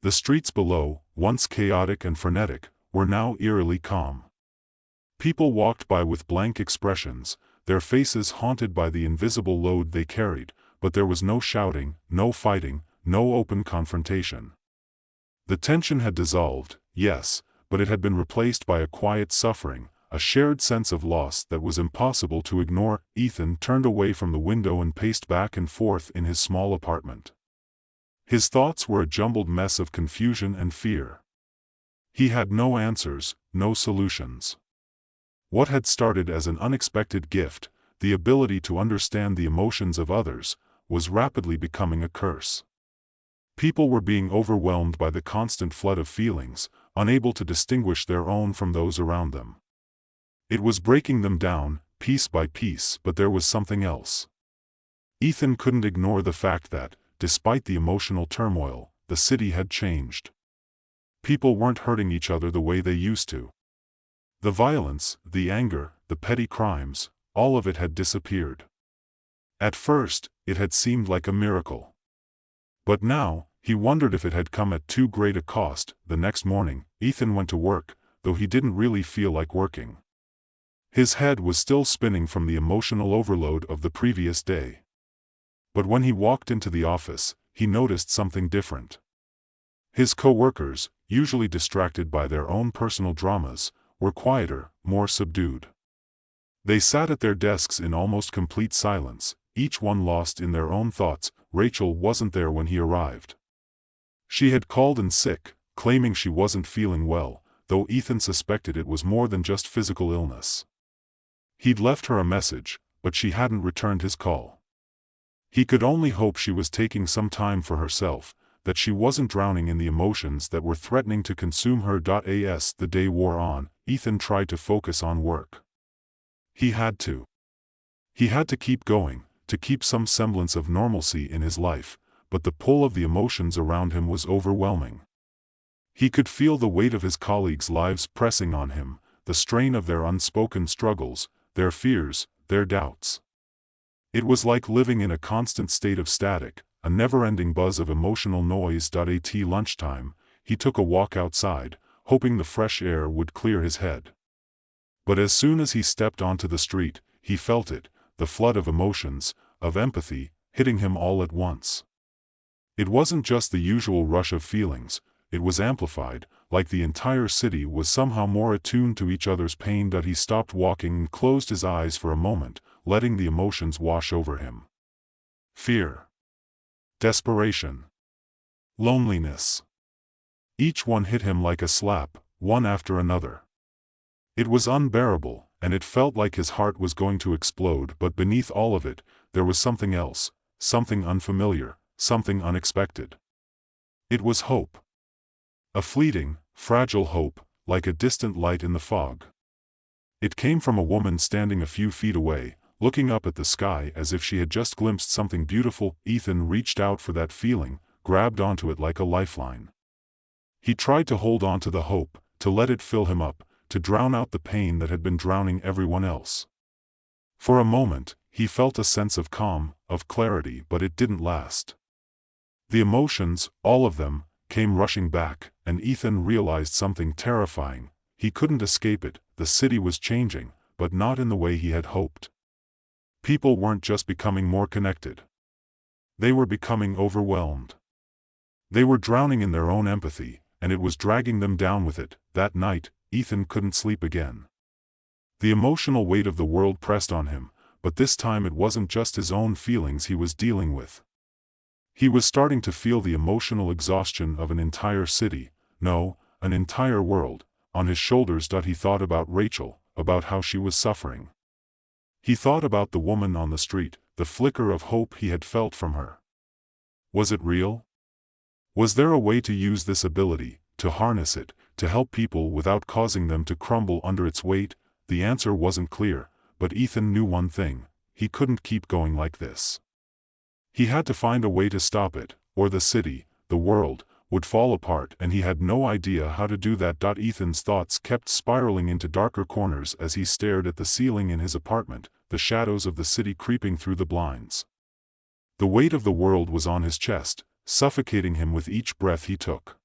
The streets below, once chaotic and frenetic, were now eerily calm. People walked by with blank expressions, their faces haunted by the invisible load they carried, but there was no shouting, no fighting, no open confrontation. The tension had dissolved, yes, but it had been replaced by a quiet suffering, a shared sense of loss that was impossible to ignore. Ethan turned away from the window and paced back and forth in his small apartment. His thoughts were a jumbled mess of confusion and fear. He had no answers, no solutions. What had started as an unexpected gift, the ability to understand the emotions of others, was rapidly becoming a curse. People were being overwhelmed by the constant flood of feelings, unable to distinguish their own from those around them. It was breaking them down, piece by piece. But there was something else. Ethan couldn't ignore the fact that, despite the emotional turmoil, the city had changed. People weren't hurting each other the way they used to. The violence, the anger, the petty crimes, all of it had disappeared. At first, it had seemed like a miracle. But now, he wondered if it had come at too great a cost. The next morning, Ethan went to work, though he didn't really feel like working. His head was still spinning from the emotional overload of the previous day. But when he walked into the office, he noticed something different. His co-workers, usually distracted by their own personal dramas, were quieter, more subdued. They sat at their desks in almost complete silence, each one lost in their own thoughts. Rachel wasn't there when he arrived. She had called in sick, claiming she wasn't feeling well, though Ethan suspected it was more than just physical illness. He'd left her a message, but she hadn't returned his call. He could only hope she was taking some time for herself, that she wasn't drowning in the emotions that were threatening to consume her. As the day wore on, Ethan tried to focus on work. He had to. He had to keep going, to keep some semblance of normalcy in his life, but the pull of the emotions around him was overwhelming. He could feel the weight of his colleagues' lives pressing on him, the strain of their unspoken struggles, their fears, their doubts. It was like living in a constant state of static, a never-ending buzz of emotional noise. At lunchtime, he took a walk outside, hoping the fresh air would clear his head. But as soon as he stepped onto the street, he felt it, the flood of emotions, of empathy, hitting him all at once. It wasn't just the usual rush of feelings, it was amplified, like the entire city was somehow more attuned to each other's pain. He stopped walking and closed his eyes for a moment, letting the emotions wash over him. Fear. Desperation. Loneliness. Each one hit him like a slap, one after another. It was unbearable, and it felt like his heart was going to explode. But beneath all of it, there was something else, something unfamiliar, something unexpected. It was hope. A fleeting, fragile hope, like a distant light in the fog. It came from a woman standing a few feet away, looking up at the sky as if she had just glimpsed something beautiful. Ethan reached out for that feeling, grabbed onto it like a lifeline. He tried to hold on to the hope, to let it fill him up, to drown out the pain that had been drowning everyone else. For a moment, he felt a sense of calm, of clarity, but it didn't last. The emotions, all of them, came rushing back, and Ethan realized something terrifying. He couldn't escape it. The city was changing, but not in the way he had hoped. People weren't just becoming more connected. They were becoming overwhelmed. They were drowning in their own empathy, and it was dragging them down with it. That night, Ethan couldn't sleep again. The emotional weight of the world pressed on him, but this time it wasn't just his own feelings he was dealing with. He was starting to feel the emotional exhaustion of an entire city, no, an entire world, on his shoulders. He thought about Rachel, about how she was suffering. He thought about the woman on the street, the flicker of hope he had felt from her. Was it real? Was there a way to use this ability, to harness it, to help people without causing them to crumble under its weight? The answer wasn't clear, but Ethan knew one thing: he couldn't keep going like this. He had to find a way to stop it, or the city, the world, would fall apart, and he had no idea how to do that. Ethan's thoughts kept spiraling into darker corners as he stared at the ceiling in his apartment, the shadows of the city creeping through the blinds. The weight of the world was on his chest, suffocating him with each breath he took.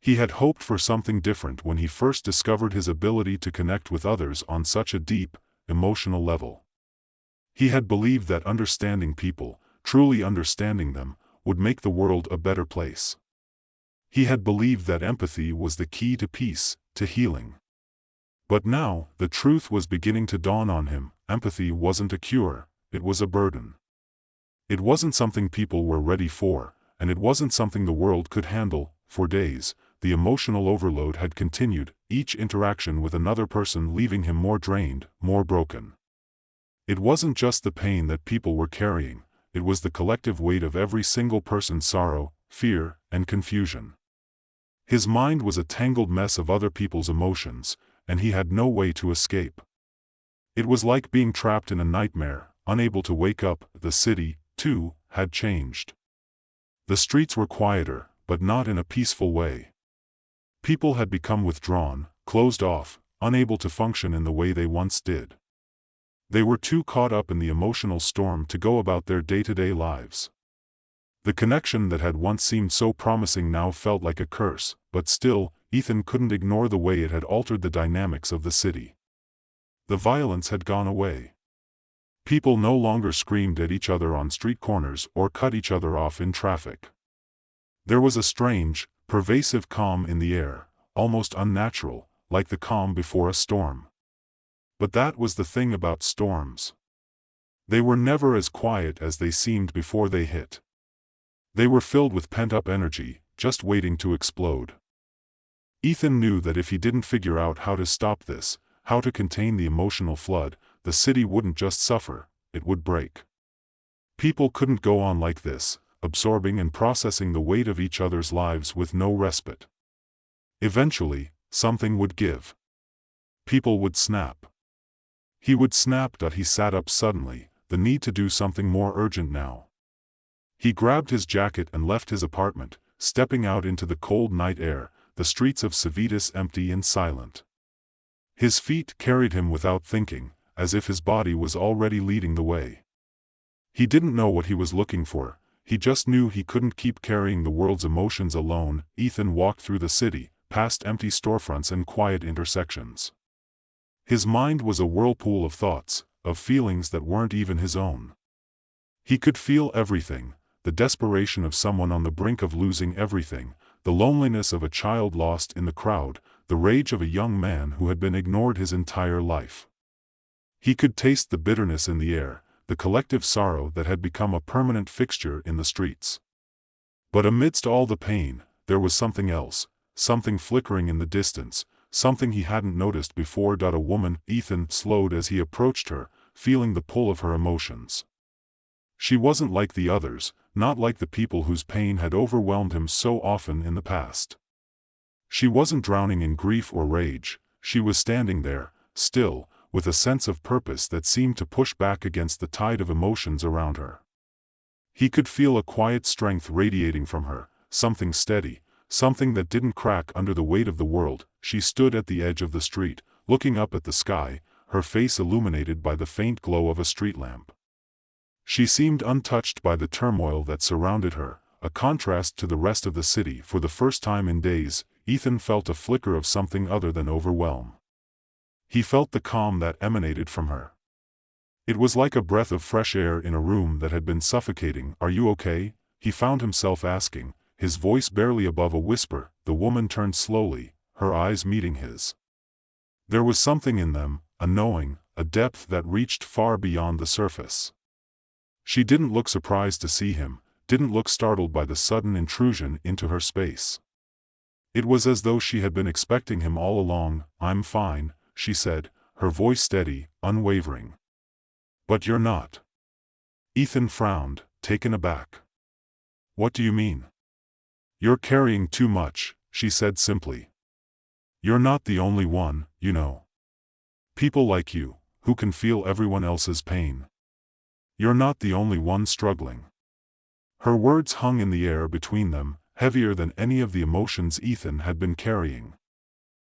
He had hoped for something different when he first discovered his ability to connect with others on such a deep, emotional level. He had believed that understanding people, truly understanding them, would make the world a better place. He had believed that empathy was the key to peace, to healing. But now, the truth was beginning to dawn on him: empathy wasn't a cure, it was a burden. It wasn't something people were ready for, and it wasn't something the world could handle. For days, the emotional overload had continued, each interaction with another person leaving him more drained, more broken. It wasn't just the pain that people were carrying, it was the collective weight of every single person's sorrow, fear, and confusion. His mind was a tangled mess of other people's emotions, and he had no way to escape. It was like being trapped in a nightmare, unable to wake up. The city, too, had changed. The streets were quieter, but not in a peaceful way. People had become withdrawn, closed off, unable to function in the way they once did. They were too caught up in the emotional storm to go about their day-to-day lives. The connection that had once seemed so promising now felt like a curse, but still, Ethan couldn't ignore the way it had altered the dynamics of the city. The violence had gone away. People no longer screamed at each other on street corners or cut each other off in traffic. There was a strange, pervasive calm in the air, almost unnatural, like the calm before a storm. But that was the thing about storms. They were never as quiet as they seemed before they hit. They were filled with pent-up energy, just waiting to explode. Ethan knew that if he didn't figure out how to stop this, how to contain the emotional flood, the city wouldn't just suffer, it would break. People couldn't go on like this, absorbing and processing the weight of each other's lives with no respite. Eventually, something would give. People would snap. He would snap. He sat up suddenly, the need to do something more urgent now. He grabbed his jacket and left his apartment, stepping out into the cold night air, the streets of Civitas empty and silent. His feet carried him without thinking, as if his body was already leading the way. He didn't know what he was looking for, he just knew he couldn't keep carrying the world's emotions alone. Ethan walked through the city, past empty storefronts and quiet intersections. His mind was a whirlpool of thoughts, of feelings that weren't even his own. He could feel everything. The desperation of someone on the brink of losing everything, the loneliness of a child lost in the crowd, the rage of a young man who had been ignored his entire life. He could taste the bitterness in the air, the collective sorrow that had become a permanent fixture in the streets. But amidst all the pain, there was something else, something flickering in the distance, something he hadn't noticed before. A woman. Ethan slowed as he approached her, feeling the pull of her emotions. She wasn't like the others, not like the people whose pain had overwhelmed him so often in the past. She wasn't drowning in grief or rage, she was standing there, still, with a sense of purpose that seemed to push back against the tide of emotions around her. He could feel a quiet strength radiating from her, something steady, something that didn't crack under the weight of the world. She stood at the edge of the street, looking up at the sky, her face illuminated by the faint glow of a street lamp. She seemed untouched by the turmoil that surrounded her, a contrast to the rest of the city. For the first time in days, Ethan felt a flicker of something other than overwhelm. He felt the calm that emanated from her. It was like a breath of fresh air in a room that had been suffocating. "Are you okay?" he found himself asking, his voice barely above a whisper. The woman turned slowly, her eyes meeting his. There was something in them, a knowing, a depth that reached far beyond the surface. She didn't look surprised to see him, didn't look startled by the sudden intrusion into her space. It was as though she had been expecting him all along. "I'm fine," she said, her voice steady, unwavering. "But you're not." Ethan frowned, taken aback. "What do you mean?" "You're carrying too much," she said simply. "You're not the only one, you know. People like you, who can feel everyone else's pain. You're not the only one struggling." Her words hung in the air between them, heavier than any of the emotions Ethan had been carrying.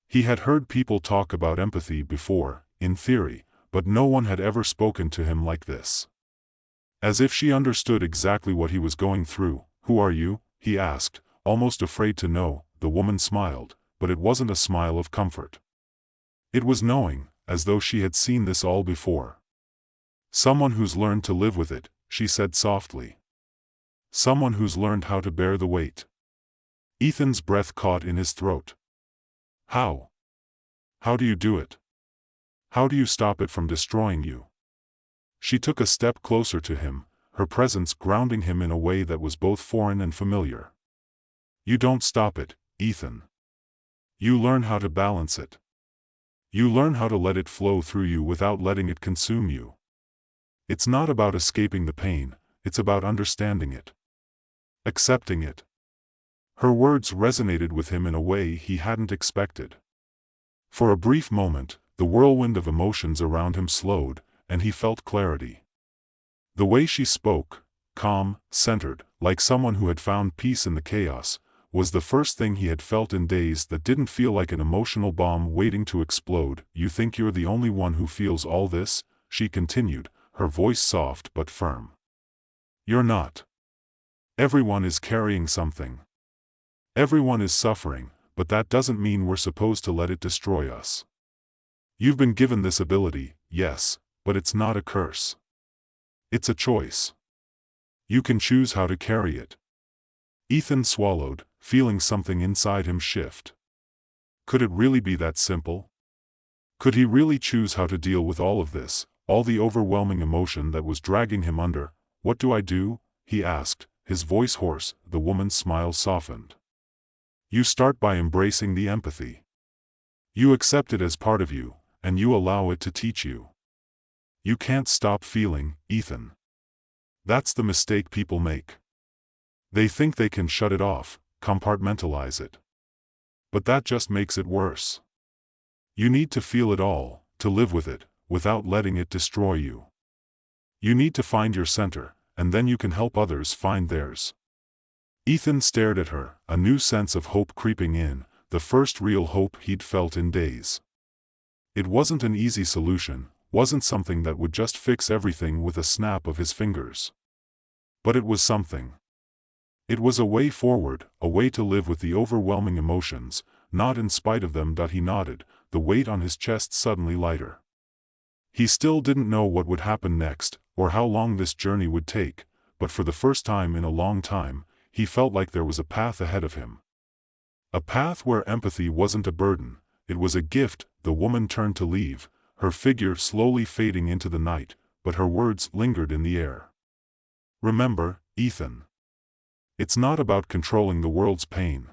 He had heard people talk about empathy before, in theory, but no one had ever spoken to him like this. As if she understood exactly what he was going through. "Who are you?" he asked, almost afraid to know. The woman smiled, but it wasn't a smile of comfort. It was knowing, as though she had seen this all before. "Someone who's learned to live with it," she said softly. "Someone who's learned how to bear the weight." Ethan's breath caught in his throat. "How? How do you do it? How do you stop it from destroying you?" She took a step closer to him, her presence grounding him in a way that was both foreign and familiar. "You don't stop it, Ethan. You learn how to balance it. You learn how to let it flow through you without letting it consume you. It's not about escaping the pain, it's about understanding it. Accepting it." Her words resonated with him in a way he hadn't expected. For a brief moment, the whirlwind of emotions around him slowed, and he felt clarity. The way she spoke, calm, centered, like someone who had found peace in the chaos, was the first thing he had felt in days that didn't feel like an emotional bomb waiting to explode. "You think you're the only one who feels all this?" she continued, her voice soft but firm. "You're not. Everyone is carrying something. Everyone is suffering, but that doesn't mean we're supposed to let it destroy us. You've been given this ability, yes, but it's not a curse. It's a choice. You can choose how to carry it." Ethan swallowed, feeling something inside him shift. Could it really be that simple? Could he really choose how to deal with all of this, all the overwhelming emotion that was dragging him under? "What do I do?" he asked, his voice hoarse. The woman's smile softened. "You start by embracing the empathy. You accept it as part of you, and you allow it to teach you. You can't stop feeling, Ethan. That's the mistake people make. They think they can shut it off, compartmentalize it. But that just makes it worse. You need to feel it all, to live with it, without letting it destroy you. You need to find your center, and then you can help others find theirs." Ethan stared at her, a new sense of hope creeping in, the first real hope he'd felt in days. It wasn't an easy solution, wasn't something that would just fix everything with a snap of his fingers. But it was something. It was a way forward, a way to live with the overwhelming emotions, not in spite of them. He nodded, the weight on his chest suddenly lighter. He still didn't know what would happen next, or how long this journey would take, but for the first time in a long time, he felt like there was a path ahead of him. A path where empathy wasn't a burden, it was a gift. The woman turned to leave, her figure slowly fading into the night, but her words lingered in the air. "Remember, Ethan. It's not about controlling the world's pain.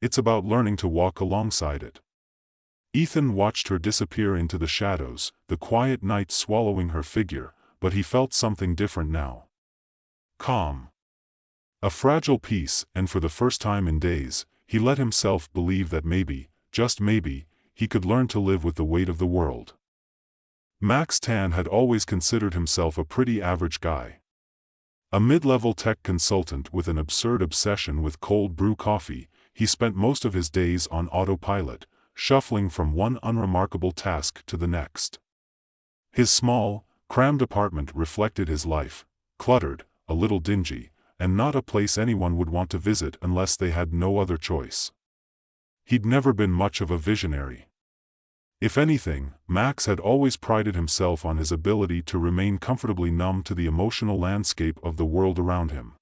It's about learning to walk alongside it." Ethan watched her disappear into the shadows, the quiet night swallowing her figure, but he felt something different now. Calm. A fragile peace, and for the first time in days, he let himself believe that maybe, just maybe, he could learn to live with the weight of the world. Max Tan had always considered himself a pretty average guy. A mid-level tech consultant with an absurd obsession with cold brew coffee, he spent most of his days on autopilot, shuffling from one unremarkable task to the next. His small, crammed apartment reflected his life, cluttered, a little dingy, and not a place anyone would want to visit unless they had no other choice. He'd never been much of a visionary. If anything, Max had always prided himself on his ability to remain comfortably numb to the emotional landscape of the world around him.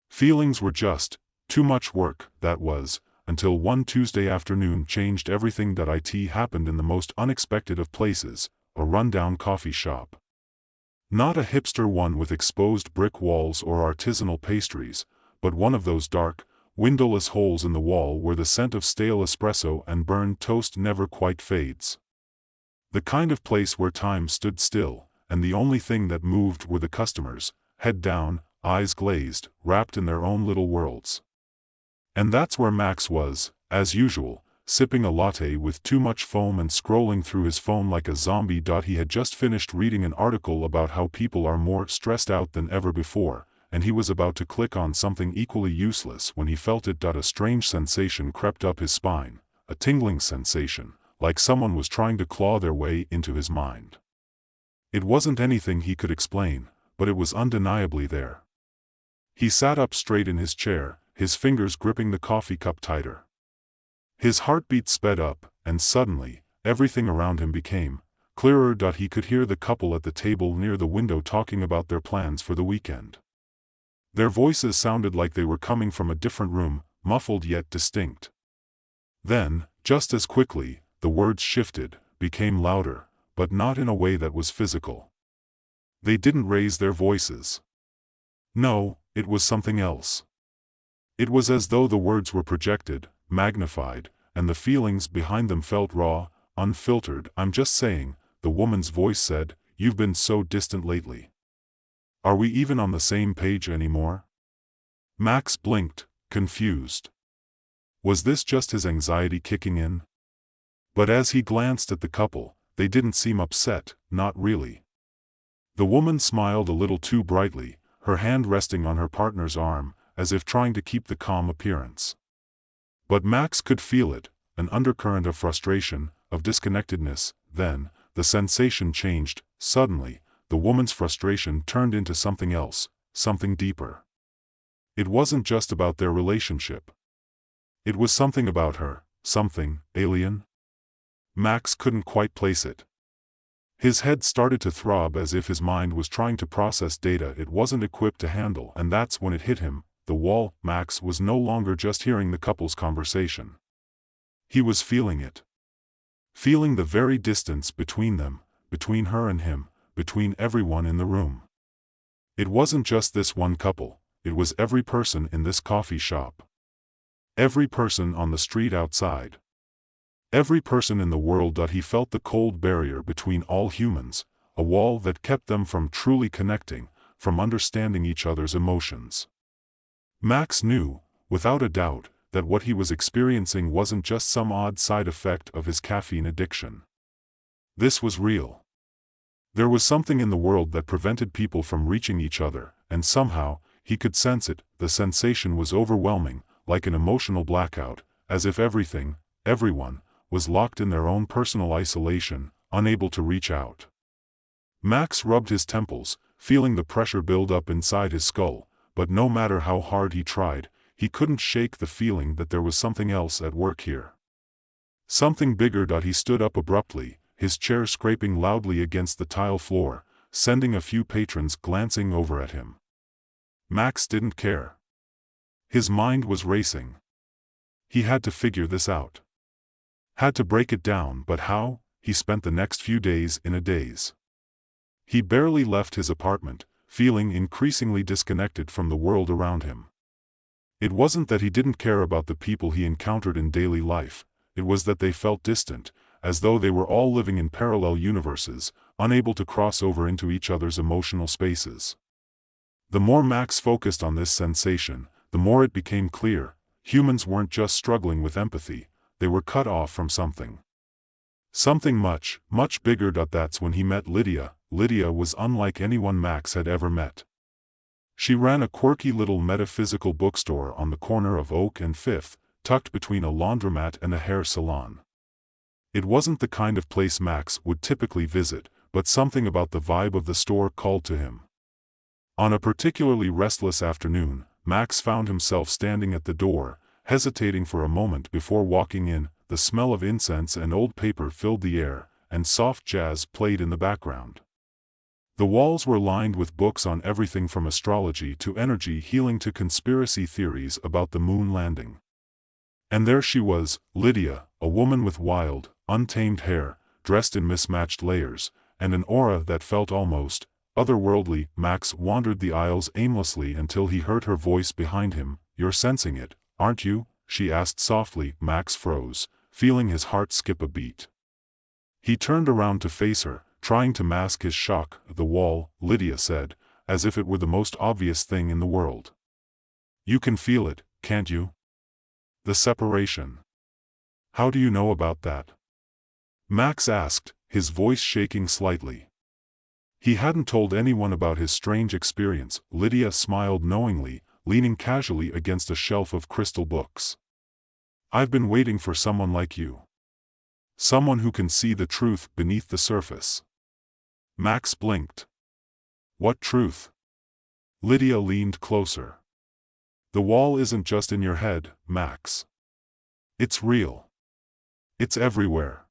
Feelings were just too much work, that was, until one Tuesday afternoon changed everything. It happened in the most unexpected of places, a rundown coffee shop. Not a hipster one with exposed brick walls or artisanal pastries, but one of those dark, windowless holes in the wall where the scent of stale espresso and burned toast never quite fades. The kind of place where time stood still, and the only thing that moved were the customers, head down, eyes glazed, wrapped in their own little worlds. And that's where Max was, as usual, sipping a latte with too much foam and scrolling through his phone like a zombie. He had just finished reading an article about how people are more stressed out than ever before, and he was about to click on something equally useless when he felt it. A strange sensation crept up his spine, a tingling sensation, like someone was trying to claw their way into his mind. It wasn't anything he could explain, but it was undeniably there. He sat up straight in his chair, his fingers gripping the coffee cup tighter. His heartbeat sped up, and suddenly, everything around him became clearer. He could hear the couple at the table near the window talking about their plans for the weekend. Their voices sounded like they were coming from a different room, muffled yet distinct. Then, just as quickly, the words shifted, became louder, but not in a way that was physical. They didn't raise their voices. No, it was something else. It was as though the words were projected, magnified, and the feelings behind them felt raw, unfiltered. "I'm just saying," the woman's voice said, "you've been so distant lately. Are we even on the same page anymore?" Max blinked, confused. Was this just his anxiety kicking in? But as he glanced at the couple, they didn't seem upset, not really. The woman smiled a little too brightly, her hand resting on her partner's arm, as if trying to keep the calm appearance. But Max could feel it, an undercurrent of frustration, of disconnectedness. Then, the sensation changed. Suddenly, the woman's frustration turned into something else, something deeper. It wasn't just about their relationship. It was something about her, something alien. Max couldn't quite place it. His head started to throb as if his mind was trying to process data it wasn't equipped to handle, and that's when it hit him. The wall. Max was no longer just hearing the couple's conversation. He was feeling it. Feeling the very distance between them, between her and him, between everyone in the room. It wasn't just this one couple, it was every person in this coffee shop. Every person on the street outside. Every person in the world. He felt the cold barrier between all humans, a wall that kept them from truly connecting, from understanding each other's emotions. Max knew, without a doubt, that what he was experiencing wasn't just some odd side effect of his caffeine addiction. This was real. There was something in the world that prevented people from reaching each other, and somehow, he could sense it. The sensation was overwhelming, like an emotional blackout, as if everything, everyone, was locked in their own personal isolation, unable to reach out. Max rubbed his temples, feeling the pressure build up inside his skull, but no matter how hard he tried, he couldn't shake the feeling that there was something else at work here. Something bigger. He stood up abruptly, his chair scraping loudly against the tile floor, sending a few patrons glancing over at him. Max didn't care. His mind was racing. He had to figure this out. Had to break it down, but how? He spent the next few days in a daze. He barely left his apartment, feeling increasingly disconnected from the world around him. It wasn't that he didn't care about the people he encountered in daily life, it was that they felt distant, as though they were all living in parallel universes, unable to cross over into each other's emotional spaces. The more Max focused on this sensation, the more it became clear, humans weren't just struggling with empathy, they were cut off from something. Something much, much bigger. That's when he met Lydia. Lydia was unlike anyone Max had ever met. She ran a quirky little metaphysical bookstore on the corner of Oak and Fifth, tucked between a laundromat and a hair salon. It wasn't the kind of place Max would typically visit, but something about the vibe of the store called to him. On a particularly restless afternoon, Max found himself standing at the door, hesitating for a moment before walking in. The smell of incense and old paper filled the air, and soft jazz played in the background. The walls were lined with books on everything from astrology to energy healing to conspiracy theories about the moon landing. And there she was, Lydia, a woman with wild, untamed hair, dressed in mismatched layers, and an aura that felt almost otherworldly. Max wandered the aisles aimlessly until he heard her voice behind him. "You're sensing it, aren't you?" she asked softly. Max froze, feeling his heart skip a beat. He turned around to face her, trying to mask his shock. "The wall," Lydia said, as if it were the most obvious thing in the world. "You can feel it, can't you? The separation. How do you know about that?" Max asked, his voice shaking slightly. He hadn't told anyone about his strange experience. Lydia smiled knowingly, leaning casually against a shelf of crystal books. "I've been waiting for someone like you. Someone who can see the truth beneath the surface." Max blinked. "What truth?" Lydia leaned closer. "The wall isn't just in your head, Max. It's real. It's everywhere.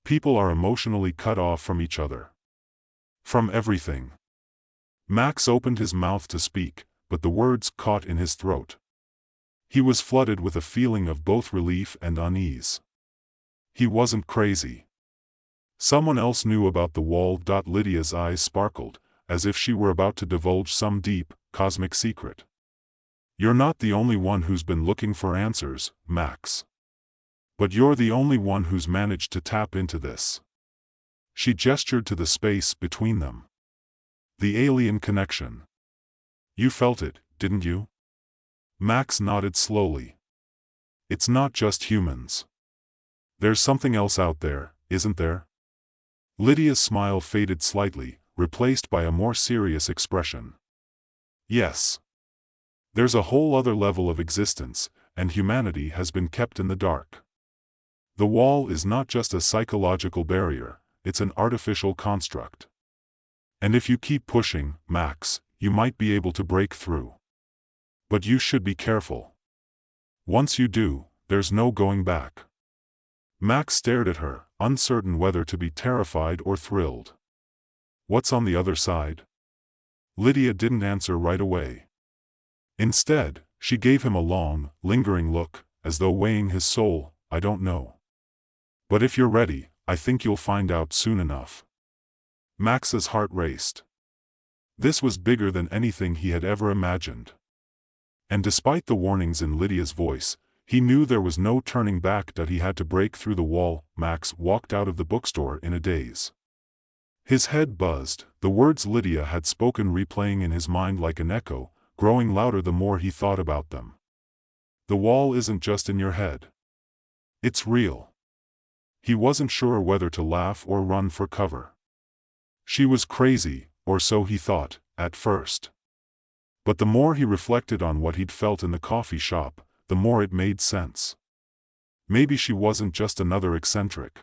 People are emotionally cut off from each other. From everything." Max opened his mouth to speak, but the words caught in his throat. He was flooded with a feeling of both relief and unease. He wasn't crazy. Someone else knew about the wall. Lydia's eyes sparkled, as if she were about to divulge some deep, cosmic secret. "You're not the only one who's been looking for answers, Max. But you're the only one who's managed to tap into this." She gestured to the space between them. "The alien connection. You felt it, didn't you?" Max nodded slowly. "It's not just humans. There's something else out there, isn't there?" Lydia's smile faded slightly, replaced by a more serious expression. Yes. There's a whole other level of existence, and humanity has been kept in the dark. The wall is not just a psychological barrier, it's an artificial construct. And if you keep pushing, Max, you might be able to break through. But you should be careful. Once you do, there's no going back. Max stared at her, uncertain whether to be terrified or thrilled. What's on the other side? Lydia didn't answer right away. Instead, she gave him a long, lingering look, as though weighing his soul. I don't know. But if you're ready, I think you'll find out soon enough. Max's heart raced. This was bigger than anything he had ever imagined. And despite the warnings in Lydia's voice, he knew there was no turning back, that he had to break through the wall. Max walked out of the bookstore in a daze. His head buzzed, the words Lydia had spoken replaying in his mind like an echo, growing louder the more he thought about them. The wall isn't just in your head. It's real. He wasn't sure whether to laugh or run for cover. She was crazy, or so he thought, at first. But the more he reflected on what he'd felt in the coffee shop, the more it made sense. Maybe she wasn't just another eccentric.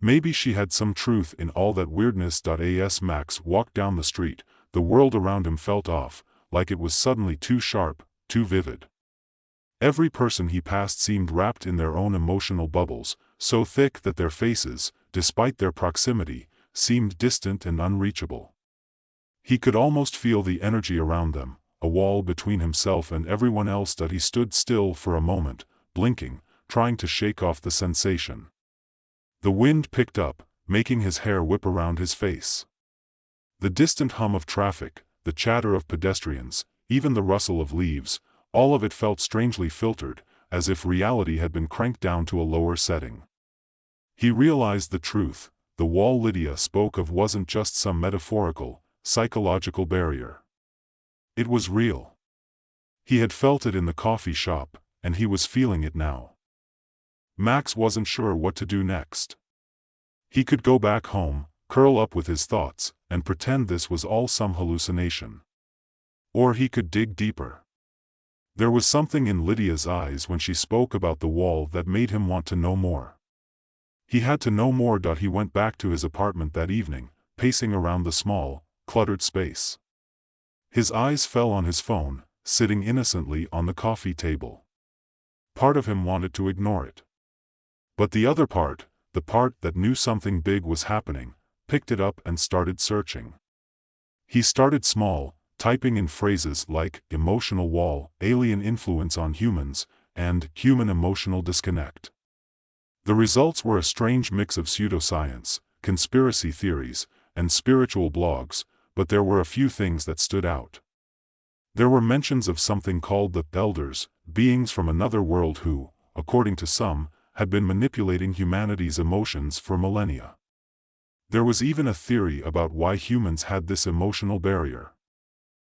Maybe she had some truth in all that weirdness. As Max walked down the street, the world around him felt off, like it was suddenly too sharp, too vivid. Every person he passed seemed wrapped in their own emotional bubbles, so thick that their faces, despite their proximity, seemed distant and unreachable. He could almost feel the energy around them, a wall between himself and everyone else. He stood still for a moment, blinking, trying to shake off the sensation. The wind picked up, making his hair whip around his face. The distant hum of traffic, the chatter of pedestrians, even the rustle of leaves, all of it felt strangely filtered, as if reality had been cranked down to a lower setting. He realized the truth. The wall Lydia spoke of wasn't just some metaphorical, psychological barrier. It was real. He had felt it in the coffee shop, and he was feeling it now. Max wasn't sure what to do next. He could go back home, curl up with his thoughts, and pretend this was all some hallucination. Or he could dig deeper. There was something in Lydia's eyes when she spoke about the wall that made him want to know more. He had to know more. He went back to his apartment that evening, pacing around the small, cluttered space. His eyes fell on his phone, sitting innocently on the coffee table. Part of him wanted to ignore it. But the other part, the part that knew something big was happening, picked it up and started searching. He started small, typing in phrases like emotional wall, alien influence on humans, and human emotional disconnect. The results were a strange mix of pseudoscience, conspiracy theories, and spiritual blogs, but there were a few things that stood out. There were mentions of something called the elders, beings from another world who, according to some, had been manipulating humanity's emotions for millennia. There was even a theory about why humans had this emotional barrier.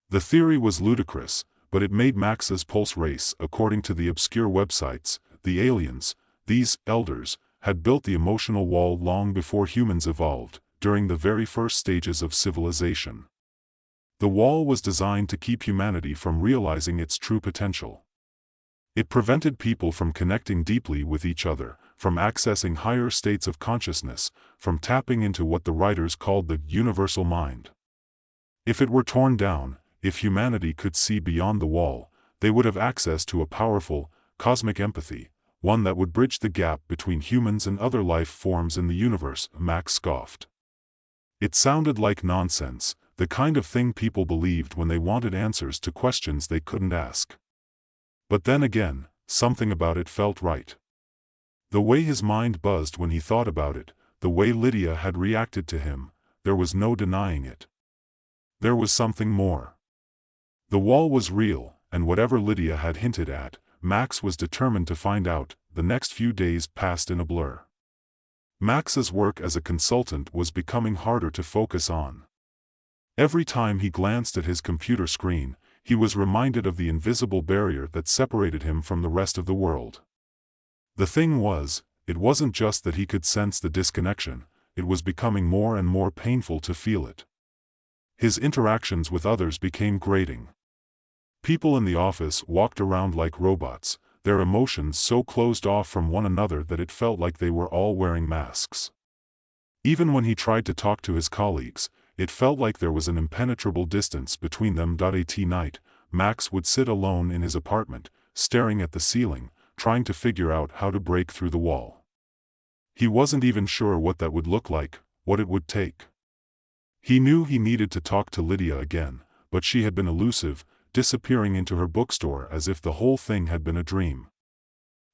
The theory was ludicrous, but it made Max's pulse race. According to the obscure websites, the aliens, these elders, had built the emotional wall long before humans evolved, during the very first stages of civilization. The wall was designed to keep humanity from realizing its true potential. It prevented people from connecting deeply with each other, from accessing higher states of consciousness, from tapping into what the writers called the universal mind. If it were torn down, if humanity could see beyond the wall, they would have access to a powerful, cosmic empathy, one that would bridge the gap between humans and other life forms in the universe. Max scoffed. It sounded like nonsense, the kind of thing people believed when they wanted answers to questions they couldn't ask. But then again, something about it felt right. The way his mind buzzed when he thought about it, the way Lydia had reacted to him, there was no denying it. There was something more. The wall was real, and whatever Lydia had hinted at, Max was determined to find out. The next few days passed in a blur. Max's work as a consultant was becoming harder to focus on. Every time he glanced at his computer screen, he was reminded of the invisible barrier that separated him from the rest of the world. The thing was, it wasn't just that he could sense the disconnection, it was becoming more and more painful to feel it. His interactions with others became grating. People in the office walked around like robots, their emotions so closed off from one another that it felt like they were all wearing masks. Even when he tried to talk to his colleagues, it felt like there was an impenetrable distance between them. At night, Max would sit alone in his apartment, staring at the ceiling, trying to figure out how to break through the wall. He wasn't even sure what that would look like, what it would take. He knew he needed to talk to Lydia again, but she had been elusive, disappearing into her bookstore as if the whole thing had been a dream.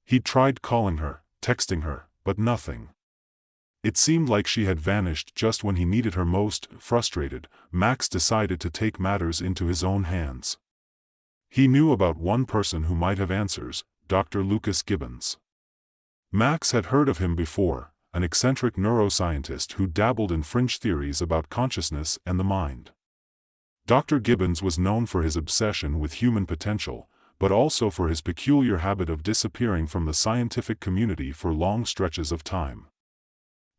He'd tried calling her, texting her, but nothing. It seemed like she had vanished just when he needed her most. Frustrated, Max decided to take matters into his own hands. He knew about one person who might have answers, Dr. Lucas Gibbons. Max had heard of him before, an eccentric neuroscientist who dabbled in fringe theories about consciousness and the mind. Dr. Gibbons was known for his obsession with human potential, but also for his peculiar habit of disappearing from the scientific community for long stretches of time.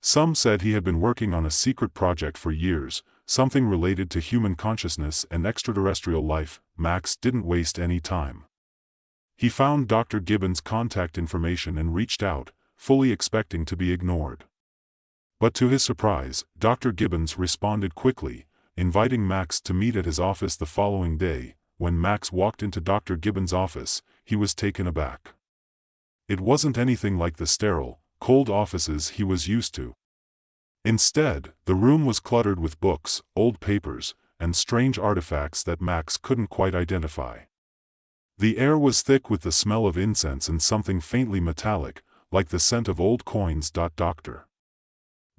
Some said he had been working on a secret project for years, something related to human consciousness and extraterrestrial life. Max didn't waste any time. He found Dr. Gibbons' contact information and reached out, fully expecting to be ignored. But to his surprise, Dr. Gibbons responded quickly, inviting Max to meet at his office the following day. When Max walked into Dr. Gibbons' office, he was taken aback. It wasn't anything like the sterile, cold offices he was used to. Instead, the room was cluttered with books, old papers, and strange artifacts that Max couldn't quite identify. The air was thick with the smell of incense and something faintly metallic, like the scent of old coins. Dr.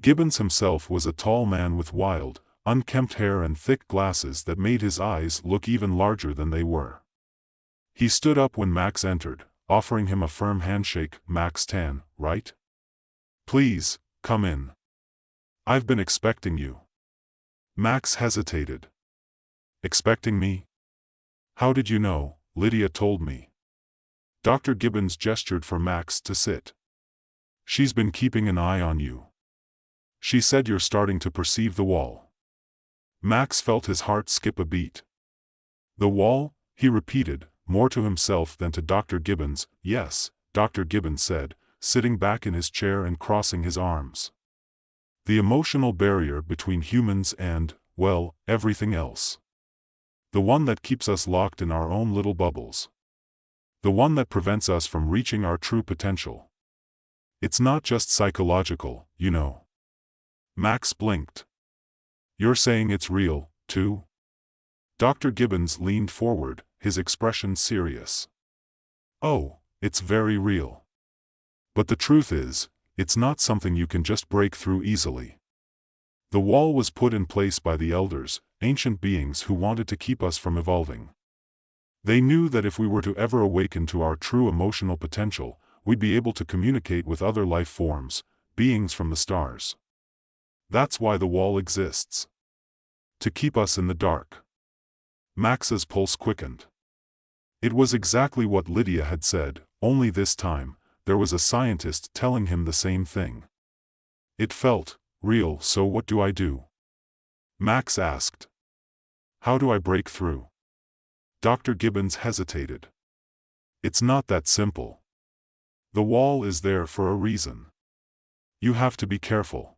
Gibbons himself was a tall man with wild, unkempt hair and thick glasses that made his eyes look even larger than they were. He stood up when Max entered, offering him a firm handshake. Max Tan, right? Please, come in. I've been expecting you. Max hesitated. Expecting me? How did you know? Lydia told me. Dr. Gibbons gestured for Max to sit. She's been keeping an eye on you. She said you're starting to perceive the wall. Max felt his heart skip a beat. The wall, he repeated, more to himself than to Dr. Gibbons. Yes, Dr. Gibbons said, sitting back in his chair and crossing his arms. The emotional barrier between humans and, well, everything else. The one that keeps us locked in our own little bubbles. The one that prevents us from reaching our true potential. It's not just psychological, you know. Max blinked. You're saying it's real, too? Dr. Gibbons leaned forward, his expression serious. Oh, it's very real. But the truth is, it's not something you can just break through easily. The wall was put in place by the elders, ancient beings who wanted to keep us from evolving. They knew that if we were to ever awaken to our true emotional potential, we'd be able to communicate with other life forms, beings from the stars. That's why the wall exists. To keep us in the dark. Max's pulse quickened. It was exactly what Lydia had said, only this time, there was a scientist telling him the same thing. It felt real. So what do I do? Max asked. How do I break through? Dr. Gibbons hesitated. It's not that simple. The wall is there for a reason. You have to be careful.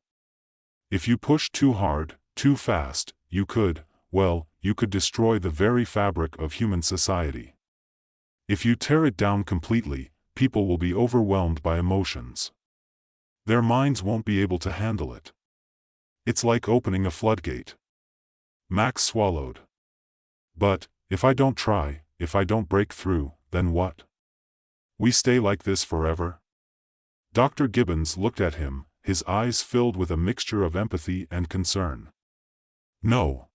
If you push too hard, too fast, you could destroy the very fabric of human society. If you tear it down completely, people will be overwhelmed by emotions. Their minds won't be able to handle it. It's like opening a floodgate. Max swallowed. But, if I don't try, if I don't break through, then what? We stay like this forever? Dr. Gibbons looked at him, his eyes filled with a mixture of empathy and concern. No.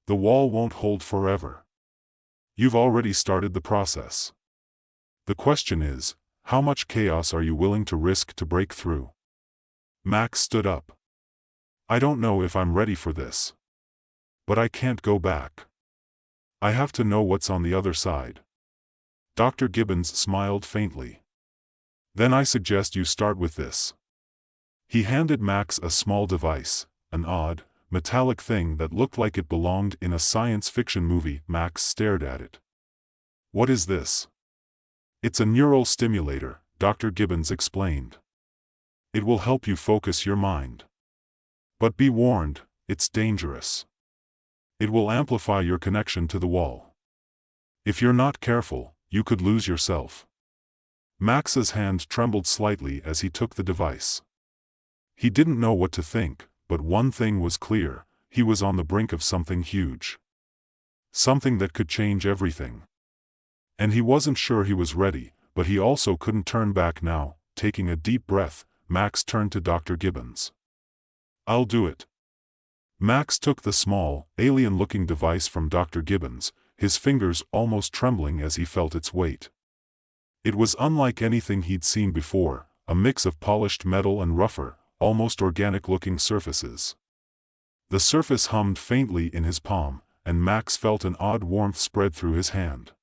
The wall won't hold forever. You've already started the process. The question is, how much chaos are you willing to risk to break through? Max stood up. I don't know if I'm ready for this. But I can't go back. I have to know what's on the other side. Dr. Gibbons smiled faintly. Then I suggest you start with this. He handed Max a small device, an odd, metallic thing that looked like it belonged in a science fiction movie. Max stared at it. "What is this?" "It's a neural stimulator," Dr. Gibbons explained. "It will help you focus your mind. But be warned, it's dangerous. It will amplify your connection to the wall. If you're not careful, you could lose yourself." Max's hand trembled slightly as he took the device. He didn't know what to think, but one thing was clear: he was on the brink of something huge. Something that could change everything. And he wasn't sure he was ready, but he also couldn't turn back now. Taking a deep breath, Max turned to Dr. Gibbons. "I'll do it." Max took the small, alien-looking device from Dr. Gibbons, his fingers almost trembling as he felt its weight. It was unlike anything he'd seen before, a mix of polished metal and rougher, almost organic-looking surfaces. The surface hummed faintly in his palm, and Max felt an odd warmth spread through his hand.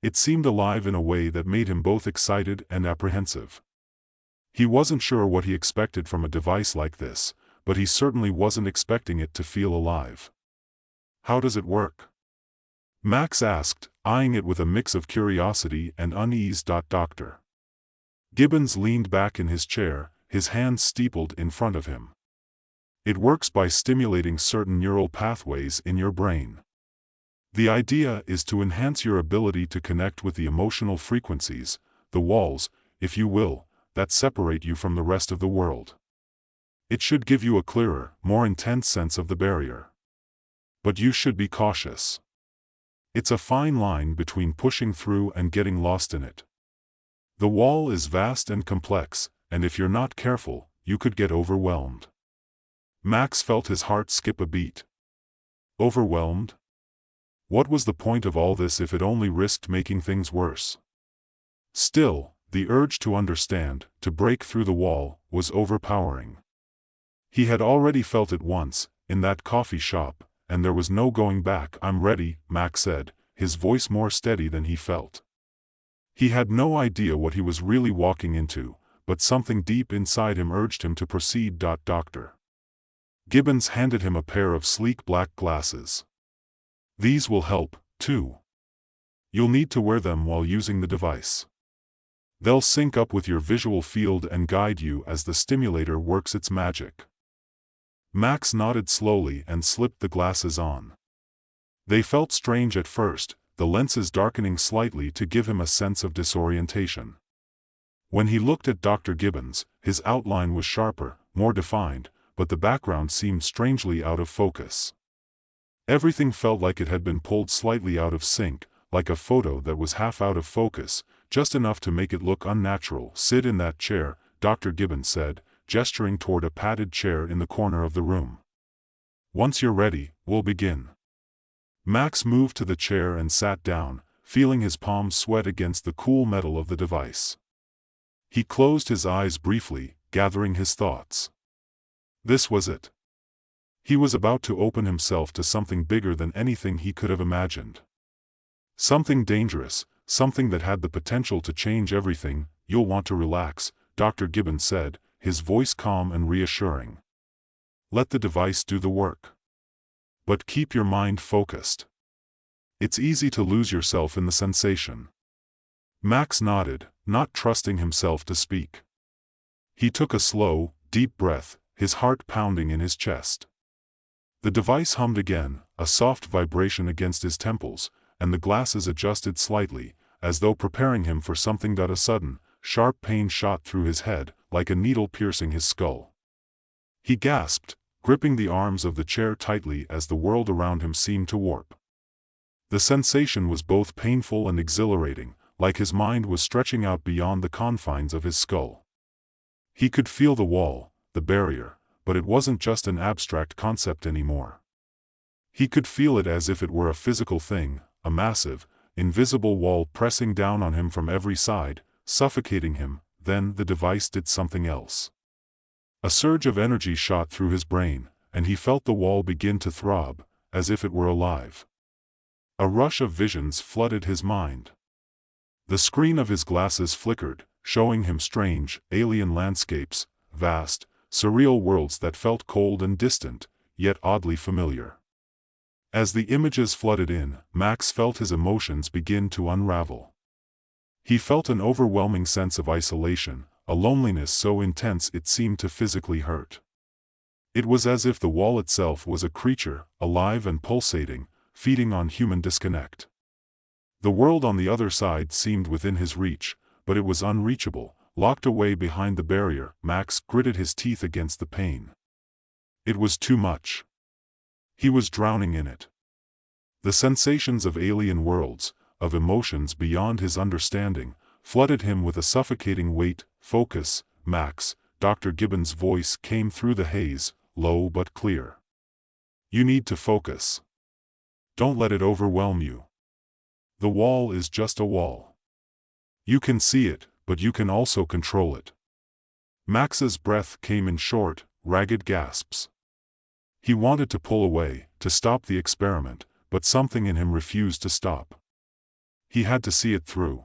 It seemed alive in a way that made him both excited and apprehensive. He wasn't sure what he expected from a device like this, but he certainly wasn't expecting it to feel alive. "How does it work?" Max asked, eyeing it with a mix of curiosity and unease. Dr. Gibbons leaned back in his chair, his hands steepled in front of him. "It works by stimulating certain neural pathways in your brain. The idea is to enhance your ability to connect with the emotional frequencies, the walls, if you will, that separate you from the rest of the world. It should give you a clearer, more intense sense of the barrier. But you should be cautious. It's a fine line between pushing through and getting lost in it. The wall is vast and complex, and if you're not careful, you could get overwhelmed." Max felt his heart skip a beat. Overwhelmed? What was the point of all this if it only risked making things worse? Still, the urge to understand, to break through the wall, was overpowering. He had already felt it once, in that coffee shop, and there was no going back. "I'm ready," Max said, his voice more steady than he felt. He had no idea what he was really walking into, but something deep inside him urged him to proceed. Dr. Gibbons handed him a pair of sleek black glasses. "These will help, too. You'll need to wear them while using the device. They'll sync up with your visual field and guide you as the stimulator works its magic." Max nodded slowly and slipped the glasses on. They felt strange at first, the lenses darkening slightly to give him a sense of disorientation. When he looked at Dr. Gibbons, his outline was sharper, more defined, but the background seemed strangely out of focus. Everything felt like it had been pulled slightly out of sync, like a photo that was half out of focus, just enough to make it look unnatural. "Sit in that chair," Dr. Gibbons said, gesturing toward a padded chair in the corner of the room. "Once you're ready, we'll begin." Max moved to the chair and sat down, feeling his palms sweat against the cool metal of the device. He closed his eyes briefly, gathering his thoughts. This was it. He was about to open himself to something bigger than anything he could have imagined. Something dangerous, something that had the potential to change everything. "You'll want to relax," Dr. Gibbons said, his voice calm and reassuring. "Let the device do the work. But keep your mind focused. It's easy to lose yourself in the sensation." Max nodded, not trusting himself to speak. He took a slow, deep breath, his heart pounding in his chest. The device hummed again, a soft vibration against his temples, and the glasses adjusted slightly, as though preparing him for something. A sudden, sharp pain shot through his head, like a needle piercing his skull. He gasped, gripping the arms of the chair tightly as the world around him seemed to warp. The sensation was both painful and exhilarating, like his mind was stretching out beyond the confines of his skull. He could feel the wall, the barrier, but it wasn't just an abstract concept anymore. He could feel it as if it were a physical thing, a massive, invisible wall pressing down on him from every side, suffocating him. Then the device did something else. A surge of energy shot through his brain, and he felt the wall begin to throb, as if it were alive. A rush of visions flooded his mind. The screen of his glasses flickered, showing him strange, alien landscapes, vast, surreal worlds that felt cold and distant, yet oddly familiar. As the images flooded in, Max felt his emotions begin to unravel. He felt an overwhelming sense of isolation, a loneliness so intense it seemed to physically hurt. It was as if the wall itself was a creature, alive and pulsating, feeding on human disconnect. The world on the other side seemed within his reach, but it was unreachable, locked away behind the barrier. Max gritted his teeth against the pain. It was too much. He was drowning in it. The sensations of alien worlds, of emotions beyond his understanding, flooded him with a suffocating weight. Focus, Max, Dr. Gibbons' voice came through the haze, low but clear. You need to focus. Don't let it overwhelm you. The wall is just a wall. You can see it, but you can also control it. Max's breath came in short, ragged gasps. He wanted to pull away, to stop the experiment, but something in him refused to stop. He had to see it through.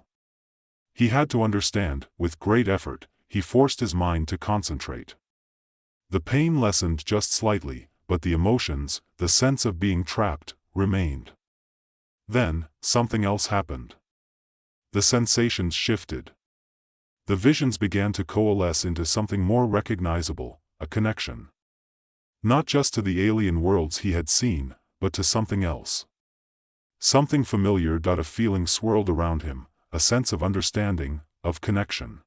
He had to understand. With great effort, he forced his mind to concentrate. The pain lessened just slightly, but the emotions, the sense of being trapped, remained. Then, something else happened. The sensations shifted. The visions began to coalesce into something more recognizable, a connection. Not just to the alien worlds he had seen, but to something else. Something familiar. A feeling swirled around him, a sense of understanding, of connection.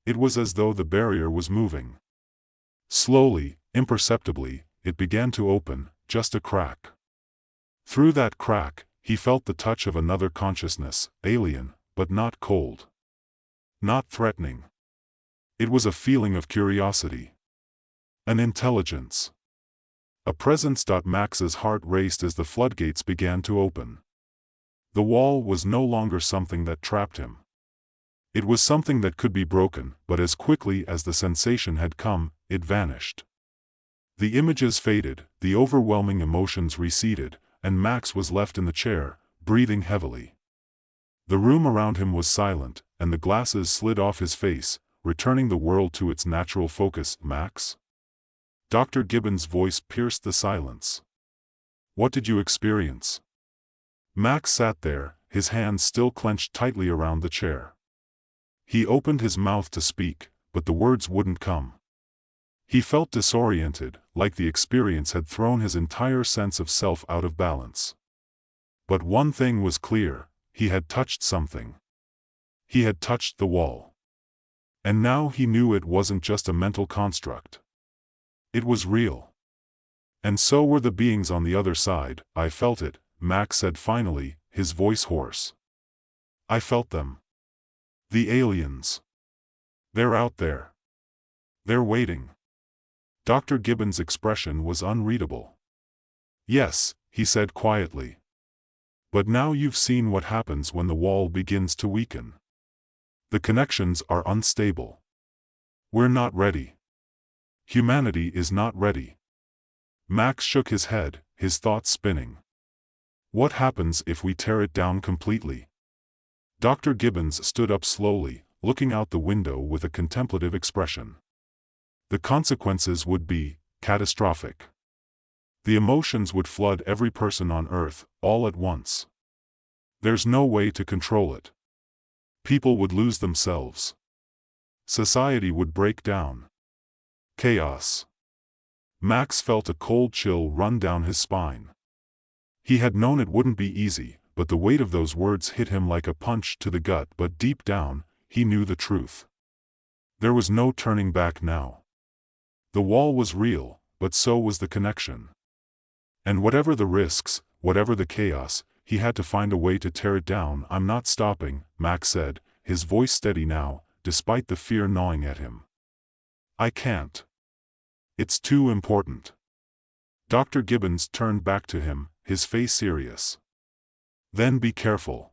It was as though the barrier was moving. Slowly, imperceptibly, it began to open, just a crack. Through that crack, he felt the touch of another consciousness, alien, but not cold. Not threatening. It was a feeling of curiosity. An intelligence. A presence. Max's heart raced as the floodgates began to open. The wall was no longer something that trapped him. It was something that could be broken, but as quickly as the sensation had come, it vanished. The images faded, the overwhelming emotions receded, and Max was left in the chair, breathing heavily. The room around him was silent, and the glasses slid off his face, returning the world to its natural focus. Max? Dr. Gibbons' voice pierced the silence. What did you experience? Max sat there, his hands still clenched tightly around the chair. He opened his mouth to speak, but the words wouldn't come. He felt disoriented, like the experience had thrown his entire sense of self out of balance. But one thing was clear, he had touched something. He had touched the wall. And now he knew it wasn't just a mental construct. It was real. And so were the beings on the other side. I felt it, Max said finally, his voice hoarse. I felt them. The aliens. They're out there. They're waiting. Dr. Gibbons' expression was unreadable. Yes, he said quietly. But now you've seen what happens when the wall begins to weaken. The connections are unstable. We're not ready. Humanity is not ready. Max shook his head, his thoughts spinning. What happens if we tear it down completely? Dr. Gibbons stood up slowly, looking out the window with a contemplative expression. The consequences would be catastrophic. The emotions would flood every person on Earth, all at once. There's no way to control it. People would lose themselves. Society would break down. Chaos. Max felt a cold chill run down his spine. He had known it wouldn't be easy, but the weight of those words hit him like a punch to the gut. But deep down, he knew the truth. There was no turning back now. The wall was real, but so was the connection. And whatever the risks, whatever the chaos, he had to find a way to tear it down. I'm not stopping, Max said, his voice steady now, despite the fear gnawing at him. I can't. It's too important. Dr. Gibbons turned back to him, his face serious. Then be careful.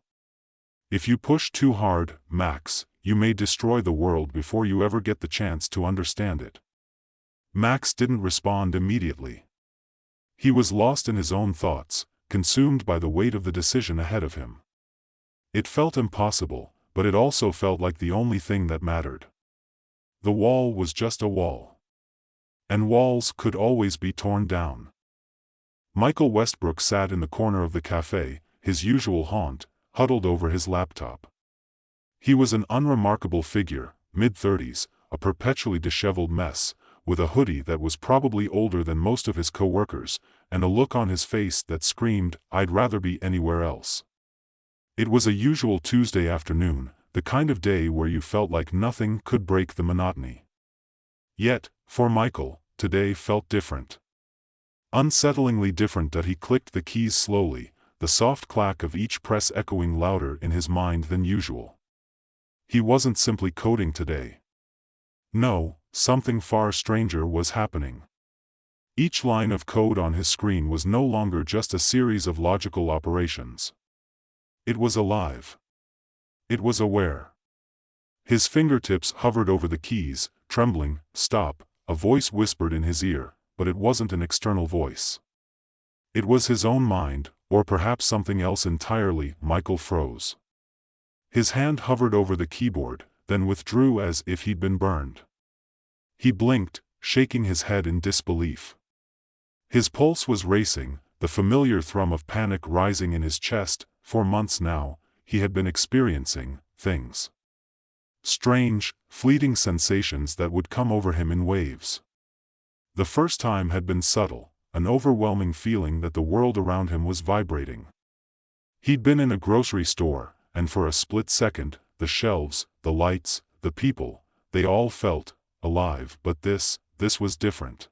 If you push too hard, Max, you may destroy the world before you ever get the chance to understand it. Max didn't respond immediately. He was lost in his own thoughts, consumed by the weight of the decision ahead of him. It felt impossible, but it also felt like the only thing that mattered. The wall was just a wall. and walls could always be torn down. Michael Westbrook sat in the corner of the cafe, his usual haunt, huddled over his laptop. He was an unremarkable figure, mid-30s, a perpetually disheveled mess, with a hoodie that was probably older than most of his co-workers, and a look on his face that screamed, "I'd rather be anywhere else." It was a usual Tuesday afternoon, the kind of day where you felt like nothing could break the monotony. Yet, for Michael, today felt different. Unsettlingly different that he clicked the keys slowly, the soft clack of each press echoing louder in his mind than usual. He wasn't simply coding today. No, something far stranger was happening. Each line of code on his screen was no longer just a series of logical operations. It was alive. It was aware. His fingertips hovered over the keys, trembling. "Stop," a voice whispered in his ear, but it wasn't an external voice. It was his own mind, or perhaps something else entirely. Michael froze. His hand hovered over the keyboard, then withdrew as if he'd been burned. He blinked, shaking his head in disbelief. His pulse was racing, the familiar thrum of panic rising in his chest. For months now, he had been experiencing things. Strange, fleeting sensations that would come over him in waves. The first time had been subtle, an overwhelming feeling that the world around him was vibrating. He'd been in a grocery store, and for a split second, the shelves, the lights, the people, they all felt alive. But this was different.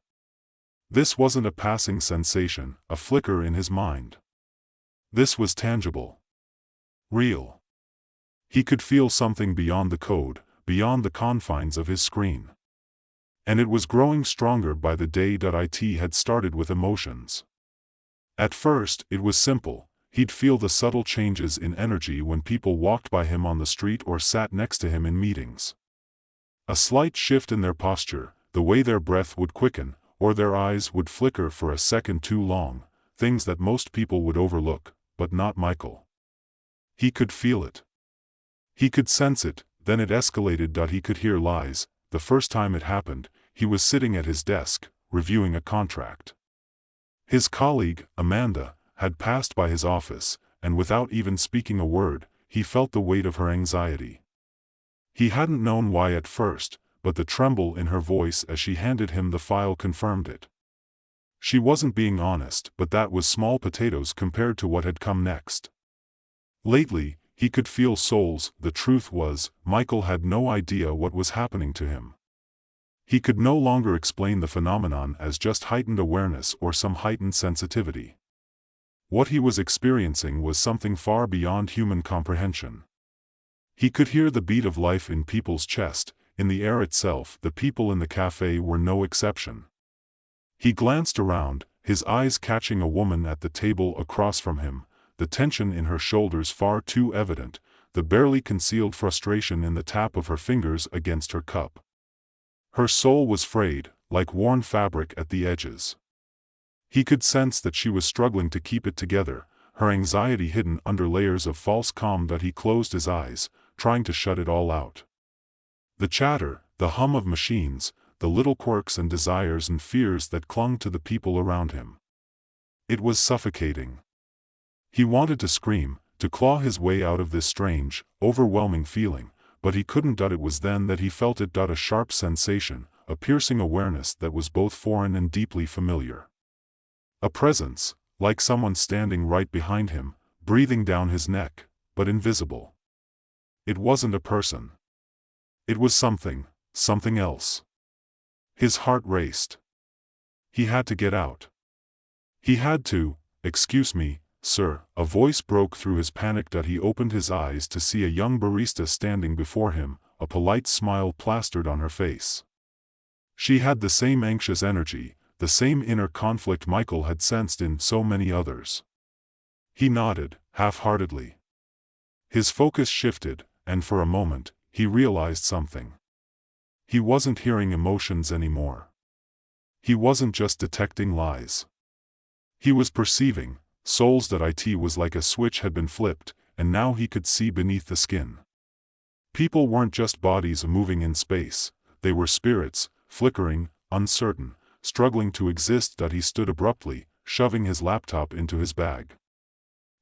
This wasn't a passing sensation, a flicker in his mind. This was tangible. Real. He could feel something beyond the code, beyond the confines of his screen. And it was growing stronger by the day. It had started with emotions. At first, it was simple. He'd feel the subtle changes in energy when people walked by him on the street or sat next to him in meetings. A slight shift in their posture, the way their breath would quicken, or their eyes would flicker for a second too long, things that most people would overlook, but not Michael. He could feel it. He could sense it. Then it escalated. He could hear lies. The first time it happened, he was sitting at his desk, reviewing a contract. His colleague, Amanda, had passed by his office, and without even speaking a word, he felt the weight of her anxiety. He hadn't known why at first, but the tremble in her voice as she handed him the file confirmed it. She wasn't being honest, but that was small potatoes compared to what had come next. Lately, he could feel souls. The truth was, Michael had no idea what was happening to him. He could no longer explain the phenomenon as just heightened awareness or some heightened sensitivity. What he was experiencing was something far beyond human comprehension. He could hear the beat of life in people's chest, in the air itself. The people in the cafe were no exception. He glanced around, his eyes catching a woman at the table across from him, the tension in her shoulders far too evident, the barely concealed frustration in the tap of her fingers against her cup. Her soul was frayed, like worn fabric at the edges. He could sense that she was struggling to keep it together, her anxiety hidden under layers of false calm. He closed his eyes, trying to shut it all out. The chatter, the hum of machines, the little quirks and desires and fears that clung to the people around him. It was suffocating. He wanted to scream, to claw his way out of this strange, overwhelming feeling, but he couldn't. It was then that he felt it. A sharp sensation, a piercing awareness that was both foreign and deeply familiar. A presence, like someone standing right behind him, breathing down his neck, but invisible. It wasn't a person. It was something else. His heart raced. He had to get out. He had to. "Excuse me, sir," a voice broke through his panic. He opened his eyes to see a young barista standing before him, a polite smile plastered on her face. She had the same anxious energy, the same inner conflict Michael had sensed in so many others. He nodded, half-heartedly. His focus shifted, and for a moment, he realized something. He wasn't hearing emotions anymore. He wasn't just detecting lies. He was perceiving souls. It was like a switch had been flipped, and now he could see beneath the skin. People weren't just bodies moving in space, they were spirits, flickering, uncertain, struggling to exist. He stood abruptly, shoving his laptop into his bag.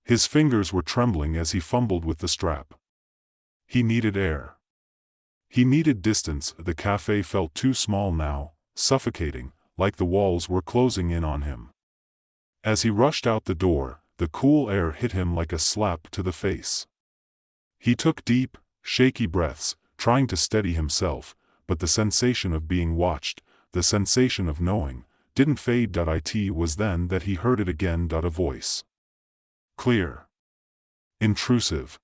His fingers were trembling as he fumbled with the strap. He needed air. He needed distance. The cafe felt too small now, suffocating, like the walls were closing in on him. As he rushed out the door, the cool air hit him like a slap to the face. He took deep, shaky breaths, trying to steady himself, but the sensation of being watched, the sensation of knowing, didn't fade. It was then that he heard it again. A voice. Clear. Intrusive.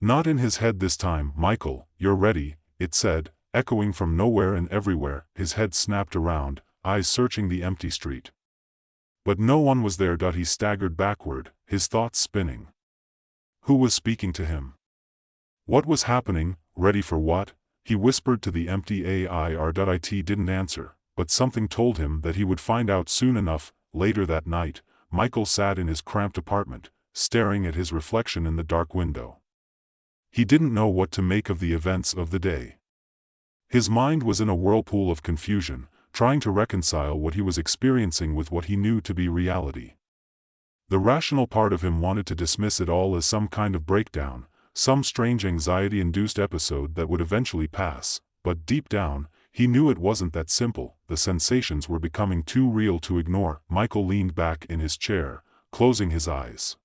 Not in his head this time. "Michael, you're ready," it said, echoing from nowhere and everywhere. His head snapped around, eyes searching the empty street. But no one was there. He staggered backward, his thoughts spinning. Who was speaking to him? What was happening? Ready for what? He whispered to the empty AIR. It didn't answer, but something told him that he would find out soon enough. Later that night, Michael sat in his cramped apartment, staring at his reflection in the dark window. He didn't know what to make of the events of the day. His mind was in a whirlpool of confusion, trying to reconcile what he was experiencing with what he knew to be reality. The rational part of him wanted to dismiss it all as some kind of breakdown, some strange anxiety-induced episode that would eventually pass, but deep down, he knew it wasn't that simple. The sensations were becoming too real to ignore. Michael leaned back in his chair, closing his eyes.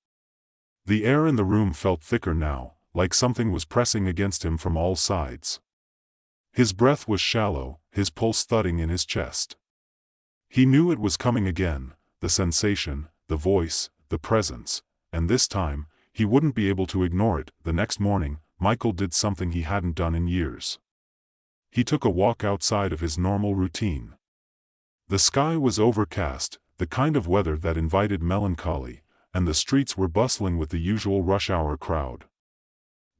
The air in the room felt thicker now, like something was pressing against him from all sides. His breath was shallow, his pulse thudding in his chest. He knew it was coming again, the sensation, the voice, the presence, and this time, he wouldn't be able to ignore it. The next morning, Michael did something he hadn't done in years. He took a walk outside of his normal routine. The sky was overcast, the kind of weather that invited melancholy, and the streets were bustling with the usual rush-hour crowd.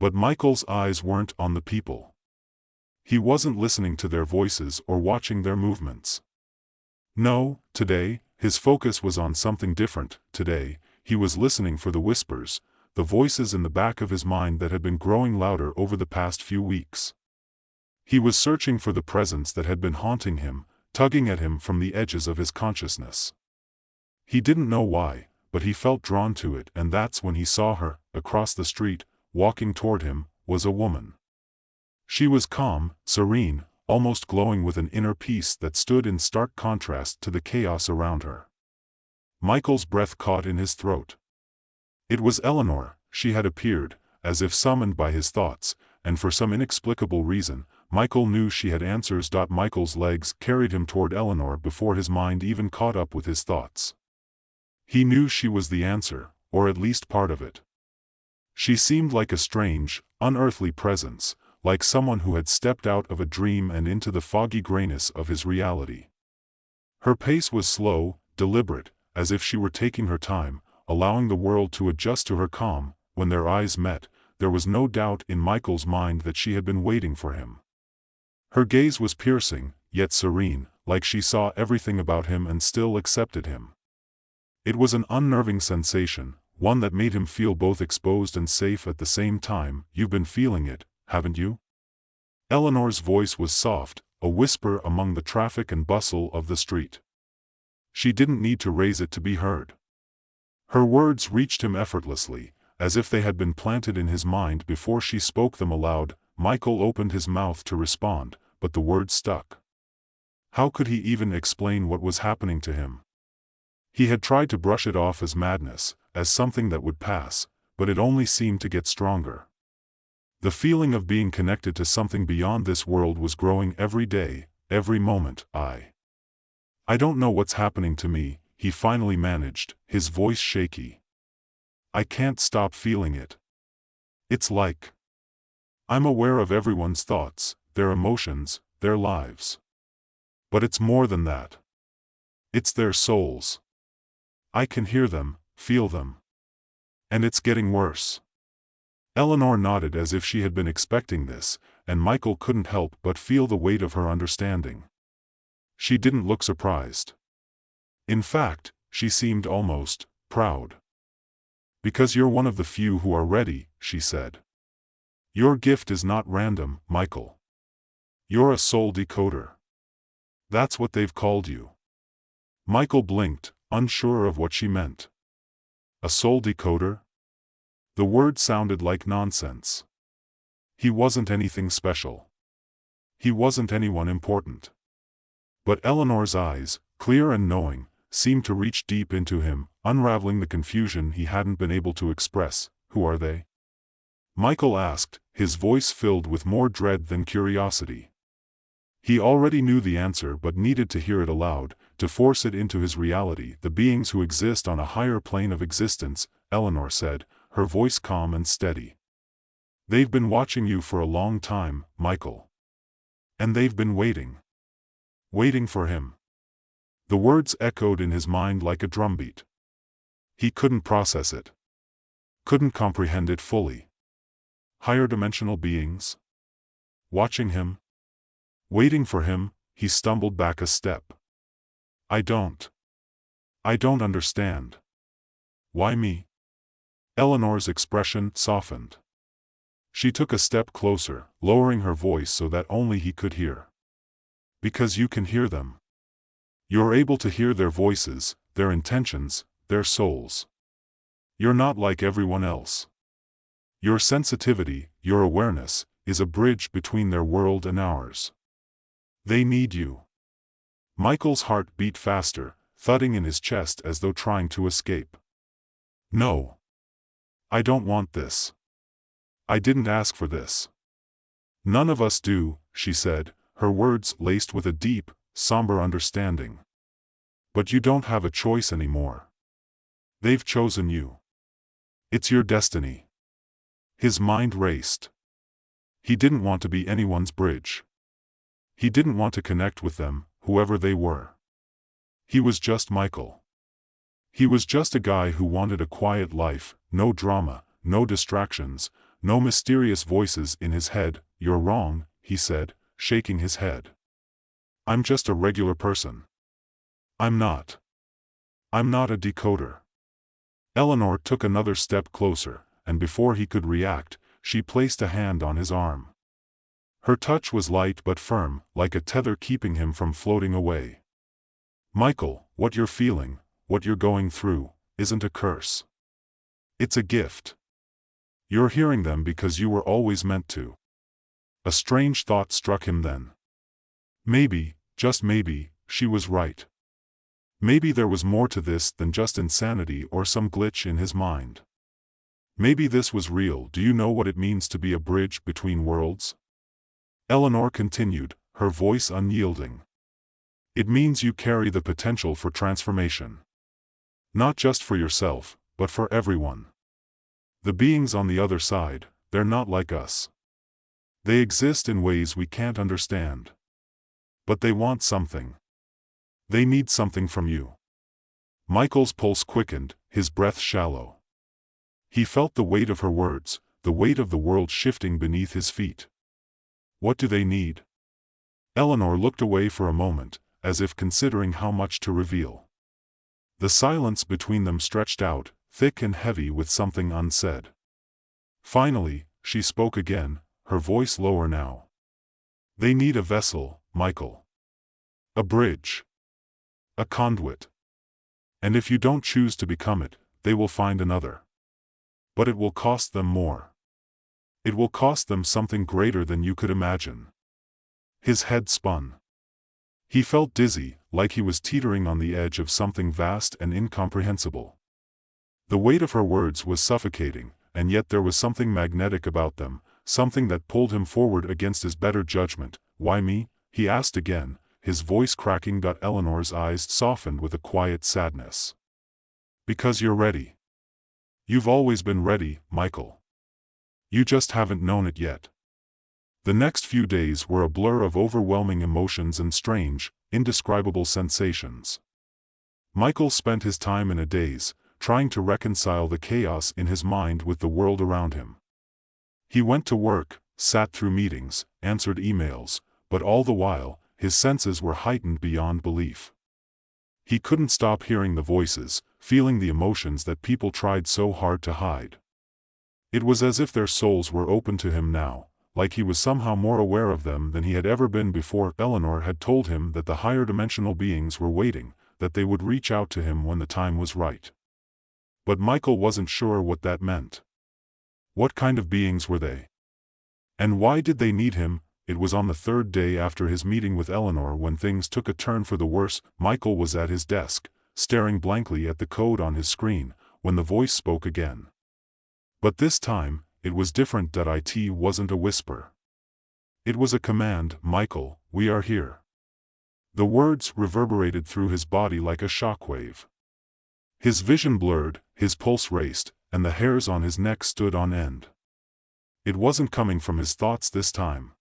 But Michael's eyes weren't on the people. He wasn't listening to their voices or watching their movements. No, today, his focus was on something different. Today, he was listening for the whispers, the voices in the back of his mind that had been growing louder over the past few weeks. He was searching for the presence that had been haunting him, tugging at him from the edges of his consciousness. He didn't know why, but he felt drawn to it, and that's when he saw her, across the street, walking toward him, was a woman. She was calm, serene, almost glowing with an inner peace that stood in stark contrast to the chaos around her. Michael's breath caught in his throat. It was Eleanor. She had appeared, as if summoned by his thoughts, and for some inexplicable reason, Michael knew she had answers. Michael's legs carried him toward Eleanor before his mind even caught up with his thoughts. He knew she was the answer, or at least part of it. She seemed like a strange, unearthly presence, like someone who had stepped out of a dream and into the foggy grayness of his reality. Her pace was slow, deliberate, as if she were taking her time, allowing the world to adjust to her calm. When their eyes met, there was no doubt in Michael's mind that she had been waiting for him. Her gaze was piercing, yet serene, like she saw everything about him and still accepted him. It was an unnerving sensation, one that made him feel both exposed and safe at the same time. "You've been feeling it, haven't you?" Eleanor's voice was soft, a whisper among the traffic and bustle of the street. She didn't need to raise it to be heard. Her words reached him effortlessly, as if they had been planted in his mind before she spoke them aloud. Michael opened his mouth to respond, but the words stuck. How could he even explain what was happening to him? He had tried to brush it off as madness, as something that would pass, but it only seemed to get stronger. The feeling of being connected to something beyond this world was growing every day, every moment. I don't know what's happening to me," he finally managed, his voice shaky. "I can't stop feeling it. It's like I'm aware of everyone's thoughts, their emotions, their lives. But it's more than that. It's their souls. I can hear them, feel them. And it's getting worse." Eleanor nodded as if she had been expecting this, and Michael couldn't help but feel the weight of her understanding. She didn't look surprised. In fact, she seemed almost proud. "Because you're one of the few who are ready," she said. "Your gift is not random, Michael. You're a soul decoder. That's what they've called you." Michael blinked, unsure of what she meant. A soul decoder? The word sounded like nonsense. He wasn't anything special. He wasn't anyone important. But Eleanor's eyes, clear and knowing, seemed to reach deep into him, unraveling the confusion he hadn't been able to express. Who are they? Michael asked, his voice filled with more dread than curiosity. He already knew the answer but needed to hear it aloud, to force it into his reality. The beings who exist on a higher plane of existence, Eleanor said, her voice calm and steady. They've been watching you for a long time, Michael. And they've been waiting. Waiting for him. The words echoed in his mind like a drumbeat. He couldn't process it. Couldn't comprehend it fully. Higher dimensional beings? Watching him? Waiting for him? He stumbled back a step. I don't understand. Why me? Eleanor's expression softened. She took a step closer, lowering her voice so that only he could hear. Because you can hear them. You're able to hear their voices, their intentions, their souls. You're not like everyone else. Your sensitivity, your awareness, is a bridge between their world and ours. They need you. Michael's heart beat faster, thudding in his chest as though trying to escape. No. I don't want this. I didn't ask for this. None of us do, she said, her words laced with a deep, somber understanding. But you don't have a choice anymore. They've chosen you. It's your destiny. His mind raced. He didn't want to be anyone's bridge. He didn't want to connect with them, whoever they were. He was just Michael. He was just a guy who wanted a quiet life, no drama, no distractions, no mysterious voices in his head. You're wrong, he said, shaking his head. I'm just a regular person. I'm not a decoder. Eleanor took another step closer, and before he could react, she placed a hand on his arm. Her touch was light but firm, like a tether keeping him from floating away. Michael, what you're feeling, what you're going through, isn't a curse. It's a gift. You're hearing them because you were always meant to. A strange thought struck him then. Maybe, just maybe, she was right. Maybe there was more to this than just insanity or some glitch in his mind. Maybe this was real. Do you know what it means to be a bridge between worlds? Eleanor continued, her voice unyielding. It means you carry the potential for transformation. Not just for yourself, but for everyone. The beings on the other side, they're not like us. They exist in ways we can't understand. But they want something. They need something from you. Michael's pulse quickened, his breath shallow. He felt the weight of her words, the weight of the world shifting beneath his feet. What do they need? Eleanor looked away for a moment, as if considering how much to reveal. The silence between them stretched out, thick and heavy with something unsaid. Finally, she spoke again, her voice lower now. They need a vessel, Michael. A bridge. A conduit. And if you don't choose to become it, they will find another. But it will cost them more. It will cost them something greater than you could imagine. His head spun. He felt dizzy, like he was teetering on the edge of something vast and incomprehensible. The weight of her words was suffocating, and yet there was something magnetic about them, something that pulled him forward against his better judgment. Why me? He asked again, his voice cracking. Eleanor's eyes softened with a quiet sadness. Because you're ready. You've always been ready, Michael. You just haven't known it yet. The next few days were a blur of overwhelming emotions and strange, indescribable sensations. Michael spent his time in a daze, trying to reconcile the chaos in his mind with the world around him. He went to work, sat through meetings, answered emails, but all the while, his senses were heightened beyond belief. He couldn't stop hearing the voices, feeling the emotions that people tried so hard to hide. It was as if their souls were open to him now, like he was somehow more aware of them than he had ever been before. Eleanor had told him that the higher dimensional beings were waiting, that they would reach out to him when the time was right. But Michael wasn't sure what that meant. What kind of beings were they? And why did they need him? It was on the third day after his meeting with Eleanor when things took a turn for the worse. Michael was at his desk, staring blankly at the code on his screen, when the voice spoke again. But this time, it was different. It wasn't a whisper. It was a command. Michael, we are here. The words reverberated through his body like a shockwave. His vision blurred, his pulse raced, and the hairs on his neck stood on end. It wasn't coming from his thoughts this time.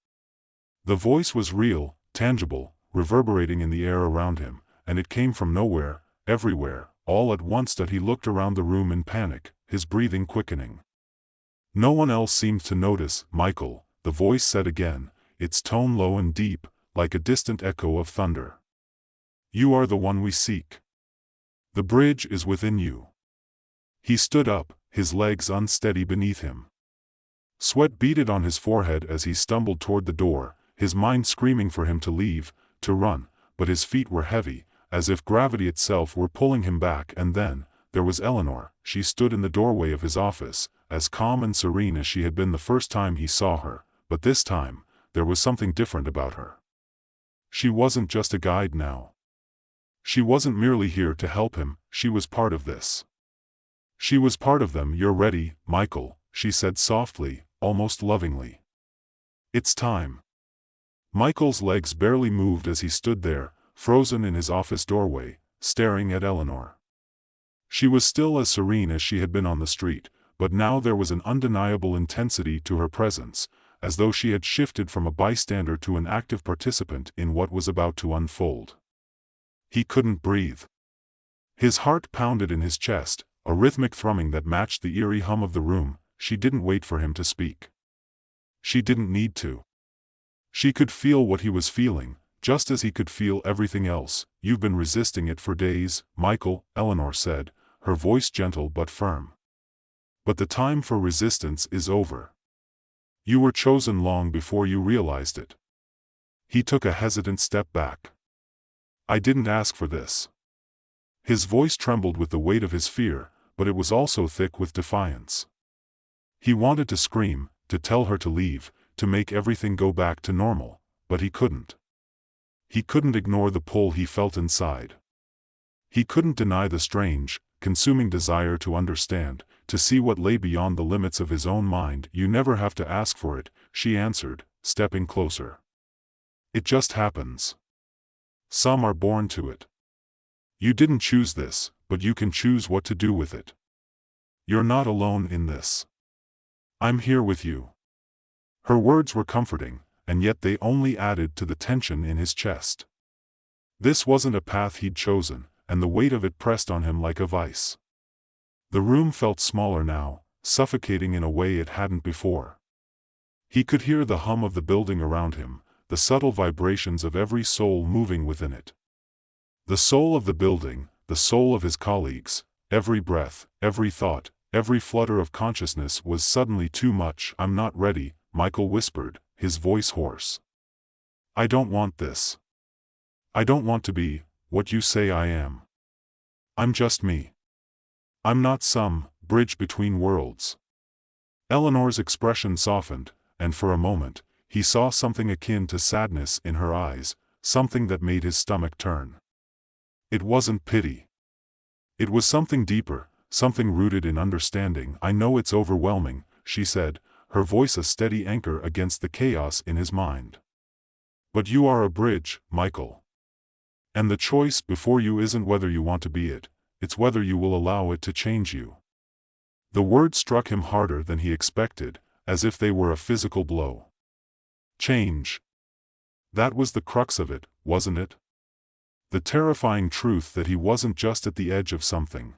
The voice was real, tangible, reverberating in the air around him, and it came from nowhere, everywhere, all at once. He looked around the room in panic, his breathing quickening. No one else seemed to notice. Michael, the voice said again, its tone low and deep, like a distant echo of thunder. You are the one we seek. The bridge is within you. He stood up, his legs unsteady beneath him. Sweat beaded on his forehead as he stumbled toward the door, his mind screaming for him to leave, to run, but his feet were heavy, as if gravity itself were pulling him back. And then, there was Eleanor. She stood in the doorway of his office, as calm and serene as she had been the first time he saw her, but this time, there was something different about her. She wasn't just a guide now. She wasn't merely here to help him, she was part of this. She was part of them. You're ready, Michael, she said softly, almost lovingly. It's time. Michael's legs barely moved as he stood there, frozen in his office doorway, staring at Eleanor. She was still as serene as she had been on the street, but now there was an undeniable intensity to her presence, as though she had shifted from a bystander to an active participant in what was about to unfold. He couldn't breathe. His heart pounded in his chest, a rhythmic thrumming that matched the eerie hum of the room. She didn't wait for him to speak. She didn't need to. She could feel what he was feeling, just as he could feel everything else. You've been resisting it for days, Michael, Eleanor said, her voice gentle but firm. But the time for resistance is over. You were chosen long before you realized it. He took a hesitant step back. I didn't ask for this. His voice trembled with the weight of his fear, but it was also thick with defiance. He wanted to scream, to tell her to leave, to make everything go back to normal, but he couldn't. He couldn't ignore the pull he felt inside. He couldn't deny the strange, consuming desire to understand, to see what lay beyond the limits of his own mind. You never have to ask for it, she answered, stepping closer. It just happens. Some are born to it. You didn't choose this, but you can choose what to do with it. You're not alone in this. I'm here with you. Her words were comforting, and yet they only added to the tension in his chest. This wasn't a path he'd chosen, and the weight of it pressed on him like a vice. The room felt smaller now, suffocating in a way it hadn't before. He could hear the hum of the building around him, the subtle vibrations of every soul moving within it. The soul of the building, the soul of his colleagues, every breath, every thought, every flutter of consciousness was suddenly too much. I'm not ready, Michael whispered, his voice hoarse. I don't want this. I don't want to be what you say I am. I'm just me. I'm not some bridge between worlds. Eleanor's expression softened, and for a moment, he saw something akin to sadness in her eyes, something that made his stomach turn. It wasn't pity. It was something deeper, something rooted in understanding. I know it's overwhelming, she said, her voice a steady anchor against the chaos in his mind. But you are a bridge, Michael. And the choice before you isn't whether you want to be it, it's whether you will allow it to change you. The words struck him harder than he expected, as if they were a physical blow. Change. That was the crux of it, wasn't it? The terrifying truth that he wasn't just at the edge of something.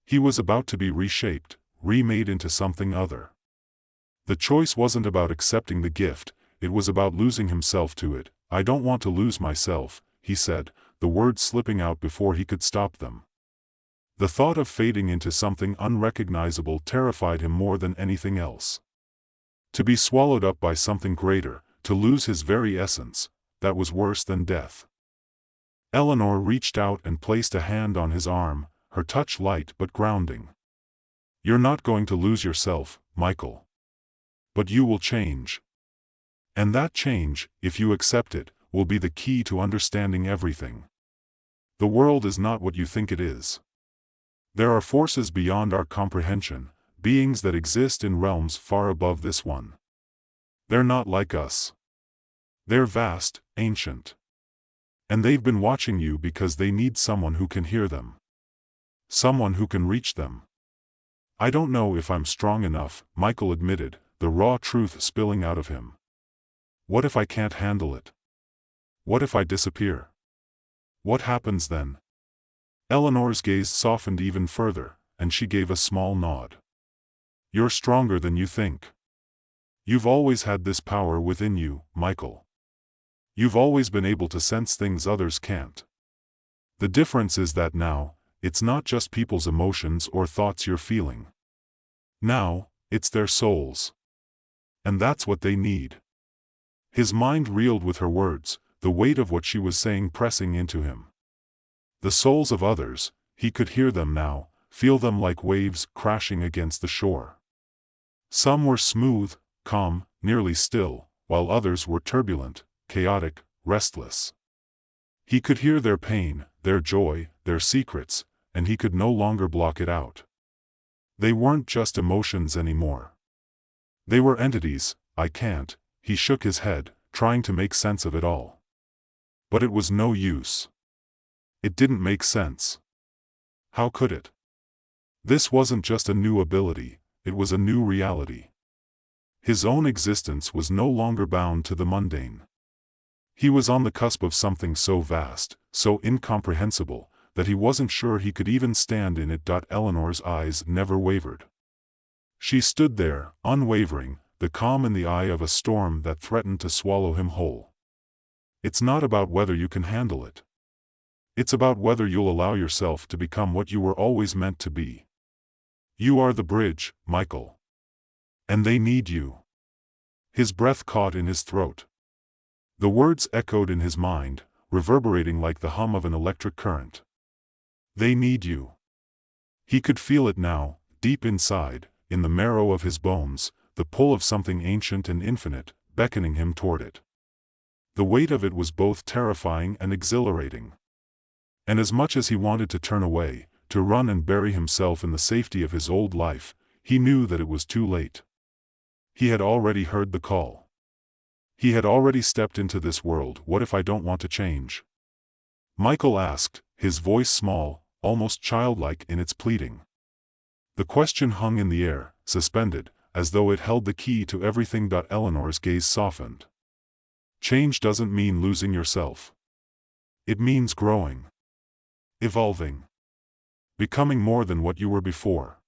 He was about to be reshaped, remade into something other. The choice wasn't about accepting the gift, it was about losing himself to it. I don't want to lose myself, he said, the words slipping out before he could stop them. The thought of fading into something unrecognizable terrified him more than anything else. To be swallowed up by something greater, to lose his very essence, that was worse than death. Eleanor reached out and placed a hand on his arm, her touch light but grounding. "You're not going to lose yourself, Michael. But you will change. And that change, if you accept it, will be the key to understanding everything. The world is not what you think it is. There are forces beyond our comprehension, beings that exist in realms far above this one. They're not like us. They're vast, ancient. And they've been watching you because they need someone who can hear them. Someone who can reach them." "I don't know if I'm strong enough," Michael admitted, the raw truth spilling out of him. "What if I can't handle it? What if I disappear? What happens then?" Eleanor's gaze softened even further, and she gave a small nod. "You're stronger than you think. You've always had this power within you, Michael. You've always been able to sense things others can't. The difference is that now, it's not just people's emotions or thoughts you're feeling. Now, it's their souls. And that's what they need." His mind reeled with her words, the weight of what she was saying pressing into him. The souls of others, he could hear them now, feel them like waves crashing against the shore. Some were smooth, calm, nearly still, while others were turbulent, chaotic, restless. He could hear their pain, their joy, their secrets, and he could no longer block it out. They weren't just emotions anymore. They were entities. "I can't," he shook his head, trying to make sense of it all. But it was no use. It didn't make sense. How could it? This wasn't just a new ability, it was a new reality. His own existence was no longer bound to the mundane. He was on the cusp of something so vast, so incomprehensible, that he wasn't sure he could even stand in it. Eleanor's eyes never wavered. She stood there, unwavering, the calm in the eye of a storm that threatened to swallow him whole. "It's not about whether you can handle it. It's about whether you'll allow yourself to become what you were always meant to be. You are the bridge, Michael. And they need you." His breath caught in his throat. The words echoed in his mind, reverberating like the hum of an electric current. They need you. He could feel it now, deep inside, in the marrow of his bones, the pull of something ancient and infinite, beckoning him toward it. The weight of it was both terrifying and exhilarating. And as much as he wanted to turn away, to run and bury himself in the safety of his old life, he knew that it was too late. He had already heard the call. He had already stepped into this world. "What if I don't want to change?" Michael asked, his voice small, almost childlike in its pleading. The question hung in the air, suspended, as though it held the key to everything. Eleanor's gaze softened. "Change doesn't mean losing yourself. It means growing. Evolving. Becoming more than what you were before."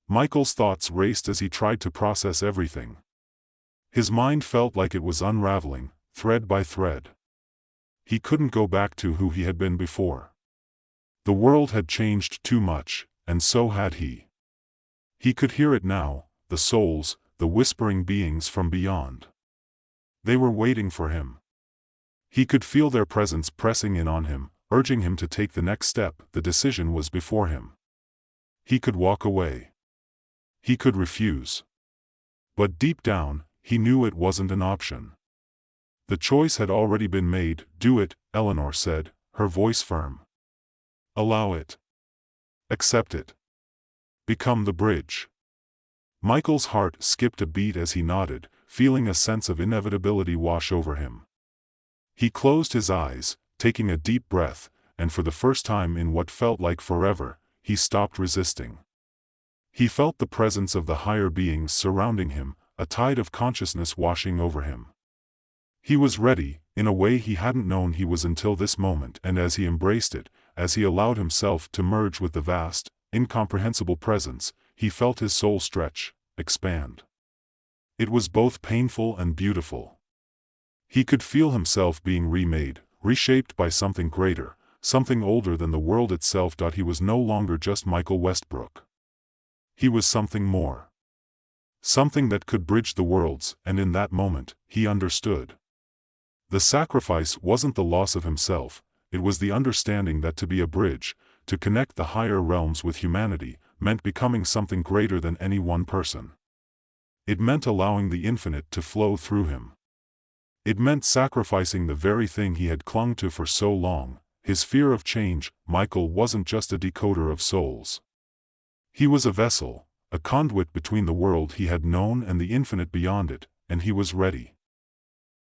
Michael's thoughts raced as he tried to process everything. His mind felt like it was unraveling, thread by thread. He couldn't go back to who he had been before. The world had changed too much, and so had he. He could hear it now, the souls, the whispering beings from beyond. They were waiting for him. He could feel their presence pressing in on him, urging him to take the next step. The decision was before him. He could walk away. He could refuse. But deep down, he knew it wasn't an option. The choice had already been made. "Do it," Eleanor said, her voice firm. "Allow it. Accept it. Become the bridge." Michael's heart skipped a beat as he nodded, feeling a sense of inevitability wash over him. He closed his eyes, taking a deep breath, and for the first time in what felt like forever, he stopped resisting. He felt the presence of the higher beings surrounding him, a tide of consciousness washing over him. He was ready, in a way he hadn't known he was until this moment, and as he embraced it, as he allowed himself to merge with the vast, incomprehensible presence, he felt his soul stretch, expand. It was both painful and beautiful. He could feel himself being remade, reshaped by something greater, something older than the world itself. He was no longer just Michael Westbrook. He was something more. Something that could bridge the worlds, and in that moment, he understood. The sacrifice wasn't the loss of himself, It was the understanding that to be a bridge, to connect the higher realms with humanity, meant becoming something greater than any one person. It meant allowing the infinite to flow through him. It meant sacrificing the very thing he had clung to for so long, his fear of change. Michael wasn't just a decoder of souls. He was a vessel, a conduit between the world he had known and the infinite beyond it, and he was ready.